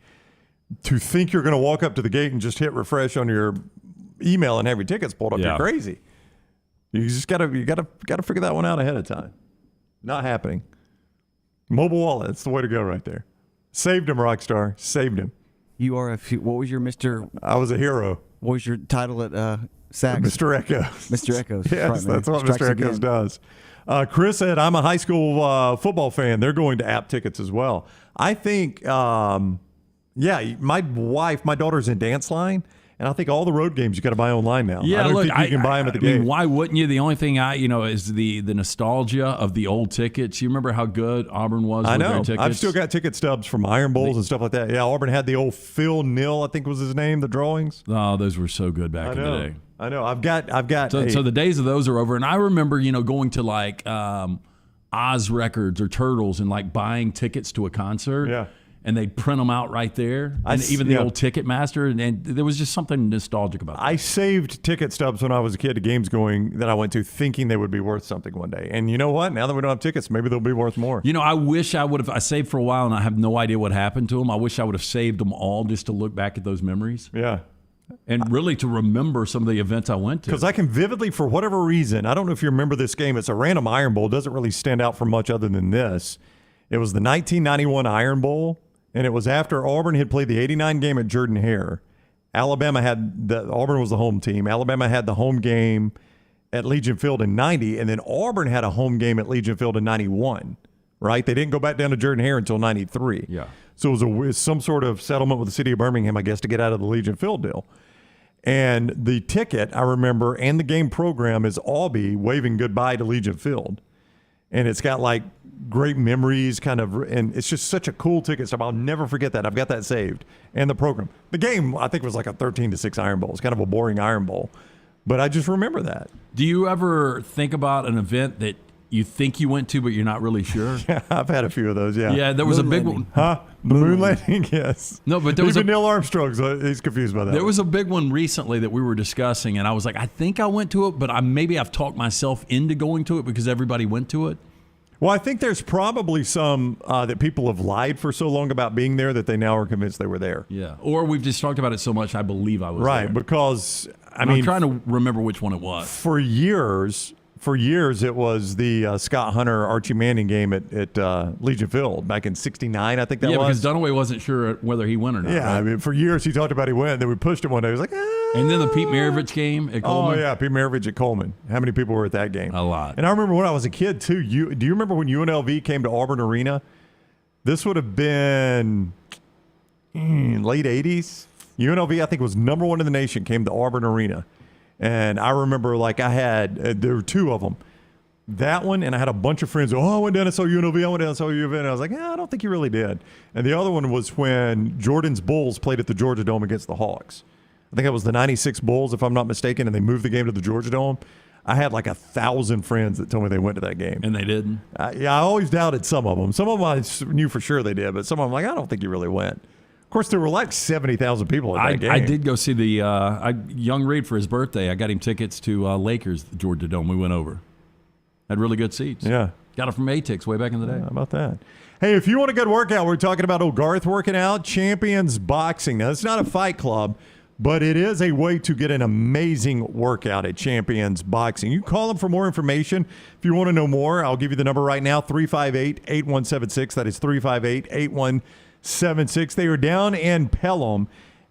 To think you're going to walk up to the gate and just hit refresh on your email and have your tickets pulled up, you're crazy. You just got to figure that one out ahead of time. Not happening. Mobile wallet, that's the way to go right there. Saved him, Rockstar. Saved him. You are what was your Mr. I was a hero. What was your title at Saks? Mr. Echo. Mr. Echoes. Yes, that's what Mr. Echoes does. Chris said, I'm a high school football fan. They're going to app tickets as well. I think, my daughter's in dance line, and I think all the road games you got to buy online now. Yeah, I don't think you can buy them at the game. Why wouldn't you? The only thing is the nostalgia of the old tickets. You remember how good Auburn was with their tickets? I've still got ticket stubs from Iron Bowls and stuff like that. Yeah, Auburn had the old Phil Neal, I think was his name, the drawings. Oh, those were so good back in the day. I know. I've got. So the days of those are over, and I remember going to like Oz Records or Turtles and like buying tickets to a concert. Yeah. And they'd print them out right there, even the old Ticketmaster, and there was just something nostalgic about that. I saved ticket stubs when I was a kid to games that I went to, thinking they would be worth something one day. And you know what? Now that we don't have tickets, maybe they'll be worth more. I wish I would have. I saved for a while, and I have no idea what happened to them. I wish I would have saved them all just to look back at those memories. Yeah. And really to remember some of the events I went to. Because I can vividly, for whatever reason, I don't know if you remember this game. It's a random Iron Bowl. It doesn't really stand out for much other than this. It was the 1991 Iron Bowl. And it was after Auburn had played the 89 game at Jordan-Hare. Auburn was the home team. Alabama had the home game at Legion Field in 90, and then Auburn had a home game at Legion Field in 91, right? They didn't go back down to Jordan-Hare until 93. Yeah. So it was some sort of settlement with the city of Birmingham, I guess, to get out of the Legion Field deal. And the ticket, I remember, and the game program is Aubie waving goodbye to Legion Field. And it's got like great memories and it's just such a cool ticket. So I'll never forget that. I've got that saved. And the program. The game, I think, was like a 13-6 Iron Bowl. It's kind of a boring Iron Bowl. But I just remember that. Do you ever think about an event that you think you went to, but you're not really sure? Yeah, I've had a few of those, yeah. Yeah, there was a big one. Huh? The moon landing, yes. No, but there was Neil Armstrong's, he's confused by that. There was a big one recently that we were discussing, and I was like, I think I went to it, but maybe I've talked myself into going to it because everybody went to it. Well, I think there's probably some that people have lied for so long about being there that they now are convinced they were there. Yeah. Or we've just talked about it so much, I believe I was right, there. because, I'm trying to remember which one it was. For years, it was the Scott Hunter Archie Manning game at Legion Field back in '69. I think that was. Yeah, because Dunaway wasn't sure whether he went or not. Yeah, right? I mean, for years he talked about he went. Then we pushed him one day. He was like, And then the Pete Maravich game at Coleman. Oh, yeah, Pete Maravich at Coleman. How many people were at that game? A lot. And I remember when I was a kid, too. Do you remember when UNLV came to Auburn Arena? This would have been late 80s. UNLV, I think, was number one in the nation, came to Auburn Arena. And I remember, there were two of them. That one, and I had a bunch of friends. I went down and saw UNLV. I went down and saw U of N. And I was like, I don't think you really did. And the other one was when Jordan's Bulls played at the Georgia Dome against the Hawks. I think that was the 96 Bulls, if I'm not mistaken, and they moved the game to the Georgia Dome. I had 1,000 friends that told me they went to that game. And they didn't? I always doubted some of them. Some of them I knew for sure they did, but some of them I don't think you really went. Of course, there were 70,000 people at that game. I did go see the young Reed for his birthday. I got him tickets to Lakers, the Georgia Dome. We went over. Had really good seats. Yeah. Got it from ATIX way back in the day. How about that? Hey, if you want a good workout, we're talking about old Garth working out, Champions Boxing. Now, it's not a fight club, but it is a way to get an amazing workout at Champions Boxing. You can call them for more information. If you want to know more, I'll give you the number right now, 358-8176. That is 358-8176. They are down in Pelham,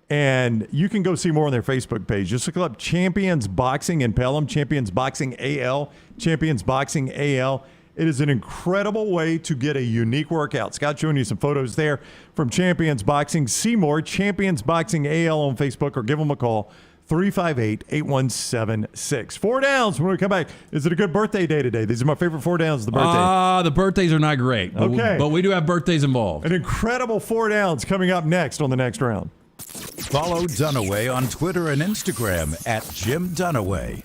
and you can go see more on their Facebook page. Just look up Champions Boxing in Pelham, Champions Boxing AL, Champions Boxing AL. It is an incredible way to get a unique workout. Scott's showing you some photos there from Champions Boxing. See more, Champions Boxing AL on Facebook, or give them a call, 358-8176. 4 downs when we come back. Is it a good birthday day today? These are my favorite 4 downs of the birthday. The birthdays are not great. Okay. But we do have birthdays involved. An incredible 4 downs coming up next on the next round. Follow Dunaway on Twitter and Instagram at Jim Dunaway.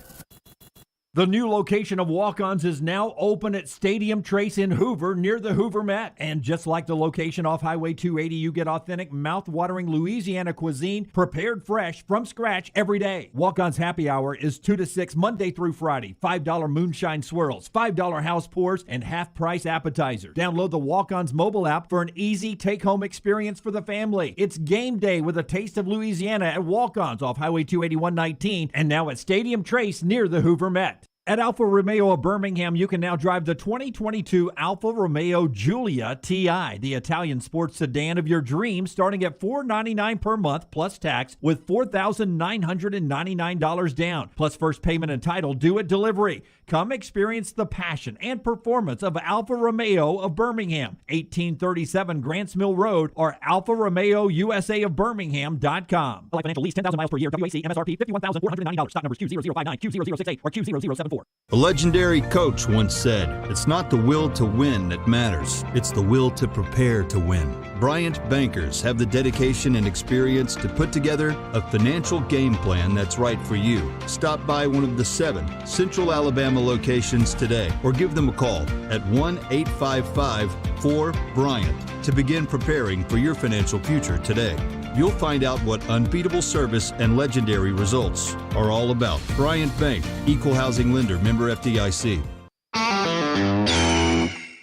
The new location of Walk-Ons is now open at Stadium Trace in Hoover, near the Hoover Met. And just like the location off Highway 280, you get authentic, mouth-watering Louisiana cuisine prepared fresh from scratch every day. Walk-Ons Happy Hour is 2 to 6 Monday through Friday. $5 moonshine swirls, $5 house pours, and half-price appetizers. Download the Walk-Ons mobile app for an easy take-home experience for the family. It's game day with a taste of Louisiana at Walk-Ons off Highway 280-119 and now at Stadium Trace near the Hoover Met. At Alfa Romeo of Birmingham, you can now drive the 2022 Alfa Romeo Giulia TI, the Italian sports sedan of your dreams, starting at $499 per month plus tax with $4,999 down, plus first payment and title due at delivery. Come experience the passion and performance of Alfa Romeo of Birmingham, 1837 Grants Mill Road, or Alfa Romeo USA of Birmingham.com. Like financial lease, 10,000 miles per year, WAC, MSRP, $51,490, stock numbers Q0059, Q0068, or Q0074. A legendary coach once said, "It's not the will to win that matters, it's the will to prepare to win." Bryant bankers have the dedication and experience to put together a financial game plan that's right for you. Stop by one of the 7 Central Alabama locations today or give them a call at 1-855-4-BRYANT to begin preparing for your financial future today. You'll find out what unbeatable service and legendary results are all about. Bryant Bank, Equal Housing Lender, member FDIC.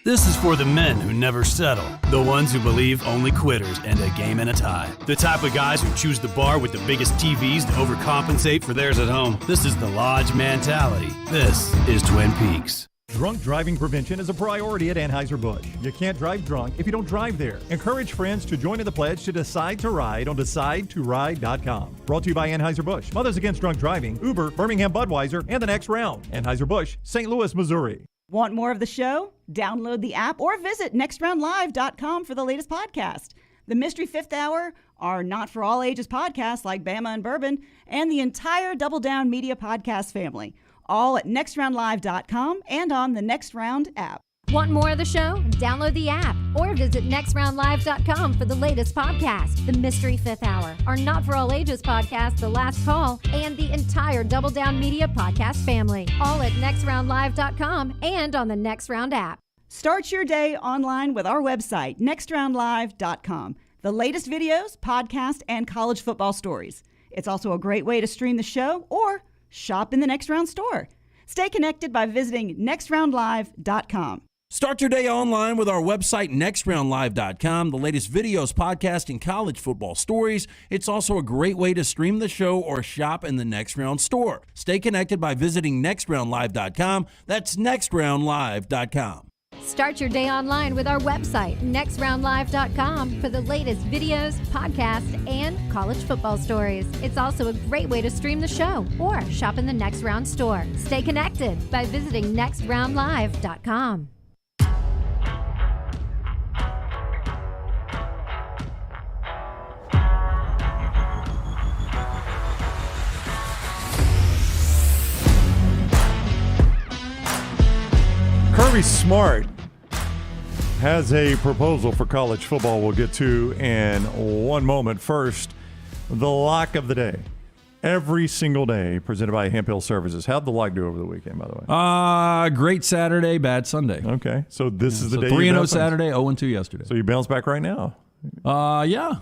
This is for the men who never settle, the ones who believe only quitters end a game in a tie, the type of guys who choose the bar with the biggest TVs to overcompensate for theirs at home. This is the Lodge mentality. This is Twin Peaks. Drunk driving prevention is a priority at Anheuser-Busch. You can't drive drunk if you don't drive there. Encourage friends to join in the pledge to Decide to Ride on DecideToRide.com. Brought to you by Anheuser-Busch, Mothers Against Drunk Driving, Uber, Birmingham Budweiser, and The Next Round. Anheuser-Busch, St. Louis, Missouri. Want more of the show? Download the app or visit nextroundlive.com for the latest podcast. The Mystery Fifth Hour, our Not For All Ages podcast like Bama and Bourbon, and the entire Double Down Media podcast family. All at nextroundlive.com and on the Next Round app. Want more of the show? Download the app or visit nextroundlive.com for the latest podcast, The Mystery Fifth Hour, our Not For All Ages podcast, The Last Call, and the entire Double Down Media podcast family. All at nextroundlive.com and on the Next Round app. Start your day online with our website, nextroundlive.com. The latest videos, podcasts, and college football stories. It's also a great way to stream the show or shop in the Next Round store. Stay connected by visiting nextroundlive.com. Start your day online with our website, nextroundlive.com. The latest videos, podcasts, and college football stories. It's also a great way to stream the show or shop in the Next Round store. Stay connected by visiting nextroundlive.com. That's nextroundlive.com. Start your day online with our website, nextroundlive.com, for the latest videos, podcasts, and college football stories. It's also a great way to stream the show or shop in the Next Round store. Stay connected by visiting nextroundlive.com. Kirby Smart has a proposal for college football we'll get to in one moment. First, the lock of the day. Every single day presented by Hemp Hill Services. How'd the lock do over the weekend, by the way? Great Saturday, bad Sunday. Okay. So this is the day 3-0 Saturday, 0-2 yesterday. So you bounce back right now? Yeah.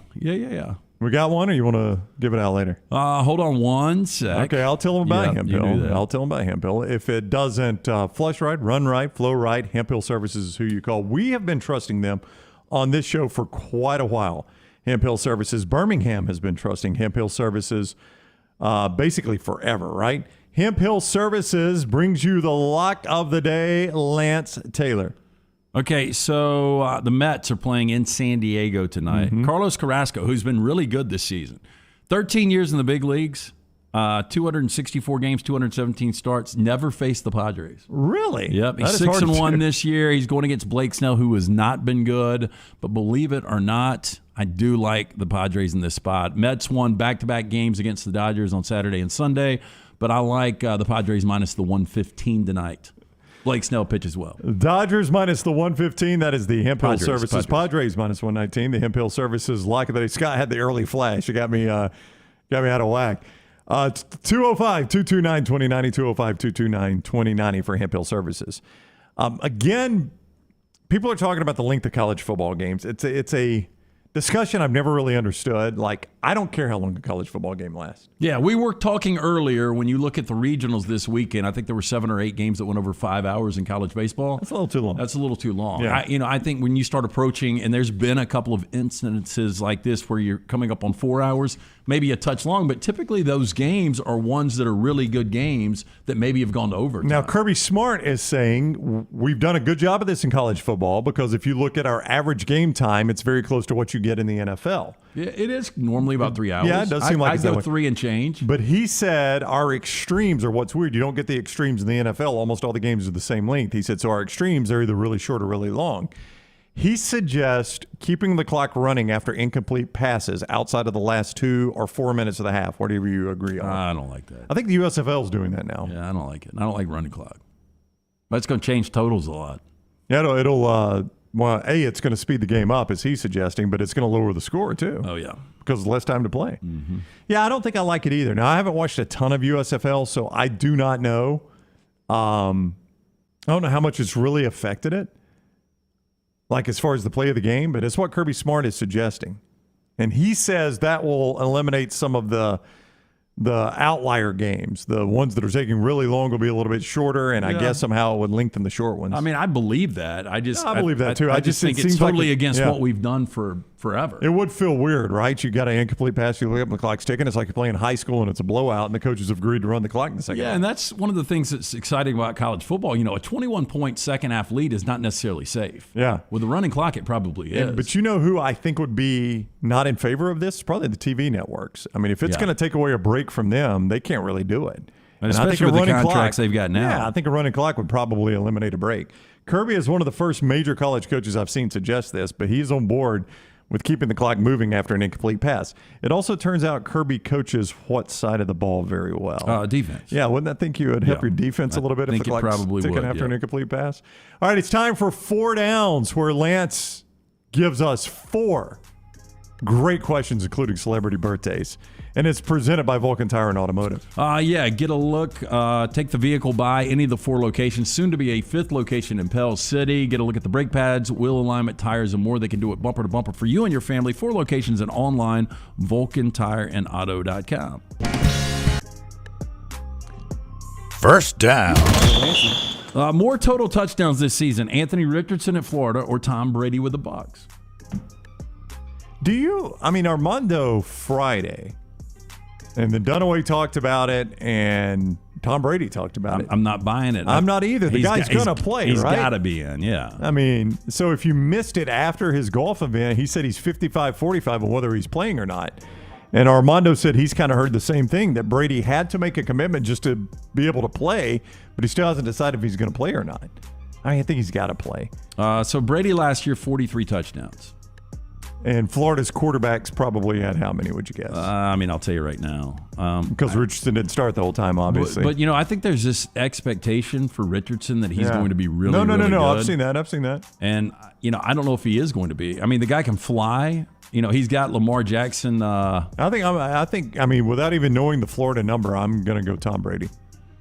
We got one, or you want to give it out later? Hold on one sec. Okay, I'll tell them about Hemp you do Hill. that. I'll tell them about Hemp Hill. If it doesn't flush right, run right, flow right, Hemp Hill Services is who you call. We have been trusting them on this show for quite a while. Hemp Hill Services. Birmingham has been trusting Hemp Hill Services basically forever, right? Hemp Hill Services brings you the lock of the day, Lance Taylor. Okay, so the Mets are playing in San Diego tonight. Carlos Carrasco, who's been really good this season, 13 years in the big leagues, 264 games, 217 starts, never faced the Padres. Really? Yep, he's 6-1 this year. He's going against Blake Snell, who has not been good. But believe it or not, I do like the Padres in this spot. Mets won back-to-back games against the Dodgers on Saturday and Sunday, but I like the Padres minus the 115 tonight. Blake Snell pitches well. Dodgers minus the 115. That is the Hemp Hill Services. Padres minus 119. The Hemp Hill Services lock of the day. Scott had the early flash. It got me out of whack. 205-229-2090. 205-229-2090 for Hemp Hill Services. Again, people are talking about the length of college football games. It's a discussion I've never really understood. Like, I don't care how long a college football game lasts. Yeah, we were talking earlier when you look at the regionals this weekend. I think there were 7 or 8 games that went over 5 hours in college baseball. That's a little too long. That's a little too long. Yeah. I think when you start approaching, and there's been a couple of instances like this where you're coming up on 4 hours, maybe a touch long, but typically those games are ones that are really good games that maybe have gone to overtime. Now, Kirby Smart is saying we've done a good job of this in college football because if you look at our average game time, it's very close to what you get in the NFL. Yeah, it is normally about 3 hours. Yeah, it does seem like I go 3 and change. But he said our extremes are what's weird. You don't get the extremes in the NFL. Almost all the games are the same length. He said, so our extremes are either really short or really long. He suggests keeping the clock running after incomplete passes outside of the last 2 or 4 minutes of the half, whatever you agree on. I don't like that. I think the USFL is doing that now. Yeah, I don't like it. I don't like running clock. But it's going to change totals a lot. Yeah, it'll well, it's going to speed the game up, as he's suggesting, but it's going to lower the score, too. Oh, yeah. Because less time to play. Mm-hmm. Yeah, I don't think I like it either. Now, I haven't watched a ton of USFL, so I do not know. I don't know how much it's really affected it, like as far as the play of the game, but it's what Kirby Smart is suggesting. And he says that will eliminate some of the outlier games. The ones that are taking really long will be a little bit shorter, and I guess somehow it would lengthen the short ones. I mean, I believe that. I believe that too. I just think it's totally against yeah. what we've done for forever. It would feel weird, right? You got an incomplete pass, you look up and the clock's ticking. It's like you're playing high school and it's a blowout, and the coaches have agreed to run the clock in the second half. And that's one of the things that's exciting about college football. You know, a 21-point second half lead is not necessarily safe. Yeah. With the running clock, it probably is. But you know who I think would be not in favor of this? It's probably the TV networks. I mean, if it's going to take away a break from them, they can't really do it. And especially with the contracts they've got now. Yeah, I think a running clock would probably eliminate a break. Kirby is one of the first major college coaches I've seen suggest this, but he's on board with keeping the clock moving after an incomplete pass. It also turns out Kirby coaches what side of the ball very well. Defense. Yeah, wouldn't that think you would help your defense a little bit if the clock's ticking after an incomplete pass? All right, it's time for 4 Downs, where Lance gives us 4 great questions, including celebrity birthdays. And it's presented by Vulcan Tire and Automotive. Get a look. Take the vehicle by any of the 4 locations. Soon to be a 5th location in Pell City. Get a look at the brake pads, wheel alignment, tires, and more. They can do it bumper to bumper for you and your family. 4 locations and online, VulcanTireandAuto.com. First down. More total touchdowns this season: Anthony Richardson at Florida or Tom Brady with the Bucs? Armando Friday, and then Dunaway talked about it, and Tom Brady talked about it. I'm not buying it. I'm not either. The guy's going to play, right? He's got to be in, yeah. So if you missed it after his golf event, he said he's 55-45 on whether he's playing or not. And Armando said he's kind of heard the same thing, that Brady had to make a commitment just to be able to play, but he still hasn't decided if he's going to play or not. I think he's got to play. So Brady last year, 43 touchdowns. And Florida's quarterbacks probably had how many, would you guess? I'll tell you right now. Because Richardson didn't start the whole time, obviously. But I think there's this expectation for Richardson that he's going to be really, really good. I've seen that. And, I don't know if he is going to be. The guy can fly. He's got Lamar Jackson. I think, without even knowing the Florida number, I'm going to go Tom Brady.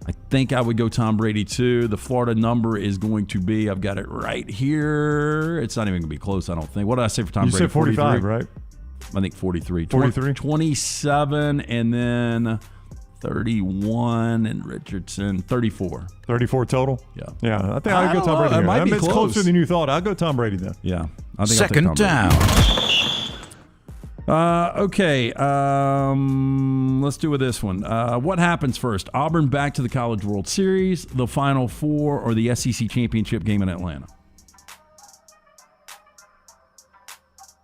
I think I would go Tom Brady, too. The Florida number is going to be, I've got it right here. It's not even going to be close, I don't think. What did I say for Tom Brady? You said 45, right? I think 43. 43? 27, and then 31, and Richardson, 34. 34 total? Yeah. Yeah, I think I'll go Tom Brady. It might be it's close. Closer than you thought. I'll go Tom Brady, though. Yeah. I think Second I'll take Tom down. Brady. Okay, let's do with this one. What happens first? Auburn back to the College World Series, the Final Four, or the SEC Championship game in Atlanta?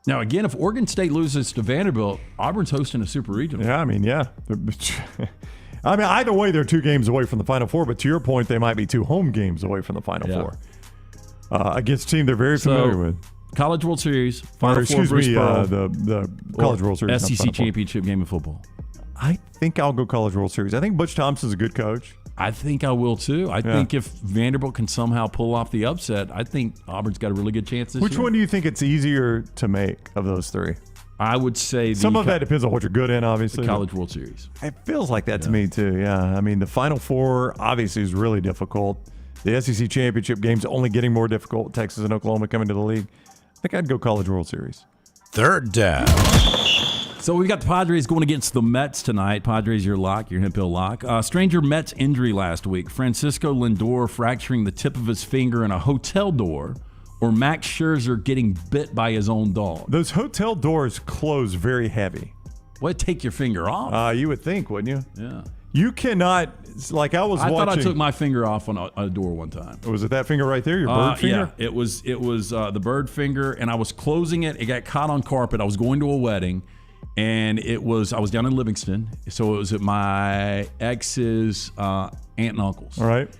Now, again, if Oregon State loses to Vanderbilt, Auburn's hosting a Super Regional. Yeah. Either way, they're 2 games away from the Final Four, but to your point, they might be 2 home games away from the Final Four. Against a team they're very familiar with. College World Series, Final Four, the College World Series. SEC Championship game of football. I think I'll go College World Series. I think Butch Thompson's a good coach. I think I will, too. I think if Vanderbilt can somehow pull off the upset, I think Auburn's got a really good chance this year. Which one do you think it's easier to make of those 3? I would say some of that depends on what you're good in, obviously. The College World Series. It feels like that to me, too, yeah. The Final Four obviously is really difficult. The SEC Championship game's only getting more difficult. Texas and Oklahoma coming to the league. I think I'd go College World Series. Third down. So we've got the Padres going against the Mets tonight. Padres, your lock, your Hemp Hill lock. Stranger Mets injury last week. Francisco Lindor fracturing the tip of his finger in a hotel door, or Max Scherzer getting bit by his own dog. Those hotel doors close very heavy. Well, take your finger off. You would think, wouldn't you? Yeah. You cannot, I thought I took my finger off on a door one time. Was it that finger right there, your bird finger? Yeah, it was the bird finger, and I was closing it. It got caught on carpet. I was going to a wedding, and I was down in Livingston, so it was at my ex's aunt and uncle's. All right.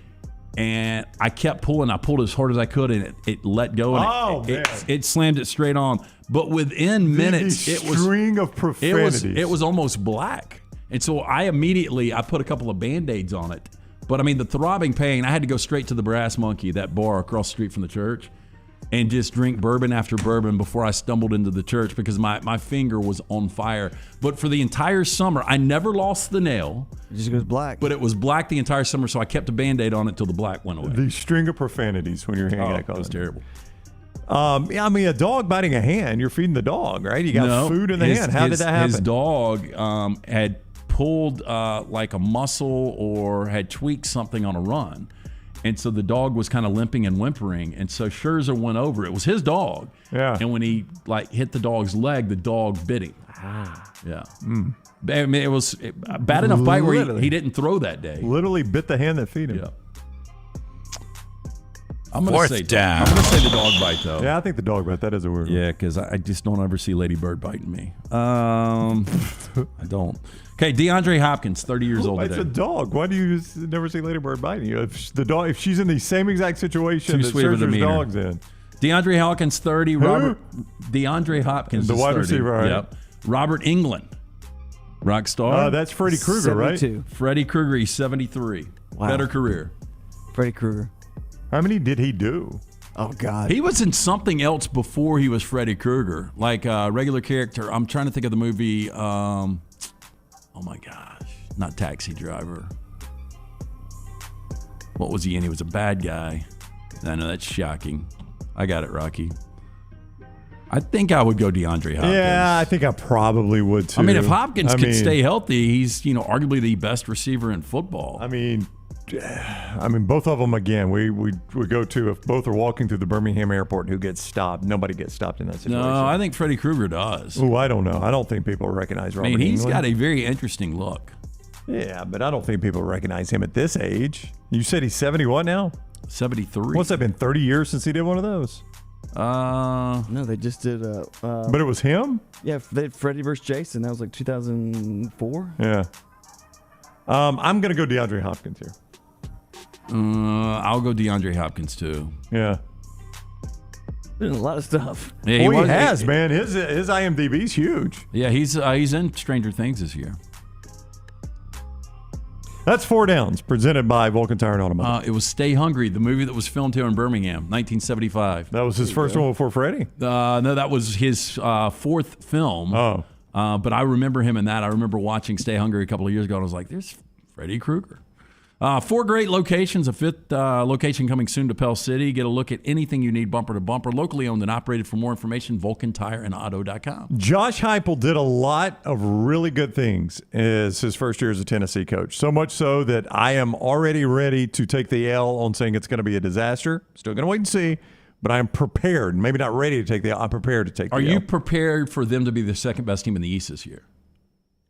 And I kept pulling. I pulled as hard as I could, and it let go, and it slammed it straight on. But within minutes, it was string of profanities. It was almost black. And so I put a couple of Band-Aids on it. But, the throbbing pain, I had to go straight to the Brass Monkey, that bar across the street from the church, and just drink bourbon after bourbon before I stumbled into the church because my finger was on fire. But for the entire summer, I never lost the nail. It just goes black. But it was black the entire summer, so I kept a Band-Aid on it until the black went away. The string of profanities when you're hanging out. It was terrible. A dog biting a hand, you're feeding the dog, right? You got food in the hand. How did that happen? His dog had pulled like a muscle or had tweaked something on a run. And so the dog was kind of limping and whimpering. And so Scherzer went over. It was his dog. Yeah. And when he hit the dog's leg, the dog bit him. Yeah. It was a bad enough bite where he didn't throw that day. Literally bit the hand that feed him. Yeah. I'm going to say the dog bite, though. Yeah, I think the dog bite. That is a weird one. Yeah, because I just don't ever see Lady Bird biting me. I don't. Okay, DeAndre Hopkins, 30 years old today. It's a dog. Why do you just never see Lady Bird biting you? If she's in the same exact situation that Scherzer's dog's in. DeAndre Hopkins, 30. DeAndre Hopkins, the wide 30. receiver. Right? Yep. Robert England, rock star. That's Freddy Krueger, right? Freddy Krueger, he's 73. Wow. Better career. Freddy Krueger. How many did he do? Oh, God. He was in something else before he was Freddy Krueger, like a regular character. I'm trying to think of the movie. Oh, my gosh. Not Taxi Driver. What was he in? He was a bad guy. I know that's shocking. I got it, Rocky. I think I would go DeAndre Hopkins. Yeah, I think I probably would, too. If Hopkins could stay healthy, he's arguably the best receiver in football. I mean, both of them, again, we go to, if both are walking through the Birmingham airport, who gets stopped? Nobody gets stopped in that situation. No, I think Freddy Krueger does. Oh, I don't know. I don't think people recognize Robert He's Englund. got a very interesting look. Yeah, but I don't think people recognize him at this age. You said he's 70 what now? 73. What's that been, 30 years since he did one of those? No, they just did. But it was him? Yeah, they had Freddy vs. Jason. That was like 2004. Yeah. I'm going to go DeAndre Hopkins here. I'll go DeAndre Hopkins too. Yeah. Been in a lot of stuff. Yeah, he has, man. His IMDb's huge. Yeah, he's in Stranger Things this year. That's Four Downs, presented by Vulcan Tire and Automotive. It was Stay Hungry, the movie that was filmed here in Birmingham, 1975. That was his first one before Freddy? No, that was his fourth film. Oh. But I remember him in that. I remember watching Stay Hungry a couple of years ago, and I was like, there's Freddy Krueger. 4 great locations, a 5th location coming soon to Pell City. Get a look at anything you need bumper to bumper, locally owned and operated. For more information, VulcanTireandAuto.com. Josh Heupel did a lot of really good things as his first year as a Tennessee coach. So much so that I am already ready to take the L on saying it's going to be a disaster. Still going to wait and see, but I'm prepared. Maybe not ready to take the L. I'm prepared to take the L. Are you prepared for them to be the second best team in the East this year?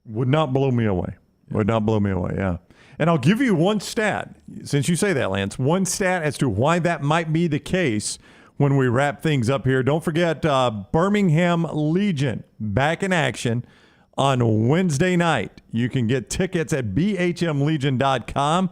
Would not blow me away. Would not blow me away, yeah. And I'll give you one stat, since you say that, Lance, one stat as to why that might be the case when we wrap things up here. Don't forget Birmingham Legion back in action on Wednesday night. You can get tickets at bhmlegion.com.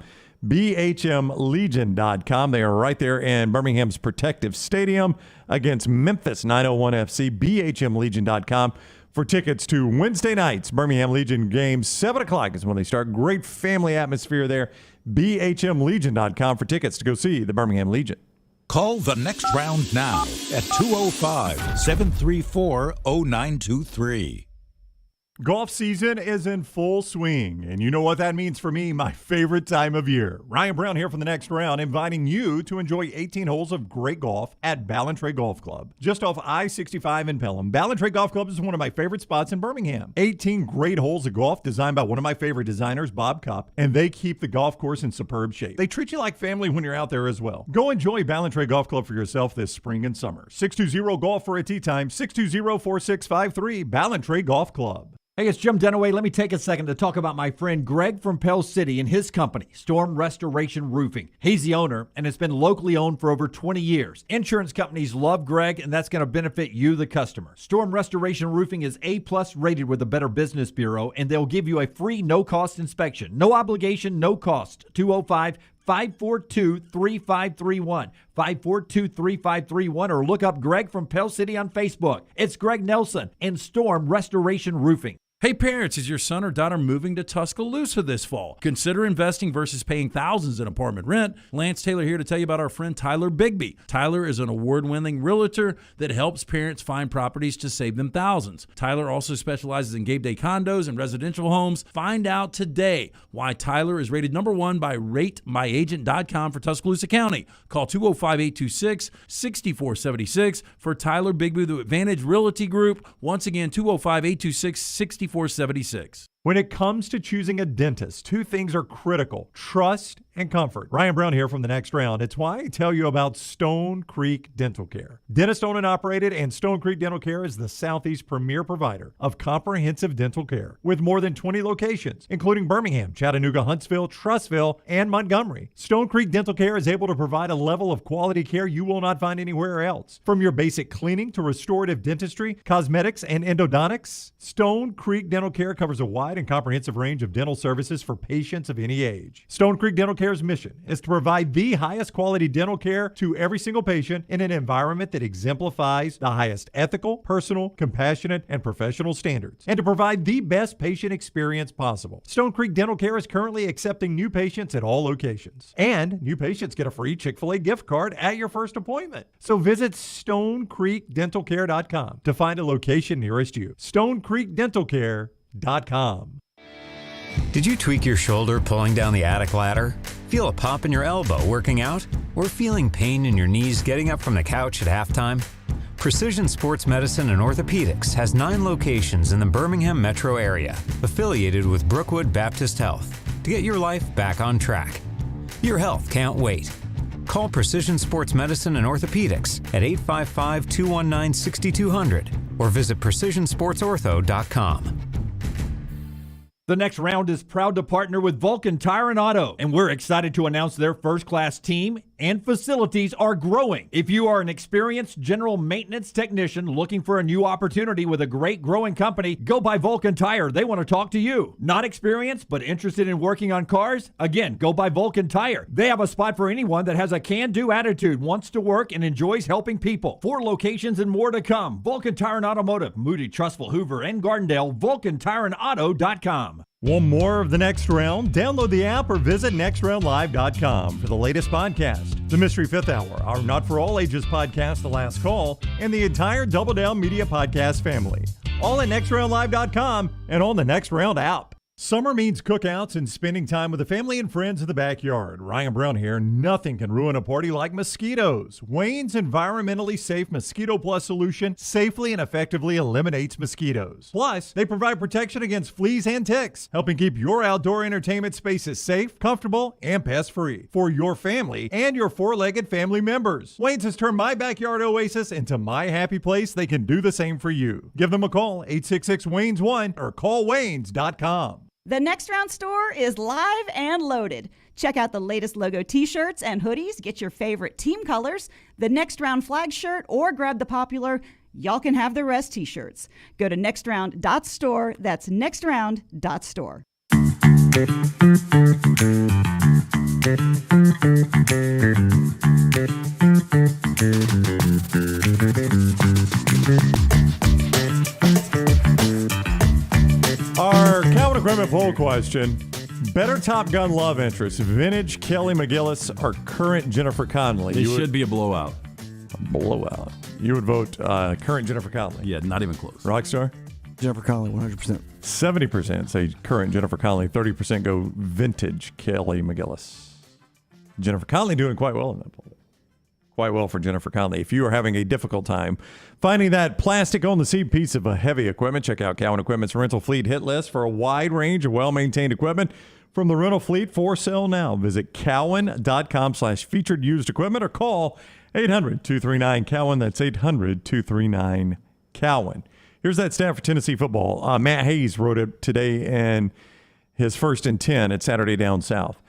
bhmlegion.com. They are right there in Birmingham's Protective Stadium against Memphis 901 FC. bhmlegion.com. for tickets to Wednesday night's Birmingham Legion games. 7 o'clock is when they start. Great family atmosphere there. BHMLegion.com for tickets to go see the Birmingham Legion. Call the next round now at 205-734-0923. Golf season is in full swing, and you know what that means for me, my favorite time of year. Ryan Brown here from the next round, inviting you to enjoy 18 holes of great golf at Ballantrae Golf Club. Just off I-65 in Pelham, Ballantrae Golf Club is one of my favorite spots in Birmingham. 18 great holes of golf designed by one of my favorite designers, Bob Kopp, and they keep the golf course in superb shape. They treat you like family when you're out there as well. Go enjoy Ballantrae Golf Club for yourself this spring and summer. 620-GOLF for a tee time, 620-4653, Ballantrae Golf Club. Hey, it's Jim Dunaway. Let me take a second to talk about my friend Greg from Pell City and his company, Storm Restoration Roofing. He's the owner, and it's been locally owned for over 20 years. Insurance companies love Greg, and that's going to benefit you, the customer. Storm Restoration Roofing is A-plus rated with the Better Business Bureau, and they'll give you a free no-cost inspection. No obligation, no cost. 205-542-3531. 542-3531, or look up Greg from Pell City on Facebook. It's Greg Nelson and Storm Restoration Roofing. Hey parents, is your son or daughter moving to Tuscaloosa this fall? Consider investing versus paying thousands in apartment rent. Lance Taylor here to tell you about our friend Tyler Bigby. Tyler is an award-winning realtor that helps parents find properties to save them thousands. Tyler also specializes in Gabe Day condos and residential homes. Find out today why Tyler is rated #1 by RateMyAgent.com for Tuscaloosa County. Call 205-826-6476 for Tyler Bigby, the Advantage Realty Group. Once again, 205-826-6476. When it comes to choosing a dentist, 2 things are critical: trust and comfort. Ryan Brown here from the next round. It's why I tell you about Stone Creek Dental Care. Dentist owned and operated, and Stone Creek Dental Care is the Southeast premier provider of comprehensive dental care with more than 20 locations, including Birmingham, Chattanooga, Huntsville, Trussville, and Montgomery. Stone Creek Dental Care is able to provide a level of quality care you will not find anywhere else. From your basic cleaning to restorative dentistry, cosmetics, and endodontics, Stone Creek Dental Care covers a wide and comprehensive range of dental services for patients of any age. Stone Creek Dental Care's mission is to provide the highest quality dental care to every single patient in an environment that exemplifies the highest ethical, personal, compassionate, and professional standards, and to provide the best patient experience possible. Stone Creek Dental Care is currently accepting new patients at all locations, and new patients get a free Chick-fil-A gift card at your first appointment. So visit StoneCreekDentalCare.com to find a location nearest you. StoneCreekDentalCare.com. Did you tweak your shoulder pulling down the attic ladder? Feel a pop in your elbow working out? Or feeling pain in your knees getting up from the couch at halftime? Precision Sports Medicine and Orthopedics has 9 locations in the Birmingham metro area, affiliated with Brookwood Baptist Health, to get your life back on track. Your health can't wait. Call Precision Sports Medicine and Orthopedics at 855-219-6200 or visit precisionsportsortho.com. The next round is proud to partner with Vulcan Tire and Auto, and we're excited to announce their first-class team and facilities are growing. If you are an experienced general maintenance technician looking for a new opportunity with a great growing company, go by Vulcan Tire. They want to talk to you. Not experienced, but interested in working on cars? Again, go by Vulcan Tire. They have a spot for anyone that has a can-do attitude, wants to work, and enjoys helping people. 4 locations and more to come. Vulcan Tire and Automotive, Moody, Trustful, Hoover, and Gardendale, VulcanTireandAuto.com. Want more of the Next Round? Download the app or visit nextroundlive.com for the latest podcast. The Mystery Fifth Hour, our Not For All Ages podcast, The Last Call, and the entire Double Down Media podcast family. All at nextroundlive.com and on the Next Round app. Summer means cookouts and spending time with the family and friends in the backyard. Ryan Brown here. Nothing can ruin a party like mosquitoes. Wayne's environmentally safe Mosquito Plus solution safely and effectively eliminates mosquitoes. Plus, they provide protection against fleas and ticks, helping keep your outdoor entertainment spaces safe, comfortable, and pest-free for your family and your 4-legged family members. Wayne's has turned my backyard oasis into my happy place. They can do the same for you. Give them a call, 866-WAYNES1 or callwaynes.com. The Next Round store is live and loaded. Check out the latest logo t-shirts and hoodies. Get your favorite team colors, the Next Round flag shirt, or grab the popular Y'all Can Have the Rest t-shirts. Go to nextround.store. That's nextround.store. Our Calvin Equipment poll question: better Top Gun love interest, vintage Kelly McGillis or current Jennifer Connelly? It should be a blowout. A blowout. You would vote current Jennifer Connelly. Yeah, not even close. Rockstar? Jennifer Connelly, 100%. 70% say current Jennifer Connelly. 30% go vintage Kelly McGillis. Jennifer Connelly doing quite well in that poll. Quite well for Jennifer Connelly. If you are having a difficult time finding that plastic on the seat piece of a heavy equipment, check out Cowan Equipment's rental fleet hit list for a wide range of well-maintained equipment from the rental fleet for sale now. Visit cowan.com/featured used equipment or call 800-239-COWAN. That's 800-239-COWAN. Here's that stat for Tennessee football. Matt Hayes wrote it today in his 1st and 10 at Saturday Down South.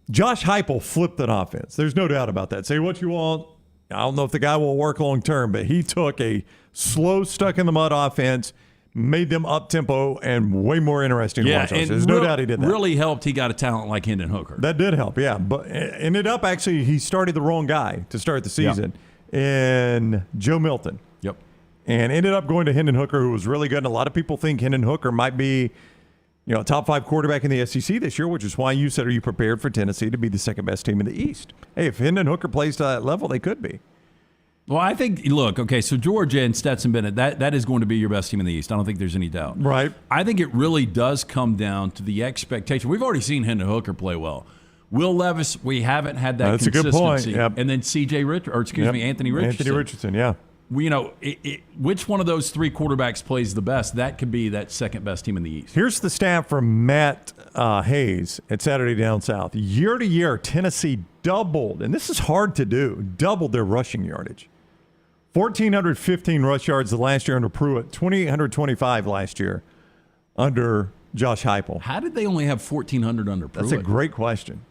Josh Heupel flipped an offense. There's no doubt about that. Say what you want. I don't know if the guy will work long term, but he took a slow, stuck-in-the-mud offense, made them up-tempo and way more interesting to watch. There's no doubt he did that. Really helped he got a talent like Hendon Hooker. That did help, yeah. But it ended up, actually, he started the wrong guy to start the season in Joe Milton. Yep. And ended up going to Hendon Hooker, who was really good. And a lot of people think Hendon Hooker might be a top 5 quarterback in the SEC this year, which is why you said, are you prepared for Tennessee to be the second-best team in the East? Hey, if Hendon Hooker plays to that level, they could be. Well, I think, look, okay, so Georgia and Stetson Bennett, that is going to be your best team in the East. I don't think there's any doubt. Right. I think it really does come down to the expectation. We've already seen Hendon Hooker play well. Will Levis, we haven't had that consistency. That's a good point. Yep. And then Anthony Richardson. Anthony Richardson, yeah. Which one of those 3 quarterbacks plays the best? That could be that second-best team in the East. Here's the stat from Matt Hayes at Saturday Down South. Year to year, Tennessee doubled, and this is hard to do, doubled their rushing yardage. 1,415 rush yards the last year under Pruitt, 2,825 last year under Josh Heupel. How did they only have 1,400 under Pruitt? That's a great question.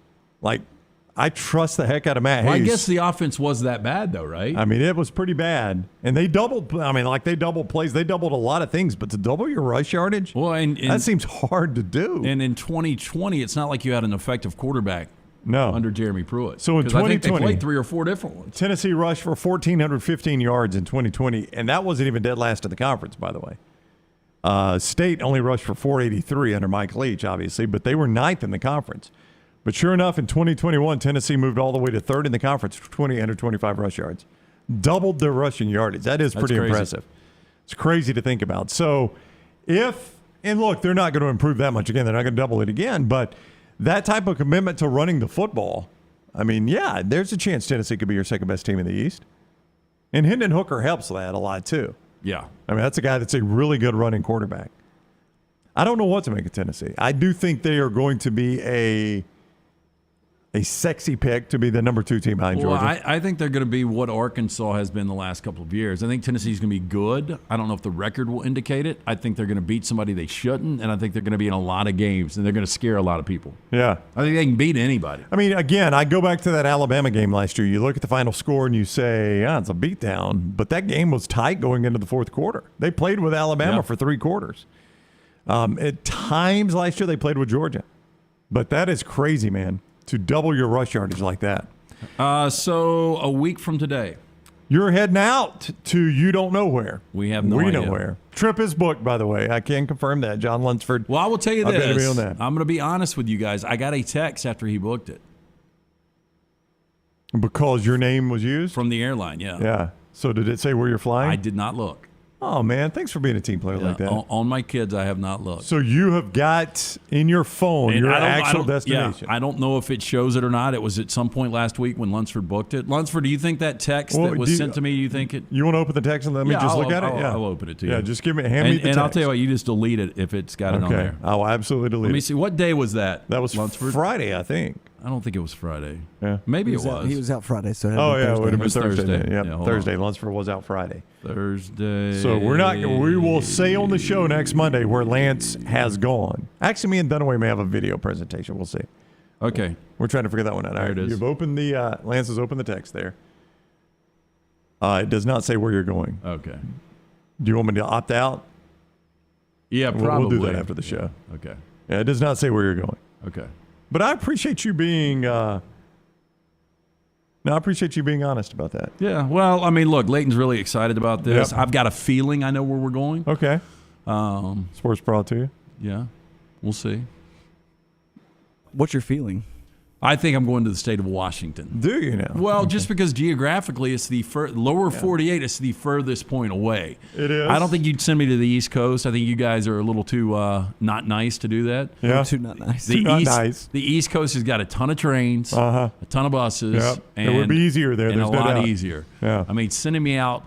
I trust the heck out of Matt Hayes. Well, I guess the offense was that bad, though, right? I mean, it was pretty bad. And they doubled, they doubled plays. They doubled a lot of things. But to double your rush yardage, that seems hard to do. And in 2020, it's not like you had an effective quarterback under Jeremy Pruitt. So in 2020, I think they played 3 or 4 different ones. Tennessee rushed for 1,415 yards in 2020. And that wasn't even dead last in the conference, by the way. State only rushed for 483 under Mike Leach, obviously. But they were 9th in the conference. But sure enough, in 2021, Tennessee moved all the way to 3rd in the conference for 2,825 rush yards. Doubled their rushing yardage. That's pretty impressive. It's crazy to think about. So look, they're not going to improve that much again. They're not going to double it again. But that type of commitment to running the football, there's a chance Tennessee could be your second-best team in the East. And Hendon Hooker helps that a lot, too. Yeah. That's a guy that's a really good running quarterback. I don't know what to make of Tennessee. I do think they are going to be a sexy pick to be the number 2 team behind Georgia. Well, I think they're going to be what Arkansas has been the last couple of years. I think Tennessee's going to be good. I don't know if the record will indicate it. I think they're going to beat somebody they shouldn't, and I think they're going to be in a lot of games, and they're going to scare a lot of people. Yeah. I think they can beat anybody. I mean, again, I go back to that Alabama game last year. You look at the final score and you say, it's a beatdown. But that game was tight going into the fourth quarter. They played with Alabama for 3 quarters. At times last year, they played with Georgia. But that is crazy, man, to double your rush yardage like that. So a week from today, you're heading out to you don't know where. We have no idea. know where. Trip is booked, by the way. I can confirm that. John Lunsford. Well, I will tell you I'll this. be on that. I'm going to be honest with you guys. I got a text after he booked it. Because your name was used? From the airline, yeah. Yeah. So did it say where you're flying? I did not look. Oh, man. Thanks for being a team player like that. On my kids, I have not looked. So you have got in your phone your actual destination. Yeah, I don't know if it shows it or not. It was at some point last week when Lunsford booked it. Lunsford, do you think that text that was sent to me, you think it? You want to open the text and let me just look at it? Yeah, I'll open it to you. Yeah, just hand me the text. And I'll tell you what, you just delete it if it's got it on there. I'll absolutely delete it. Let me see. What day was that? That was Lunsford? Friday, I think. I don't think it was Friday. Yeah. Maybe it was. He was out Friday, so it would have been Thursday. Thursday. Yeah, hold Thursday. on. Lunsford was out Friday. Thursday. So we will say on the show next Monday where Lance has gone. Actually, me and Dunaway may have a video presentation. We'll see. Okay. We're trying to figure that one out. There it is. You've opened the Lance has opened the text there. It does not say where you're going. Okay. Do you want me to opt out? Yeah, probably. We'll do that after the show. Okay. Yeah, it does not say where you're going. Okay. But I appreciate you being honest about that. Yeah. Well, I mean, look, Leighton's really excited about this. Yep. I've got a feeling I know where we're going. Okay. Sports brought to you. Yeah. We'll see. What's your feeling? I think I'm going to the state of Washington. Do you now? Well, just because geographically it's the lower 48, it's the furthest point away. It is. I don't think you'd send me to the East Coast. I think you guys are a little too not nice to do that. Yeah. Too not nice. The East Coast has got a ton of trains, a ton of buses. Yep. And it would be easier there. And There's a no lot doubt. easier. Yeah. I mean, sending me out,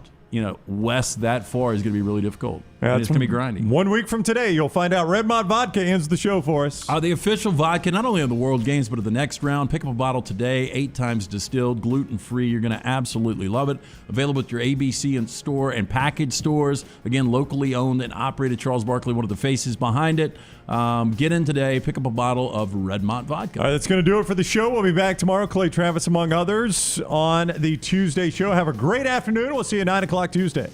west that far is going to be really difficult. Yeah, And it's going to be grinding. 1 week from today, you'll find out Redmont Vodka ends the show for us. The official vodka, not only of the World Games, but of the next round. Pick up a bottle today, 8 times distilled, gluten-free. You're going to absolutely love it. Available at your ABC and store and package stores. Again, locally owned and operated. Charles Barkley, one of the faces behind it. Get in today. Pick up a bottle of Redmont Vodka. All right, that's going to do it for the show. We'll be back tomorrow. Clay Travis, among others, on the Tuesday show. Have a great afternoon. We'll see you at 9 o'clock Tuesday.